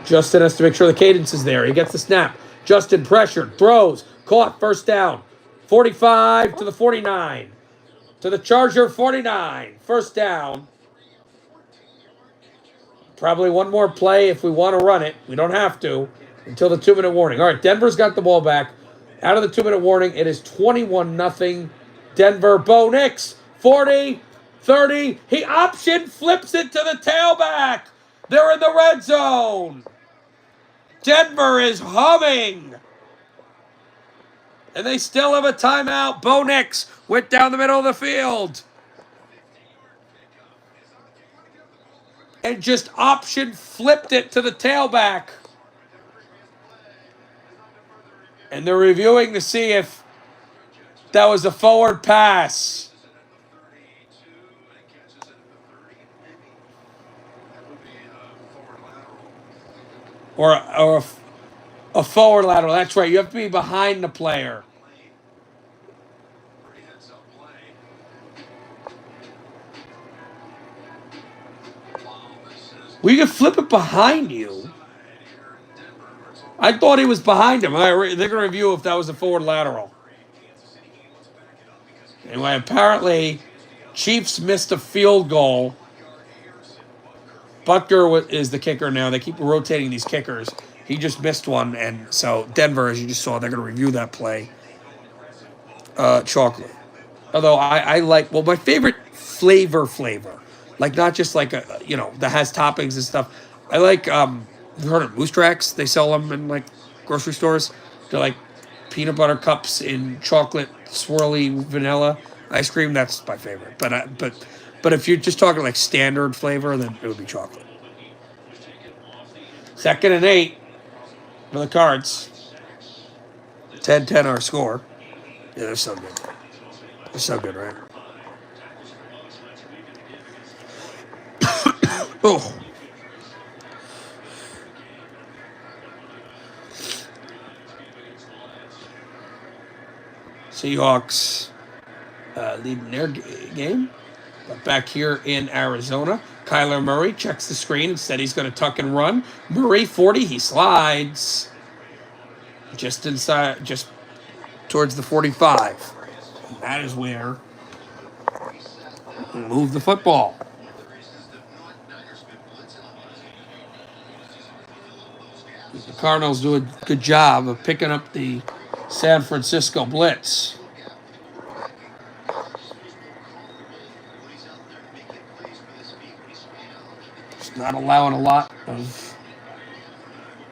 Justin has to make sure the cadence is there. He gets the snap. Justin pressured, throws, caught, first down. 45 to the 49. To the Charger 49. First down. Probably one more play if we want to run it. We don't have to until the 2-minute warning. All right, Denver's got the ball back. Out of the 2-minute warning, it is 21-0. Denver. Bo Nix, 40, 30. He option flips it to the tailback. They're in the red zone. Denver is humming. And they still have a timeout. Bo Nix went down the middle of the field. And just option flipped it to the tailback. And they're reviewing to see if that was a forward pass. Or a forward lateral. That's right. You have to be behind the player. We could flip it behind you. I thought he was behind him. They're going to review if that was a forward lateral. Anyway, apparently, Chiefs missed a field goal. Butker is the kicker now. They keep rotating these kickers. He just missed one, and so Denver, as you just saw, they're going to review that play. Chocolate. Although I like, well, my favorite flavor, like not just like that has toppings and stuff. I like you've heard of Moose Tracks? They sell them in like grocery stores. They're like peanut butter cups in chocolate swirly vanilla ice cream. That's my favorite. But if you're just talking like standard flavor, then it would be chocolate. 2nd and 8 for the Cards. 10-10 our score. Yeah, they're so good. They're so good, right? Oh. Seahawks leading their game. But back here in Arizona, Kyler Murray checks the screen. Instead, he's going to tuck and run. Murray, 40. He slides. Just inside, just towards the 45. And that is where we move the football. The Cardinals do a good job of picking up the San Francisco blitz. Just not allowing a lot of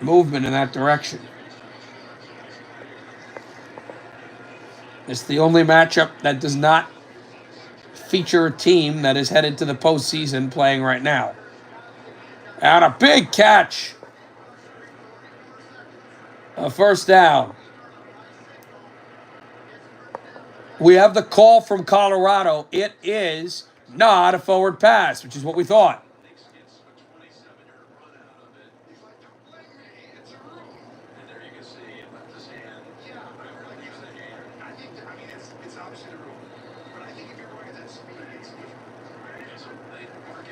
movement in that direction. It's the only matchup that does not feature a team that is headed to the postseason playing right now. And a big catch. A first down. We have the call from Colorado. It is not a forward pass, which is what we thought.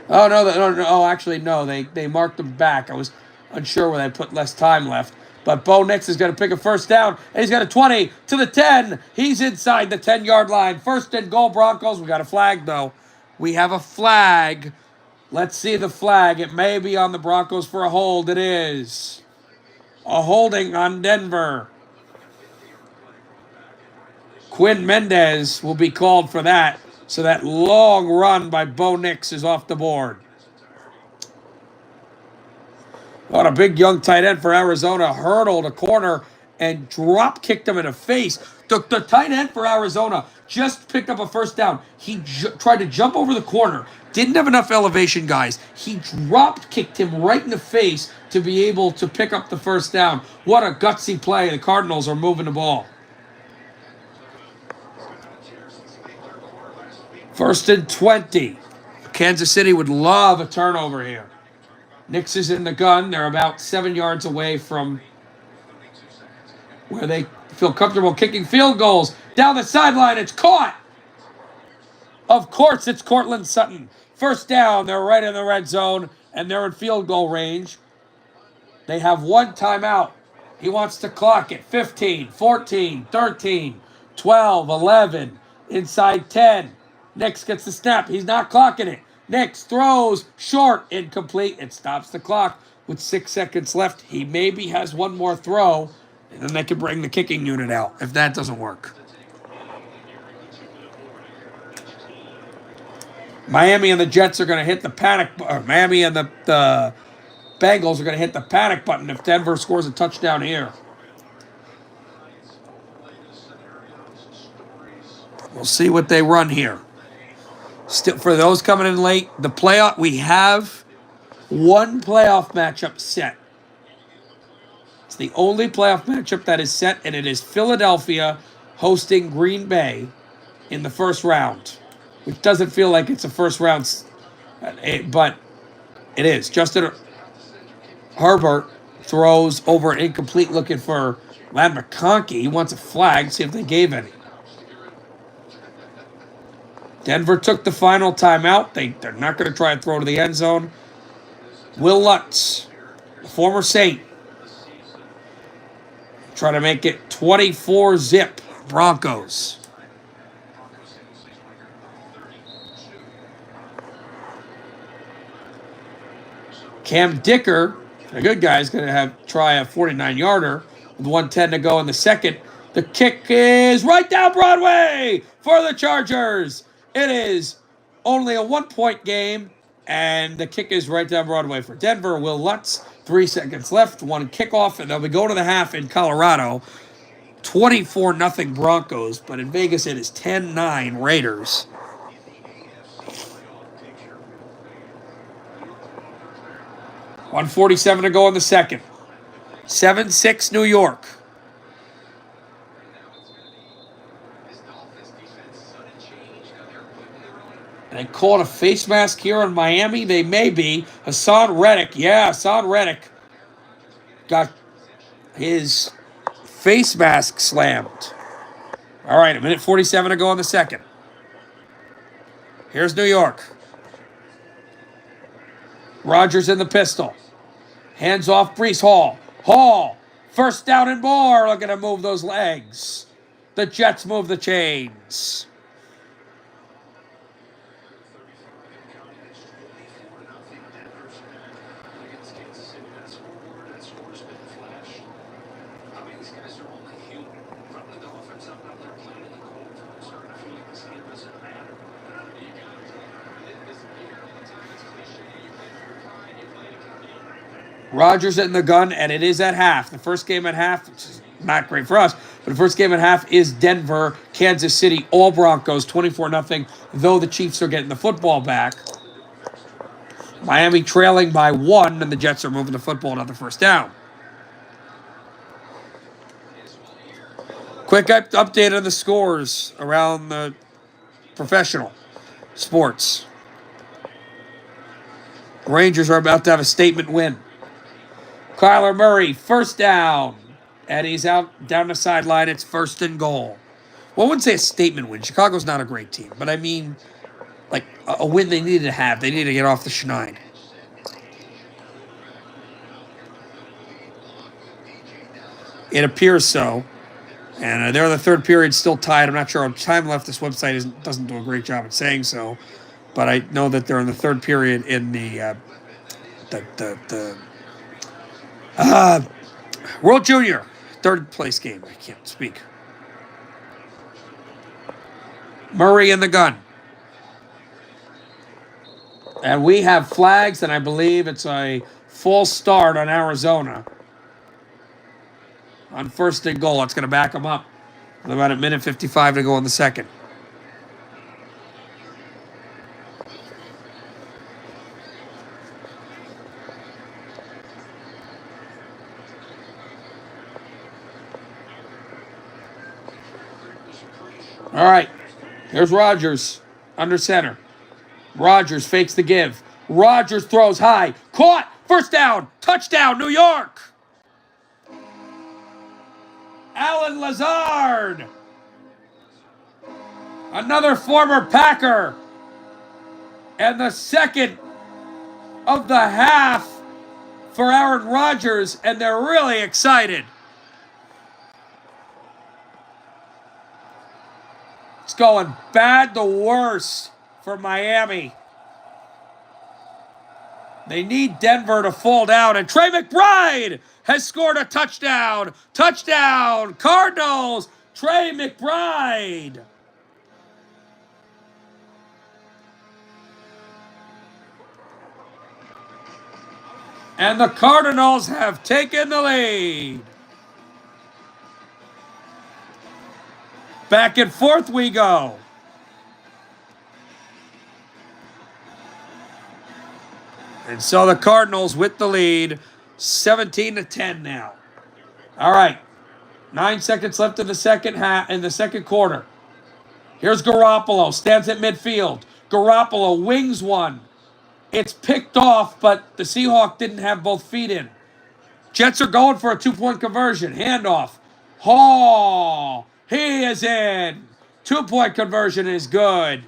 Oh no! Actually, no. They marked them back. I unsure where they put less time left. But Bo Nix is going to pick a first down, and he's got a 20 to the 10. He's inside the 10-yard line. First and goal, Broncos. We got a flag, though. We have a flag. Let's see the flag. It may be on the Broncos for a hold. It is. A holding on Denver. Quinn Mendez will be called for that. So that long run by Bo Nix is off the board. What a big young tight end for Arizona. Hurdled a corner and drop kicked him in the face. The tight end for Arizona just picked up a first down. He tried to jump over the corner. Didn't have enough elevation, guys. He drop kicked him right in the face to be able to pick up the first down. What a gutsy play. The Cardinals are moving the ball. First and 20. Kansas City would love a turnover here. Nix is in the gun. They're about 7 yards away from where they feel comfortable kicking field goals. Down the sideline, it's caught. Of course, it's Courtland Sutton. First down, they're right in the red zone, and they're in field goal range. They have one timeout. He wants to clock it. 15, 14, 13, 12, 11, inside 10. Nix gets the snap. He's not clocking it. Nix throws short, incomplete. It stops the clock with 6 seconds left. He maybe has one more throw, and then they can bring the kicking unit out if that doesn't work. Miami and the Jets are going to hit the panic. Miami and the Bengals are going to hit the panic button if Denver scores a touchdown here. We'll see what they run here. Still, for those coming in late, the playoff, we have one playoff matchup set. It's the only playoff matchup that is set, and it is Philadelphia hosting Green Bay in the first round, which doesn't feel like it's a first round, but it is. Justin Herbert throws over an incomplete looking for Ladd McConkey. He wants a flag, see if they gave any. Denver took the final timeout. They're not going to try and throw to the end zone. Will Lutz, the former Saint, try to make it 24-zip Broncos. Cam Dicker, a good guy, is going to try a 49-yarder with 1:10 to go in the second. The kick is right down Broadway for the Chargers. It is only a 1-point game, and the kick is right down Broadway for Denver. Will Lutz, 3 seconds left, one kickoff, and they'll be going to the half in Colorado. 24-0 Broncos, but in Vegas it is 10-9 Raiders. .147 to go in the second. 7-6 New York. They call it a face mask here in Miami. They may be. Hassan Reddick. Yeah, Hassan Reddick got his face mask slammed. All right, 1:47 to go in the second. Here's New York. Rodgers in the pistol. Hands off Breece Hall. Hall. First down and more. Looking to move those legs. The Jets move the chains. Rodgers in the gun, and it is at half. The first game at half, which is not great for us, but the first game at half is Denver, Kansas City, all Broncos, 24-0, though the Chiefs are getting the football back. Miami trailing by 1, and the Jets are moving the football another first down. Quick update on the scores around the professional sports. Rangers are about to have a statement win. Kyler Murray, first down. And he's out down the sideline. It's first and goal. Well, I wouldn't say a statement win. Chicago's not a great team. But I mean, like a win they needed to have. They needed to get off the schneid. It appears so. And they're in the third period, still tied. I'm not sure how much time left. This website doesn't do a great job at saying so. But I know that they're in the third period in the World Junior third place game. I can't speak. Murray in the gun. And we have flags, and I believe it's a false start on Arizona. On first and goal, it's going to back them up. With about a minute 55 to go in the second. All right. Here's Rogers under center. Rogers fakes the give. Rogers throws high. Caught. First down. Touchdown, New York. Alan Lazard. Another former Packer. And the second of the half for Aaron Rodgers, and they're really excited. It's going bad to worse for Miami. They need Denver to fall down, and Trey McBride has scored a touchdown. Touchdown, Cardinals, Trey McBride. And the Cardinals have taken the lead. Back and forth we go. And so the Cardinals with the lead, 17-10 now. All right, 9 seconds left in the second quarter. Here's Garoppolo, stands at midfield. Garoppolo wings one. It's picked off, but the Seahawk didn't have both feet in. Jets are going for a 2-point conversion. Handoff. Hall. He is in. 2-point conversion is good.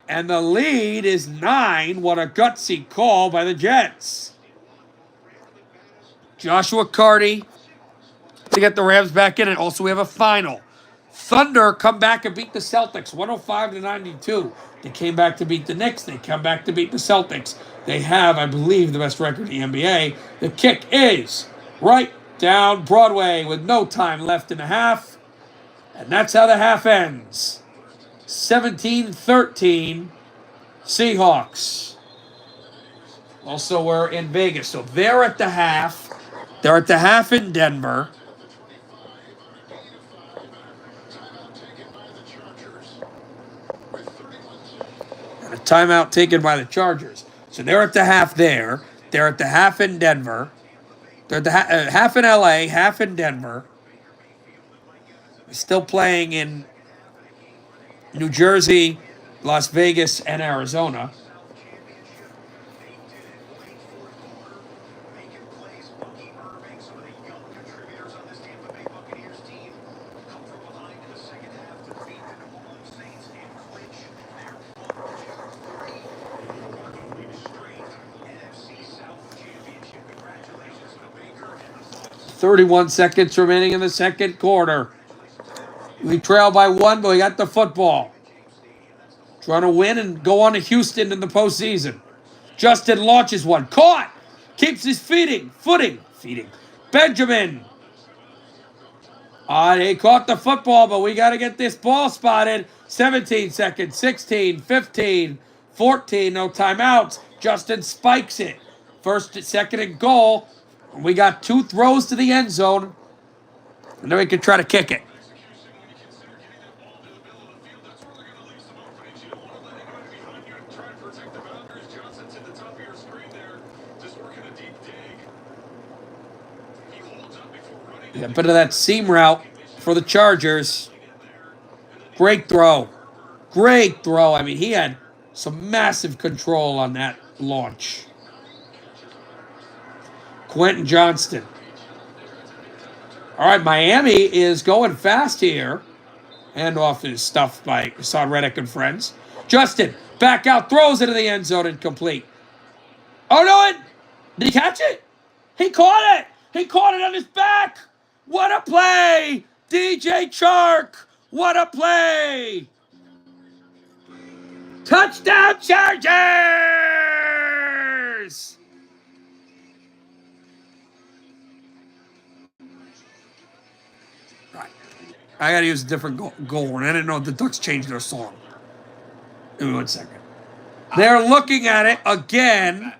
And the lead is 9. What a gutsy call by the Jets. Joshua Carty to get the Rams back in. And also we have a final. Thunder come back and beat the Celtics 105-92. They came back to beat the Knicks. They come back to beat the Celtics. They have, I believe, the best record in the NBA. The kick is right down Broadway with no time left in the half. And that's how the half ends. 17-13 Seahawks. Also, we're in Vegas. So they're at the half. They're at the half in Denver. And a timeout taken by the Chargers. So they're at the half there. They're at the half in Denver. They're at the half in LA, half in Denver. Still playing in New Jersey, Las Vegas, and Arizona. .31 seconds remaining in the second quarter. We trail by 1, but we got the football. Trying to win and go on to Houston in the postseason. Justin launches one. Caught. Keeps his footing. Benjamin. He caught the football, but we got to get this ball spotted. 17 seconds. 16, 15, 14. No timeouts. Justin spikes it. First, second, and goal. We got 2 throws to the end zone. And then we can try to kick it. A bit of that seam route for the Chargers. Great throw. I mean, he had some massive control on that launch. Quentin Johnston. All right, Miami is going fast here. Handoff is stuffed by Hassan Reddick and friends. Justin, back out, throws into the end zone, incomplete. Oh, no, did he catch it? He caught it. He caught it on his back. What a play! DJ Chark! What a play! Touchdown Chargers! Right. I gotta use a different goal horn. I didn't know the Ducks changed their song. Give me 1 second. They're looking at it again.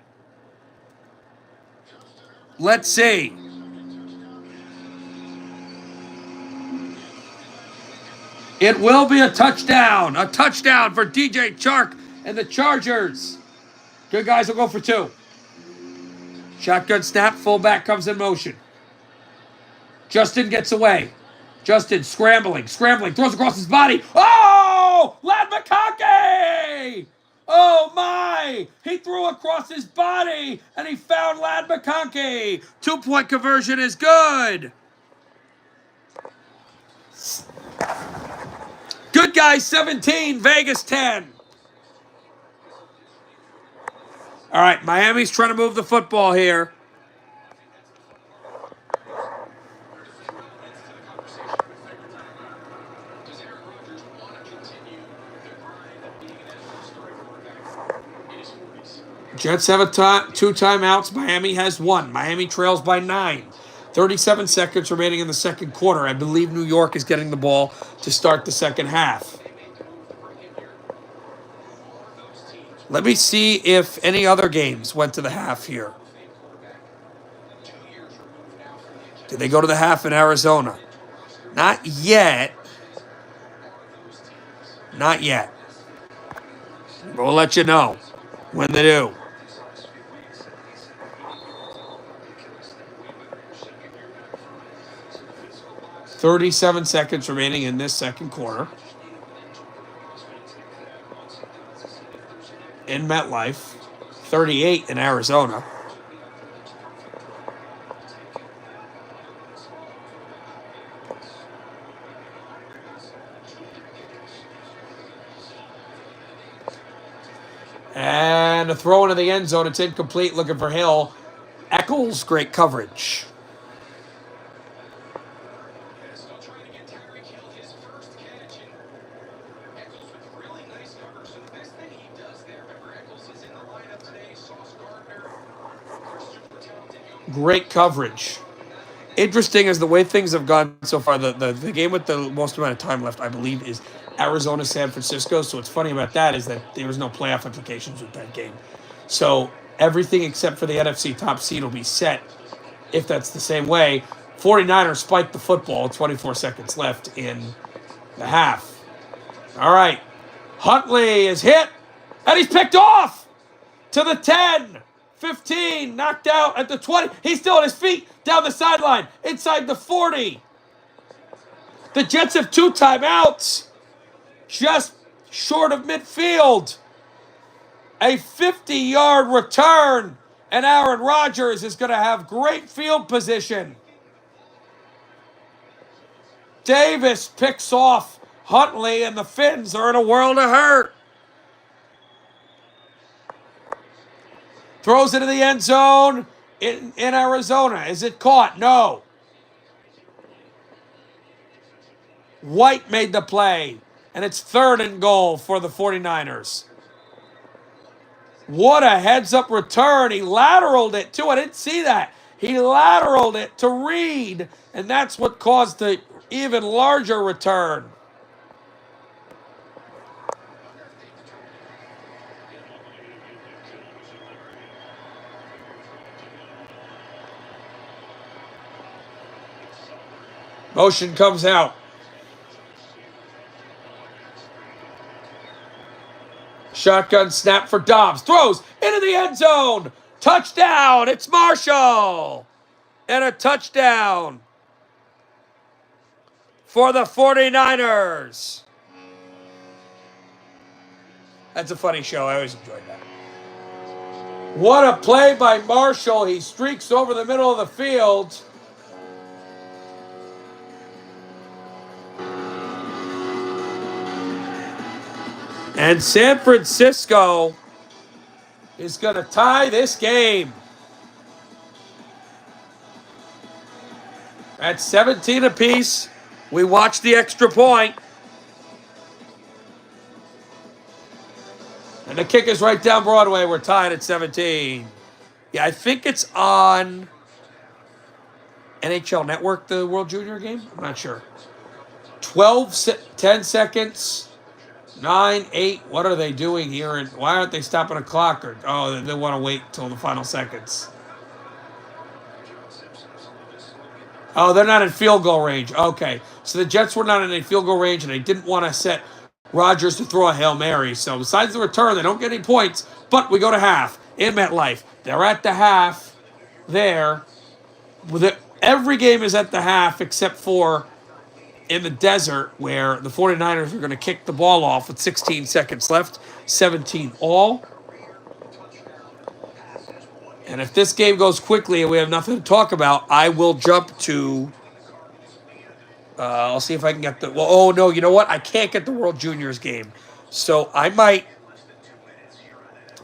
Let's see. It will be a touchdown. A touchdown for DJ Chark and the Chargers. Good guys will go for 2. Shotgun snap. Fullback comes in motion. Justin gets away. Justin scrambling, throws across his body. Oh! Ladd McConkey! Oh my! He threw across his body and he found Ladd McConkey. 2-point conversion is good. Good guys 17, Vegas 10. All right, Miami's trying to move the football here. Jets have 2 timeouts. Miami has 1. Miami trails by 9. 37 seconds remaining in the second quarter. I believe New York is getting the ball to start the second half. Let me see if any other games went to the half here. Did they go to the half in Arizona? Not yet. Not yet. We'll let you know when they do. "37 seconds remaining in this second quarter. In MetLife. 38 in Arizona. And a throw into the end zone. It's incomplete. Looking for Hill. Eccles, great coverage. Great coverage. Interesting as the way things have gone so far. The game with the most amount of time left, I believe, is Arizona-San Francisco. So what's funny about that is that there was no playoff implications with that game. So everything except for the NFC top seed will be set if that's the same way. 49ers spiked the football. 24 seconds left in the half. All right. Huntley is hit, and he's picked off to the 10. 15, knocked out at the 20. He's still on his feet, down the sideline, inside the 40. The Jets have 2 timeouts, just short of midfield. A 50-yard return, and Aaron Rodgers is going to have great field position. Davis picks off Huntley, and the Finns are in a world of hurt. Throws it in the end zone in Arizona. Is it caught? No. White made the play, and it's 3rd and goal for the 49ers. What a heads-up return. He lateraled it, too. I didn't see that. He lateraled it to Reed, and that's what caused the even larger return. Motion comes out. Shotgun snap for Dobbs. Throws into the end zone. Touchdown. It's Marshall. And a touchdown for the 49ers. That's a funny show. I always enjoyed that. What a play by Marshall. He streaks over the middle of the field. And San Francisco is going to tie this game. At 17 apiece, we watch the extra point. And the kick is right down Broadway. We're tied at 17. Yeah, I think it's on NHL Network, the World Junior game. I'm not sure. 10 seconds. 9, 8. What are they doing here? And why aren't they stopping a clock? Or they want to wait till the final seconds. Oh, they're not in field goal range. Okay, so the Jets were not in a field goal range, and they didn't want to set Rodgers to throw a Hail Mary. So besides the return, they don't get any points. But we go to half in MetLife. They're at the half there. Every game is at the half except for in the desert where the 49ers are going to kick the ball off with 16 seconds left, 17 all. And if this game goes quickly and we have nothing to talk about, I will jump to... I'll see if I can get the... Well, oh, no, you know what? I can't get the World Juniors game. So I might...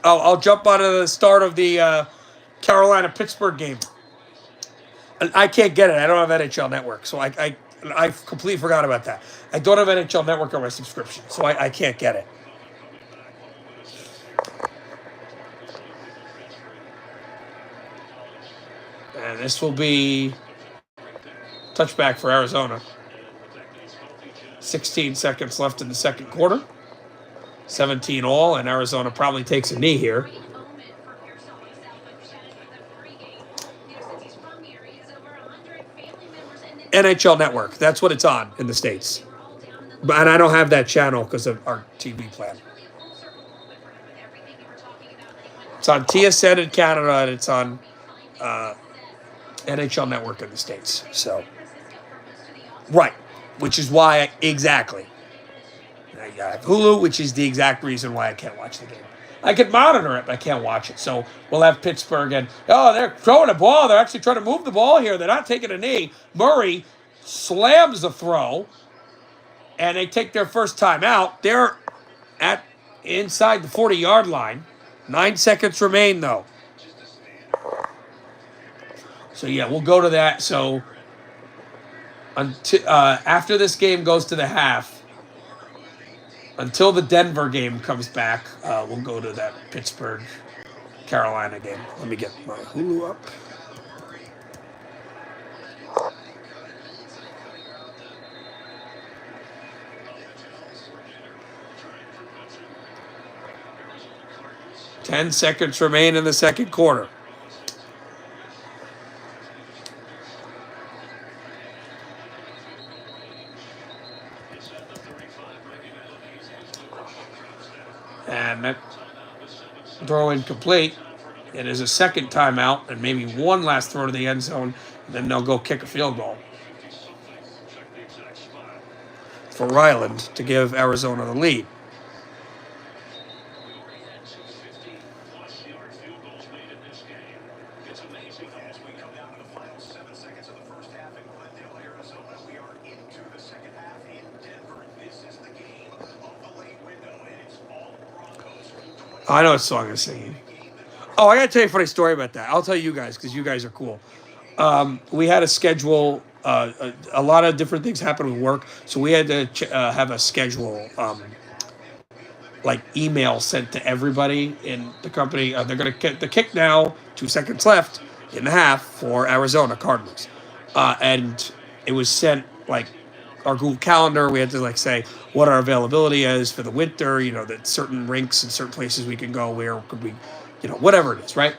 I'll jump on to the start of the Carolina-Pittsburgh game. I can't get it. I don't have NHL Network, so I completely forgot about that. I don't have NHL Network on my subscription, so I can't get it. And this will be touchback for Arizona. 16 seconds left in the second quarter. 17 all, and Arizona probably takes a knee here. NHL Network. That's what it's on in the States. And I don't have that channel because of our TV plan. It's on TSN in Canada, and it's on NHL Network in the States. So, right. Which is why, exactly. I have Hulu, which is the exact reason why I can't watch the game. I can monitor it, but I can't watch it. So we'll have Pittsburgh, and they're throwing a ball. They're actually trying to move the ball here. They're not taking a knee. Murray slams the throw, and they take their first time out. They're at inside the 40-yard line. 9 seconds remain, though. So, yeah, we'll go to that. So after this game goes to the half, until the Denver game comes back, we'll go to that Pittsburgh-Carolina game. Let me get my Hulu up. Ten seconds remain in the second quarter. And that throw incomplete. It is a second timeout and maybe one last throw to the end zone. And then they'll go kick a field goal for Ryland to give Arizona the lead. Oh, I know what song I'm singing. Oh, I got to tell you a funny story about that. I'll tell you guys because you guys are cool. We had a schedule. A lot of different things happened with work. So we had to have a schedule, like email sent to everybody in the company. They're going to get the kick now, 2 seconds left in the half for Arizona Cardinals. And it was sent like our Google Calendar. We had to say what our availability is for the winter, that certain rinks and certain places we can go, where could we, whatever it is, right?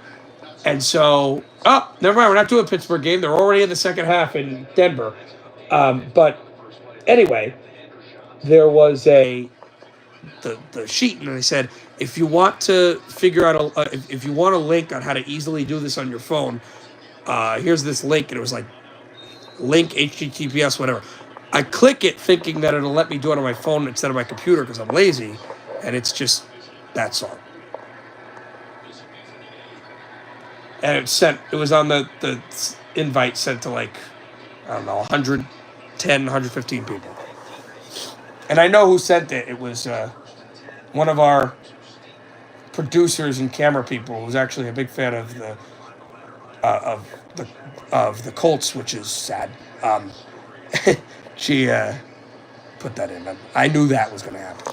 And so, never mind, we're not doing a Pittsburgh game. They're already in the second half in Denver. But anyway, there was the sheet, and they said, if you want to figure out, if you want a link on how to easily do this on your phone, here's this link, and it was like, link, HTTPS, whatever. I click it thinking that it'll let me do it on my phone instead of my computer because I'm lazy, and it's just that song. And it was on the invite sent to 110, 115 people. And I know who sent it. It was one of our producers and camera people who's actually a big fan of the of the Colts, which is sad. She put that in. I knew that was going to happen.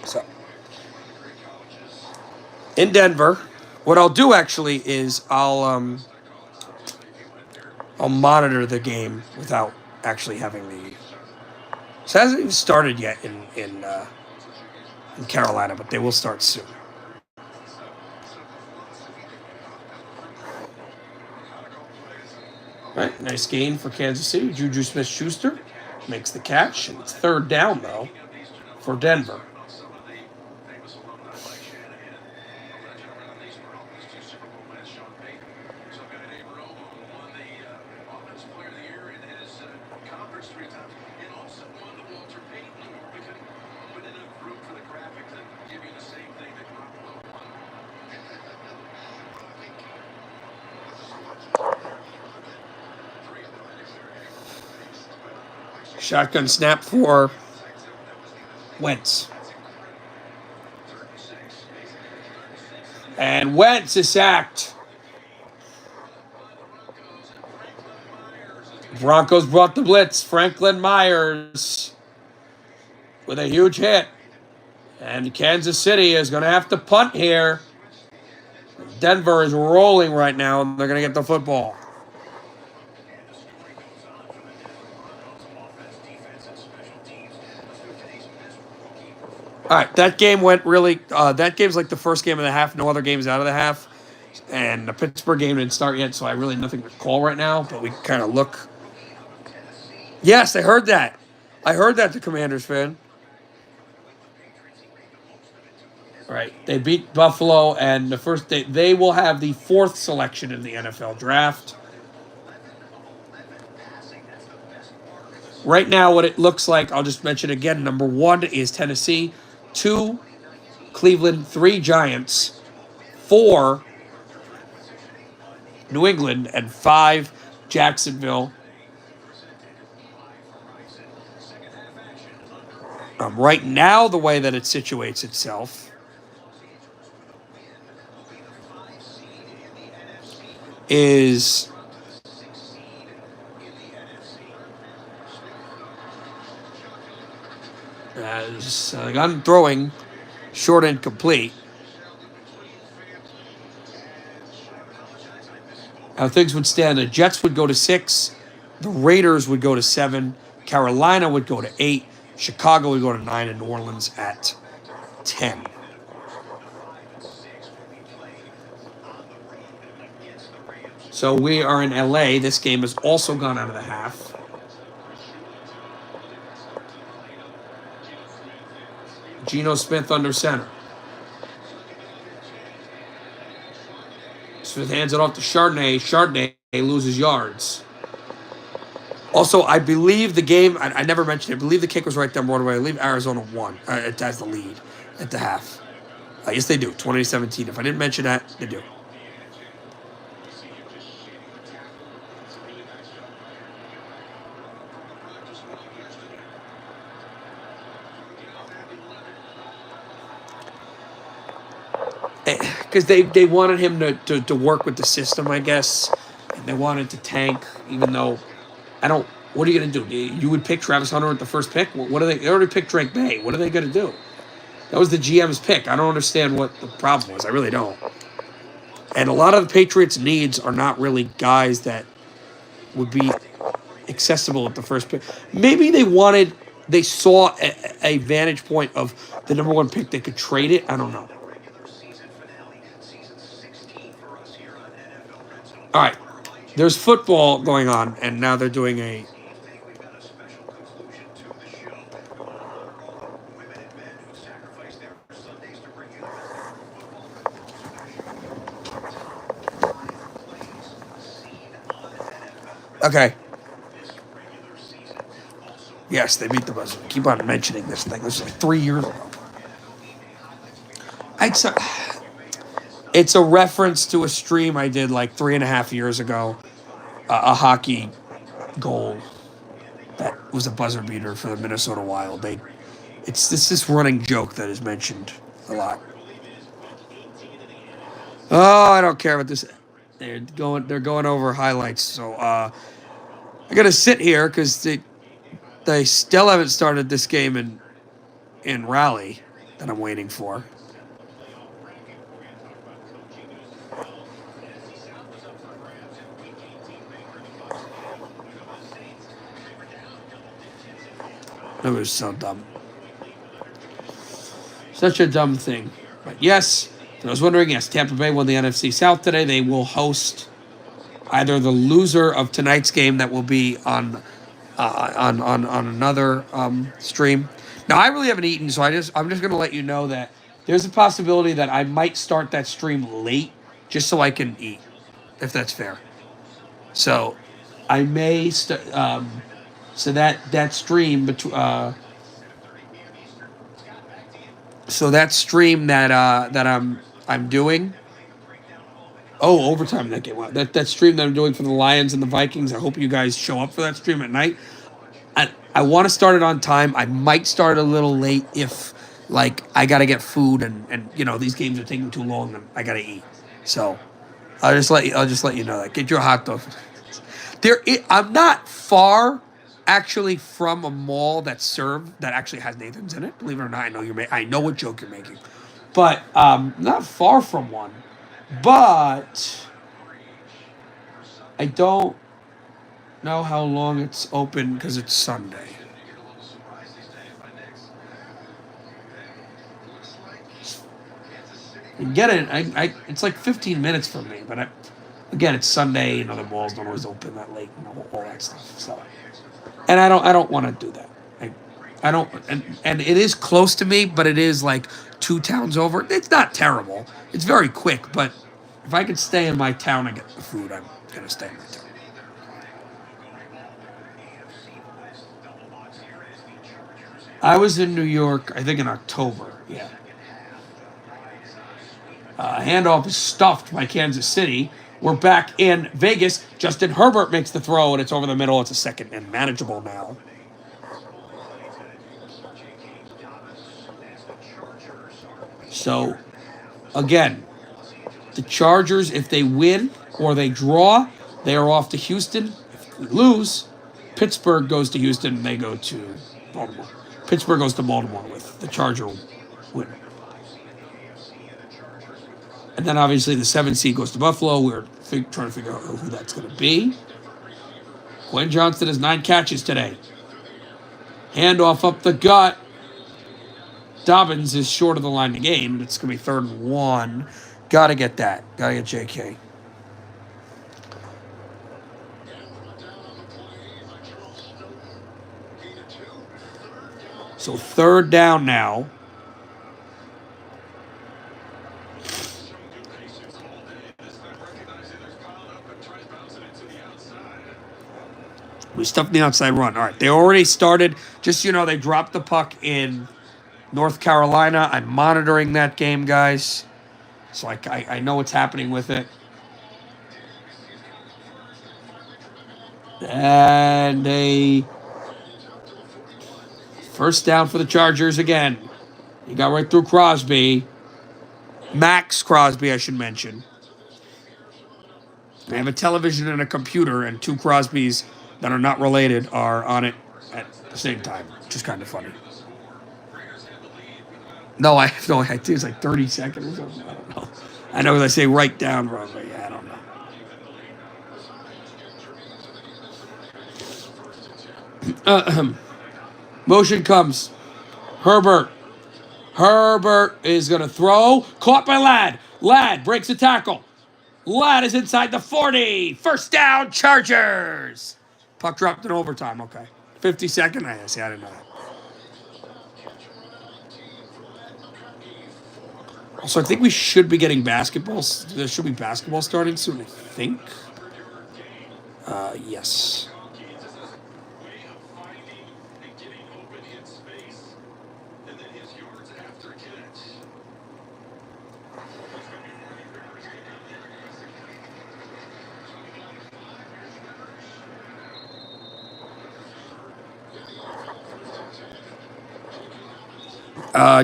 So in Denver, what I'll do actually is I'll monitor the game without actually having the. So it hasn't even started yet in Carolina, but they will start soon. All right, nice gain for Kansas City. Juju Smith-Schuster makes the catch, and it's third down though for Denver. Shotgun snap for Wentz. And Wentz is sacked. Broncos brought the blitz. Franklin Myers with a huge hit. And Kansas City is going to have to punt here. Denver is rolling right now, and they're going to get the football. All right, that game went really. That game's like the first game of the half. No other games out of the half, and the Pittsburgh game didn't start yet, so I really nothing to call right now. But we kind of look. Yes, I heard that. I heard that, the Commanders fan. All right, they beat Buffalo, and the first they will have the 4th selection in the NFL draft. Right now, what it looks like, I'll just mention again. Number 1 is Tennessee. 2, Cleveland. 3, Giants. 4, New England. And 5, Jacksonville. Right now, the way that it situates itself is as gun throwing, short and complete. How things would stand: the Jets would go to 6, the Raiders would go to 7, Carolina would go to 8, Chicago would go to 9, and New Orleans at 10. So we are in LA. This game has also gone out of the half. Geno Smith under center. Smith hands it off to Chardonnay. Chardonnay loses yards. Also, I believe the game, I never mentioned it, I believe the kick was right there more away. I believe Arizona won. It has the lead at the half. Yes, they do. 2017. If I didn't mention that, they do. Because they wanted him to work with the system, I guess. And they wanted to tank, even though what are you going to do? You would pick Travis Hunter at the first pick? What are they already picked Drake May. What are they going to do? That was the GM's pick. I don't understand what the problem was. I really don't. And a lot of the Patriots' needs are not really guys that would be accessible at the first pick. Maybe they saw a vantage point of the number 1 pick. They could trade it. I don't know. All right. There's football going on, and now they're doing a... Okay. Yes, they beat the buzzer. Keep on mentioning this thing. This is like 3 years ago. It's a reference to a stream I did like 3.5 years ago. A hockey goal that was a buzzer beater for the Minnesota Wild. It's this running joke that is mentioned a lot. Oh, I don't care about this. They're going over highlights. So I gotta sit here because they still haven't started this game in Raleigh that I'm waiting for. It was so dumb. Such a dumb thing. But yes, I was wondering, yes, Tampa Bay won the NFC South today. They will host either the loser of tonight's game that will be on another stream. Now I really haven't eaten, so I'm just going to let you know that there's a possibility that I might start that stream late just so I can eat, if that's fair. So I may so that stream so that stream that I'm doing. Oh, overtime in that game. Wow. That stream that I'm doing for the Lions and the Vikings. I hope you guys show up for that stream at night. I want to start it on time. I might start a little late if like I gotta get food and these games are taking too long and I gotta eat. So I'll just let you know that. Get your hot dog. I'm not far actually from a mall that actually has Nathan's in it. Believe it or not, I know what joke you're making, but not far from one. But I don't know how long it's open because it's Sunday. Get it? It's like 15 minutes from me, but again, it's Sunday. The malls don't always open that late, all that stuff. So, and I don't want to do that. I don't, and it is close to me, but it is like 2 towns over. It's not terrible. It's very quick, but if I could stay in my town and get the food, I'm gonna stay in my town. I was in New York, I think in October. Yeah. Handoff is stuffed by Kansas City. We're back in Vegas. Justin Herbert makes the throw, and it's over the middle. It's a second and manageable now. So, again, the Chargers, if they win or they draw, they are off to Houston. If we lose, Pittsburgh goes to Houston, and they go to Baltimore. Pittsburgh goes to Baltimore with the Charger win. And then obviously the 7th seed goes to Buffalo. We're trying to figure out who that's going to be. Quentin Johnston has 9 catches today. Handoff up the gut. Dobbins is short of the line to gain. It's going to be 3rd and 1. Got to get that. Got to get JK. So 3rd down now. We stuffed the outside run. All right, they already started. Just they dropped the puck in North Carolina. I'm monitoring that game, guys. So I know what's happening with it. And a first down for the Chargers again. You got right through Crosby. Max Crosby, I should mention. I have a television and a computer, and 2 Crosbys that are not related are on it at the same time, which is kind of funny. No, I have no idea. It's like 30 seconds or something. I don't know. I know they say write down wrong, but yeah, I don't know. Motion comes. Herbert. Herbert is going to throw. Caught by Ladd. Ladd breaks a tackle. Ladd is inside the 40. First down, Chargers. Puck dropped in overtime. Okay. 52nd. I didn't know that. So I think we should be getting basketball. There should be basketball starting soon, I think. Yes.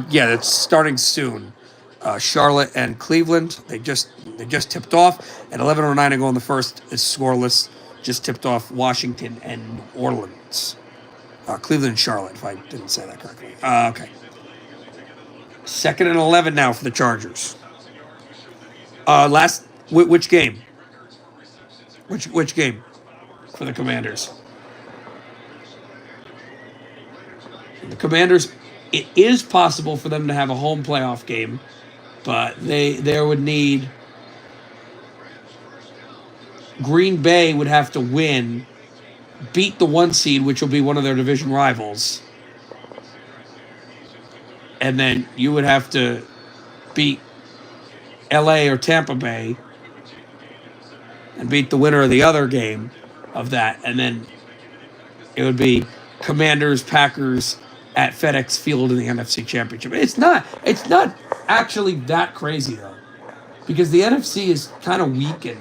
Yeah, it's starting soon. Charlotte and Cleveland. They just tipped off at 11:09 to go in the first. Is scoreless. Just tipped off Washington and New Orleans. Cleveland and Charlotte, if I didn't say that correctly. Okay. 2nd and 11 now for the Chargers. Which game? Which game for the Commanders? The Commanders, it is possible for them to have a home playoff game, but they would need Green Bay would have to win, beat the 1 seed, which will be one of their division rivals, and then you would have to beat LA or Tampa Bay and beat the winner of the other game of that, and then it would be Commanders, Packers at FedEx Field in the NFC Championship. It's not actually that crazy though, because the NFC is kind of weak, and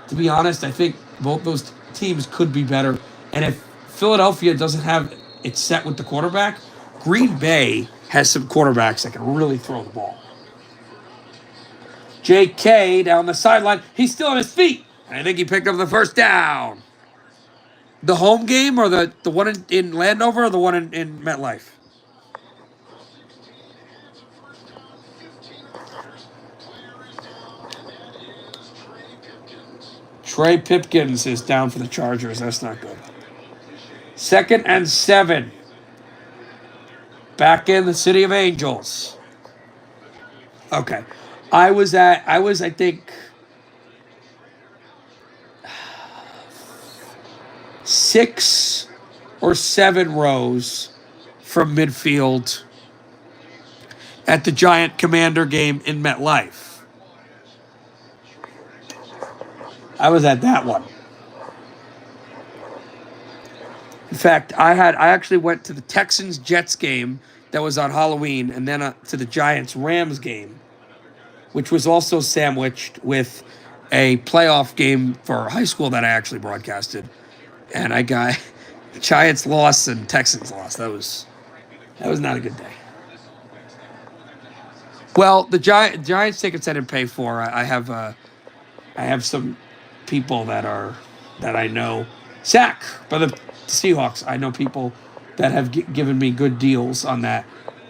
to be honest, I think both those teams could be better. And if Philadelphia doesn't have it set with the quarterback, Green Bay has some quarterbacks that can really throw the ball. J.K. down the sideline. He's still on his feet. I think he picked up the first down. The home game or the one in Landover or the one in MetLife? Trey Pipkins is down for the Chargers. That's not good. 2nd and 7. Back in the City of Angels. Okay. I think 6 or 7 rows from midfield at the Giant Commander game in MetLife. I was at that one. In fact, I actually went to the Texans-Jets game that was on Halloween, and then to the Giants-Rams game, which was also sandwiched with a playoff game for high school that I actually broadcasted. And I got the Giants lost and Texans lost. That was not a good day. Well, the Giants tickets I didn't pay for. I have some people that I know. Zach, by the Seahawks. I know people that have given me good deals on that.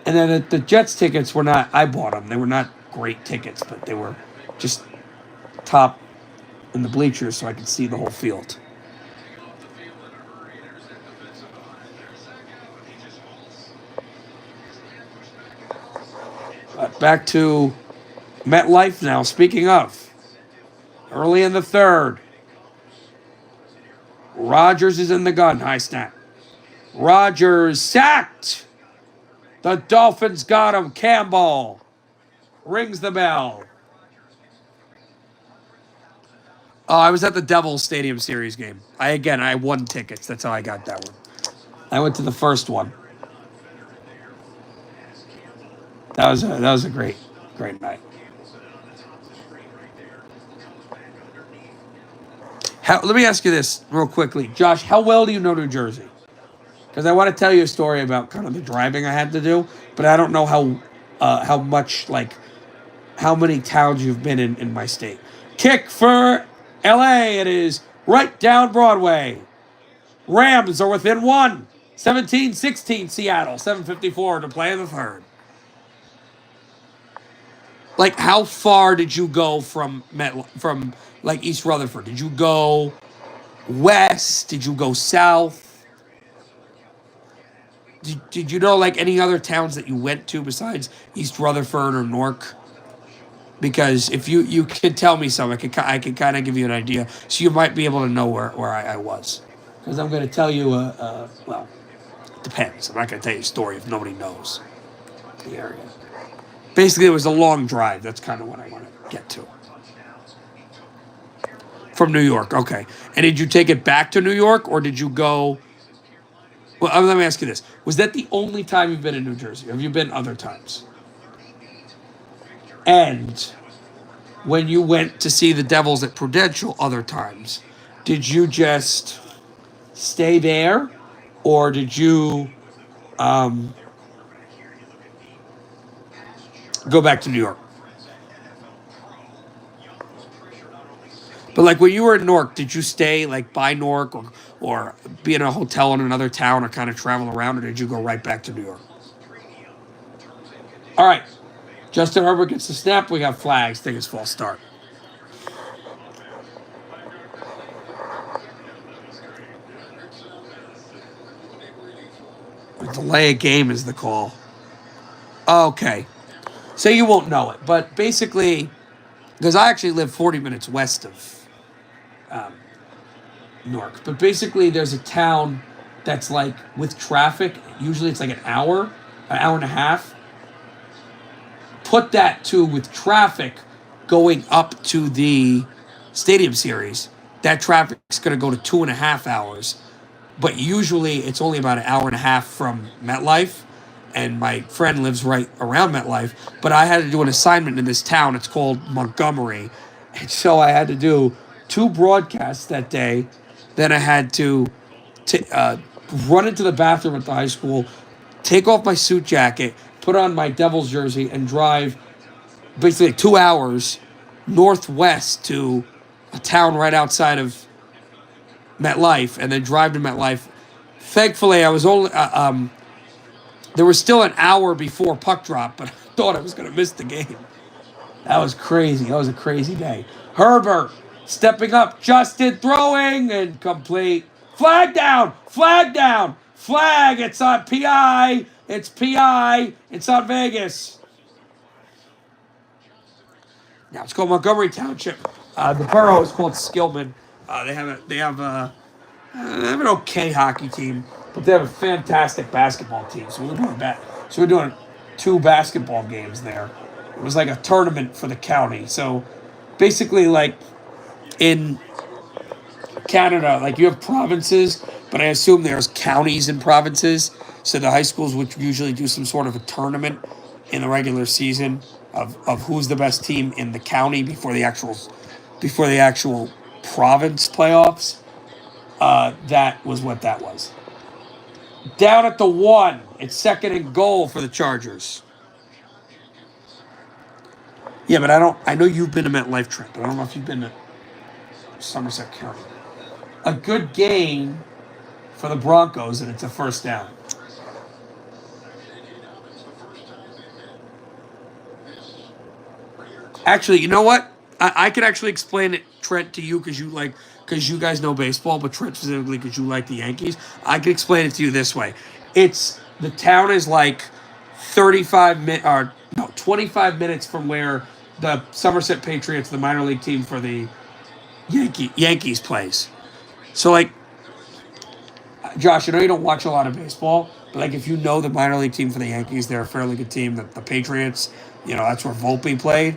And then the Jets tickets were not. I bought them. They were not great tickets, but they were just top in the bleachers, so I could see the whole field. Back to MetLife now. Speaking of, early in the 3rd, Rodgers is in the gun. High snap. Rodgers sacked. The Dolphins got him. Campbell rings the bell. I was at the Devils Stadium Series game. I won tickets. That's how I got that one. I went to the first one. That was a great night. Let me ask you this real quickly. Josh, how well do you know New Jersey? Because I want to tell you a story about kind of the driving I had to do, but I don't know how much, like, how many towns you've been in my state. Kick for L.A. It is right down Broadway. Rams are within 1. 17-16 Seattle. 7:54 to play in the 3rd. Like, how far did you go from like East Rutherford? Did you go west? Did you go south? Did you know like any other towns that you went to besides East Rutherford or Newark? Because if you could tell me some, I could kind of give you an idea, so you might be able to know where I was. Because I'm going to tell you, well, it depends. I'm not going to tell you a story if nobody knows the area. Basically, it was a long drive. That's kind of what I want to get to. From New York, okay. And did you take it back to New York, or did you go... Well, let me ask you this. Was that the only time you've been in New Jersey? Or have you been other times? And when you went to see the Devils at Prudential other times, did you just stay there, or did you go back to New York? But like when you were in Newark, did you stay like by Newark or be in a hotel in another town or kind of travel around, or did you go right back to New York? All right. Justin Herbert gets the snap. We got flags. Think it's false start. A delay a game is the call. Okay. So you won't know it, but basically, because I actually live 40 minutes west of Newark, but basically there's a town that's like with traffic. Usually it's like an hour and a half. Put that to with traffic going up to the Stadium Series. That traffic's going to go to 2.5 hours, but usually it's only about an hour and a half from MetLife. And my friend lives right around MetLife, but I had to do an assignment in this town. It's called Montgomery. And so I had to do 2 broadcasts that day. Then I had to run into the bathroom at the high school, take off my suit jacket, put on my Devils jersey, and drive basically 2 hours northwest to a town right outside of MetLife, and then drive to MetLife. Thankfully, I was only there was still an hour before puck drop, but I thought I was going to miss the game. That was crazy. That was a crazy day. Herbert stepping up, Justin throwing, and complete. Flag down! Flag down! Flag! It's on PI! It's PI! It's on Vegas. Now it's called Montgomery Township. The borough is called Skillman. They have an okay hockey team, but they have a fantastic basketball team. So we're doing 2 basketball games there. It was like a tournament for the county. So basically, like in Canada, like you have provinces, but I assume there's counties and provinces. So the high schools would usually do some sort of a tournament in the regular season of who's the best team in the county before the actual province playoffs. That was what that was. Down at the 1. It's 2nd and goal for the Chargers. Yeah, but I know you've been to MetLife, Trent, but I don't know if you've been to Somerset County. A good game for the Broncos, and it's a first down. Actually, you know what? I could actually explain it, Trent, to you because you guys know baseball, but Trent specifically because you like the Yankees. I can explain it to you this way: the town is like 25 minutes from where the Somerset Patriots, the minor league team for the Yankees, plays. So like, Josh, I know you don't watch a lot of baseball, but like if you know the minor league team for the Yankees, they're a fairly good team. The Patriots, that's where Volpe played.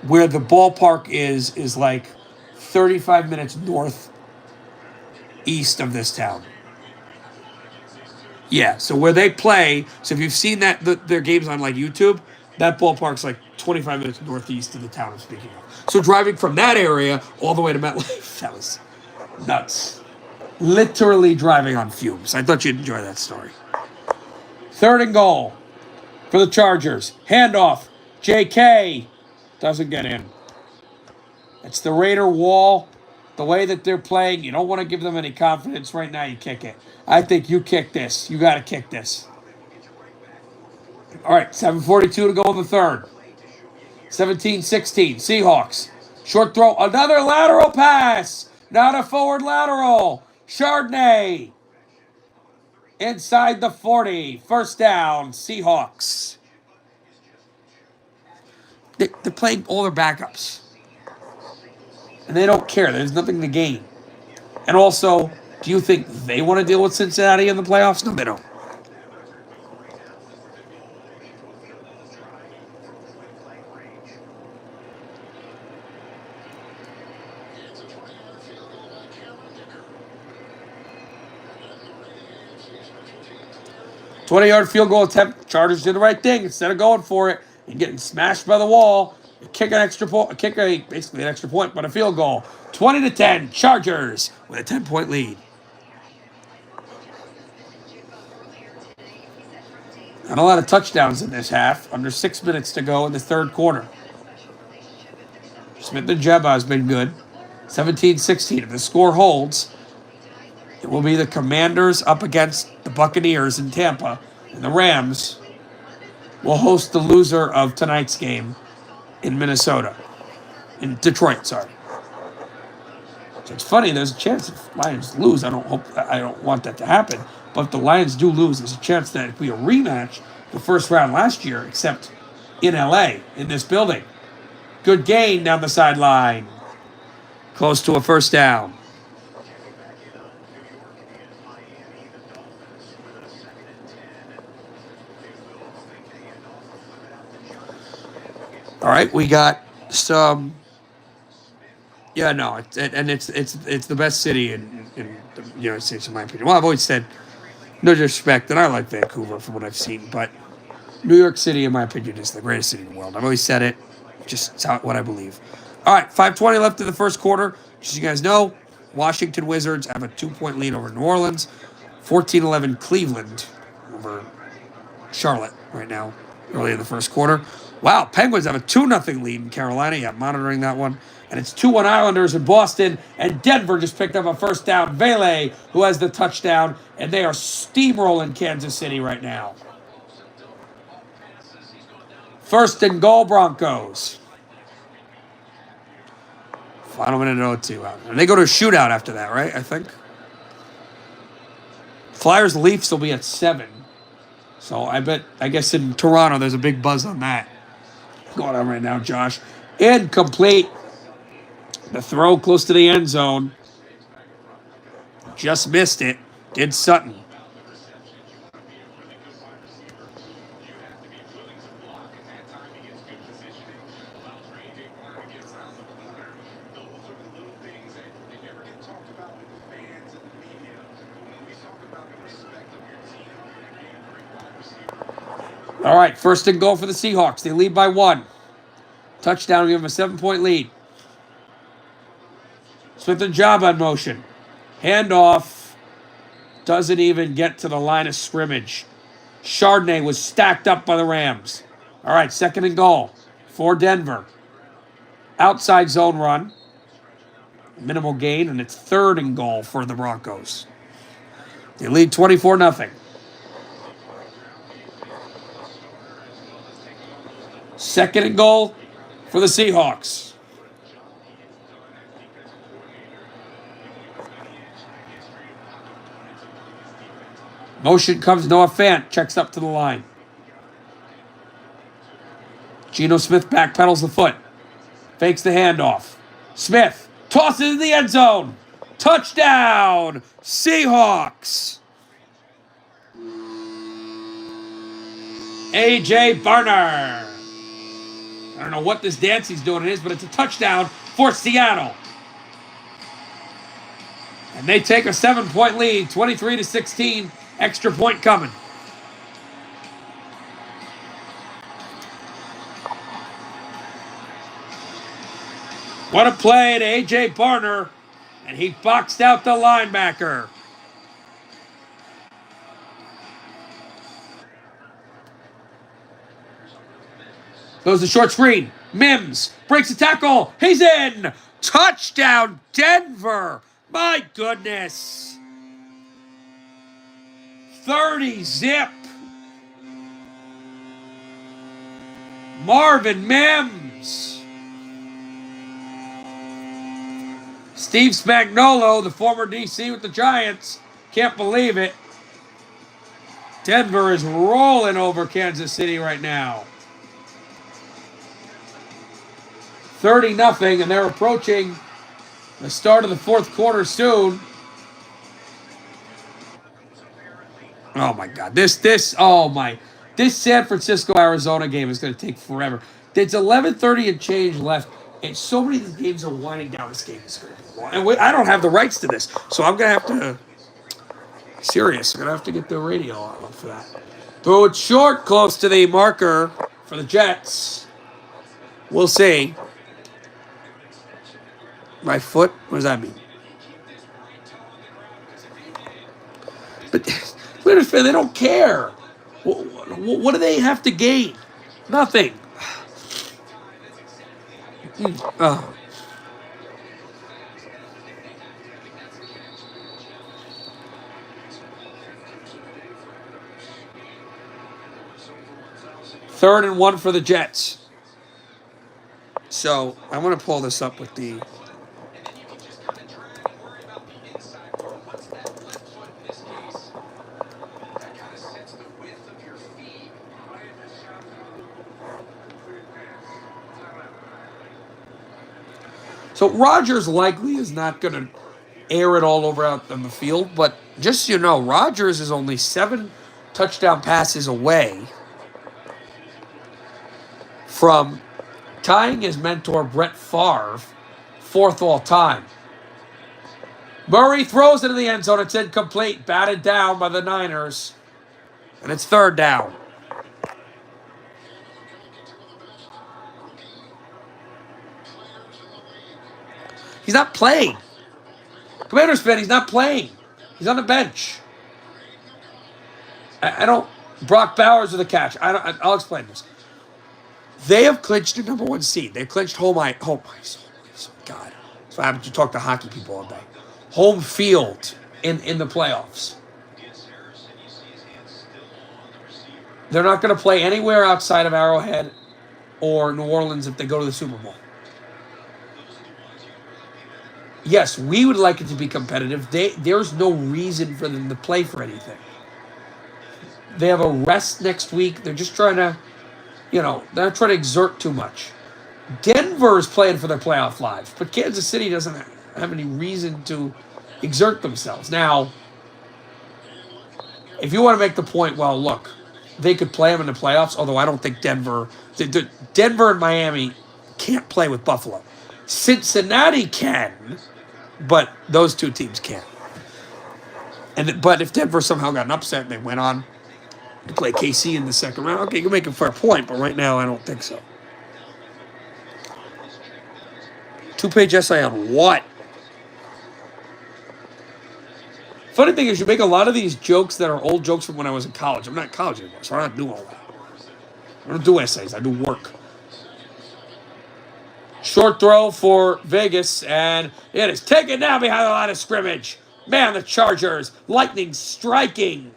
Where the ballpark is like 35 minutes northeast of this town. Yeah, so where they play, so if you've seen their games on like YouTube, that ballpark's like 25 minutes northeast of the town I'm speaking of. So driving from that area all the way to MetLife, that was nuts. Literally driving on fumes. I thought you'd enjoy that story. 3rd and goal for the Chargers. Handoff. JK doesn't get in. It's the Raider wall. The way that they're playing, you don't want to give them any confidence right now. You kick it. I think you kick this. You got to kick this. All right, 7:42 to go in the 3rd. 17-16, Seahawks. Short throw, another lateral pass. Not a forward lateral. Chardonnay. Inside the 40. First down, Seahawks. They're playing all their backups. And they don't care. There's nothing to gain. And also, do you think they want to deal with Cincinnati in the playoffs? No, they don't. $20-yard field goal attempt. Chargers did the right thing. Instead of going for it and getting smashed by the wall, kick an extra point, basically an extra point, but a field goal. 20-10, Chargers with a 10-point lead. Not a lot of touchdowns in this half. Under 6 minutes to go in the 3rd quarter. Smith and Jebba has been good. 17-16. If the score holds, it will be the Commanders up against the Buccaneers in Tampa, and the Rams will host the loser of tonight's game in Minnesota. In Detroit, sorry. So it's funny, there's a chance if Lions lose. I don't want that to happen. But if the Lions do lose, there's a chance that it could be a rematch the first round last year, except in LA, in this building. Good gain down the sideline. Close to a first down. All right, we got some. Yeah, no, it's the best city in the United States, in my opinion. Well, I've always said, no disrespect, and I like Vancouver from what I've seen, but New York City, in my opinion, is the greatest city in the world. I've always said it, just it's what I believe. All right, 5:20 left in the first quarter. As you guys know, Washington Wizards have a 2-point lead over New Orleans, 14-11 Cleveland over Charlotte right now, early in the first quarter. Wow, Penguins have a 2-0 lead in Carolina. Yeah, monitoring that one. And it's 2-1 Islanders in Boston, and Denver just picked up a first down. Vele, who has the touchdown, and they are steamrolling Kansas City right now. First and goal, Broncos. Final minute of 2. And they go to a shootout after that, right? I think. Flyers Leafs will be at 7. So I guess in Toronto there's a big buzz on that going on right now, Josh. Incomplete. The throw close to the end zone. Just missed it. Did Sutton. All right, first and goal for the Seahawks. They lead by 1. Touchdown, we have a 7-point lead. Smith and Job on motion. Handoff. Doesn't even get to the line of scrimmage. Chardonnay was stacked up by the Rams. All right, second and goal for Denver. Outside zone run. Minimal gain, and it's third and goal for the Broncos. They lead 24-0. Second and goal for the Seahawks. Motion comes, Noah Fant checks up to the line. Geno Smith backpedals the foot. Fakes the handoff. Smith tosses in the end zone. Touchdown, Seahawks. A.J. Barner. I don't know what this dance he's doing is, but it's a touchdown for Seattle. And they take a 7-point lead, 23-16. Extra point coming. What a play to A.J. Barner. And he boxed out the linebacker. Goes the short screen. Mims breaks the tackle. He's in. Touchdown, Denver. My goodness. 30 zip. Marvin Mims. Steve Spagnuolo, the former DC with the Giants. Can't believe it. Denver is rolling over Kansas City right now. 30-0, and they're approaching the start of the fourth quarter soon. Oh my God, this San Francisco-Arizona game is going to take forever. It's 11:30 and change left, and so many of the games are winding down. This game is going to be long. And I don't have the rights to this, so I'm going to have to. Serious, I'm going to have to get the radio on for that. Throw it short, close to the marker for the Jets. We'll see. My foot? What does that mean? But they don't care. What do they have to gain? Nothing. 3rd and 1 for the Jets. So I'm going to pull this up with the. So Rodgers likely is not going to air it all over out on the field, but just so you know, Rodgers is only 7 touchdown passes away from tying his mentor Brett Favre 4th all time. Murray throws it in the end zone. It's incomplete. Batted down by the Niners. And it's 3rd down. He's not playing. Commander's fan, he's not playing. He's on the bench. I don't. Brock Bowers with a catch. I'll explain this. They have clinched the number 1 seed. They've clinched home ice. God. That's what happens. You talk to hockey people all day. Home field in the playoffs. They're not going to play anywhere outside of Arrowhead or New Orleans if they go to the Super Bowl. Yes, we would like it to be competitive. There's no reason for them to play for anything. They have a rest next week. They're just trying to, they're not trying to exert too much. Denver is playing for their playoff lives, but Kansas City doesn't have any reason to exert themselves. Now, if you want to make the point, well, look, they could play them in the playoffs, although I don't think Denver and Miami can't play with Buffalo. Cincinnati can, but those 2 teams can't. But if Denver somehow got an upset and they went on to play KC in the 2nd round, okay, you can make a fair point, but right now I don't think so. 2-page essay on what? Funny thing is, you make a lot of these jokes that are old jokes from when I was in college. I'm not in college anymore, so I don't do all that. I don't do essays. I do work. Short throw for Vegas, and it is taken down behind the line of scrimmage. Man, the Chargers. Lightning striking.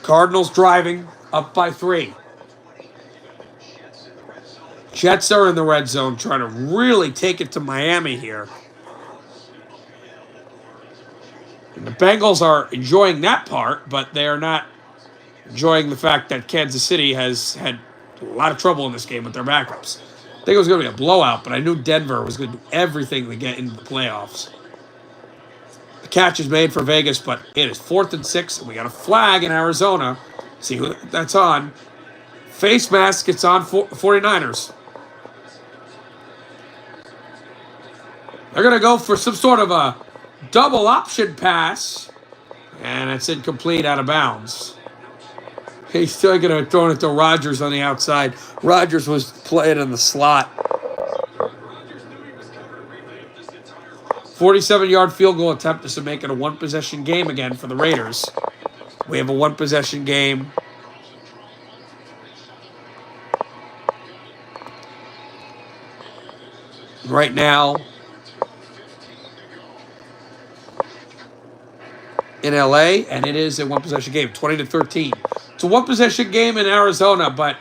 Cardinals driving, up by 3. Jets are in the red zone, trying to really take it to Miami here. And the Bengals are enjoying that part, but they are not enjoying the fact that Kansas City has had a lot of trouble in this game with their backups. I think it was going to be a blowout, but I knew Denver was going to do everything to get into the playoffs. The catch is made for Vegas, but it is 4th and 6, and we got a flag in Arizona. See who that's on. Face mask, it's on 49ers. They're going to go for some sort of a double option pass, and it's incomplete, out of bounds. He's still going to throw it to Rodgers on the outside. Rodgers was playing in the slot. 47-yard field goal attempt is to make it a 1-possession game again for the Raiders. We have a 1-possession game. Right now, in LA, and it is a 1-possession game, 20-13. It's a 1-possession game in Arizona, but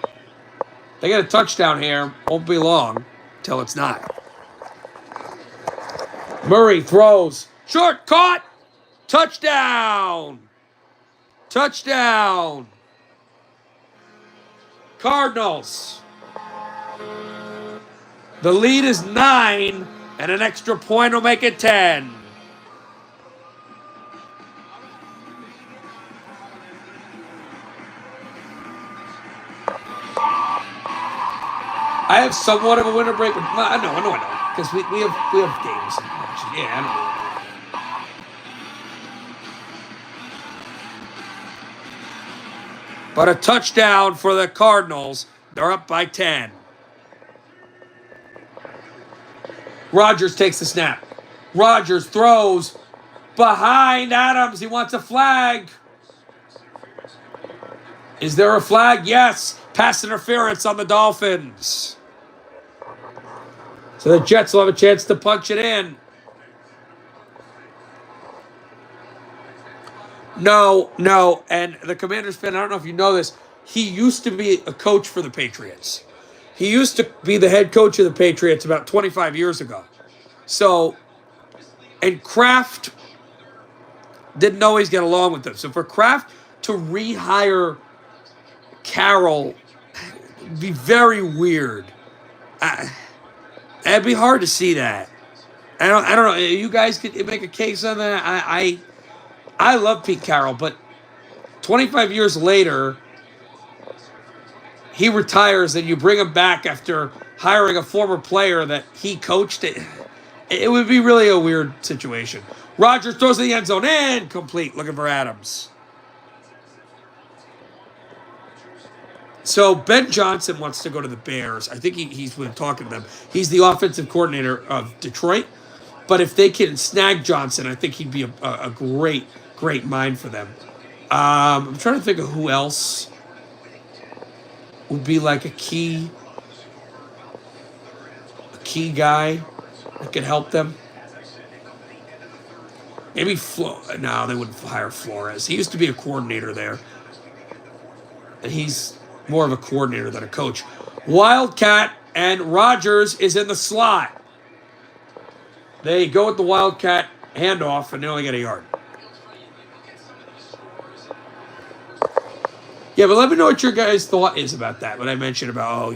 they get a touchdown here. Won't be long till it's not. Murray throws. Short, caught. Touchdown. Touchdown. Cardinals. The lead is 9, and an extra point will make it 10. I have somewhat of a winter break. I know. Because we have games and matches. Yeah, I know. But a touchdown for the Cardinals. They're up by 10. Rodgers takes the snap. Rodgers throws behind Adams. He wants a flag. Is there a flag? Yes. Pass interference on the Dolphins. So the Jets will have a chance to punch it in. No. And the Commanders fan, I don't know if you know this, he used to be a coach for the Patriots. He used to be the head coach of the Patriots about 25 years ago. So, and Kraft didn't always get along with them. So for Kraft to rehire Carroll would be very weird. It'd be hard to see that. I don't know. You guys could make a case on that. I love Pete Carroll, but 25 years later, he retires and you bring him back after hiring a former player that he coached. It would be really a weird situation. Rodgers throws the end zone in, complete, looking for Adams. So Ben Johnson wants to go to the Bears. I think he's been talking to them. He's the offensive coordinator of Detroit. But if they can snag Johnson, I think he'd be a great mind for them. I'm trying to think of who else would be like a key guy that could help them. Maybe no, they wouldn't hire Flores. He used to be a coordinator there. And he's more of a coordinator than a coach. Wildcat and Rodgers is in the slot. They go with the Wildcat handoff, and they only get a yard. Yeah, but let me know what your guys' thought is about that. When I mentioned about,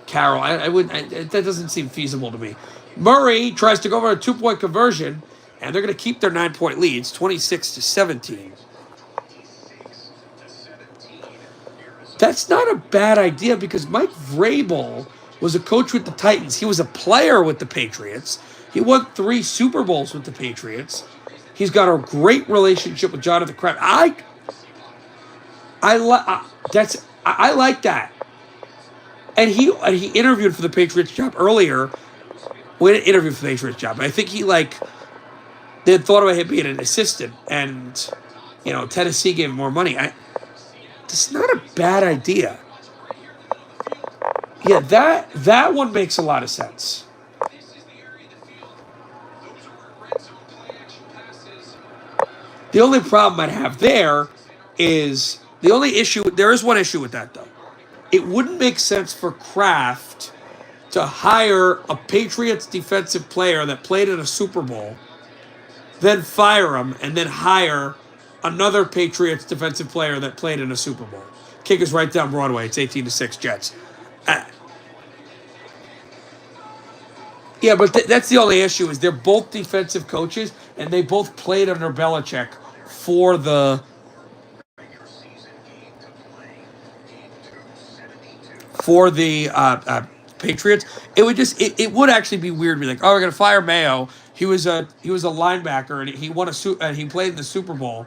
Carroll, that doesn't seem feasible to me. Murray tries to go for a 2-point conversion, and they're going to keep their 9-point leads, 26-17. That's not a bad idea because Mike Vrabel was a coach with the Titans. He was a player with the Patriots. He won 3 Super Bowls with the Patriots. He's got a great relationship with Jonathan Kraft. I like that. And he interviewed for the Patriots job earlier. We didn't interview for the Patriots job. I think they had thought about him being an assistant, and Tennessee gave him more money. It's not a bad idea. Yeah, that one makes a lot of sense. The only problem I'd have there is there is one issue with that though. It wouldn't make sense for Kraft to hire a Patriots defensive player that played in a Super Bowl, then fire him, and then hire another Patriots defensive player that played in a Super Bowl. Kick is right down Broadway. It's 18-6 Jets. Yeah, but that's the only issue is they're both defensive coaches, and they both played under Belichick for the Patriots. It would actually be weird to be like, oh, we're gonna fire Mayo. He was a linebacker, and he played in the Super Bowl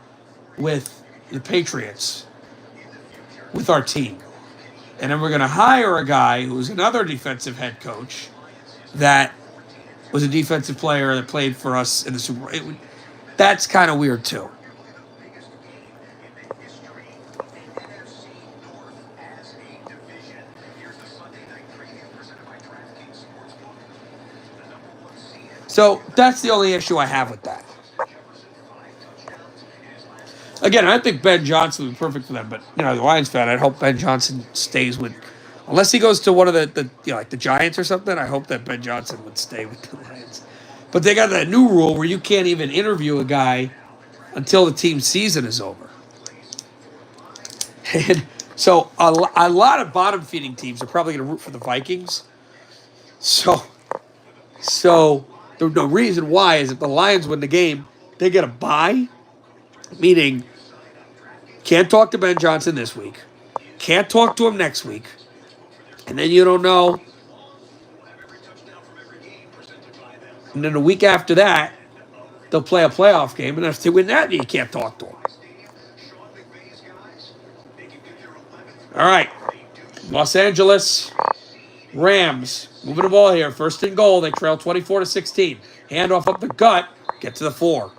with the Patriots with our team, and then we're gonna hire a guy who's another defensive head coach that was a defensive player that played for us in the Super Bowl. That's kind of weird too. So that's the only issue I have with that. Again, I think Ben Johnson would be perfect for them, but the Lions fan, I'd hope Ben Johnson stays with, unless he goes to one of the like the Giants or something. I hope that Ben Johnson would stay with the Lions. But they got that new rule where you can't even interview a guy until the team's season is over. And so a lot of bottom feeding teams are probably going to root for the Vikings. So the reason why is if the Lions win the game, they get a bye, meaning can't talk to Ben Johnson this week, can't talk to him next week, and then you don't know. And then the week after that, they'll play a playoff game, and if they win that, you can't talk to them. All right, Los Angeles Rams moving the ball here. 1st and goal. They trail 24-16. Handoff up the gut. Get to the 4.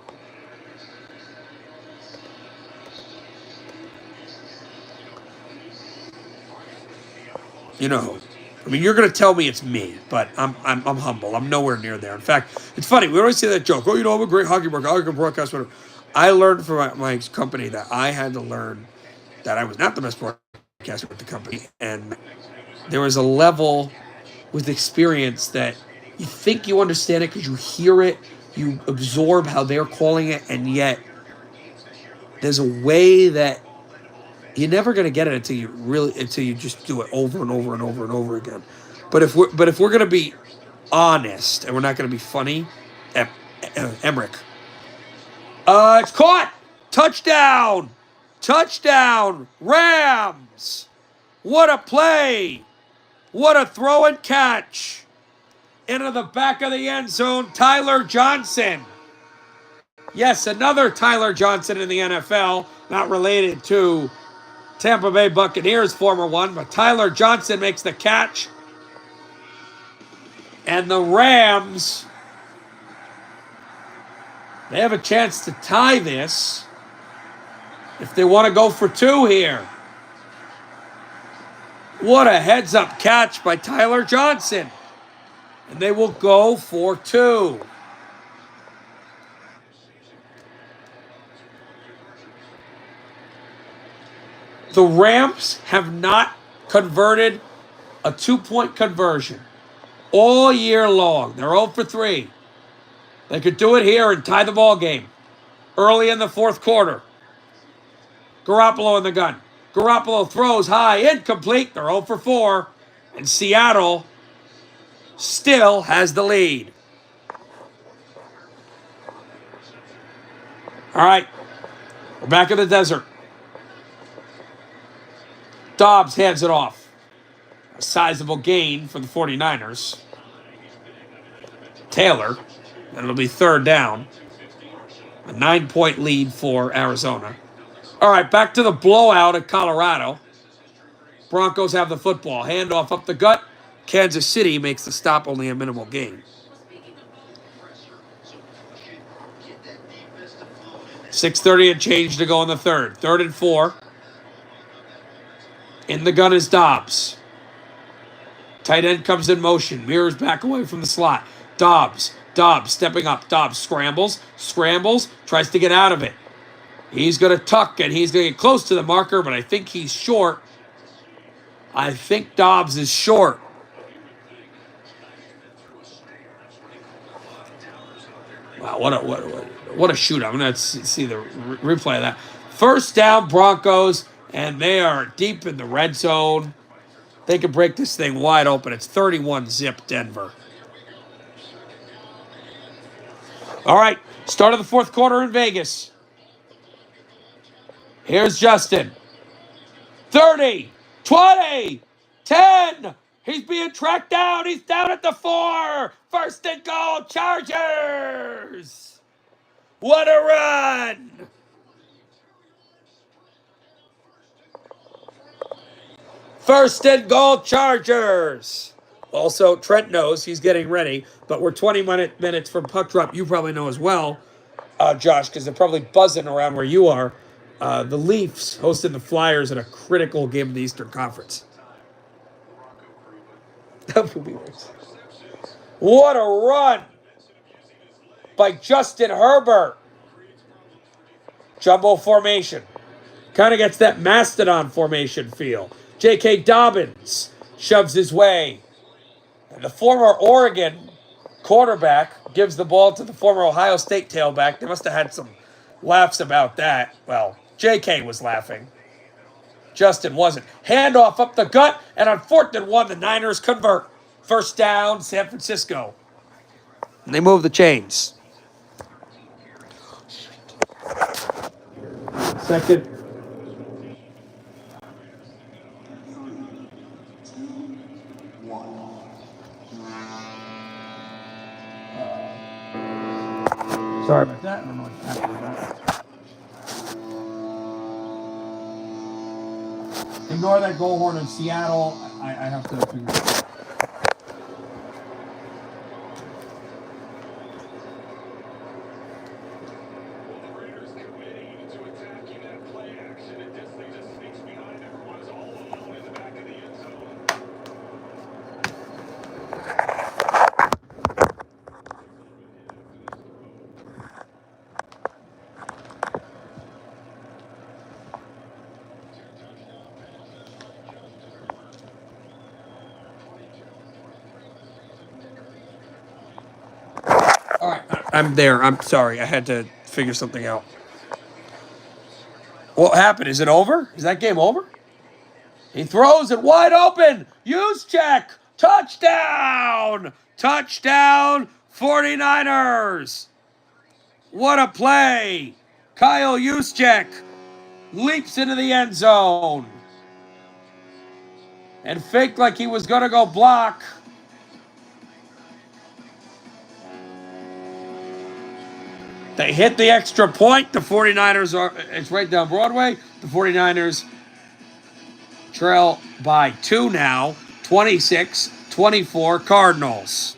I mean, you're going to tell me it's me, but I'm humble. I'm nowhere near there. In fact, it's funny. We always say that joke. Oh, I'm a great hockey broadcaster. Whatever. I learned from my company that I had to learn that I was not the best broadcaster with the company, and there was a level with experience that you think you understand it because you hear it, you absorb how they're calling it, and yet there's a way that you're never going to get it until you just do it over and over and over and over again. But if we're going to be honest and we're not going to be funny, Emmerich, it's caught, touchdown, Rams! What a play! What a throw and catch! Into the back of the end zone, Tyler Johnson. Yes, another Tyler Johnson in the NFL, not related to Tampa Bay Buccaneers former one, but Tyler Johnson makes the catch. And the Rams, they have a chance to tie this if they want to go for two here. What a heads-up catch by Tyler Johnson. And they will go for two. The Rams have not converted a two-point conversion all year long. They're 0 for 3. They could do it here and tie the ball game early in the fourth quarter. Garoppolo in the gun. Garoppolo throws high, incomplete. They're 0 for 4. And Seattle still has the lead. All right, we're back in the desert. Dobbs hands it off. A sizable gain for the 49ers. Taylor, and it'll be third down. A 9-point lead for Arizona. All right, back to the blowout at Colorado. Broncos have the football. Handoff up the gut. Kansas City makes the stop, only a minimal gain. 6:30 and change to go in the third. 3rd and 4. In the gun is Dobbs. Tight end comes in motion. Mirrors back away from the slot. Dobbs stepping up. Dobbs scrambles, tries to get out of it. He's going to tuck, and he's going to get close to the marker, but I think he's short. I think Dobbs is short. Wow, what a shootout. I'm going to see the replay of that. First down, Broncos, and they are deep in the red zone. They can break this thing wide open. It's 31-zip Denver. All right, start of the fourth quarter in Vegas. Here's Justin. 30, 20, 10. He's being tracked down. He's down at the 4. 1st and goal, Chargers. What a run. First and goal, Chargers. Also, Trent knows he's getting ready, but we're 20 minutes from puck drop. You probably know as well, Josh, because they're probably buzzing around where you are. The Leafs hosting the Flyers in a critical game of the Eastern Conference. That would be nice. What a run by Justin Herbert. Jumbo formation. Kind of gets that Mastodon formation feel. J.K. Dobbins shoves his way. And the former Oregon quarterback gives the ball to the former Ohio State tailback. They must have had some laughs about that. Well, J.K. was laughing. Justin wasn't. Handoff up the gut, and on 4th and 1, the Niners convert. First down, San Francisco. And they move the chains. Second. Sorry about that. I don't know what happened with that. Ignore that goal horn in Seattle. I have to figure it out. I'm there. I'm sorry. I had to figure something out. What happened? Is it over? Is that game over? He throws it wide open. Juszczyk. Touchdown. Touchdown 49ers. What a play. Kyle Juszczyk leaps into the end zone and faked like he was going to go block. They hit the extra point. The 49ers are, it's right down Broadway. The 49ers trail by 2 now, 26-24 Cardinals.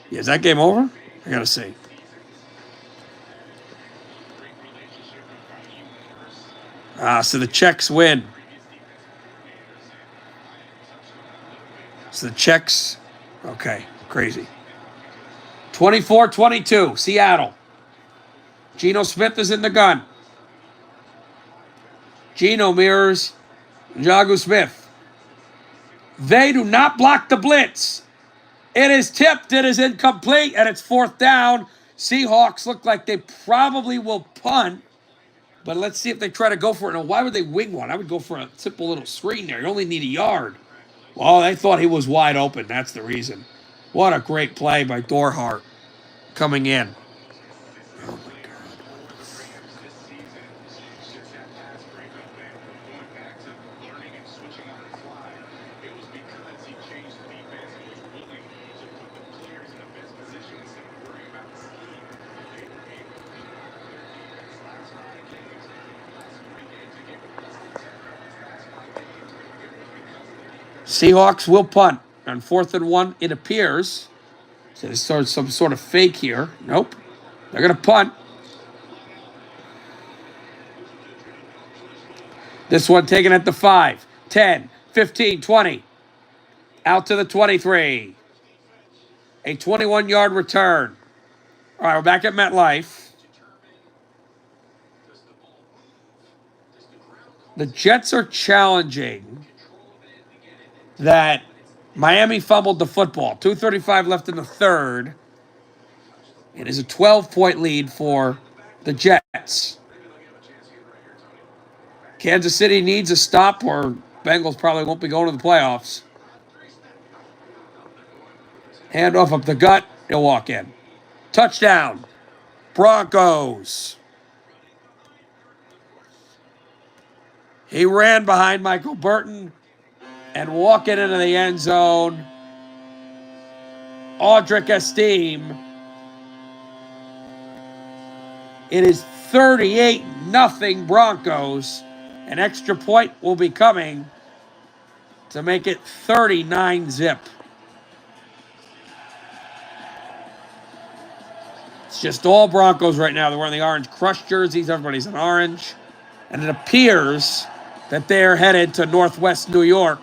Yeah, is that game over? I got to see. So the Czechs win. So the Czechs, okay, crazy. 24-22, Seattle. Geno Smith is in the gun. Geno mirrors Njoku Smith. They do not block the blitz. It is tipped, it is incomplete, and it's 4th down. Seahawks look like they probably will punt, but let's see if they try to go for it. Now, why would they wing one? I would go for a simple little screen there. You only need a yard. Well, they thought he was wide open. That's the reason. What a great play by Dorhart coming in. Oh, my God. Seahawks will punt on 4th and 1, it appears. So there's some sort of fake here. Nope. They're going to punt. This one taken at the 5, 10, 15, 20. Out to the 23. A 21-yard return. All right, we're back at MetLife. The Jets are challenging that Miami fumbled the football. 2:35 left in the third. It is a 12-point lead for the Jets. Kansas City needs a stop or Bengals probably won't be going to the playoffs. Handoff up the gut. He'll walk in. Touchdown. Broncos. He ran behind Michael Burton and walking into the end zone. Audric Esteem. It is 38-0 Broncos. An extra point will be coming to make it 39-0. It's just all Broncos right now. They're wearing the orange Crush jerseys. Everybody's in orange. And it appears that they're headed to Northwest New York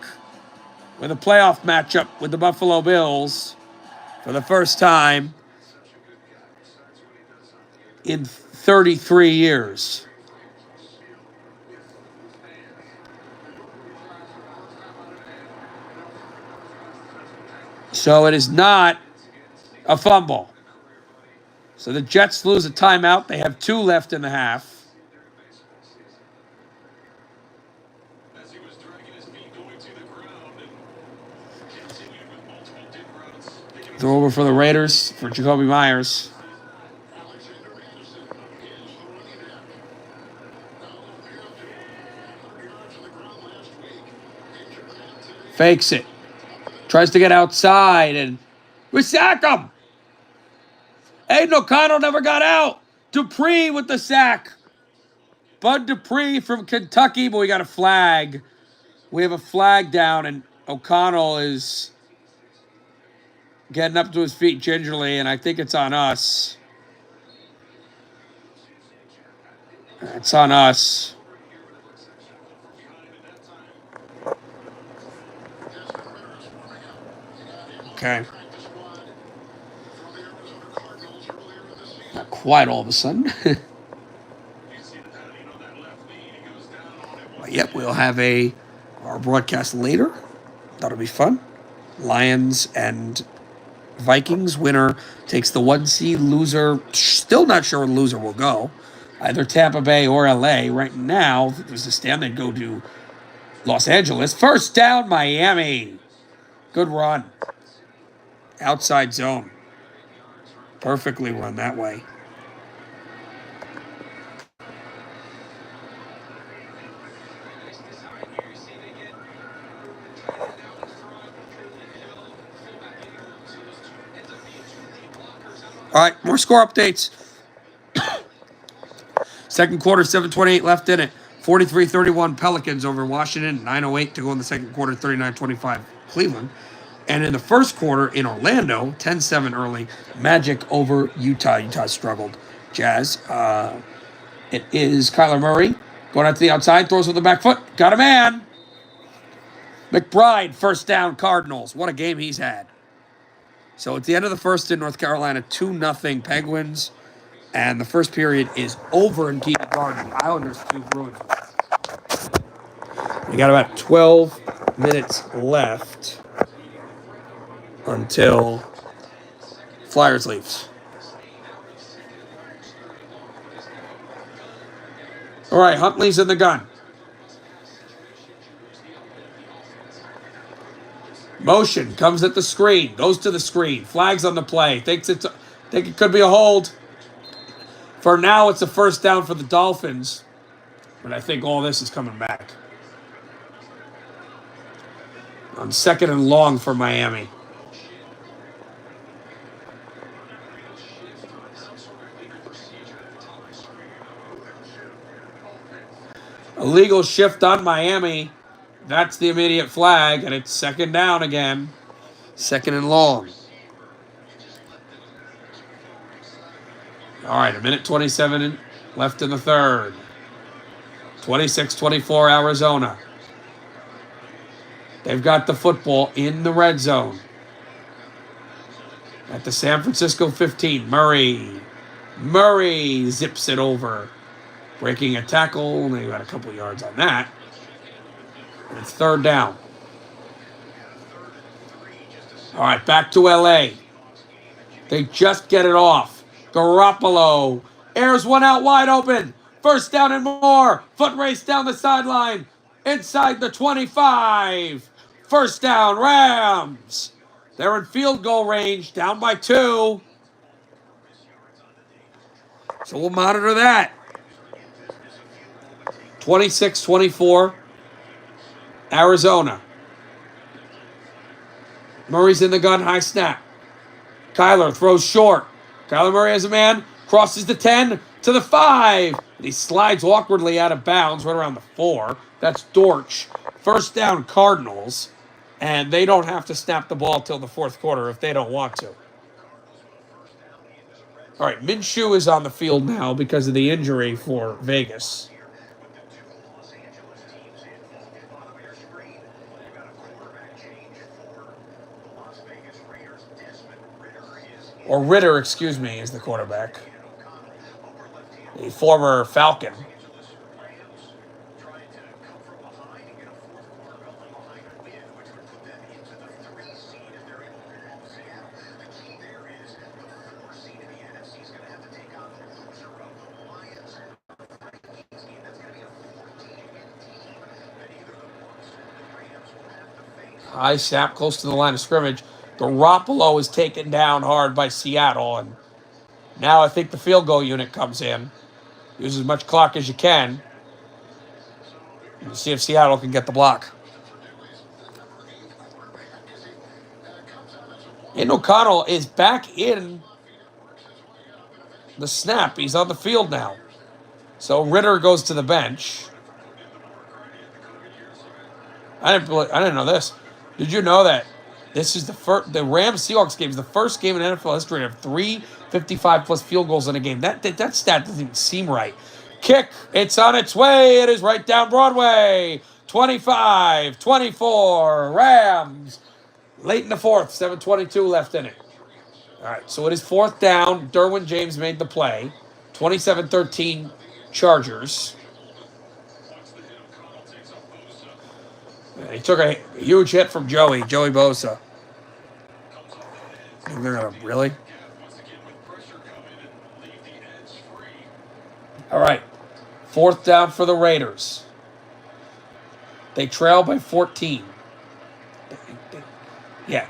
with a playoff matchup with the Buffalo Bills for the first time in 33 years. So it is not a fumble. So the Jets lose a timeout. They have 2 left in the half. Throw over for the Raiders for Jacoby Myers. Fakes it. Tries to get outside, and we sack him. Aiden O'Connell never got out. Dupree with the sack. Bud Dupree from Kentucky, but we got a flag. We have a flag down, and O'Connell is getting up to his feet gingerly, and I think it's on us. It's on us. Okay. Not quite all of a sudden. But yep, we'll have our broadcast later. That'll be fun. Lions and Vikings winner takes the 1 seed. Loser, still not sure where the loser will go. Either Tampa Bay or LA. Right now, if it was a stand, they'd go to Los Angeles. First down, Miami. Good run. Outside zone. Perfectly run that way. All right, more score updates. Second quarter, 7:28 left in it. 43-31 Pelicans over Washington. 9:08 to go in the second quarter, 39-25 Cleveland. And in the first quarter in Orlando, 10-7 early, Magic over Utah. Utah struggled. Jazz. It is Kyler Murray going out to the outside, throws with the back foot. Got a man. McBride, first down, Cardinals. What a game he's had. So at the end of the first in North Carolina, 2-0 Penguins. And the first period is over in Keaton Garden. The Islanders 2 Bruins. We got about 12 minutes left until Flyers leaves. All right, Huntley's in the gun. Motion, comes at the screen, goes to the screen, flags on the play, think it could be a hold. For now, it's a first down for the Dolphins, but I think all this is coming back. On second and long for Miami. Illegal shift on Miami. That's the immediate flag, and it's second down again. Second and long. All right, a minute 27 left in the third. 26-24 Arizona. They've got the football in the red zone. At the San Francisco 15, Murray. Murray zips it over. Breaking a tackle. They got a couple yards on that. And it's third down. All right, back to LA. They just get it off. Garoppolo airs one out wide open. First down and more. Foot race down the sideline. Inside the 25. First down, Rams. They're in field goal range, down by 2. So we'll monitor that. 26-24, Arizona. Murray's in the gun, high snap. Kyler throws short. Kyler Murray has a man, crosses the 10 to the 5. And he slides awkwardly out of bounds right around the 4. That's Dortch. First down, Cardinals. And they don't have to snap the ball till the fourth quarter if they don't want to. All right, Minshew is on the field now because of the injury for Vegas. Or Ritter, excuse me, is the quarterback. The former Falcon. High snap close to the line of scrimmage. Garoppolo is taken down hard by Seattle. And now I think the field goal unit comes in. Use as much clock as you can. And see if Seattle can get the block. And O'Connell is back in the snap. He's on the field now. So Ritter goes to the bench. I didn't know this. Did you know that this is the Rams-Seahawks game is the first game in NFL history to have 3 55-plus field goals in a game. That stat doesn't even seem right. Kick, it's on its way. It is right down Broadway. 25-24, Rams. Late in the fourth, 7:22 left in it. All right, so it is fourth down. Derwin James made the play. 27-13 Chargers. He took a huge hit from Joey Bosa. They're gonna really. All right. 4th down for the Raiders. They trail by 14. Yeah.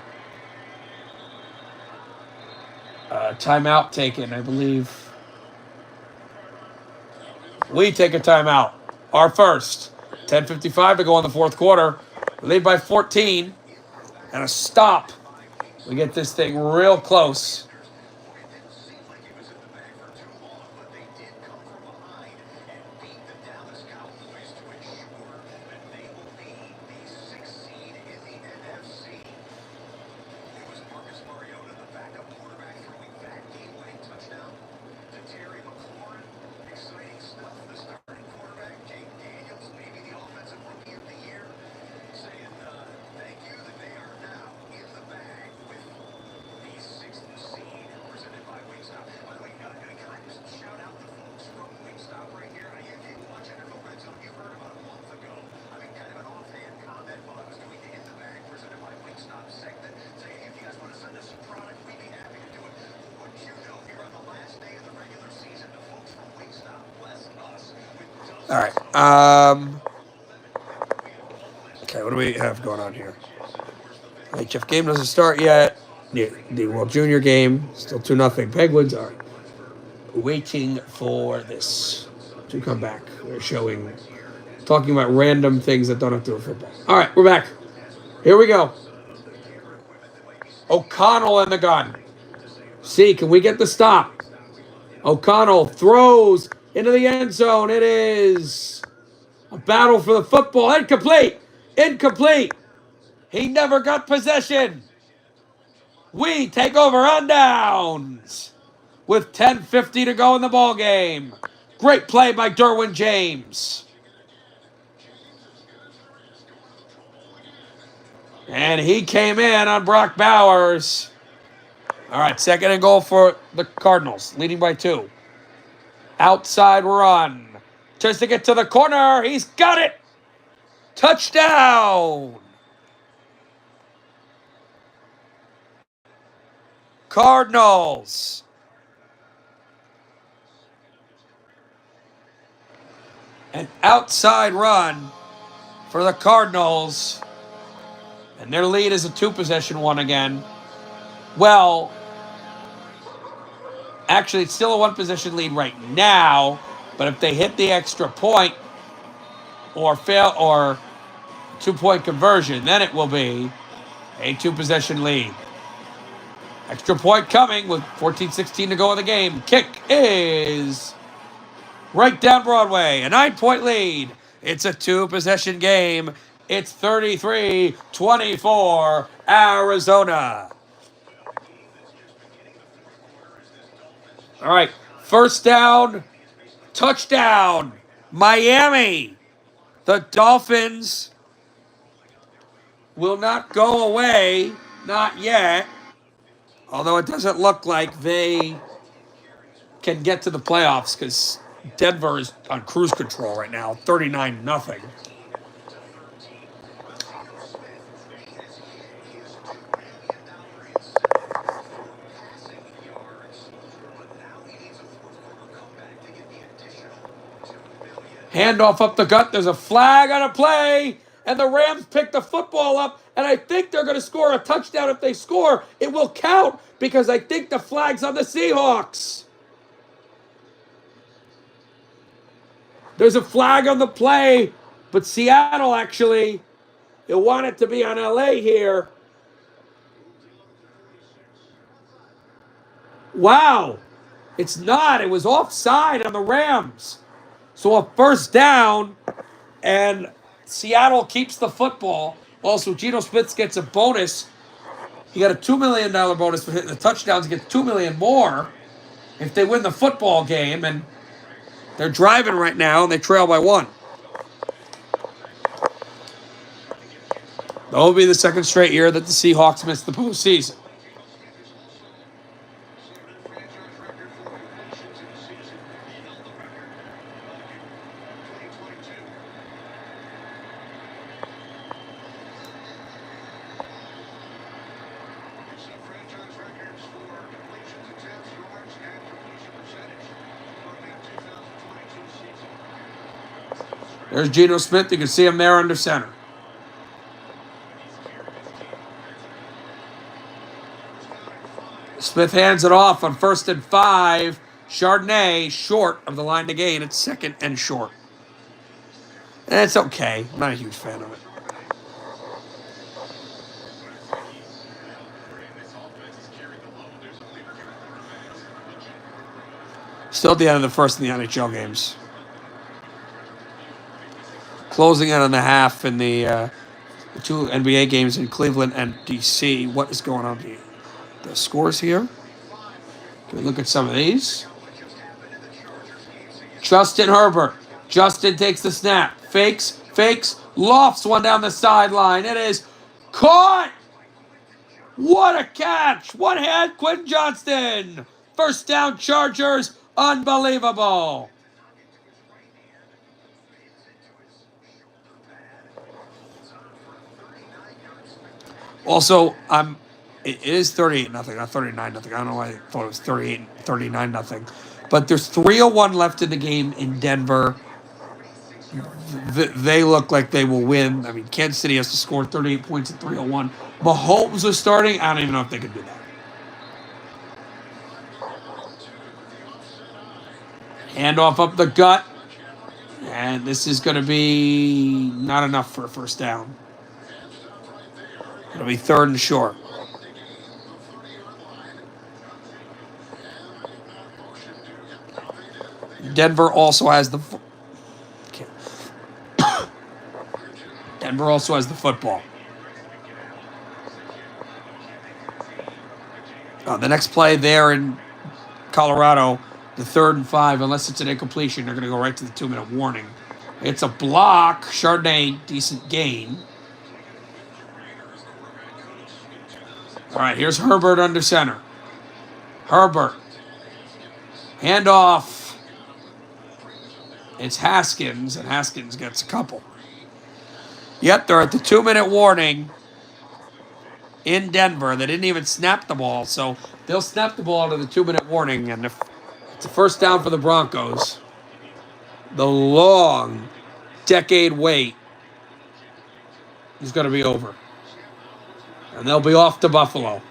Timeout taken, I believe. We take a timeout. Our first. 10:55 to go in the 4th quarter. Lead by 14. And a stop. We get this thing real close. All right. Okay, what do we have going on here? HF game doesn't start yet. The World Junior game, still 2-0. Penguins are waiting for this to come back. We're talking about random things that don't have to do with football. All right, we're back. Here we go. O'Connell in the gun. See, can we get the stop? O'Connell throws into the end zone. It is a battle for the football. Incomplete. Incomplete. He never got possession. We take over on downs with 10:50 to go in the ball game. Great play by Derwin James. And he came in on Brock Bowers. All right, 2nd and goal for the Cardinals, leading by 2. Outside run. Tries to get to the corner. He's got it. Touchdown. Cardinals. An outside run for the Cardinals. And their lead is a 2-possession one again. Well, actually, it's still a 1-possession lead right now. But if they hit the extra point or fail or 2-point conversion, then it will be a 2-possession lead. Extra point coming with 14:16 to go in the game. Kick is right down Broadway. A 9-point lead. It's a 2-possession game. It's 33-24 Arizona. All right. 1st down. Touchdown. Miami. The Dolphins will not go away. Not yet. Although it doesn't look like they can get to the playoffs because Denver is on cruise control right now, 39-0. Handoff up the gut. There's a flag on a play. And the Rams pick the football up. And I think they're going to score a touchdown. If they score, it will count because I think the flag's on the Seahawks. There's a flag on the play. But Seattle actually, you want it to be on LA here. Wow. It's not. It was offside on the Rams. So a 1st down, and Seattle keeps the football. Also, Geno Smith gets a bonus. He got a $2 million bonus for hitting the touchdowns. He gets $2 million more if they win the football game. And they're driving right now, and they trail by 1. That will be the 2nd straight year that the Seahawks missed the postseason. There's Geno Smith. You can see him there under center. Smith hands it off on 1st and 5. Chardonnay short of the line to gain. It's 2nd and short. And it's okay. I'm not a huge fan of it. Still at the end of the first in the NHL games. Closing in on the half in the 2 NBA games in Cleveland and DC. What is going on here? The scores here. Can we look at some of these? Justin Herbert. Justin takes the snap. Fakes, lofts one down the sideline. It is caught. What a catch. One hand, Quentin Johnston. First down, Chargers. Unbelievable. Also, it is 38-0, not 39-0. I don't know why I thought it was 39-0. But there's 3:01 left in the game in Denver. They look like they will win. I mean, Kansas City has to score 38 points at 3:01. Mahomes was starting. I don't even know if they could do that. Handoff up the gut. And this is going to be not enough for a first down. It'll be 3rd and short. Denver also has the football. The next play there in Colorado, the 3rd and 5, unless it's an incompletion, they're going to go right to the 2-minute warning. It's a block. Chardonnay, decent gain. All right, here's Herbert under center. Herbert. Handoff. It's Haskins, and Haskins gets a couple. Yep, they're at the 2-minute warning in Denver. They didn't even snap the ball, so they'll snap the ball to the 2-minute warning, and if it's a first down for the Broncos, the long decade wait is going to be over. And they'll be off to Buffalo.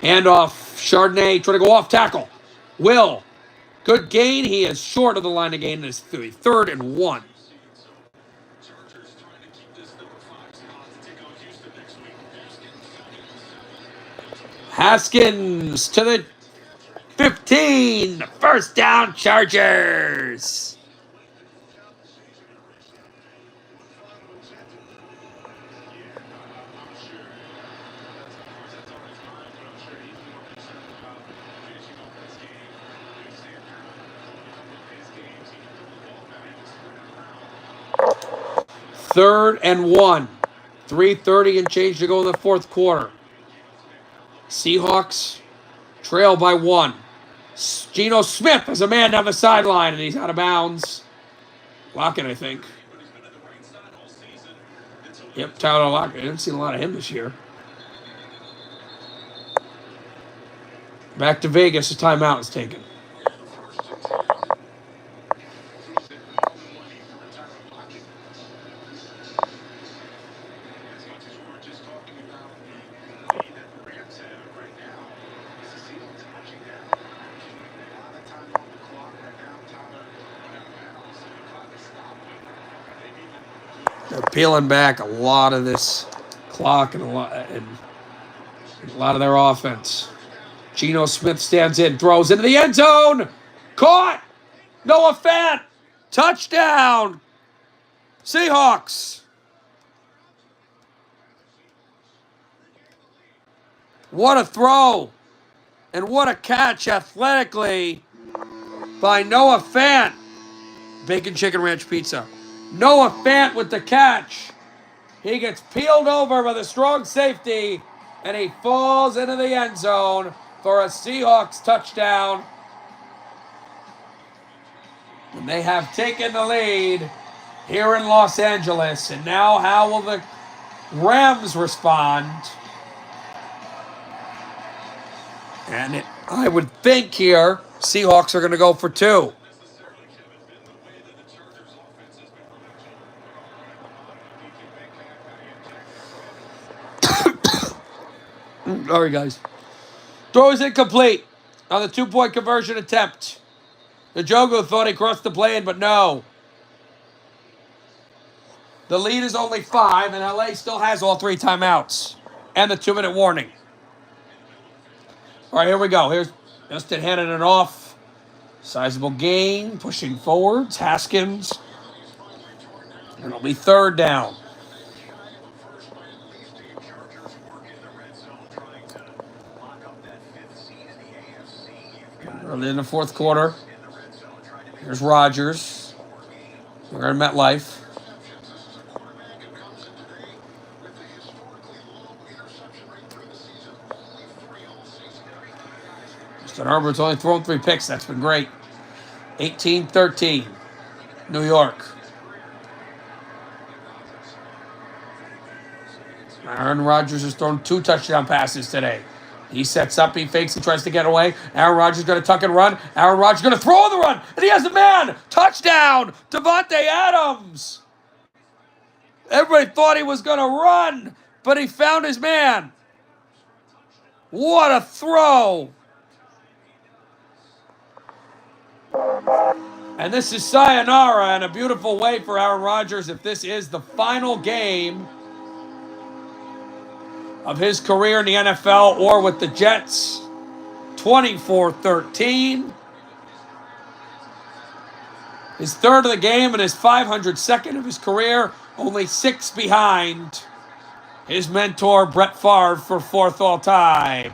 Handoff, Chardonnay trying to go off tackle. Will. Good gain. He is short of the line of gain. It's 3rd and 1. Haskins to the 15. First down, Chargers. Third and 1. 3:30 and change to go in the 4th quarter. Seahawks trail by 1. Geno Smith has a man down the sideline, and he's out of bounds. Lockett, I think. Yep, Tyler Lockett. I didn't see a lot of him this year. Back to Vegas. A timeout is taken. They're peeling back a lot of this clock and a lot of their offense. Geno Smith stands in, throws into the end zone. Caught. Noah Fant. Touchdown. Seahawks. What a throw. And what a catch athletically by Noah Fant. Bacon Chicken Ranch Pizza. Noah Fant with the catch. He gets peeled over by the strong safety, and he falls into the end zone for a Seahawks touchdown. And they have taken the lead here in Los Angeles. And now how will the Rams respond? And I would think here, Seahawks are going to go for 2. Sorry, guys. Throw is incomplete on the 2-point conversion attempt. Njoku thought he crossed the plane, but no. The lead is only 5, and LA still has all 3 timeouts and the 2-minute warning. All right, here we go. Here's Justin handing it off. Sizable gain, pushing forwards. Haskins. And it'll be 3rd down. Early in the 4th quarter. Here's Rodgers. We're in MetLife. Justin Herbert's only thrown 3 picks. That's been great. 18-13. New York. Aaron Rodgers has thrown 2 touchdown passes today. He sets up, he fakes, he tries to get away. Aaron Rodgers going to tuck and run. Aaron Rodgers going to throw on the run, and he has a man. Touchdown, Davante Adams. Everybody thought he was going to run, but he found his man. What a throw. And this is sayonara in a beautiful way for Aaron Rodgers if this is the final game of his career in the NFL or with the Jets. 24-13. His 3rd of the game and his 502nd of his career. Only 6 behind his mentor, Brett Favre, for 4th all time.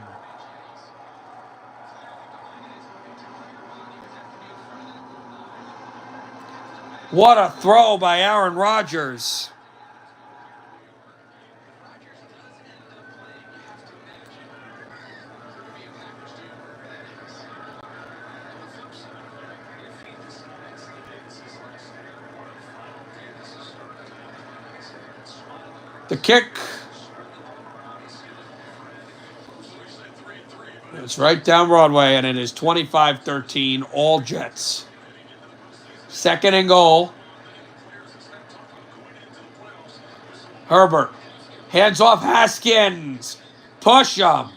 What a throw by Aaron Rodgers. The kick. It's right down Broadway, and it is 25-13, all Jets. 2nd and goal. Herbert. Hands off Haskins. Push him.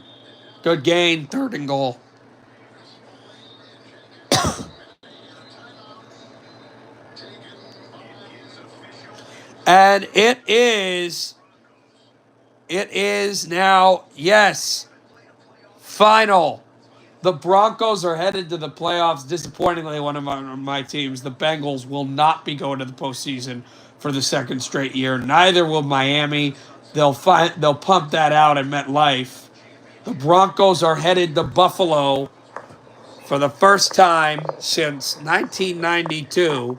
Good gain. 3rd and goal. And it is now, yes, final. The Broncos are headed to the playoffs. Disappointingly, one of my teams, the Bengals, will not be going to the postseason for the 2nd straight year. Neither will Miami. They'll pump that out at MetLife. The Broncos are headed to Buffalo for the first time since 1992,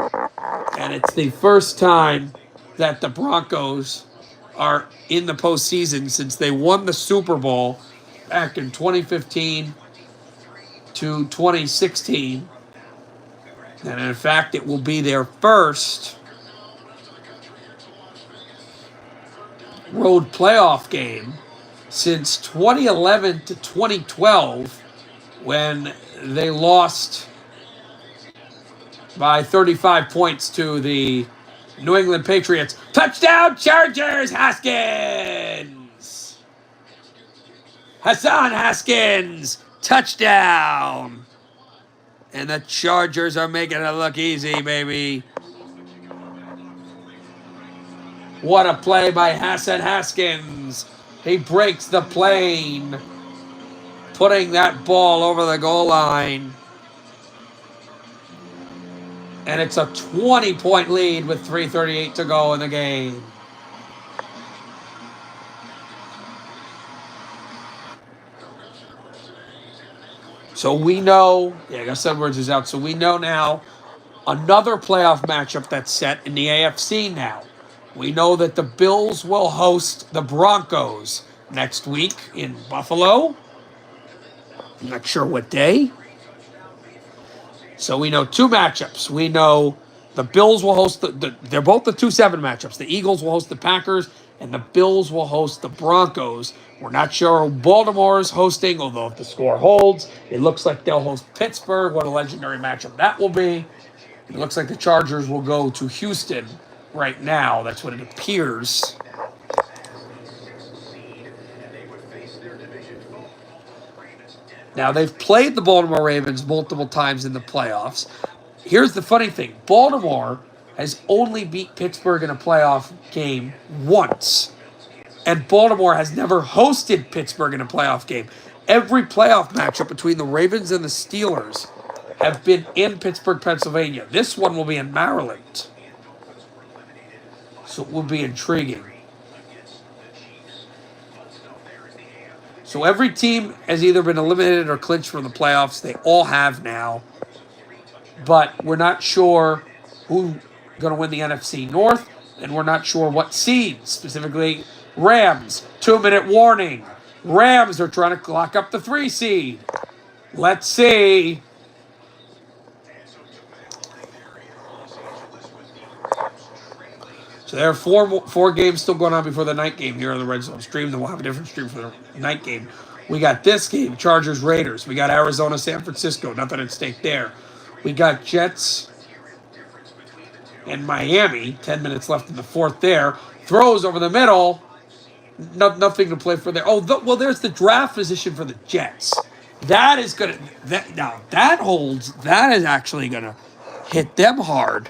and it's the first time that the Broncos are in the postseason since they won the Super Bowl back in 2015 to 2016. And in fact, it will be their first road playoff game since 2011 to 2012, when they lost by 35 points to the New England Patriots. Touchdown, Chargers, Haskins! Hassan Haskins, touchdown! And the Chargers are making it look easy, baby. What a play by Hassan Haskins. He breaks the plane, putting that ball over the goal line. And it's a 20-point lead with 3:38 to go in the game. So we know, Gus Edwards is out, so we know now another playoff matchup that's set in the AFC now. We know that the Bills will host the Broncos next week in Buffalo. I'm not sure what day. So we know 2 matchups. We know the Bills will host they're both the 2-7 matchups. The Eagles will host the Packers, and the Bills will host the Broncos. We're not sure who Baltimore is hosting, although if the score holds, it looks like they'll host Pittsburgh. What a legendary matchup that will be. It looks like the Chargers will go to Houston right now. That's what it appears. Now, they've played the Baltimore Ravens multiple times in the playoffs. Here's the funny thing. Baltimore has only beat Pittsburgh in a playoff game once. And Baltimore has never hosted Pittsburgh in a playoff game. Every playoff matchup between the Ravens and the Steelers have been in Pittsburgh, Pennsylvania. This one will be in Maryland. So it will be intriguing. So every team has either been eliminated or clinched from the playoffs. They all have now. But we're not sure who's going to win the NFC North, and we're not sure what seed, specifically Rams. 2-minute warning. Rams are trying to lock up the 3 seed. Let's see. So there are four games still going on before the night game here on the Red Zone stream. Then we'll have a different stream for the night game. We got this game, Chargers Raiders. We got Arizona San Francisco. Nothing at stake there. We got Jets and Miami. 10 minutes left in the fourth there. Throws over the middle. Nothing to play for there. Oh, well, there's the draft position for the Jets. That is going to... Now, that holds. That is actually going to hit them hard.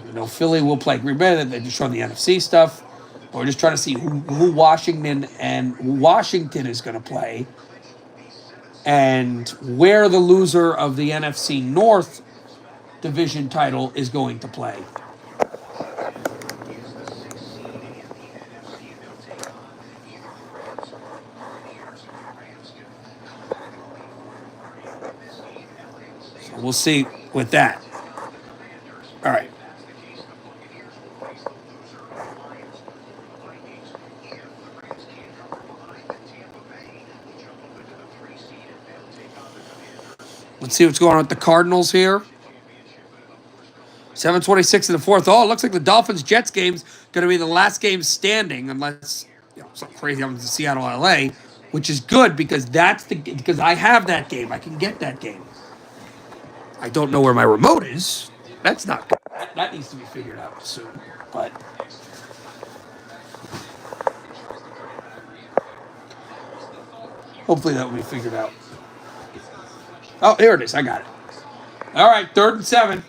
You know, Philly will play Green Bay. They're just showing the NFC stuff. We're just trying to see who Washington is going to play, and where the loser of the NFC North division title is going to play. So we'll see with that. All right. Let's see what's going on with the Cardinals here. 7:26 in the fourth. Oh, it looks like the Dolphins-Jets game's going to be the last game standing, unless something crazy happens to Seattle, LA, which is good because because I have that game. I can get that game. I don't know where my remote is. That's not good. That needs to be figured out soon. But hopefully that will be figured out. Oh, here it is. I got it. All right, 3rd and 7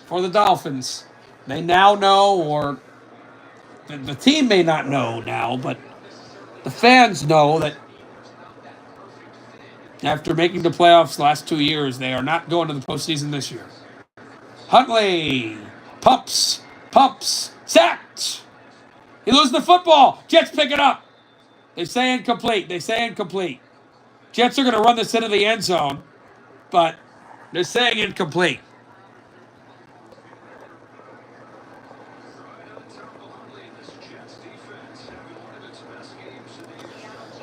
for the Dolphins. They now know, or the team may not know now, but the fans know that after making the playoffs the last 2 years, they are not going to the postseason this year. Huntley pumps, sacked. He loses the football. Jets pick it up. They say incomplete. Jets are going to run this into the end zone, but they're saying incomplete.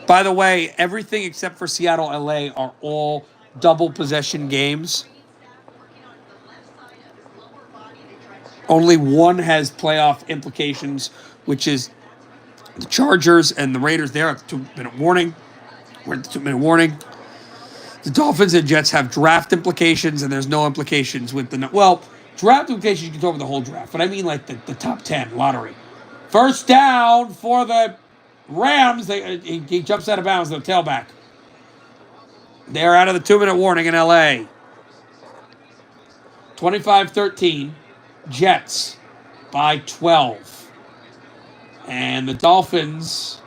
By the way, everything except for Seattle, LA are all double possession games. Only one has playoff implications, which is the Chargers and the Raiders. They're at the 2-minute warning. We're at the 2-minute warning. The Dolphins and Jets have draft implications, and there's no implications with the... Well, draft implications, you can talk about the whole draft, but I mean like the top 10 lottery. First down for the Rams. He jumps out of bounds, the tailback. They're out of the 2-minute warning in LA. 25-13. Jets by 12. And the Dolphins,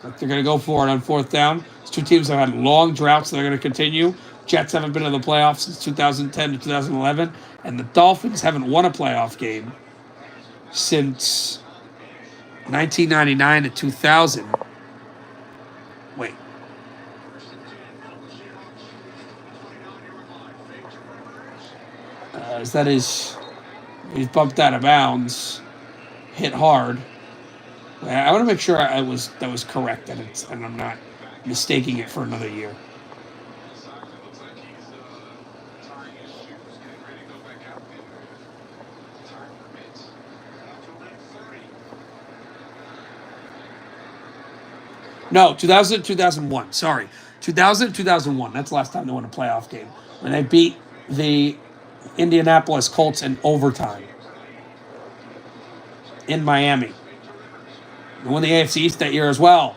they're going to go for it on 4th down. These two teams have had long droughts, so they're going to continue. Jets haven't been in the playoffs since 2010 to 2011. And the Dolphins haven't won a playoff game since 1999 to 2000. Wait. He's bumped out of bounds, hit hard. I want to make sure that was correct, and I'm not mistaking it for another year. No, 2000, 2001. Sorry. 2000, 2001. That's the last time they won a playoff game. When they beat the Indianapolis Colts in overtime. in Miami. They won the AFC East that year as well.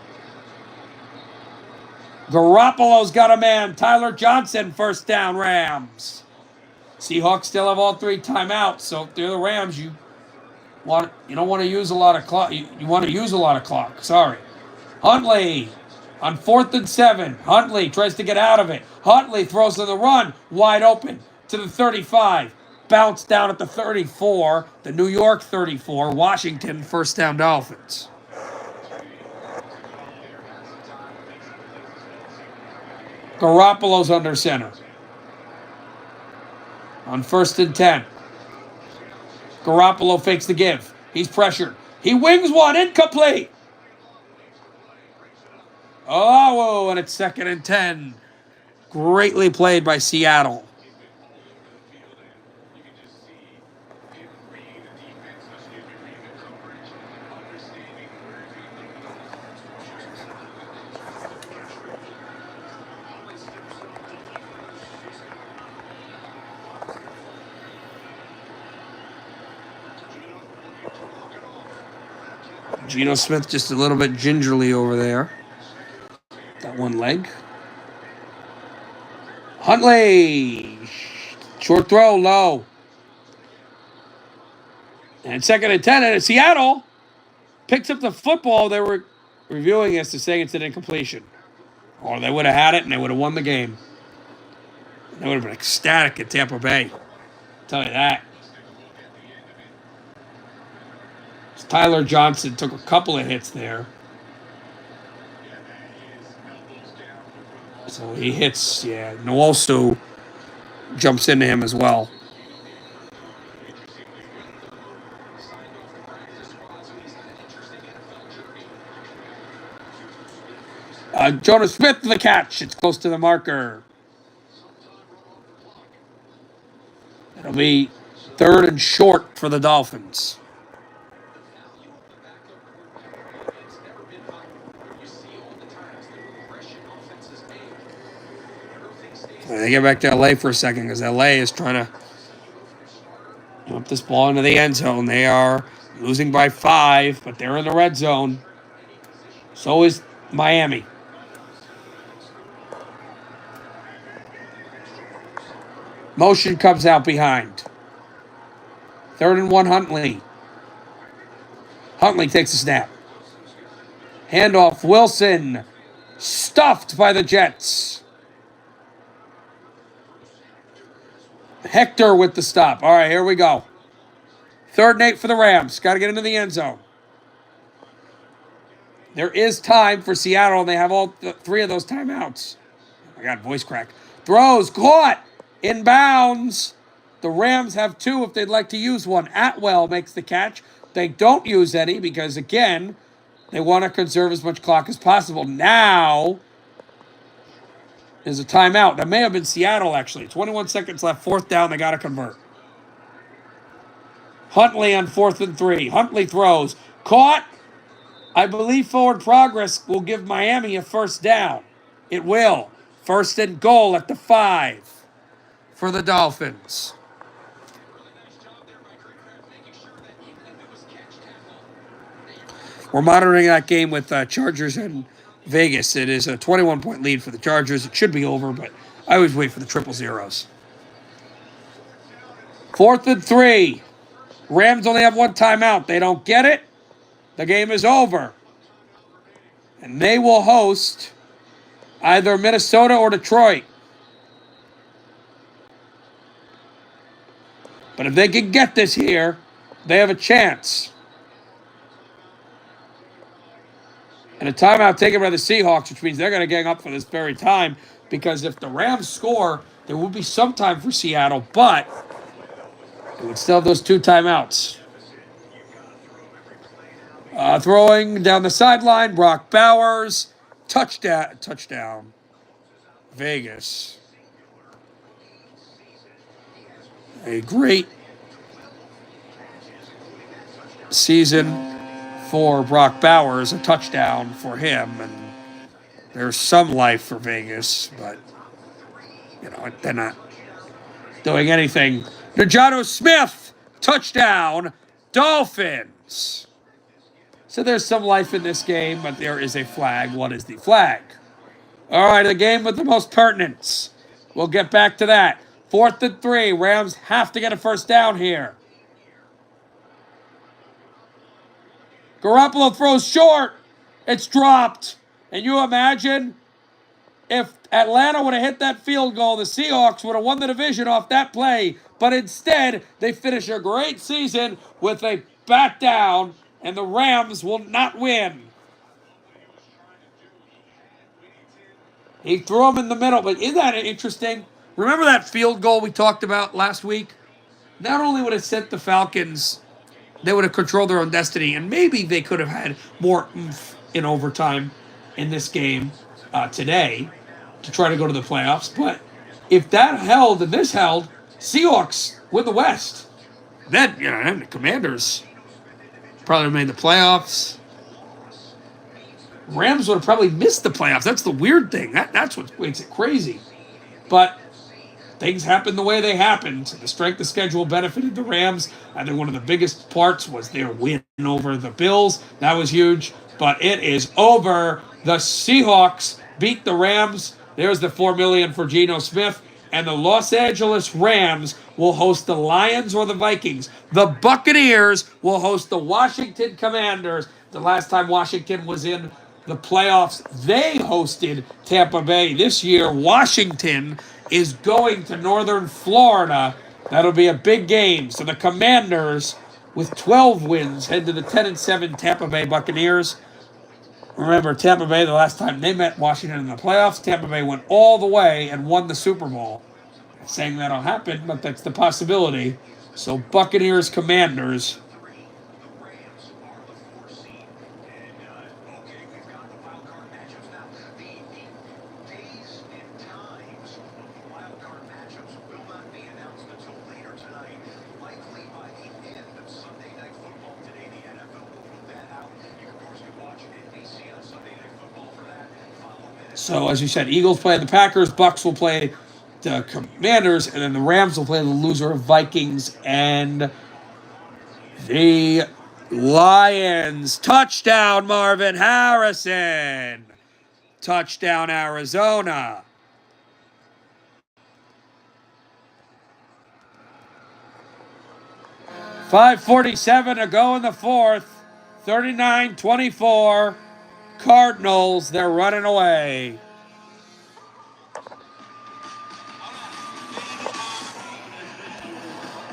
Garoppolo's got a man. Tyler Johnson, first down, Rams. Seahawks still have all 3 timeouts, so if they're the Rams, you don't want to use a lot of clock. You want to use a lot of clock. Sorry. Huntley on 4th and 7. Huntley tries to get out of it. Huntley throws on the run, wide open to the 35. Bounce down at the 34. The New York 34. Washington, first down, Dolphins. Garoppolo's under center. On 1st and 10. Garoppolo fakes the give. He's pressured. He wings one. Incomplete. Oh, and it's 2nd and 10. Greatly played by Seattle. Geno Smith just a little bit gingerly over there. That one leg. Huntley. Short throw, low. And 2nd and 10, and Seattle picks up the football. They were reviewing this to saying it's an incompletion. Or they would have had it and they would have won the game. They would have been ecstatic at Tampa Bay. I'll tell you that. Tyler Johnson took a couple of hits there. So he hits, Nwosu jumps into him as well. Jonas Smith, the catch. It's close to the marker. It'll be 3rd and short for the Dolphins. They get back to LA for a second because LA is trying to pump this ball into the end zone. They are losing by 5, but they're in the red zone. So is Miami. Motion comes out behind. 3rd and 1, Huntley. Huntley takes a snap. Handoff, Wilson. Stuffed by the Jets. Hector with the stop. All right, here we go. 3rd and 8 for the Rams. Got to get into the end zone. There is time for Seattle, and they have all 3 of those timeouts. Oh my God, voice crack. Throws, caught, inbounds. The Rams have 2 if they'd like to use one. Atwell makes the catch. They don't use any because, again, they want to conserve as much clock as possible. Now is a timeout. That may have been Seattle, actually. 21 seconds left. 4th down. They got to convert. Huntley on 4th and 3. Huntley throws. Caught. I believe forward progress will give Miami a 1st down. It will. 1st and goal at the 5 for the Dolphins. We're monitoring that game with Chargers and Vegas. It is a 21-point lead for the Chargers. It should be over, but I always wait for the 000s. 4th and 3. Rams only have 1 timeout. They don't get it. The game is over. And they will host either Minnesota or Detroit. But if they can get this here, they have a chance. And a timeout taken by the Seahawks, which means they're going to gang up for this very time. Because if the Rams score, there will be some time for Seattle, but they would still have those 2 timeouts. Throwing down the sideline, Brock Bowers. Touchdown. Vegas. A great season for Brock Bowers, a touchdown for him, and there's some life for Vegas, but they're not doing anything. Najado Smith, touchdown, Dolphins. downs. So there's some life in this game, but there is a flag. What is the flag? All right, the game with the most pertinence. We'll get back to that. 4th and 3. Rams have to get a first down here. Garoppolo throws short. It's dropped. And you imagine if Atlanta would have hit that field goal, the Seahawks would have won the division off that play. But instead, they finish a great season with a bat down, and the Rams will not win. He threw him in the middle, but isn't that interesting? Remember that field goal we talked about last week? Not only would it set the Falcons, they would have controlled their own destiny, and maybe they could have had more oomph in overtime in this game today to try to go to the playoffs. But if that held and this held, Seahawks win the West. Then, the Commanders probably made the playoffs. Rams would have probably missed the playoffs. That's the weird thing. That's what makes it crazy. But things happened the way they happened. The strength of schedule benefited the Rams. I think one of the biggest parts was their win over the Bills. That was huge. But it is over. The Seahawks beat the Rams. There's the $4 million for Geno Smith. And the Los Angeles Rams will host the Lions or the Vikings. The Buccaneers will host the Washington Commanders. The last time Washington was in the playoffs, they hosted Tampa Bay. This year, Washington is going to Northern Florida. That'll be a big game. So the Commanders, with 12 wins, head to the 10-7 Tampa Bay Buccaneers. Remember, Tampa Bay, the last time they met Washington in the playoffs, Tampa Bay went all the way and won the Super Bowl. I'm not saying that'll happen, but that's the possibility. So Buccaneers, Commanders. So, as you said, Eagles play the Packers, Bucks will play the Commanders, and then the Rams will play the loser of Vikings and the Lions. Touchdown, Marvin Harrison. Touchdown, Arizona. .547 to go in the fourth. 39-24. Cardinals, they're running away.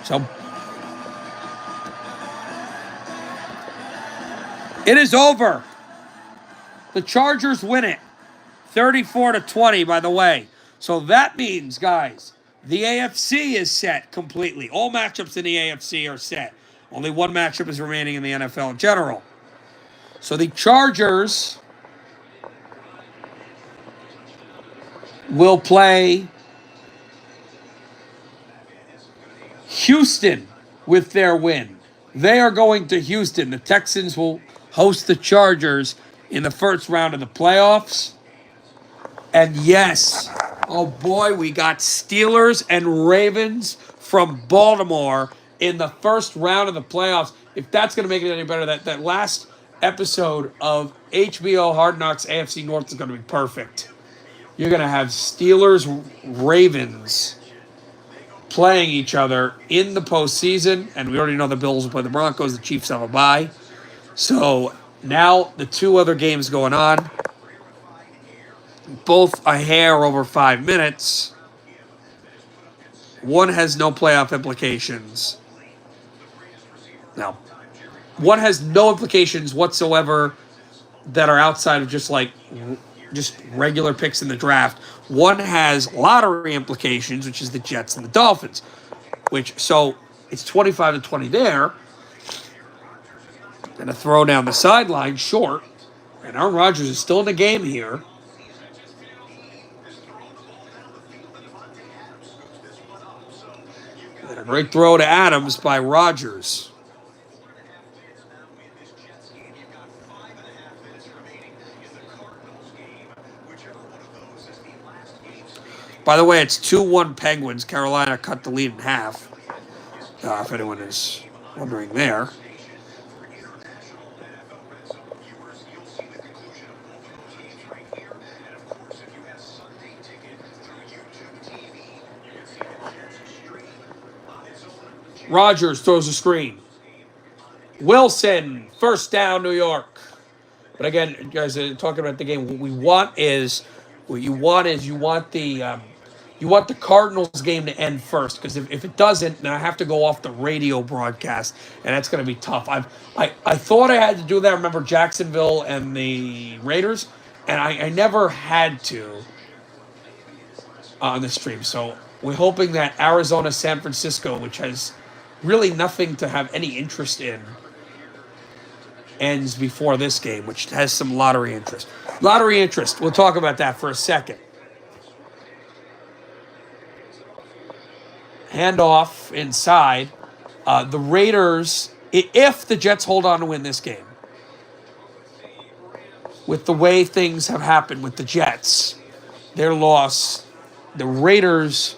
So it is over. The Chargers win it. 34-20, by the way. So that means, guys, the AFC is set completely. All matchups in the AFC are set. Only one matchup is remaining in the NFL in general. So the Chargers will play Houston with their win. They are going to Houston. The Texans will host the Chargers in the first round of the playoffs. And yes, oh boy, we got Steelers and Ravens from Baltimore in the first round of the playoffs. If that's going to make it any better, that last episode of HBO Hard Knocks AFC North is going to be perfect. You're going to have Steelers, Ravens playing each other in the postseason, and we already know the Bills will play the Broncos, the Chiefs have a bye. So now the two other games going on, both a hair over 5 minutes. One has no playoff implications. Now, one has no implications whatsoever that are outside of just regular picks in the draft. One has lottery implications, which is the Jets and the Dolphins. So it's 25-20 there. And a throw down the sideline short. And Aaron Rodgers is still in the game here. And a great throw to Adams by Rodgers. By the way, it's 2-1 Penguins. Carolina cut the lead in half, if anyone is wondering there. Rodgers throws a screen. Wilson, first down, New York. But again, guys, talking about the game, what you want you want the Cardinals game to end first, because if it doesn't, then I have to go off the radio broadcast, and that's going to be tough. I thought I had to do that. I remember Jacksonville and the Raiders, and I never had to on the stream. So we're hoping that Arizona, San Francisco, which has really nothing to have any interest in, ends before this game, which has some lottery interest. Lottery interest. We'll talk about that for a second. Handoff inside. The Raiders, if the Jets hold on to win this game, with the way things have happened with the Jets, their loss, the Raiders,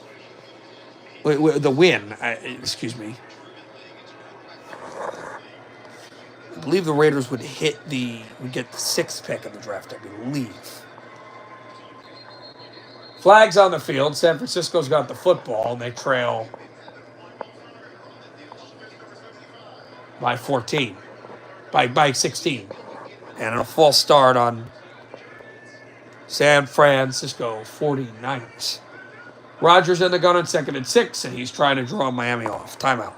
the win, excuse me. I believe the Raiders would get the 6th pick in the draft, I believe. Flags on the field. San Francisco's got the football, and they trail by 14, by 16. And a false start on San Francisco 49ers. Rodgers in the gun on 2nd and 6, and he's trying to draw Miami off. Timeout.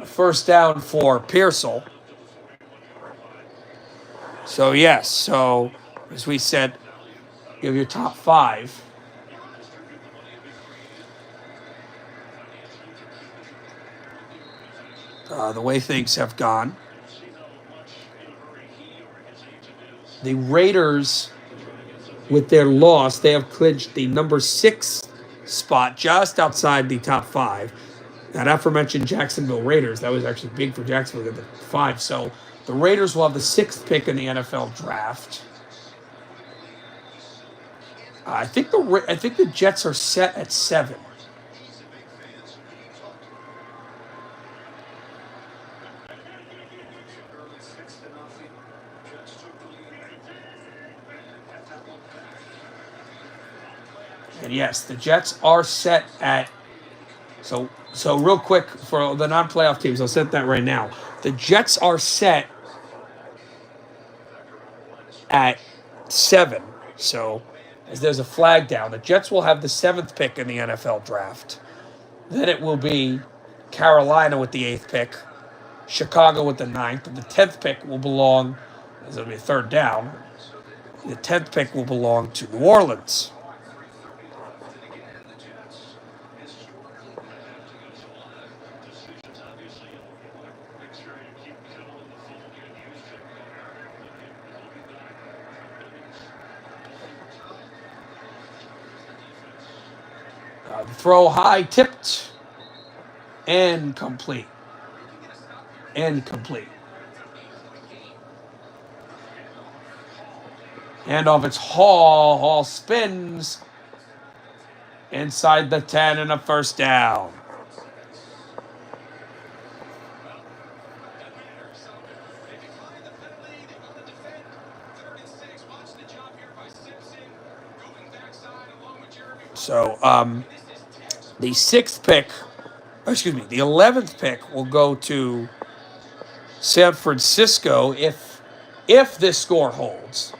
First down for Pearsall. So, yes. So, as we said, you have your top 5. The way things have gone. The Raiders, with their loss, they have clinched the number 6 spot just outside the top 5. That aforementioned Jacksonville Raiders, that was actually big for Jacksonville at the 5. So the Raiders will have the 6th pick in the NFL draft. I think the Jets are set at 7. And yes, the Jets are set at. So real quick, for the non-playoff teams, I'll set that right now. The Jets are set at 7. So as there's a flag down, the Jets will have the 7th pick in the NFL draft. Then it will be Carolina with the 8th pick, Chicago with the 9th, and the 10th pick will belong, as it'll be a 3rd down, the 10th pick will belong to New Orleans. Throw high, tipped, and complete. Handoff, it's Hall. Hall spins inside the 10 and a first down. So, the 6th pick, the 11th pick will go to San Francisco if this score holds.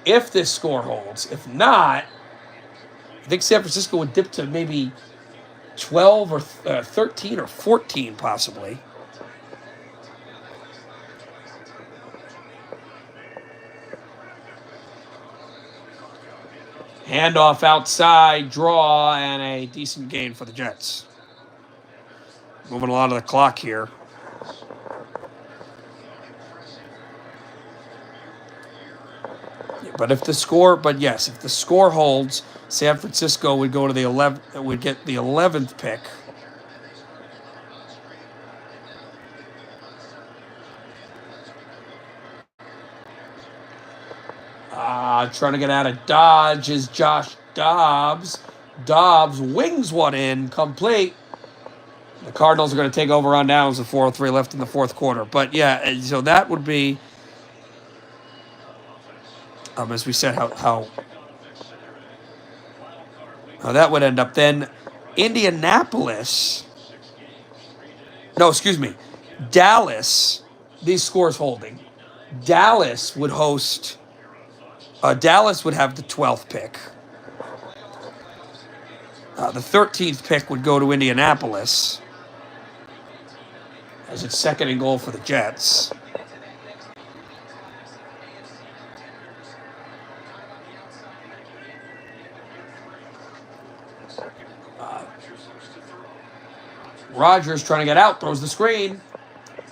If not, I think San Francisco would dip to maybe 12 or 13 or 14 possibly. Handoff outside, draw, and a decent gain for the Jets. Moving a lot of the clock here. If the score holds, San Francisco would go to the 11th, would get the 11th pick. Trying to get out of Dodge is Josh Dobbs. Dobbs wings one in, complete. The Cardinals are going to take over on downs with 4:03 left in the fourth quarter. But yeah, so that would be, as we said, how that would end up. Then Indianapolis, no, excuse me, Dallas, these scores holding. Dallas would host, Dallas would have the 12th pick. The 13th pick would go to Indianapolis as it's second and goal for the Jets. Rodgers trying to get out, throws the screen.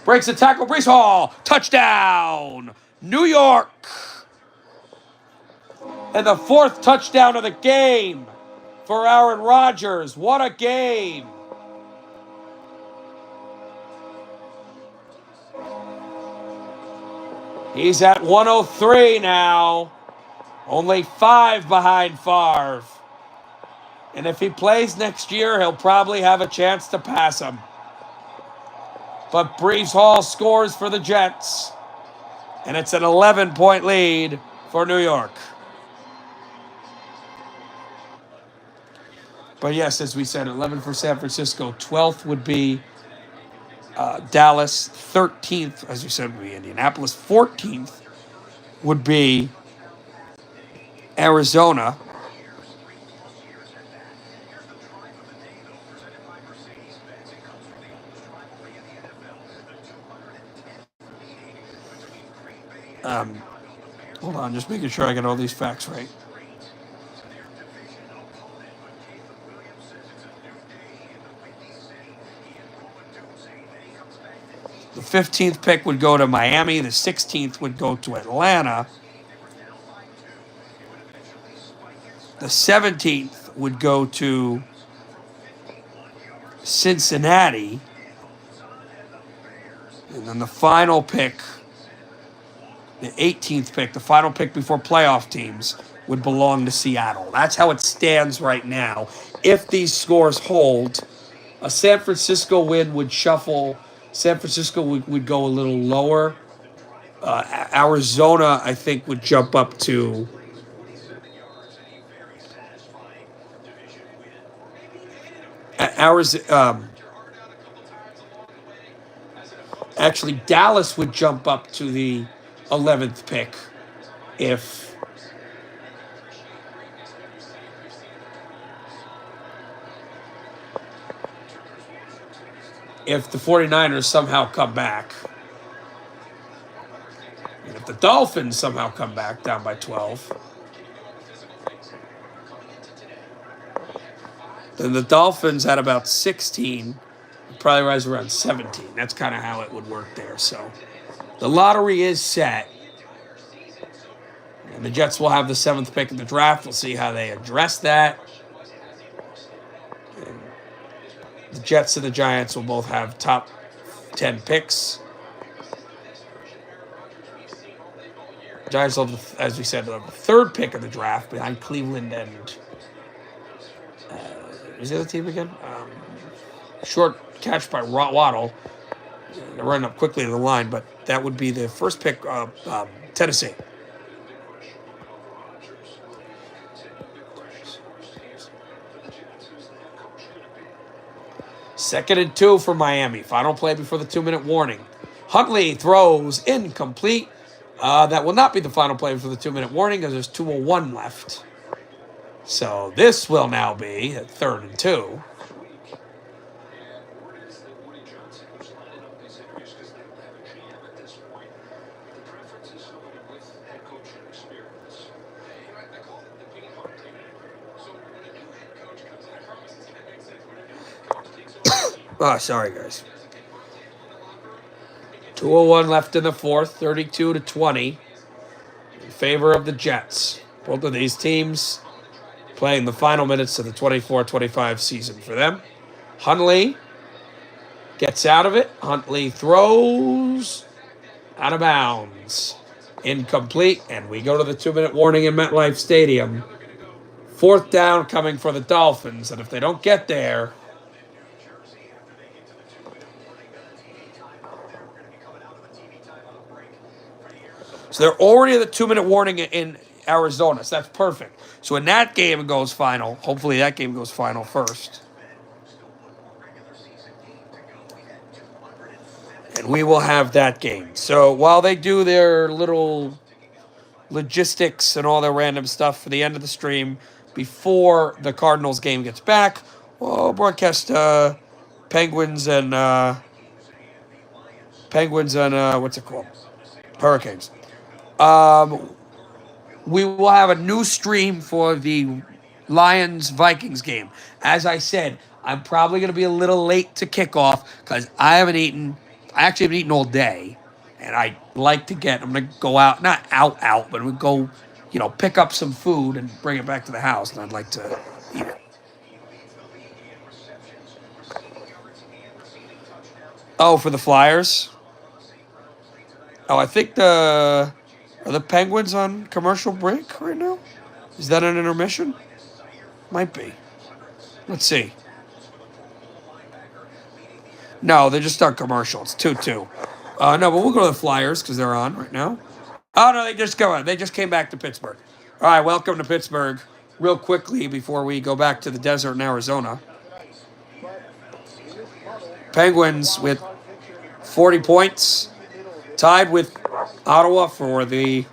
Breaks the tackle, Breece Hall. Touchdown, New York. And the fourth touchdown of the game for Aaron Rodgers. What a game. He's at 103 now. Only 5 behind Favre. And if he plays next year, he'll probably have a chance to pass him. But Breece Hall scores for the Jets. And it's an 11-point lead for New York. But yes, as we said, 11 for San Francisco. 12th would be Dallas. 13th, as we said, would be Indianapolis. 14th would be Arizona. Hold on, just making sure I get all these facts right. The 15th pick would go to Miami. The 16th would go to Atlanta. The 17th would go to Cincinnati. And then the final pick, the 18th pick, the final pick before playoff teams, would belong to Seattle. That's how it stands right now. If these scores hold, a San Francisco win would shuffle. San Francisco would go a little lower. Arizona, I think, would jump up to actually, Dallas would jump up to the 11th pick if the 49ers somehow come back. And if the Dolphins somehow come back down by 12, then the Dolphins at about 16 would probably rise around 17. That's kind of how it would work there. So the lottery is set. And the Jets will have the 7th pick in the draft. We'll see how they address that. And the Jets and the Giants will both have top 10 picks. Giants will, as we said, the 3rd pick of the draft behind Cleveland and who's the other team again? Short catch by Waddle. They're running up quickly to the line, but that would be the 1st pick of Tennessee. Second and 2 for Miami. Final play before the 2-minute warning. Huntley throws incomplete. That will not be the final play for the 2-minute warning because there's 2:01 left. So this will now be at 3rd and 2. Sorry, guys. 2:01 left in the 4th, 32-20 in favor of the Jets. Both of these teams playing the final minutes of the 24-25 season for them. Huntley gets out of it. Huntley throws out of bounds. incomplete, and we go to the 2-minute warning in MetLife Stadium. 4th down coming for the Dolphins, and if they don't get there, so they're already at the 2-minute warning in Arizona, so that's perfect. So when that game goes final, hopefully that game goes final first. And we will have that game. So while they do their little logistics and all their random stuff for the end of the stream before the Cardinals game gets back, we'll broadcast Penguins and what's it called? Hurricanes. We will have a new stream for the Lions-Vikings game. As I said, I'm probably going to be a little late to kickoff because I haven't eaten. I actually haven't eaten all day, and I like to get. I'm going to go out, not out, but we go, pick up some food and bring it back to the house, and I'd like to eat it. Oh, for the Flyers? Oh, I think are the Penguins on commercial break right now? Is that an intermission? Might be. Let's see. No, they're just on commercial. It's 2-2. No, but we'll go to the Flyers because they're on right now. Oh, no, they just go on. They just came back to Pittsburgh. All right, welcome to Pittsburgh. Real quickly before we go back to the desert in Arizona. Penguins with 40 points. Tied with Ottawa for the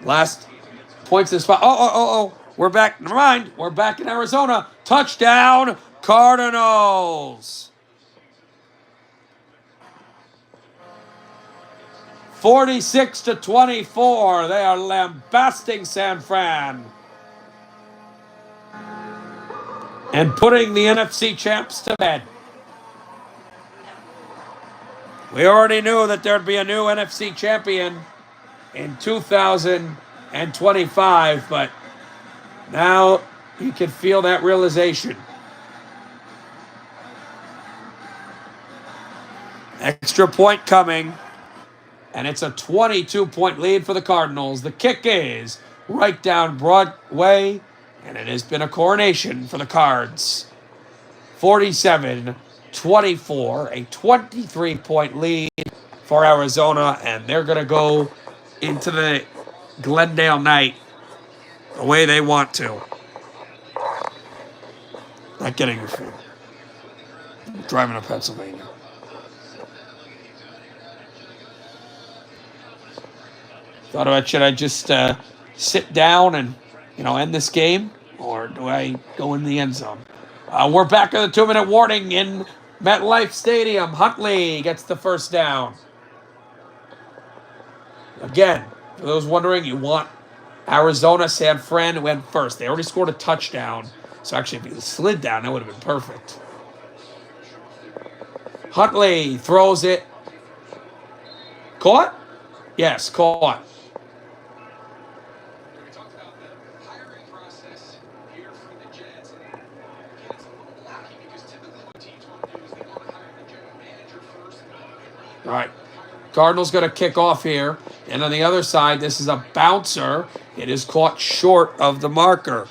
last points in the spot. Oh. We're back. Never mind. We're back in Arizona. Touchdown, Cardinals. 46-24. They are lambasting San Fran. And putting the NFC champs to bed. We already knew that there'd be a new NFC champion in 2025, but now you can feel that realization. Extra point coming, and it's a 22-point lead for the Cardinals. The kick is right down Broadway, and it has been a coronation for the Cards. 47-24, a 23-point lead for Arizona, and they're going to go into the Glendale night the way they want to. Not getting your food. Driving to Pennsylvania. Thought about, should I just sit down and, end this game? Or do I go in the end zone? We're back at the 2-minute warning in MetLife Stadium. Huntley gets the first down. Again, for those wondering, you want Arizona, San Fran went first. They already scored a touchdown. So actually, if he slid down, that would have been perfect. Huntley throws it. Caught? Yes, caught. All right. Cardinals going to kick off here. And on the other side, this is a bouncer. It is caught short of the marker.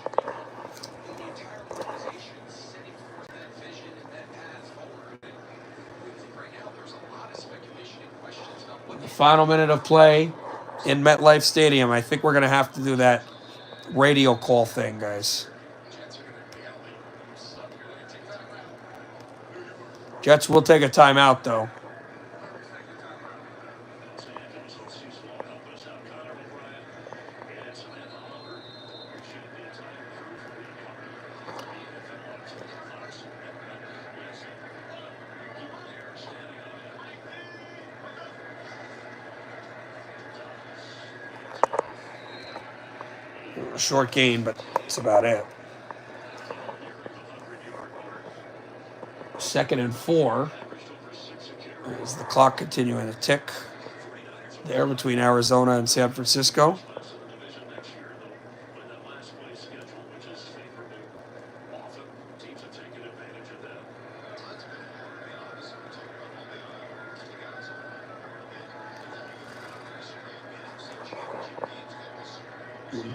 The final minute of play in MetLife Stadium. I think we're going to have to do that radio call thing, guys. Jets will take a timeout, though. A short gain, but that's about it. 2nd and 4. Is the clock continuing to tick there between Arizona and San Francisco.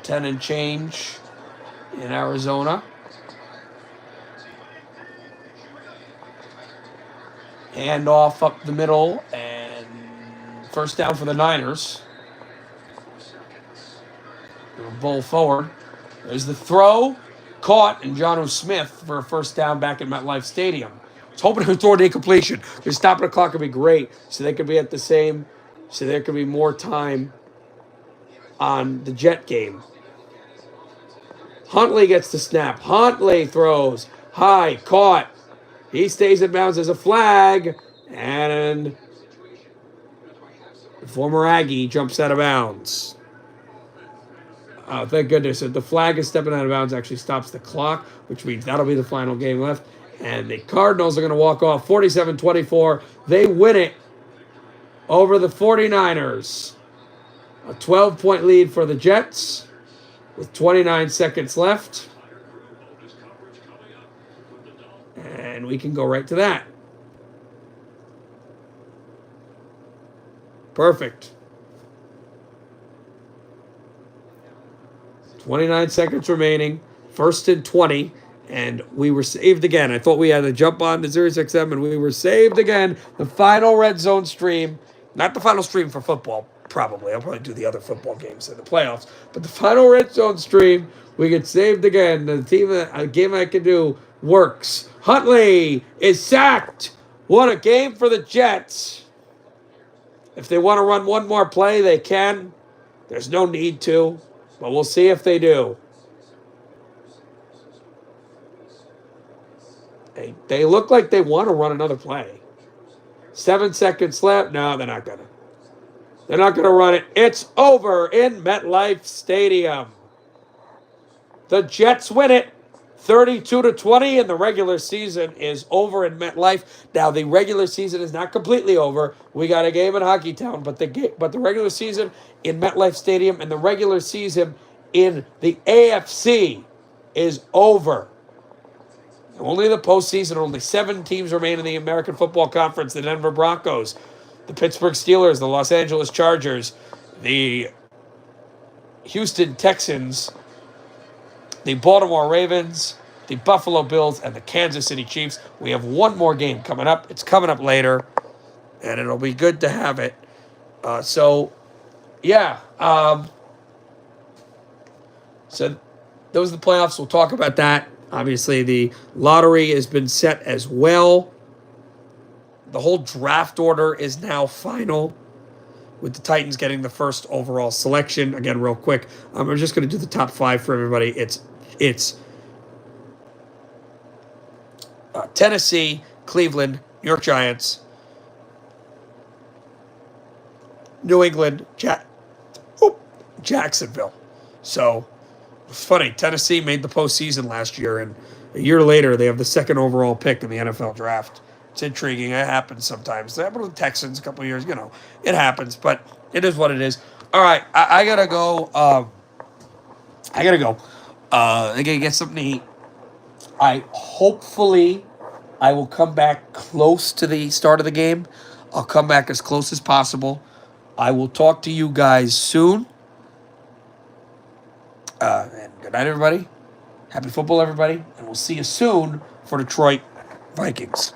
10 and change in Arizona. Hand off up the middle, and first down for the Niners. Bull forward. There's the throw. Caught, and Jonnu Smith for a first down back at MetLife Stadium. I was hoping to throw an incompletion. Their stopping the clock would be great, so they could be at the same, so there could be more time on the Jet game. Huntley gets the snap. Huntley throws. High, caught. He stays in bounds as a flag, and the former Aggie jumps out of bounds. Oh, thank goodness. The flag is stepping out of bounds actually stops the clock, which means that'll be the final game left. And the Cardinals are going to walk off 47-24. They win it over the 49ers. A 12-point lead for the Jets with 29 seconds left. And we can go right to that. Perfect. 29 seconds remaining. First and 20. And we were saved again. I thought we had to jump on to SiriusXM, and we were saved again. The final Red Zone stream. Not the final stream for football, probably. I'll probably do the other football games in the playoffs. But the final Red Zone stream, we get saved again. The team, a game I can do works. Huntley is sacked. What a game for the Jets. If they want to run one more play, they can. There's no need to, but we'll see if they do. They look like they want to run another play. 7 seconds left. No, they're not going to. They're not going to run it. It's over in MetLife Stadium. The Jets win it 32-20, and the regular season is over in MetLife. Now, the regular season is not completely over. We got a game in Hockeytown, but the regular season in MetLife Stadium and the regular season in the AFC is over. Only the postseason, only 7 teams remain in the American Football Conference: the Denver Broncos, the Pittsburgh Steelers, the Los Angeles Chargers, the Houston Texans, the Baltimore Ravens, the Buffalo Bills, and the Kansas City Chiefs. We have one more game coming up. It's coming up later, and it'll be good to have it. So those are the playoffs. We'll talk about that. Obviously, the lottery has been set as well. The whole draft order is now final, with the Titans getting the first overall selection. Again, real quick, I'm just going to do the top 5 for everybody. It's Tennessee, Cleveland, New York Giants, New England, Jacksonville. So it's funny. Tennessee made the postseason last year, and a year later, they have the second overall pick in the NFL draft. It's intriguing. It happens sometimes. It happened with the Texans a couple of years. It happens, but it is what it is. All right, I got to go. I got to get something to eat. Hopefully, I will come back close to the start of the game. I'll come back as close as possible. I will talk to you guys soon. And good night, everybody. Happy football, everybody. And we'll see you soon for Detroit Vikings.